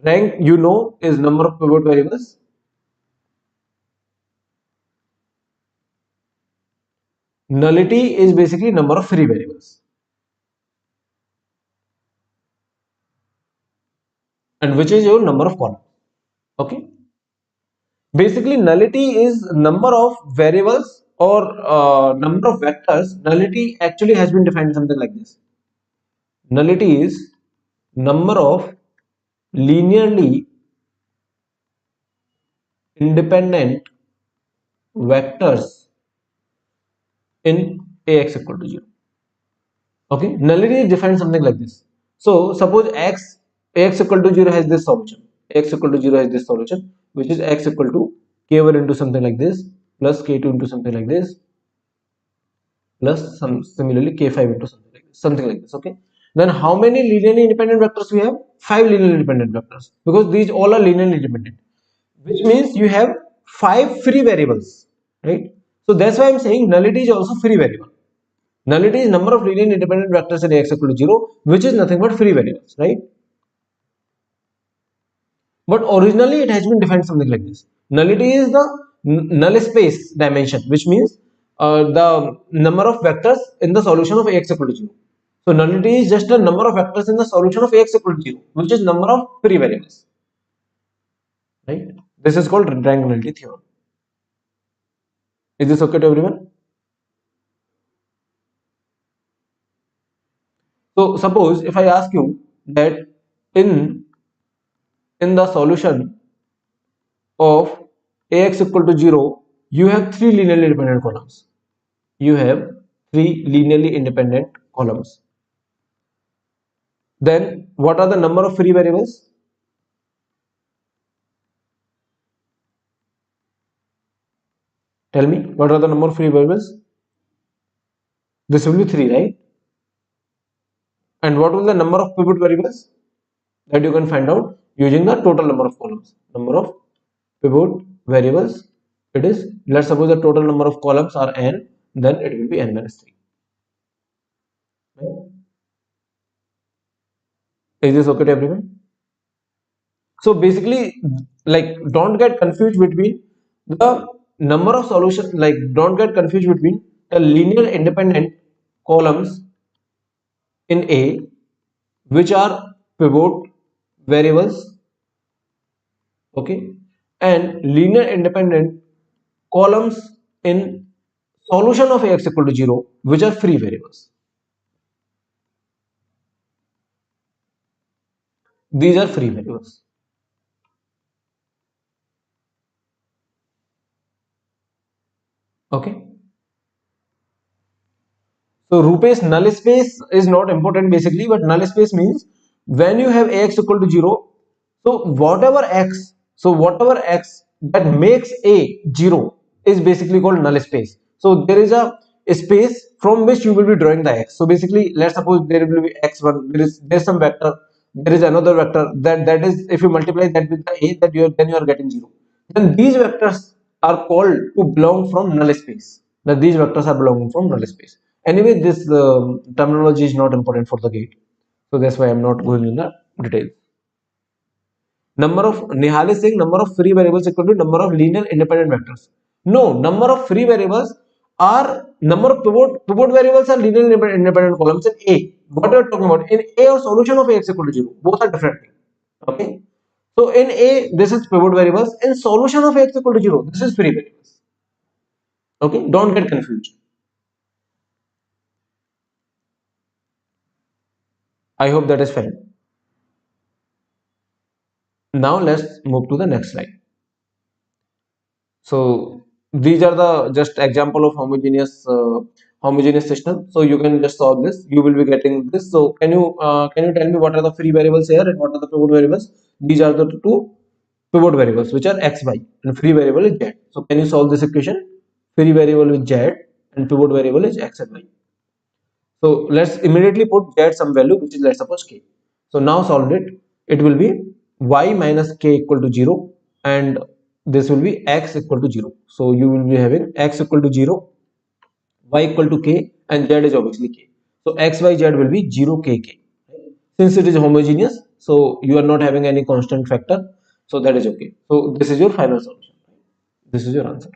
Rank, you know, is number of pivot variables. Nullity is basically number of free variables. And which is your number of columns. Okay. Basically, nullity is number of variables or number of vectors. Nullity actually has been defined something like this. Nullity is number of linearly independent vectors in Ax equal to 0. Okay, nullity is defined something like this. So suppose Ax equal to 0 has this solution. X equal to 0 has this solution, which is x equal to k1 into something like this plus k2 into something like this plus similarly k5 into something like this. Okay, then how many linearly independent vectors we have? 5 linearly independent vectors, because these all are linearly independent, which means you have 5 free variables, right? So that's why I'm saying nullity is also free variable. Nullity is number of linearly independent vectors in Ax equal to 0, which is nothing but free variables, right? But originally it has been defined something like this. Nullity is the null space dimension, which means the number of vectors in the solution of Ax equal to 0. So nullity is just the number of vectors in the solution of Ax equal to 0, which is number of free variables, right? This is called rank nullity theorem. Is this okay to everyone? So suppose if I ask you that in the solution of Ax equal to 0, you have 3 linearly independent columns. You have 3 linearly independent columns. Then what are the number of free variables? Tell me, what are the number of free variables? This will be 3, right? And what will the number of pivot variables? That you can find out using the total number of columns. Number of pivot variables, it is, let's suppose the total number of columns are n, then it will be n minus 3. Right? Is this okay to everyone? So basically, like, don't get confused between the number of solutions, like don't get confused between the linear independent columns in A, which are pivot variables, okay, and linear independent columns in solution of Ax equal to 0, which are free variables. These are free variables. Okay. So Rupesh, null space is not important basically, but null space means when you have Ax equal to 0, so whatever x that makes A 0 is basically called null space. So there is a space from which you will be drawing the x. So basically, let's suppose there will be x1, there's some vector, there is another vector that is, if you multiply that with the A, that then you are getting 0. Then these vectors are called to belong from null space. That these vectors are belonging from null space. Anyway, this terminology is not important for the gate, so that's why I'm not going in the detail. Number of Nihal is saying number of free variables equal to number of linear independent vectors. No, number of free variables are number of pivot variables are linear independent columns in A. What are we talking about? In A, or solution of Ax equal to 0. Both are different things. Okay. So in A, this is pivot variables. In solution of Ax equal to 0, this is free variables. Okay, don't get confused. I hope that is fine. Now let's move to the next slide. So these are the just example of homogeneous system. So you can just solve this. You will be getting this. So can you tell me what are the free variables here and what are the pivot variables? These are the two pivot variables which are x, y, and free variable is z. So can you solve this equation? Free variable is z and pivot variable is x and y. So let's immediately put z some value which is, let's suppose, k. So now solve it. It will be y minus k equal to 0 and this will be x equal to 0. So you will be having x equal to 0, y equal to k, and z is obviously k. So x, y, z will be 0, k, k. Since it is homogeneous, so you are not having any constant factor. So that is okay. So this is your final solution. This is your answer.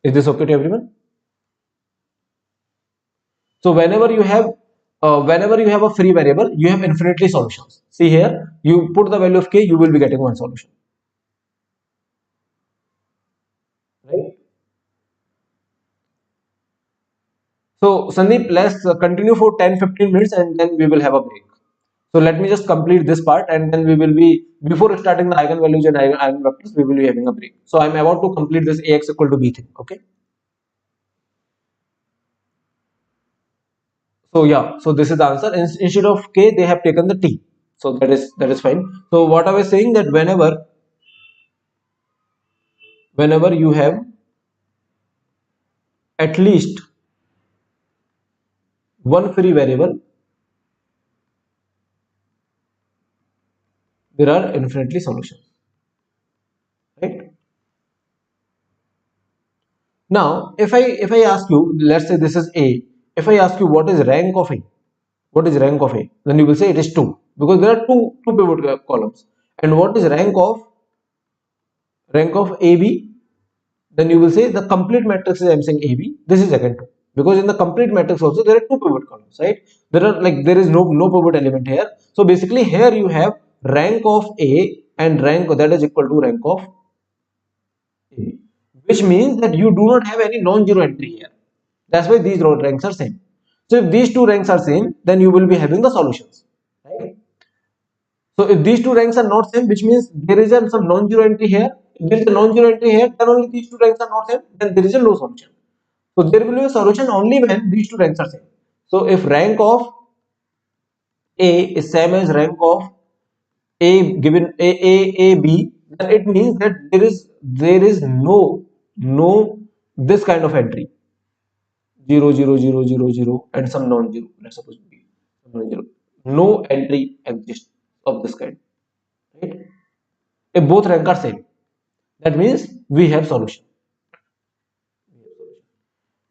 Is this okay to everyone? So whenever you have a free variable, you have infinitely solutions. See here, you put the value of k, you will be getting one solution, right? So Sandeep, let's continue for 10-15 minutes and then we will have a break. So let me just complete this part and then we will be, before starting the eigenvalues and eigenvectors, we will be having a break. So I'm about to complete this ax equal to b thing. Okay. So yeah, so this is the answer. Instead of k, they have taken the t. So that is fine. So what I was saying, that whenever you have at least one free variable, there are infinitely solutions, right? Now if I ask you, let's say this is a, if I ask you what is rank of a, what is rank of a, then you will say it is 2, because there are two pivot columns. And what is rank of ab, then you will say the complete matrix is, I'm saying ab, this is again 2, because in the complete matrix also there are two pivot columns, right? There is no pivot element here. So basically here you have rank of a and rank that is equal to rank of a, which means that you do not have any non-zero entry here. That's why these ranks are same. So if these two ranks are same, then you will be having the solutions, right? So if these two ranks are not same, which means there is some non-zero entry here. If there is a non-zero entry here, then only these two ranks are not same, then there is a no solution. So there will be a solution only when these two ranks are same. So if rank of A is same as rank of A given A B, then it means that there is no this kind of entry, 0 0 0 0 0 and some non-zero. Let's suppose B, non-zero. No entry exists of this kind, right? If both rank are same, that means we have solution.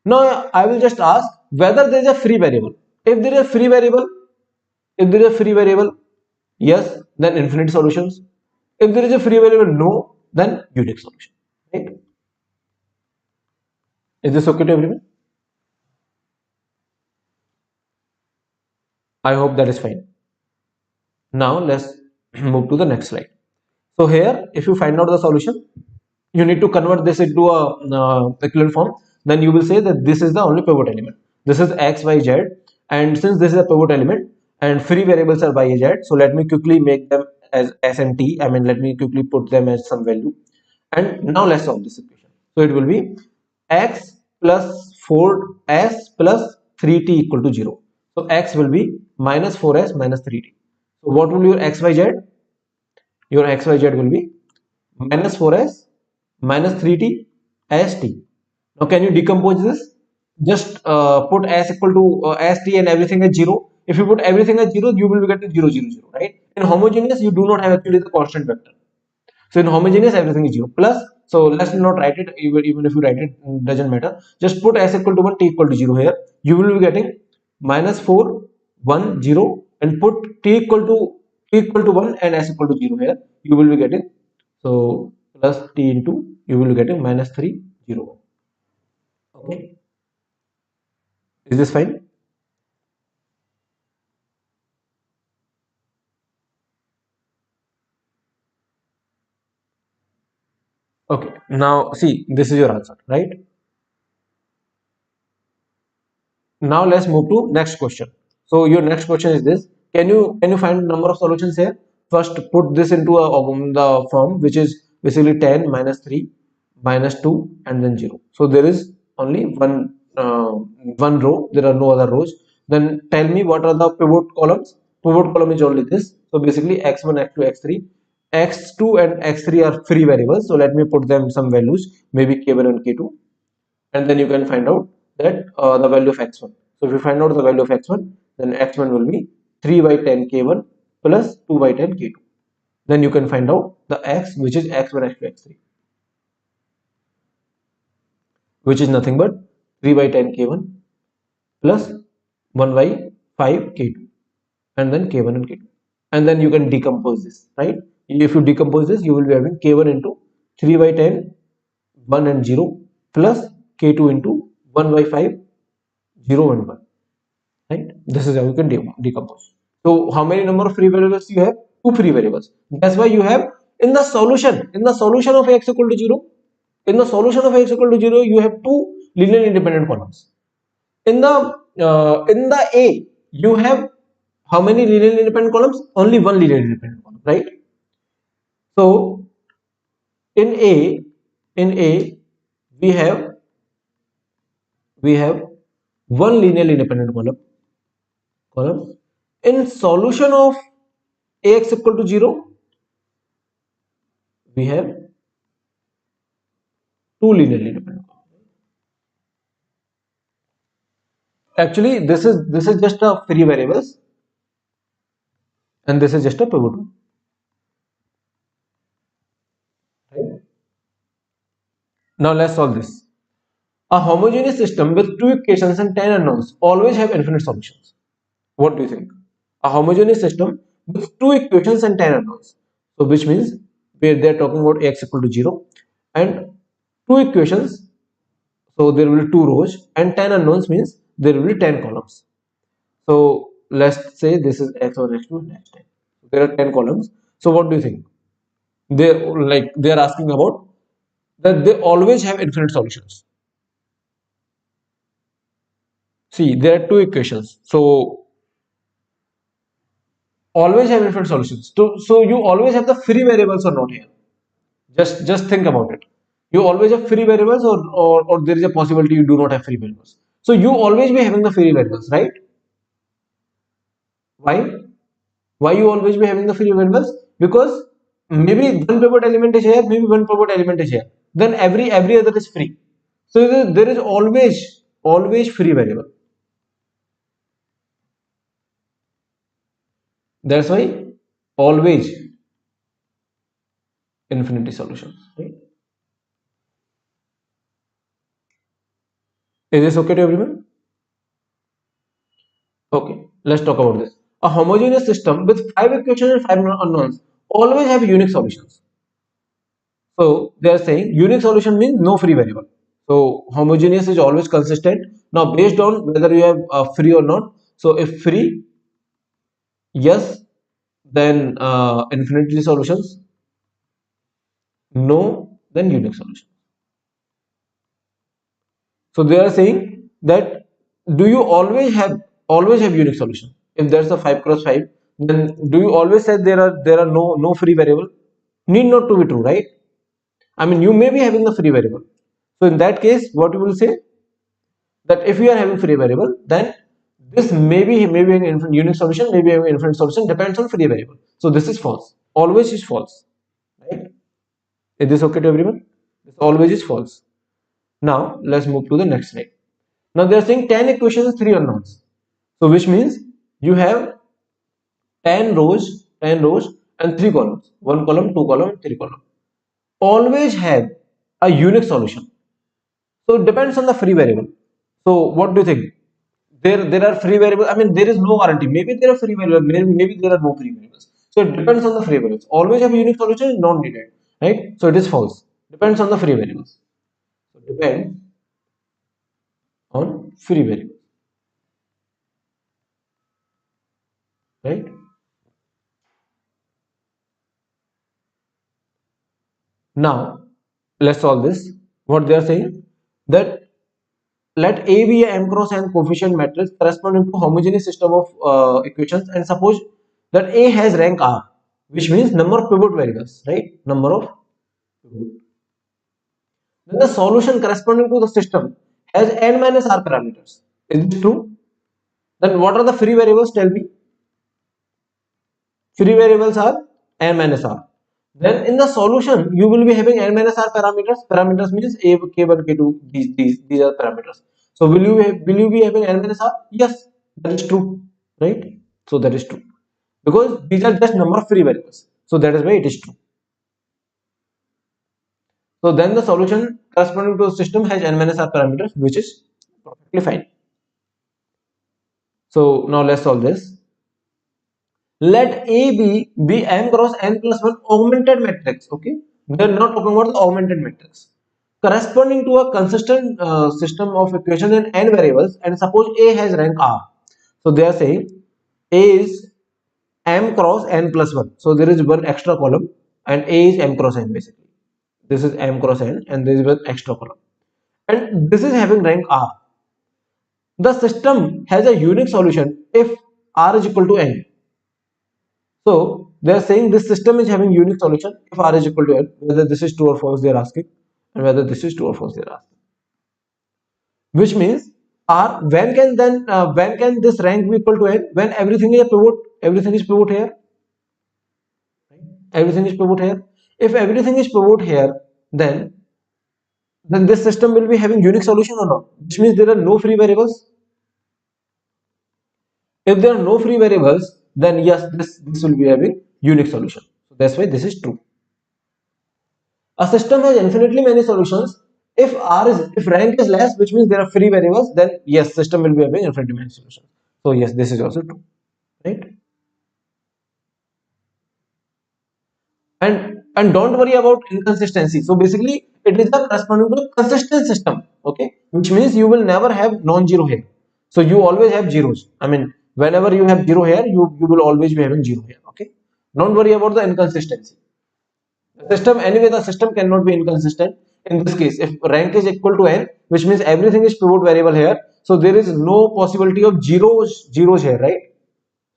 Now I will just ask whether there is a free variable. If there is a free variable, if there is a free variable, yes, then infinite solutions. If there is a free variable, no, then unique solution. Right? Is this okay to everyone? I hope that is fine. Now let's move to the next slide. So here, if you find out the solution, you need to convert this into a equivalent form. Then you will say that this is the only pivot element. This is x, y, z, and since this is a pivot element and free variables are y, z, so let me quickly make them as s and t. I mean, let me quickly put them as some value. And now let's solve this equation. So it will be x plus 4s plus 3t equal to 0. So x will be minus 4s minus 3t. So what will your xyz? Your xyz will be minus 4s minus 3t as t. Now can you decompose this? Just put s equal to as t and everything as 0. If you put everything as 0, you will be getting 0 0 0, right? In homogeneous, you do not have actually the constant vector. So in homogeneous, everything is 0 plus. So let's not write it, even if you write it, doesn't matter. Just put s equal to 1, t equal to 0 here. You will be getting minus 4 1 0, and put t equal to 1 and s equal to 0 here. You will be getting, so plus t into, you will be getting minus 3 0. Okay, is this fine? Okay, now see, this is your answer, right? Now let's move to next question. So your next question is this: can you find number of solutions here? First, put this into the form, which is basically 10 minus 3 minus 2 and then 0. So there is only one row. There are no other rows. Then tell me what are the pivot columns. Pivot column is only this. So basically x1, x2, x3. X2 and x3 are free variables. So let me put them some values, maybe k1 and k2, and then you can find out that the value of x1. So if you find out the value of x1, then x1 will be 3 by 10 k1 plus 2 by 10 k2. Then you can find out the x, which is x1, x2, x3, which is nothing but 3 by 10 k1 plus 1 by 5 k2, and then k1 and k2. And then you can decompose this, right? If you decompose this, you will be having k1 into 3 by 10, 1 and 0, plus k2 into 1 by 5, 0 and 1. Right? This is how you can decompose. So how many number of free variables you have? Two free variables. That's why you have in the solution of x equal to 0, in the solution of x equal to 0, you have two linearly independent columns. In the A, you have how many linearly independent columns? Only one linearly independent column, right? So in A, in A, we have one linearly independent column. In solution of ax equal to 0, we have two linearly independent columns. Actually, this is just a free variables, and this is just a pivot. Right? Now let's solve this. A homogeneous system with two equations and 10 unknowns always have infinite solutions. What do you think? A homogeneous system with two equations and 10 unknowns. So which means where they are talking about x equal to 0 and two equations. So there will be two rows, and 10 unknowns means there will be 10 columns. So let's say this is x1, x2, and x10. There are 10 columns. So what do you think? They are asking about that they always have infinite solutions. See, there are two equations. So always have infinite solutions. So you always have the free variables or not here. Just think about it. You always have free variables, or there is a possibility you do not have free variables. So you always be having the free variables, right? Why? Why you always be having the free variables? Because maybe one pivot element is here, maybe one pivot element is here. Then every other is free. So there is always free variable. That's why always infinity solutions. Right? Is this okay to everyone? Okay, let's talk about this. A homogeneous system with five equations and five unknowns always have unique solutions. So they are saying unique solution means no free variable. So homogeneous is always consistent. Now based on whether you have free or not. So if free, yes, then infinity solutions. No, then unique solution. So they are saying that do you always have unique solution? If there's a 5 cross 5, then do you always say there are no free variable? Need not to be true, right? I mean, you may be having the free variable. So in that case, what you will say that if we are having free variable, then this maybe an infinite unique solution, maybe an infinite solution, depends on free variable. So this is false. Always is false, right? Is this okay to everyone? This always is false. Now let's move to the next slide. Now they are saying 10 equations, 3 unknowns. So which means you have 10 rows and 3 columns. 1 column, 2 column, 3 column. Always have a unique solution. So it depends on the free variable. So what do you think? There are free variables. I mean, there is no guarantee. Maybe there are free variables. Maybe there are no free variables. So it depends on the free variables. Always have a unique solution is not needed, right? So it is false. Depends on the free variables. So depend on free variables, right? Now let's solve this. What they are saying that let A be a m cross n coefficient matrix corresponding to homogeneous system of equations, and suppose that A has rank R, which means number of pivot variables, right? Number of pivot. Then the solution corresponding to the system has n minus R parameters. Is this true? Then what are the free variables? Tell me. Free variables are n minus r. Then in the solution you will be having n minus r parameters. Parameters means a, k1, k2. These are parameters. So will you be having n minus r? Yes, that is true, right? So that is true because these are just number of free variables. So that is why it is true. So then the solution corresponding to the system has n minus r parameters, which is perfectly fine. So now let's solve this. Let A be m cross n plus 1 augmented matrix. Okay, we are not talking about the augmented matrix corresponding to a consistent system of equation in n variables, and suppose A has rank R. So they are saying A is m cross n plus 1. So there is one extra column and A is m cross n basically. This is m cross n and there is one extra column. And this is having rank R. The system has a unique solution if R is equal to n. So they are saying this system is having unique solution if R is equal to n. Whether this is true or false, they are asking, and whether this is true or false, they are asking. Which means R, when can this rank be equal to n? When everything is a pivot, everything is pivot here, everything is pivot here. If everything is pivot here, then this system will be having unique solution or not? Which means there are no free variables. If there are no free variables, then yes, this will be having unique solution. So that's why this is true. A system has infinitely many solutions. If rank is less, which means there are free variables, then yes, system will be having infinitely many solutions. So yes, this is also true, right? And don't worry about inconsistency. So basically, it is the corresponding to a consistent system, okay? Which means you will never have non-zero here. So you always have zeros. I mean, whenever you have zero here, you will always be having zero here, okay? Don't worry about the inconsistency. The system cannot be inconsistent. In this case, if rank is equal to n, which means everything is pivot variable here, so there is no possibility of zeros here, right?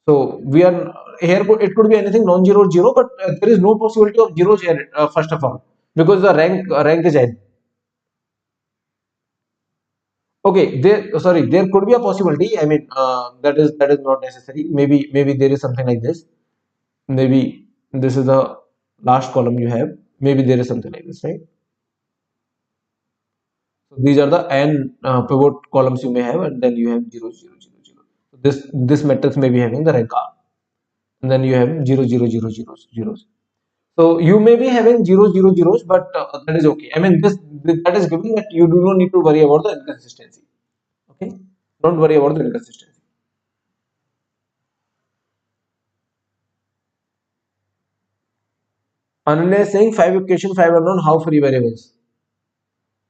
So we are here, it could be anything non-zero or zero, but there is no possibility of zeros here, first of all, because the rank is n. Okay, there could be a possibility. I mean, that is not necessary. Maybe there is something like this. Maybe this is the last column you have. Maybe there is something like this, right? So these are the n pivot columns you may have, and then you have 0, 0, 0, 0. So this matrix may be having the rank R, and then you have 0, 0, 0, 0, zeros. So you may be having 0, 0, zeros, but that is okay. I mean, that is given that you do not need to worry about the inconsistency. Okay, don't worry about the inconsistency. Ananya is saying 5 equation, 5 unknown, how free variables.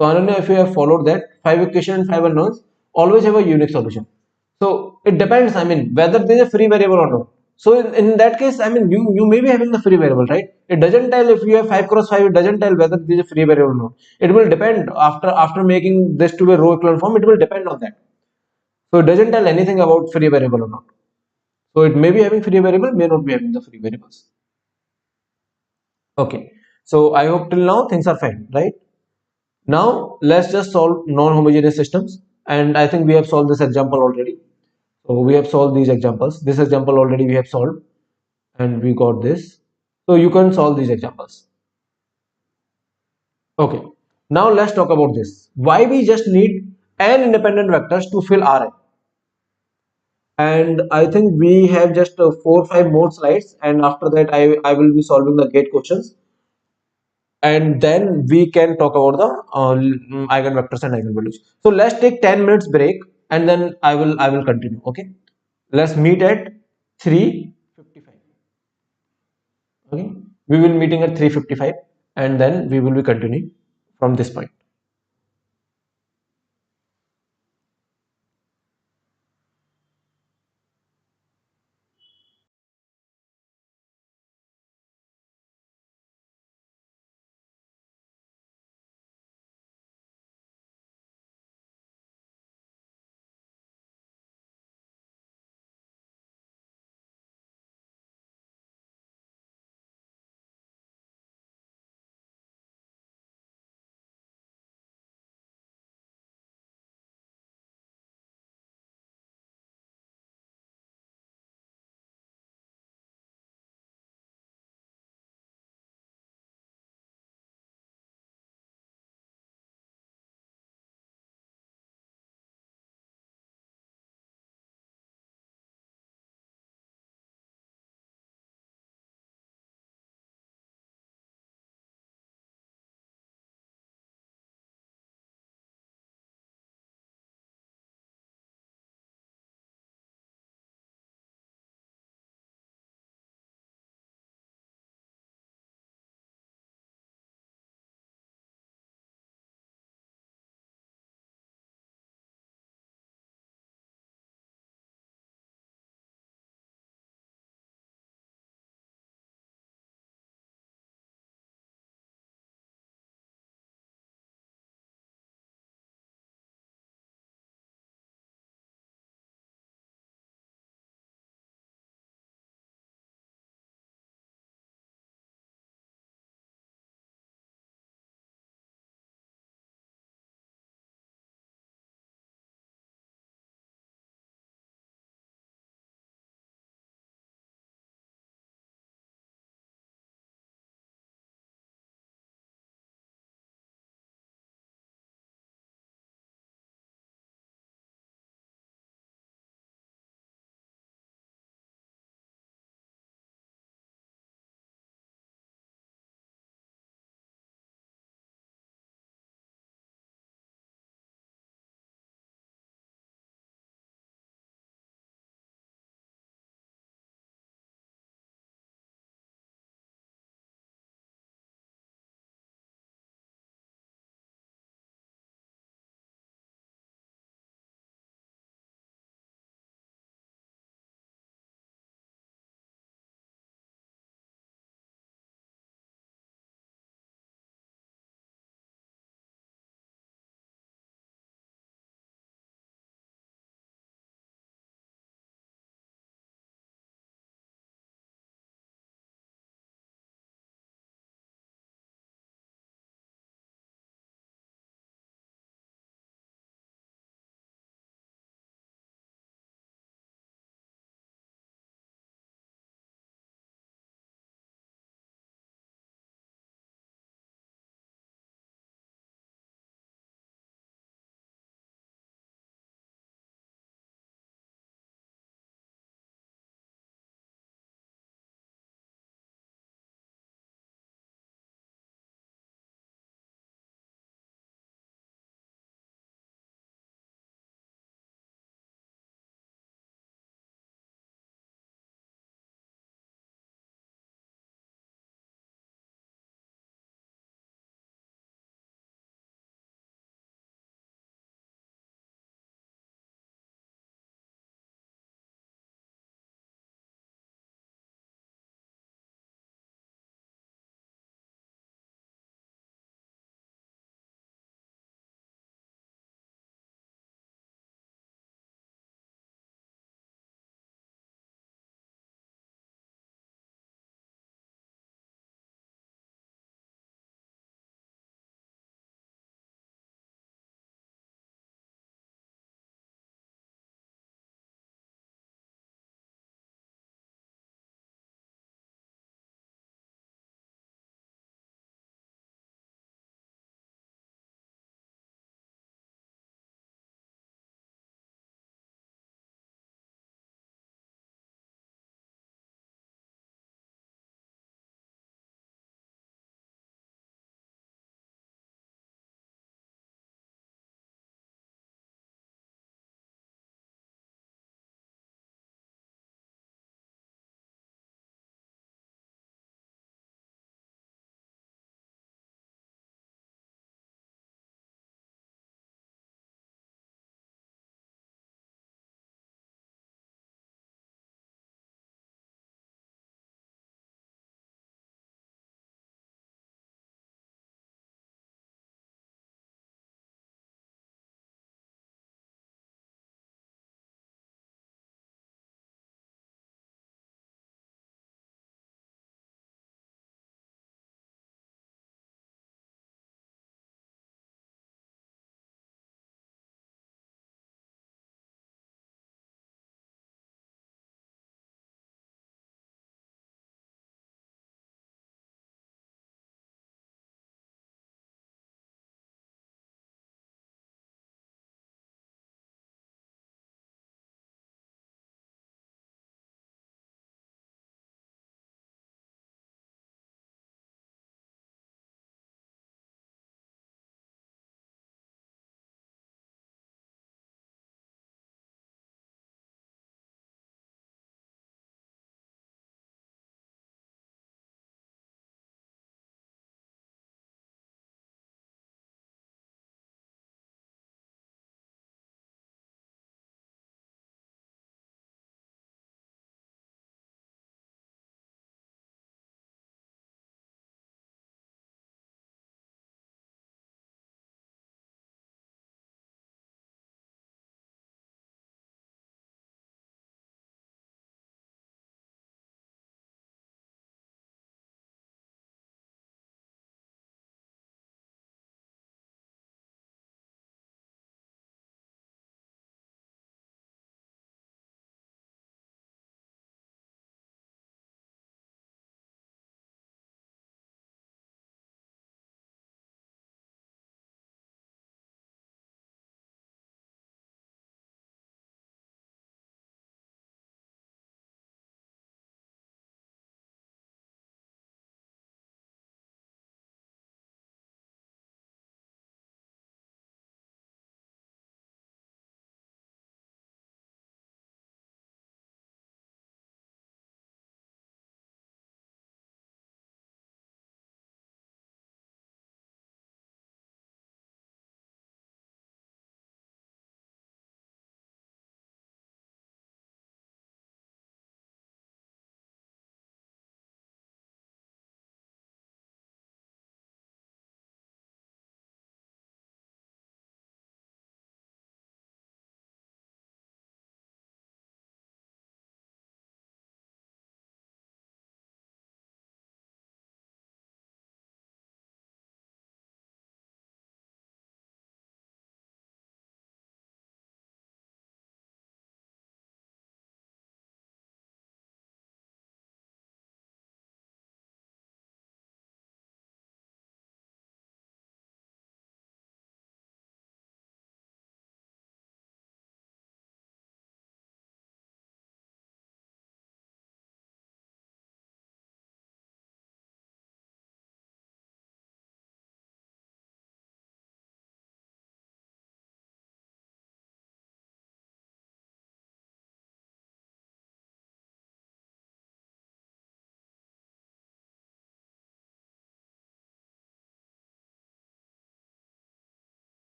So Ananya, if you have followed that, 5 equation and 5 unknowns always have a unique solution. So it depends, I mean, whether there is a free variable or not. So in that case, I mean, you may be having the free variable, right? It doesn't tell if you have 5 cross 5, it doesn't tell whether there is a free variable or not. It will depend after making this to a row echelon form, it will depend on that. So it doesn't tell anything about free variable or not. So it may be having free variable, may not be having the free variables. Okay. So I hope till now things are fine, right? Now let's just solve non-homogeneous systems, and I think we have solved this example already. So we have solved these examples. This example already we have solved, and we got this. So you can solve these examples. Okay. Now let's talk about this. Why we just need n independent vectors to fill Rn. And I think we have just 4 or 5 more slides, and after that I will be solving the gate questions, and then we can talk about the eigenvectors and eigenvalues. So let's take 10 minutes break, and then I will continue. Okay, let's meet at 3:55. Okay, we will meeting at 3:55, and then we will be continuing from this point.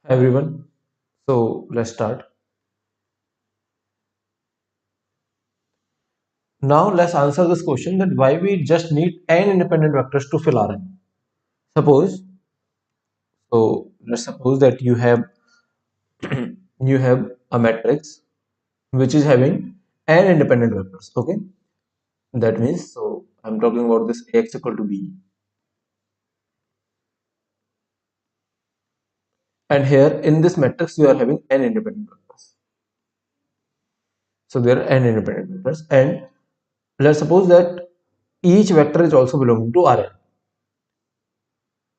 everyone. So let's start. Now let's answer this question that why we just need n independent vectors to fill Rn. Suppose, so let's suppose that you have a matrix which is having n independent vectors. Okay, that means, so I'm talking about this Ax equal to b, and here in this matrix you are having n independent vectors. So there are n independent vectors, and let's suppose that each vector is also belonging to Rn.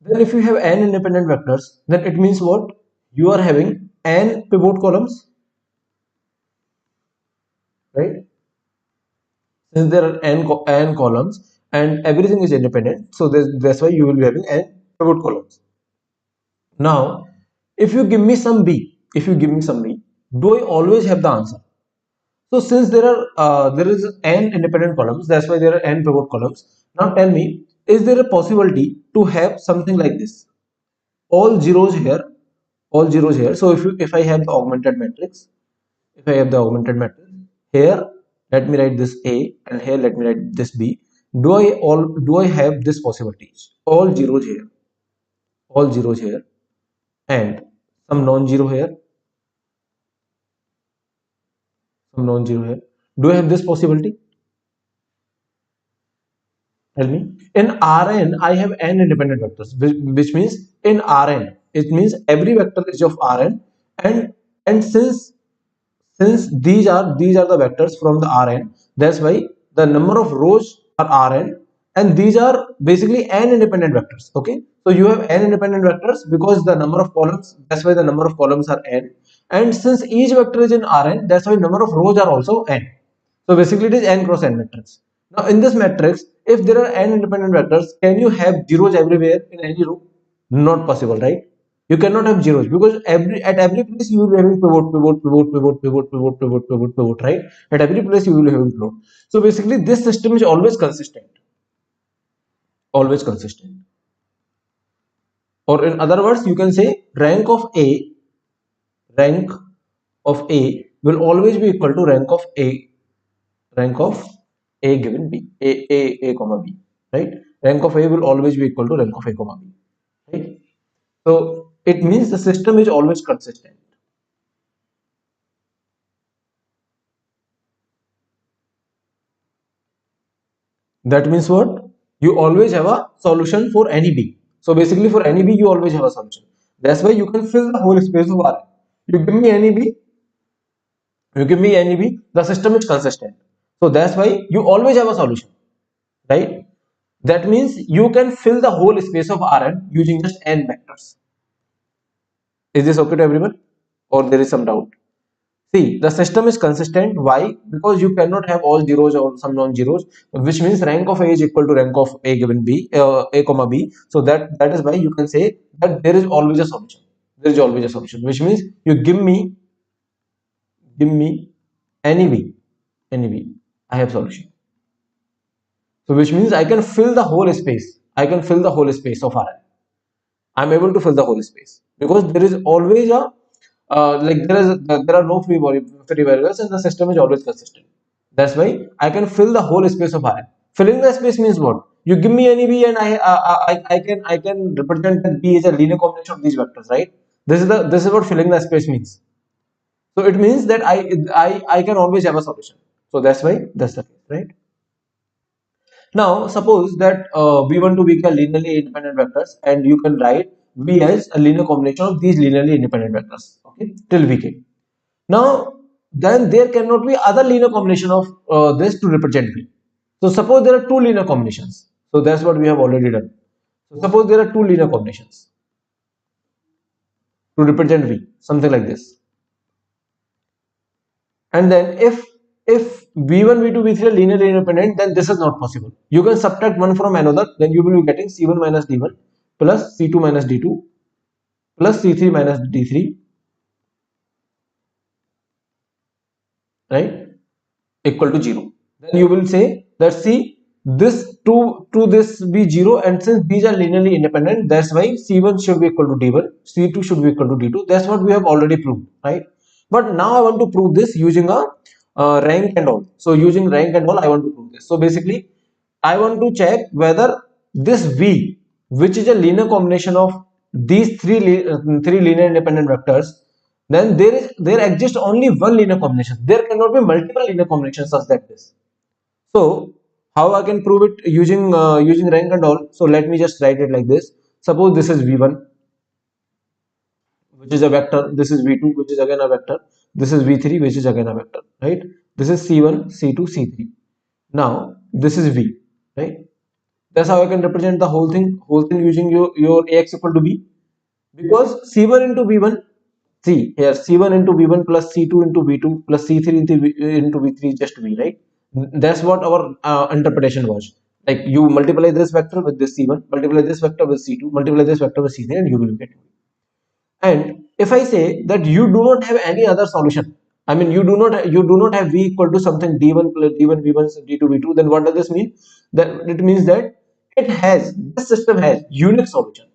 Then if you have n independent vectors, then it means what? You are having n pivot columns, right? Since there are n columns and everything is independent, so that's why you will be having n pivot columns. Now, if you give me some b, do I always have the answer? So since there is n independent columns, that's why there are n pivot columns. Now tell me, is there a possibility to have something like this? All zeros here, all zeros here. So if I have the augmented matrix, if I have the augmented matrix here, let me write this A, and here let me write this B. Do I have this possibilities? All zeros here, and some non-zero here, some non-zero here. Do I have this possibility? Tell me. In Rn, I have n independent vectors, which means in Rn, it means every vector is of Rn, and since these are the vectors from the Rn, that's why the number of rows are Rn, and these are basically n independent vectors. Okay, so you have n independent vectors because the number of columns, that's why the number of columns are n, and since each vector is in Rn, that's why number of rows are also n. So basically it is n cross n matrix. Now in this matrix, if there are n independent vectors, can you have zeros everywhere in any row? Not possible, right? You cannot have zeros because at every place you will be having pivot, right? At every place you will be having pivot. So basically this system is always consistent, always consistent. Or in other words, you can say rank of A will always be equal to rank of A given B, A comma B, right? Rank of A will always be equal to rank of A comma B, right? So it means the system is always consistent. That means what? You always have a solution for any B. So basically for any B, you always have a solution. That's why you can fill the whole space of R. You give me any B, the system is consistent. So that's why you always have a solution, right? That means you can fill the whole space of Rn using just n vectors. Is this okay to everyone? Or there is some doubt? See, the system is consistent. Why? Because you cannot have all zeros or some non-zeros, which means rank of A is equal to rank of A given B, A comma B. So that is why you can say that there is always a solution. There is always a solution, which means you give me any B, I have solution. So which means I can fill the whole space. I can fill the whole space of Rn. I'm able to fill the whole space because there is always a there are no free variables and the system is always consistent. That's why I can fill the whole space of Rn. Filling the space means what? You give me any B and I can represent that B is a linear combination of these vectors, right? This is what filling the space means. So it means that I can always have a solution. So that's why that's the case, right? Now, suppose that we want to be a linearly independent vectors, and you can write V as a linear combination of these linearly independent vectors, okay, till Vk. Now, then there cannot be other linear combination of this to represent V. So, suppose there are two linear combinations. So, that's what we have already done. So, suppose there are two linear combinations to represent V, something like this. And then if v1 v2 v3 are linearly independent, then this is not possible. You can subtract one from another, then you will be getting c1 minus d1 plus c2 minus d2 plus c3 minus d3, right, equal to 0. Then you will say that see, this to this be 0, and since these are linearly independent, that's why C1 should be equal to D1, C2 should be equal to D2. That's what we have already proved, right? But now I want to prove this using a rank and all. So using rank and all, I want to prove this. So basically, I want to check whether this V, which is a linear combination of these three linear independent vectors, then there exists only one linear combination. There cannot be multiple linear combinations such that this. So how I can prove it using rank and all? So let me just write it like this. Suppose this is V1, which is a vector. This is V2, which is again a vector. This is V3, which is again a vector, right? This is C1, C2, C3. Now this is V, right? That's how I can represent the whole thing using your AX equal to B, because C1 into V1, see here, C1 into V1 plus C2 into V2 plus C3 into V3 is just V, right? That's what our interpretation was. Like you multiply this vector with this C1, multiply this vector with C2, multiply this vector with C3, and you will get. And if I say that you do not have any other solution, I mean you do not have V equal to something D1 plus D1 V1 D2 V2, then what does this mean? That it means that this system has unique solution,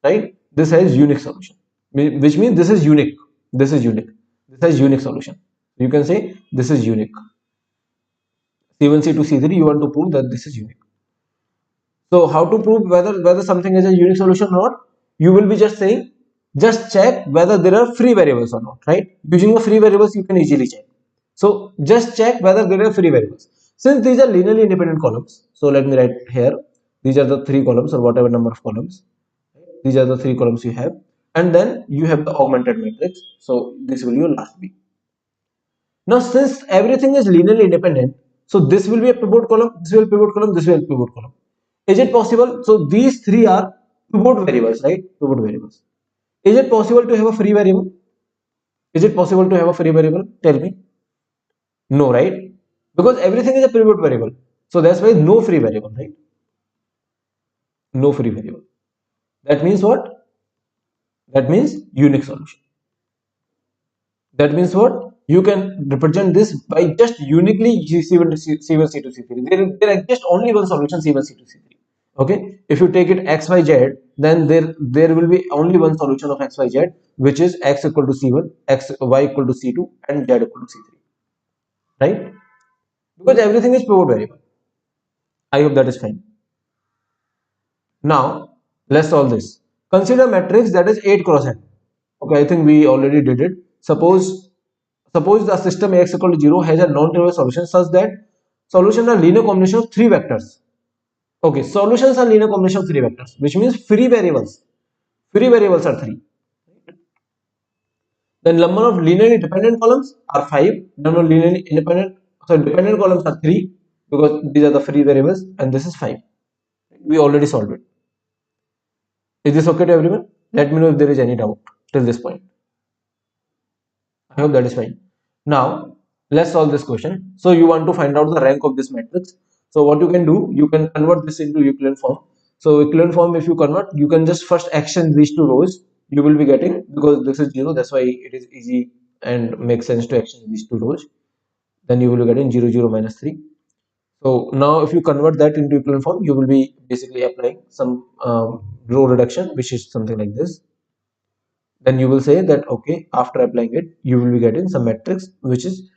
right? This has unique solution, which means this is unique. This is unique. This has unique solution. You can say this is unique. C1, C2, C3. You want to prove that this is unique. So how to prove whether something is a unique solution or not? You will be just saying, just check whether there are free variables or not, right? Using the free variables, you can easily check. So just check whether there are free variables. Since these are linearly independent columns, so let me write here. These are the three columns or whatever number of columns. These are the three columns you have, and then you have the augmented matrix. So this will be your last B. Now, since everything is linearly independent, so this will be a pivot column, this will pivot column, this will pivot column. Is it possible? So these three are pivot variables, right? Pivot variables. Is it possible to have a free variable? Is it possible to have a free variable? Tell me. No, right? Because everything is a pivot variable. So that's why no free variable, right? No free variable. That means what? That means unique solution. That means what? You can represent this by just uniquely C1, C1, C2, C3. There exists only one solution, C1, C2, C3. Okay. If you take it X, Y, Z, then there will be only one solution of X, Y, Z, which is X equal to C1, Y equal to C2, and Z equal to C3. Right? Because everything is pivot variable. I hope that is fine. Now let's solve this. Consider a matrix that is 8 cross n. Okay, I think we already did it. Suppose the system Ax equal to 0 has a non-trivial solution such that solutions are linear combination of three vectors. Okay, solutions are linear combination of three vectors, which means free variables. Free variables are three. The number of linearly dependent columns are 5. Number of linearly independent, so dependent columns are 3 because these are the free variables, and this is 5. We already solved it. Is this okay to everyone? Let me know if there is any doubt till this point. I hope that is fine. Now let's solve this question. So you want to find out the rank of this matrix. So what you can do, you can convert this into Euclidean form. So Euclidean form, if you convert, you can just first action these two rows. You will be getting, because this is 0, that's why it is easy and makes sense to action these two rows. Then you will be getting 0, 0, minus 3. So now if you convert that into Euclidean form, you will be basically applying some row reduction, which is something like this. Then you will say that okay, after applying it, you will be getting some matrix which is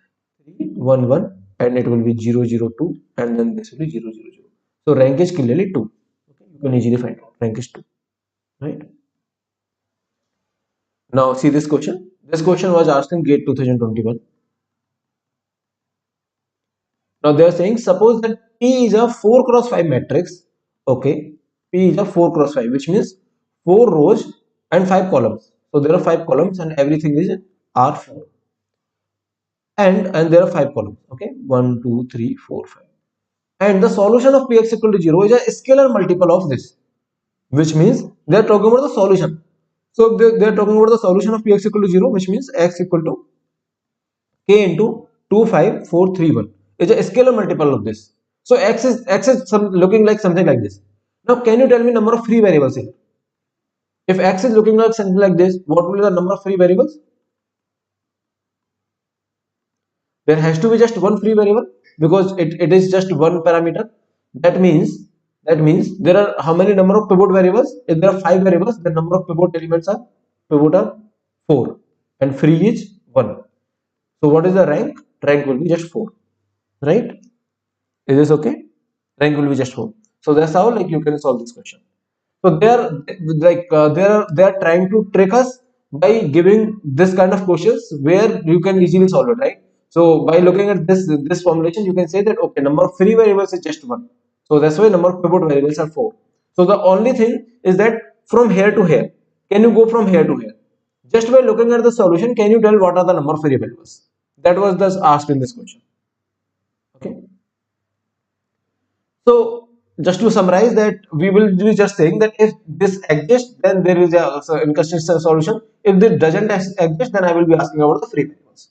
3, 1, 1, and it will be 0, 0, 2, and then this will be 0, 0, 0. So rank is clearly 2. Okay, you can easily find out rank is 2, right? Now see this question. This question was asked in GATE 2021. Now they are saying, suppose that P is a 4 cross 5 matrix. Okay, P is a 4 cross 5, which means 4 rows and 5 columns. So there are 5 columns and everything is R4. And there are 5 columns. Okay, 1, 2, 3, 4, 5. And the solution of Px equal to 0 is a scalar multiple of this, which means they are talking about the solution. So they are talking about the solution of Px equal to 0, which means x equal to k into 2, 5, 4, 3, 1. It's a scalar multiple of this. So x is looking like something like this. Now can you tell me number of free variables here? If x is looking like something like this, what will be the number of free variables? There has to be just one free variable because it is just one parameter. That means there are how many number of pivot variables? If there are 5 variables, the number of pivot are 4 and free is 1. So what is the rank? Rank will be just 4, right? Is this okay? Rank will be just 4. So that's how like you can solve this question. So they are like they are trying to trick us by giving this kind of questions where you can easily solve it, right? So by looking at this formulation, you can say that okay, number of free variables is just 1. So that's why number of pivot variables are 4. So the only thing is that from here to here, can you go from here to here? Just by looking at the solution, can you tell what are the number of free variables? That was just asked in this question. Okay. So just to summarize that we will be just saying that if this exists, then there is a inconsistent solution. If this doesn't exist, then I will be asking about the free variables.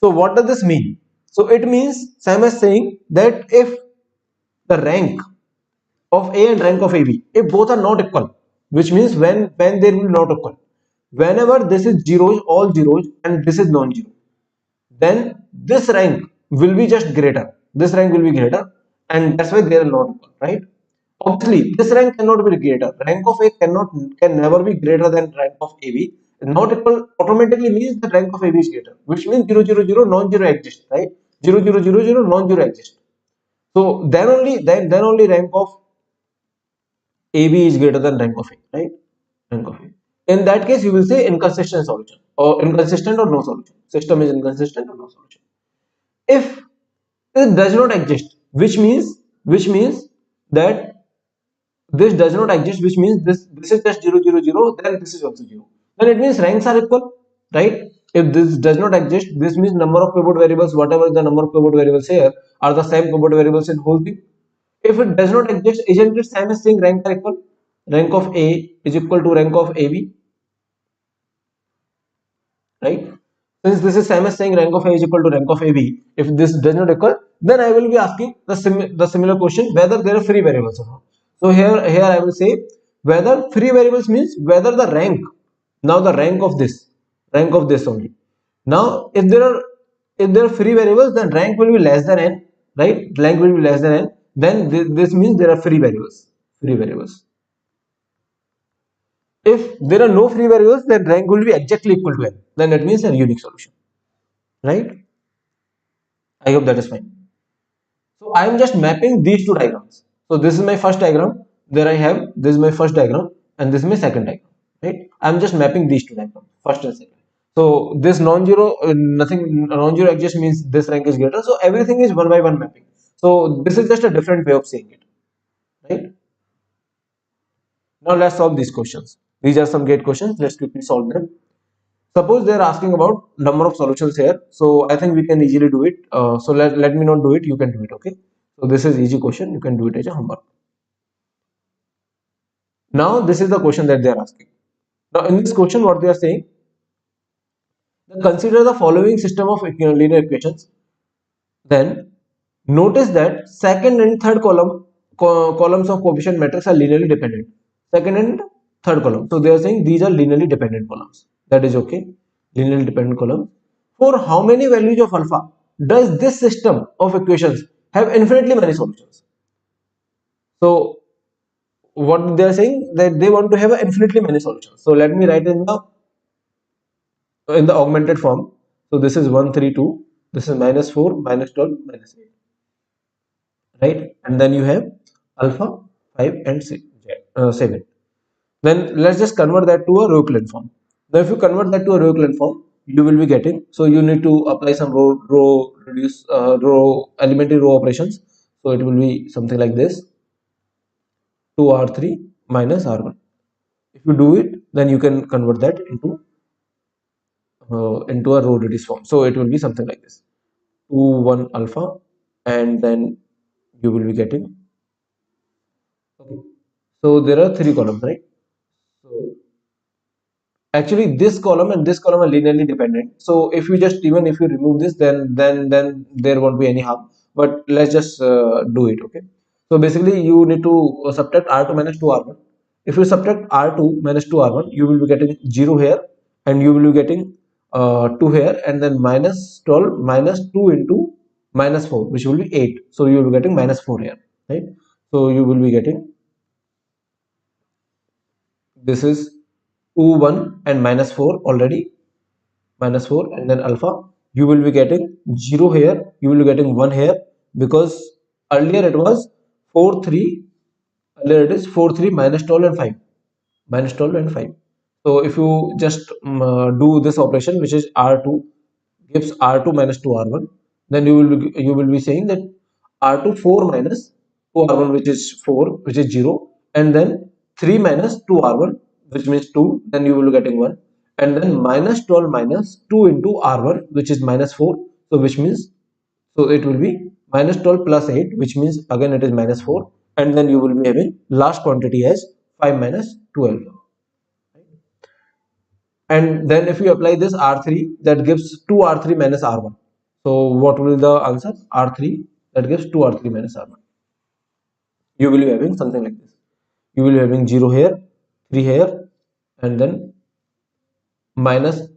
So what does this mean? So it means Sam is saying that if the rank of A and rank of AB, if both are not equal, which means when they will not equal, whenever this is zeros, all zeros, and this is non-zero, then this rank will be just greater. This rank will be greater, and that's why they are not equal, right? Obviously, this rank cannot be greater. Rank of A can never be greater than rank of AB. Not equal automatically means the rank of AB is greater, which means 0 0 0 non-zero exists, right? 0 0 0 0 non-zero exists. So then only rank of AB is greater than rank of A, right? Rank of A. In that case, you will say inconsistent solution or inconsistent or no solution. System is inconsistent or no solution. If it does not exist, which means that this does not exist, which means this is just 0 0 0, then this is also 0. Then it means ranks are equal, right? If this does not exist, this means number of pivot variables, whatever the number of pivot variables here, are the same pivot variables in whole thing. If it does not exist, isn't it same as saying rank are equal? Rank of A is equal to rank of AB, right? Since this is same as saying rank of A is equal to rank of AB, if this does not occur, then I will be asking the similar question whether there are free variables or not. So here I will say whether free variables means whether the rank, now the rank of this only. Now if there are free variables, then rank will be less than n, right? Rank will be less than n. Then this means there are free variables. Free variables. If there are no free variables, then rank will be exactly equal to n. Then that means a unique solution, right? I hope that is fine. So I am just mapping these two diagrams. So this is my first diagram. There I have this is my first diagram, and this is my second diagram, right? I am just mapping these two diagrams, first and second. So this non-zero, nothing non-zero exists means this rank is greater. So everything is one by one mapping. So this is just a different way of saying it, right? Now let's solve these questions. These are some gate questions. Let's quickly solve them. Suppose they are asking about number of solutions here. So I think we can easily do it. So let me not do it. You can do it. Okay. So this is easy question. You can do it as a homework. Now this is the question that they are asking. Now in this question, what they are saying, consider the following system of linear equations. Then notice that second and third columns of coefficient matrix are linearly dependent. Second and third column. So they are saying these are linearly dependent columns. That is okay. Linearly dependent column. For how many values of alpha does this system of equations have infinitely many solutions? So what they are saying that they want to have infinitely many solutions. So let me write in the augmented form. So this is 1 3 2. This is -4 -12 -8. Right, and then you have alpha 5 and 7. Then let's just convert that to a row echelon form. Now if you convert that to a row echelon form, you will be getting, so you need to apply some row elementary row operations. So it will be something like this: 2r3 minus r1. If you do it, then you can convert that into a row reduced form. So it will be something like this: 2 1 alpha, and then you will be getting, okay. So there are 3 columns, right? So actually this column and this column are linearly dependent. So if you just, even if you remove this, then there won't be any harm. But let's just do it, okay? So basically you need to subtract r2 minus 2r1. If you subtract r2 minus 2r1, you will be getting 0 here, and you will be getting 2 here, and then minus 12 minus 2 into minus 4, which will be 8. So you will be getting minus 4 here, right? So you will be getting this is 2 1 and minus 4 already, minus 4, and then alpha. You will be getting 0 here, you will be getting 1 here, because earlier it was 4 3, earlier it is 4 3 minus 12 and 5, minus 12 and 5. So if you just do this operation, which is r2 gives r2 minus 2 r1, then you will be saying that r2 4 minus 2 r1, which is 4, which is 0, and then 3 minus 2 r1, which means 2, then you will be getting 1, and then minus 12 minus 2 into r1, which is minus 4, so which means, so it will be minus 12 plus 8, which means again it is minus 4, and then you will be having last quantity as 5 minus 12. And then if you apply this R3, that gives 2 R3 minus R1. So what will be the answer? R3, that gives 2 R3 minus R1. You will be having something like this. You will be having 0 here, 3 here, and then minus 2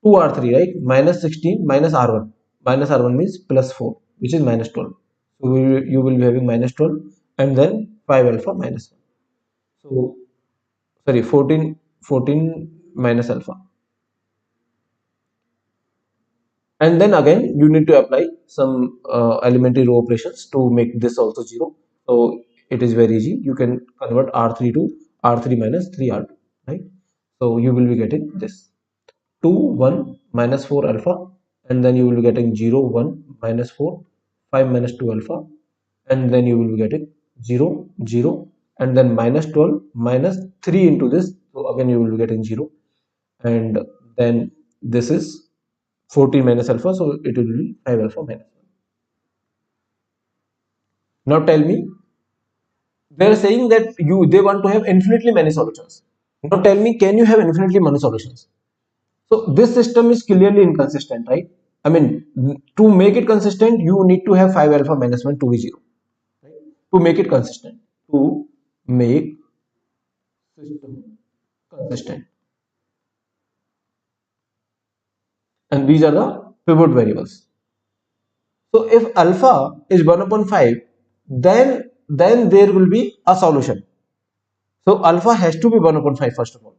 R3, right? Minus 16 minus R1. Minus R1 means plus 4, which is minus 12. So you will be having minus 12, and then 5 alpha minus 1. So sorry, 14 minus alpha. And then again you need to apply some elementary row operations to make this also 0. So it is very easy. You can convert r3 to r3 minus 3r2, right? So you will be getting this 2 1 minus 4 alpha, and then you will be getting 0 1 minus 4, 5 minus 2 alpha, and then you will be getting 0 0, and then minus 12 minus 3 into this, so again you will be getting 0, and then this is 14 minus alpha, so it will be 5 alpha minus 1. Now tell me, they are saying that they want to have infinitely many solutions. Now tell me, can you have infinitely many solutions? So this system is clearly inconsistent, right? I mean, to make it consistent, you need to have 5 alpha minus 1 to be 0. Right? To make it consistent, to make system consistent, and these are the pivot variables. So if alpha is 1 upon 5, then there will be a solution. So alpha has to be 1 upon 5 first of all.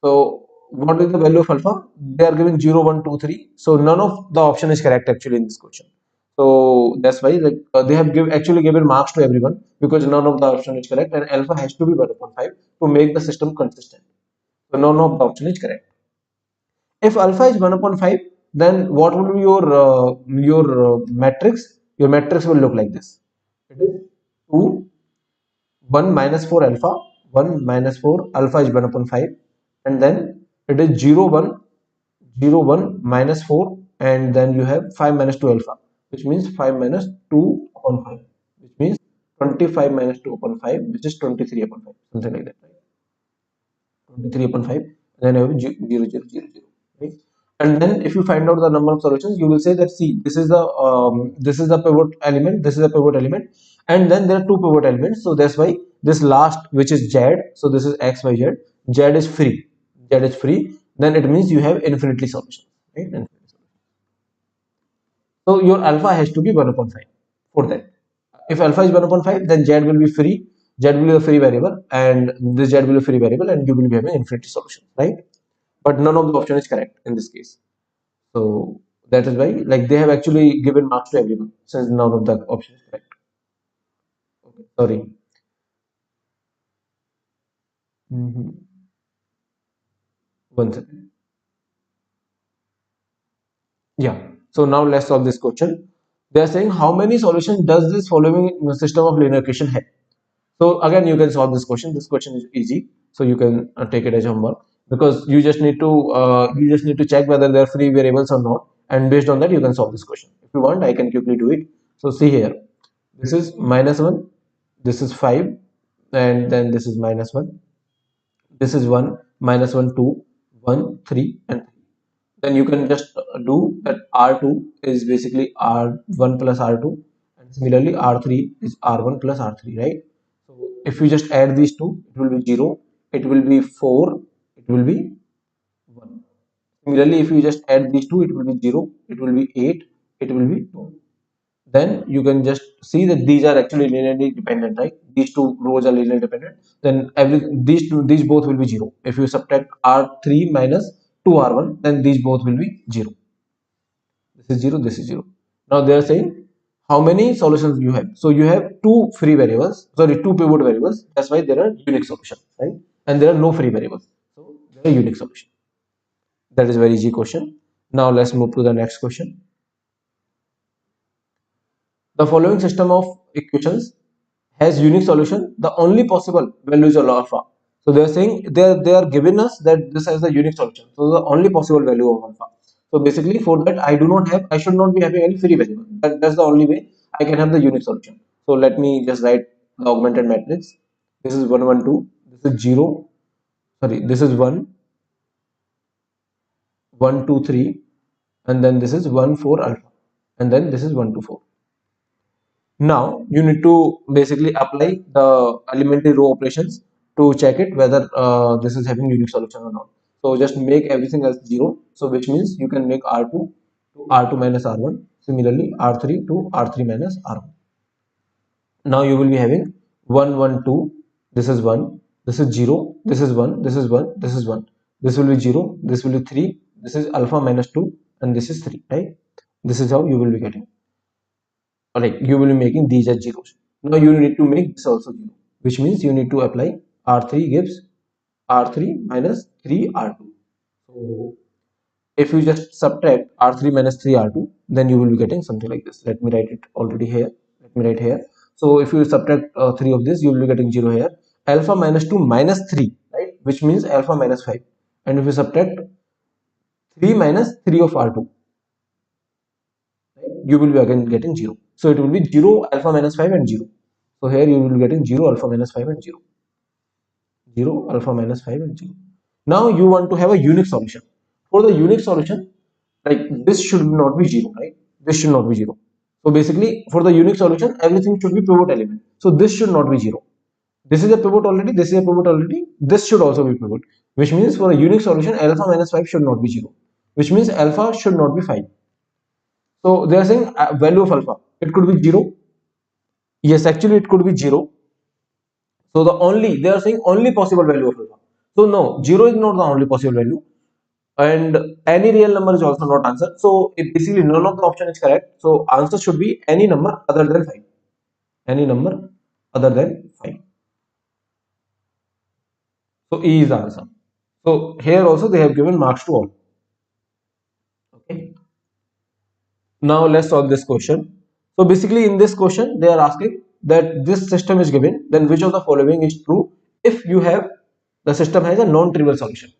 So what is the value of alpha? They are giving 0, 1, 2, 3. So none of the option is correct actually in this question. So that's why they have actually given marks to everyone, because none of the option is correct, and alpha has to be 1 upon 5 to make the system consistent. So none of the option is correct. If alpha is 1 upon 5, then what will be your matrix? Your matrix will look like this. It is 2 1 minus 4 alpha, 1 minus 4 alpha is 1 upon 5, and then it is 0 1 0 1 minus 4, and then you have 5 minus 2 alpha, which means 5 minus 2 upon 5, which means 25 minus 2 upon 5, which is 23 upon 5, something like that, right? 23 upon 5, and then you have 0 0 0 0 0, right? And then if you find out the number of solutions, you will say that, see, this is the pivot element, this is the pivot element, and then there are two pivot elements, so that's why this last, which is z, so this is x y z, z is free, z is free, then it means you have infinitely solutions, right? So your alpha has to be 1 upon 5 for that. If alpha is 1 upon 5, then z will be free, z will be a free variable, and this z will be a free variable, and you will be having infinity solution, right? But none of the option is correct in this case. So that is why, like, they have actually given marks to everyone, since none of the option is correct. Okay, sorry. One second. Yeah. So now let's solve this question. They are saying how many solutions does this following system of linear equation have? So again, you can solve this question. This question is easy, so you can take it as homework, because you just need to check whether they are free variables or not, and based on that you can solve this question. If you want, I can quickly do it. So see here, this is minus 1, this is 5, and then this is minus 1, this is 1 minus 1 2 1 3 and 3. Then you can just do that. R2 is basically R1 plus R2, and similarly R3 is R1 plus R3, right? So if you just add these two, it will be 0, it will be 4, it will be 1. Similarly, if you just add these two, it will be 0, it will be 8, it will be 2. then you can just see that these are actually linearly dependent, right? These two rows are linearly dependent. Then these both will be 0. If you subtract R3 minus 2R1, then these both will be 0. This is 0, this is 0. Now they are saying how many solutions you have. So you have two free variables, sorry, two pivot variables. That's why there are unique solutions, right? And there are no free variables. So there are unique solution. That is a very easy question. Now let's move to the next question. The following system of equations has unique solution. The only possible value is alpha. So they are saying they are giving us that this has a unique solution. So the only possible value of alpha. So basically for that I should not be having any free variable. That's the only way I can have the unique solution. So let me just write the augmented matrix. This is 1 1 2. This is 0. Sorry, this is 1 1 2 3, and then this is 1 4 alpha, and then this is 1 2 4. Now you need to basically apply the elementary row operations to check it whether this is having unique solution or not. So just make everything as 0. So which means you can make R2 to R2 minus R1. Similarly, R3 to R3 minus R1. Now you will be having 1 1 2. This is 1. This is 0. This is 1. This is 1. This is 1. This will be 0. This will be 3. This is alpha minus 2, and this is 3. Right? This is how you will be getting. Alright, you will be making these as zeros. Now you need to make this also 0, which means you need to apply R3 gives R3 minus 3 R2. So if you just subtract R3 minus 3 R2, then you will be getting something like this. Let me write it already here. Let me write here. So if you subtract 3 of this, you will be getting 0 here. Alpha minus 2 minus 3, right? Which means alpha minus 5. And if you subtract 3 minus 3 of R2, you will be again getting 0. So it will be 0 alpha minus 5 and 0. So here you will be getting 0 alpha minus 5 and 0. 0 alpha minus 5 and 0. Now you want to have a unique solution. For the unique solution, like this should not be 0, right? This should not be 0. So basically for the unique solution, everything should be pivot element. So this should not be 0. This is a pivot already, this is a pivot already, this should also be pivot. Which means for a unique solution, alpha minus 5 should not be 0. Which means alpha should not be 5. So they are saying value of alpha. It could be 0. Yes, actually it could be 0. So they are saying only possible value of alpha. So no, 0 is not the only possible value, and any real number is also not answer. So it basically none of the option is correct. So answer should be any number other than 5. Any number other than 5. So E is the answer. So here also they have given marks to all. Okay. Now let's solve this question. So basically in this question they are asking that this system is given, then which of the following is true if the system has a non-trivial solution.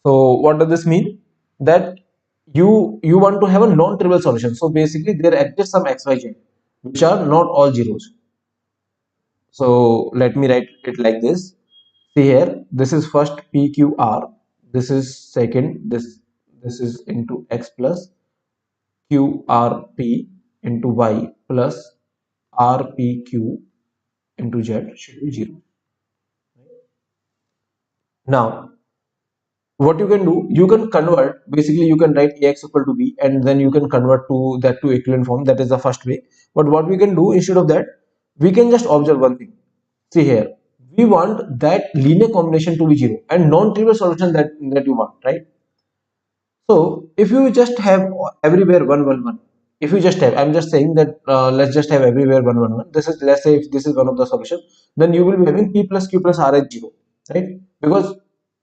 So what does this mean? That you want to have a non-trivial solution. So basically there exists some xyz which are not all zeros. So let me write it like this. See here, this is first PQR, this is second, this is into x plus QRP into y plus RPQ into z should be 0. Now what you can do, you can convert, basically you can write ax equal to b and then you can convert to that to equivalent form. That is the first way. But what we can do instead of that, we can just observe one thing. See here, we want that linear combination to be 0 and non-trivial solution that you want, right? So if you just have everywhere 1 1 1, if you just have, I'm just saying that let's just have everywhere 1 1 1. This is, let's say if this is one of the solution, then you will be having p plus q plus r as 0, right? Because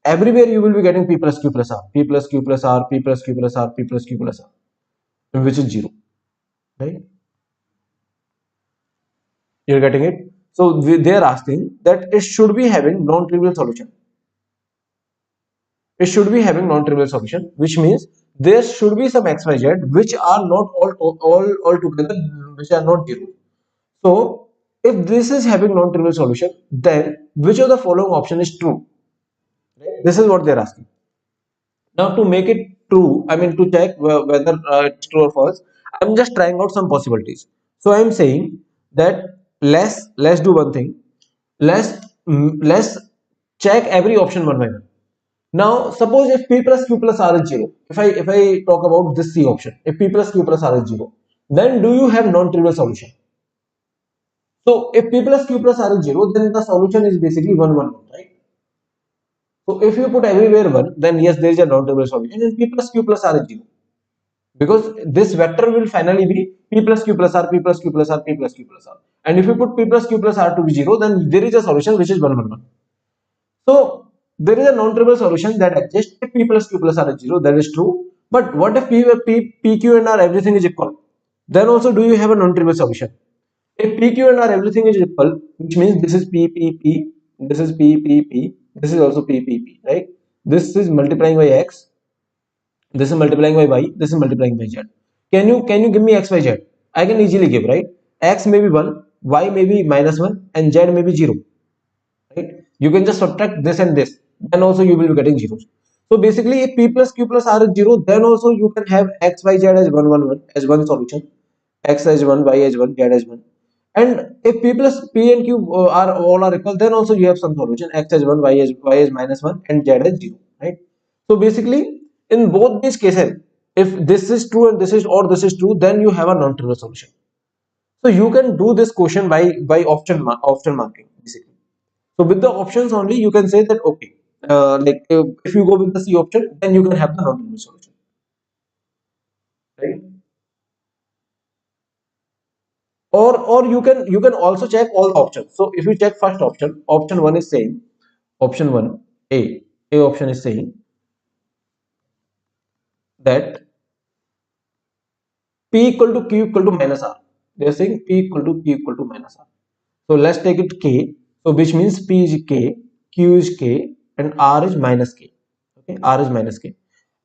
everywhere you will be getting p plus q plus r, p plus q plus r, p plus q plus r, p plus q plus r, which is 0, right? You're getting it? So they are asking that it should be having non-trivial solution. It should be having non-trivial solution, which means there should be some xyz which are not all together, which are not 0. So if this is having non-trivial solution, then which of the following option is true? This is what they are asking. Now to make it true, I mean to check whether it's true or false, I'm just trying out some possibilities. So I'm saying that let's do one thing. Let's check every option one by one. Now suppose if p plus q plus r is 0, if I talk about this C option, if p plus q plus r is 0, then do you have non-trivial solution? So if p plus q plus r is 0, then the solution is basically 1, 1, 1, right? So if you put everywhere 1, then yes, there is a non-trivial solution, and p plus q plus r is 0. Because this vector will finally be p plus q plus r, p plus q plus r, p plus q plus r. And if you put p plus q plus r to be 0, then there is a solution which is 1, 1, 1. So there is a non-trivial solution that exists if p plus q plus r is 0, that is true. But what if p, q and r everything is equal? Then also do you have a non-trivial solution? If p, q and r everything is equal, which means this is p, p, p, this is p, p, p, this is also p, p, p, right? This is multiplying by x, this is multiplying by y, this is multiplying by z. Can you give me x, y, z? I can easily give, right? X may be 1, y may be minus 1, and z may be 0, right? You can just subtract this and this, then also you will be getting zeros. So basically, if p plus q plus r is 0, then also you can have x, y, z as 1, 1, 1 as one solution, x as 1, y as 1, z as 1. And if p plus p and q are all are equal, then also you have some solution, x as 1, y as minus 1, and z as 0, right? So basically, in both these cases, if this is true and this is true, then you have a non-trivial solution. So you can do this question by option marking, basically. So with the options only, you can say that okay, if you go with the C option, then you can have the non-trivial solution, right? Or you can also check all the options. So if you check first option, option one is saying, option one A option is saying that P equal to Q equal to minus R. They are saying P equal to Q equal to minus R. So let's take it K. So which means P is K, Q is K, and R is minus K. Okay, R is minus K.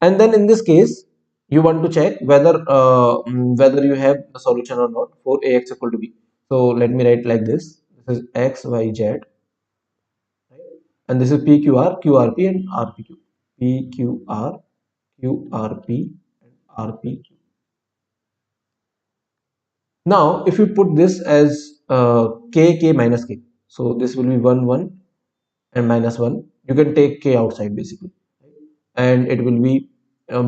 And then in this case, you want to check whether you have the solution or not for Ax equal to B. So let me write like this. This is X, Y, Z, right? And this is PQR, QRP, and RPQ. PQR, QRP, and RPQ. Now, if you put this as K minus K, so this will be 1, 1 and minus 1. You can take K outside basically, and it will be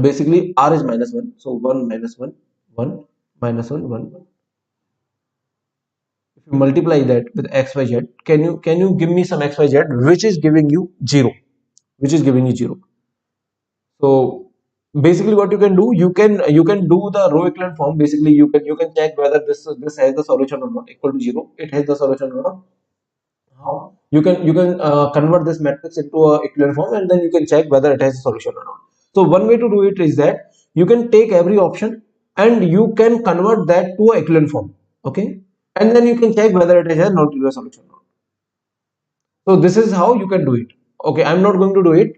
basically R is minus 1. So 1 minus 1, 1 minus 1, 1, 1. If you multiply that with X, Y, Z, can you give me some X, Y, Z which is giving you 0? Which is giving you 0. So basically what you can do, you can do the row equivalent form. Basically you can check whether this has the solution or not. Equal to 0, it has the solution or not. How you can convert this matrix into a equivalent form, and then you can check whether it has a solution or not. So one way to do it is that you can take every option and you can convert that to a equivalent form, okay, and then you can check whether it has a non-trivial solution or not. So this is how you can do it. Okay, I'm not going to do it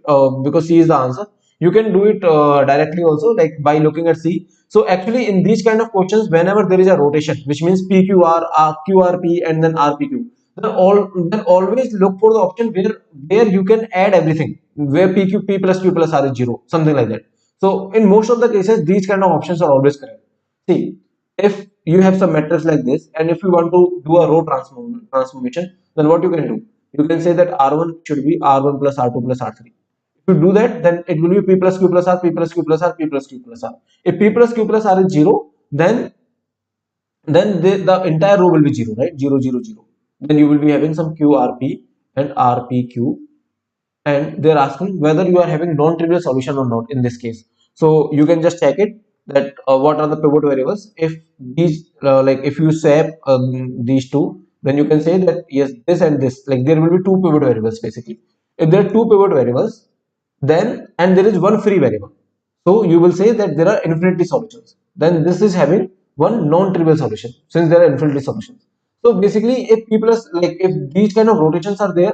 because C is the answer. You can do it directly also, like by looking at C. So actually in these kind of questions, whenever there is a rotation, which means PQR, QRP, and then RPQ, then always look for the option where you can add everything, where P plus Q plus R is 0, something like that. So in most of the cases, these kind of options are always correct. See, if you have some matrix like this, and if you want to do a row transformation, then what you can do? You can say that R1 should be R1 plus R2 plus R3. If you do that, then it will be P plus Q plus R, P plus Q plus R, P plus Q plus R. If P plus Q plus R is 0, then the entire row will be 0, right? 0, 0, 0. Then you will be having some QRP and RPQ, and they're asking whether you are having non-trivial solution or not in this case. So you can just check it that what are the pivot variables. If these if you swap these two, then you can say that yes, this and this, like there will be two pivot variables basically. If there are two pivot variables, then and there is one free variable, so you will say that there are infinity solutions. Then this is having one non-trivial solution since there are infinity solutions. So basically, if p plus if these kind of rotations are there,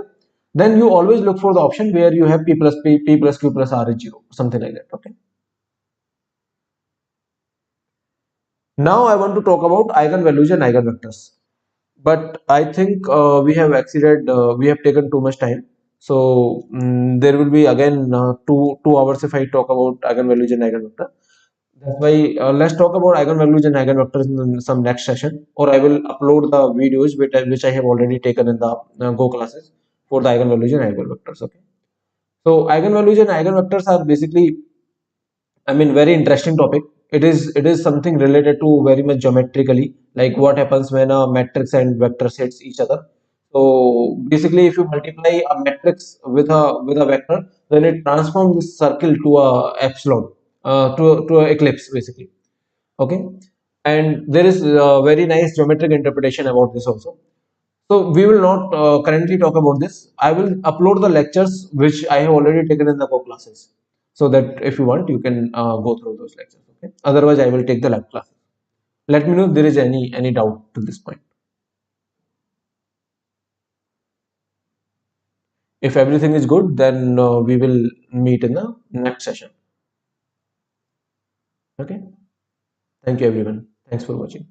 then you always look for the option where you have p plus q plus r is 0, something like that. Okay. Now I want to talk about eigenvalues and eigenvectors. But I think we have taken too much time. So there will be again 2 hours if I talk about eigenvalues and eigenvector. That's why let's talk about eigenvalues and eigenvectors in some next session, or I will upload the videos which I have already taken in the Go classes for the eigenvalues and eigenvectors. Okay. So eigenvalues and eigenvectors are basically, I mean, very interesting topic. it is something related to very much geometrically, like what happens when a matrix and vectors hits each other. So basically, if you multiply a matrix with a vector, then it transforms this circle to a epsilon, to a eclipse basically. Okay, and there is a very nice geometric interpretation about this also. So we will not currently talk about this. I will upload the lectures which I have already taken in the co classes, so that if you want, you can go through those lectures. Okay. Otherwise, I will take the lab classes. Let me know if there is any doubt to this point. If everything is good, then we will meet in the next session. Okay. Thank you, everyone. Thanks for watching.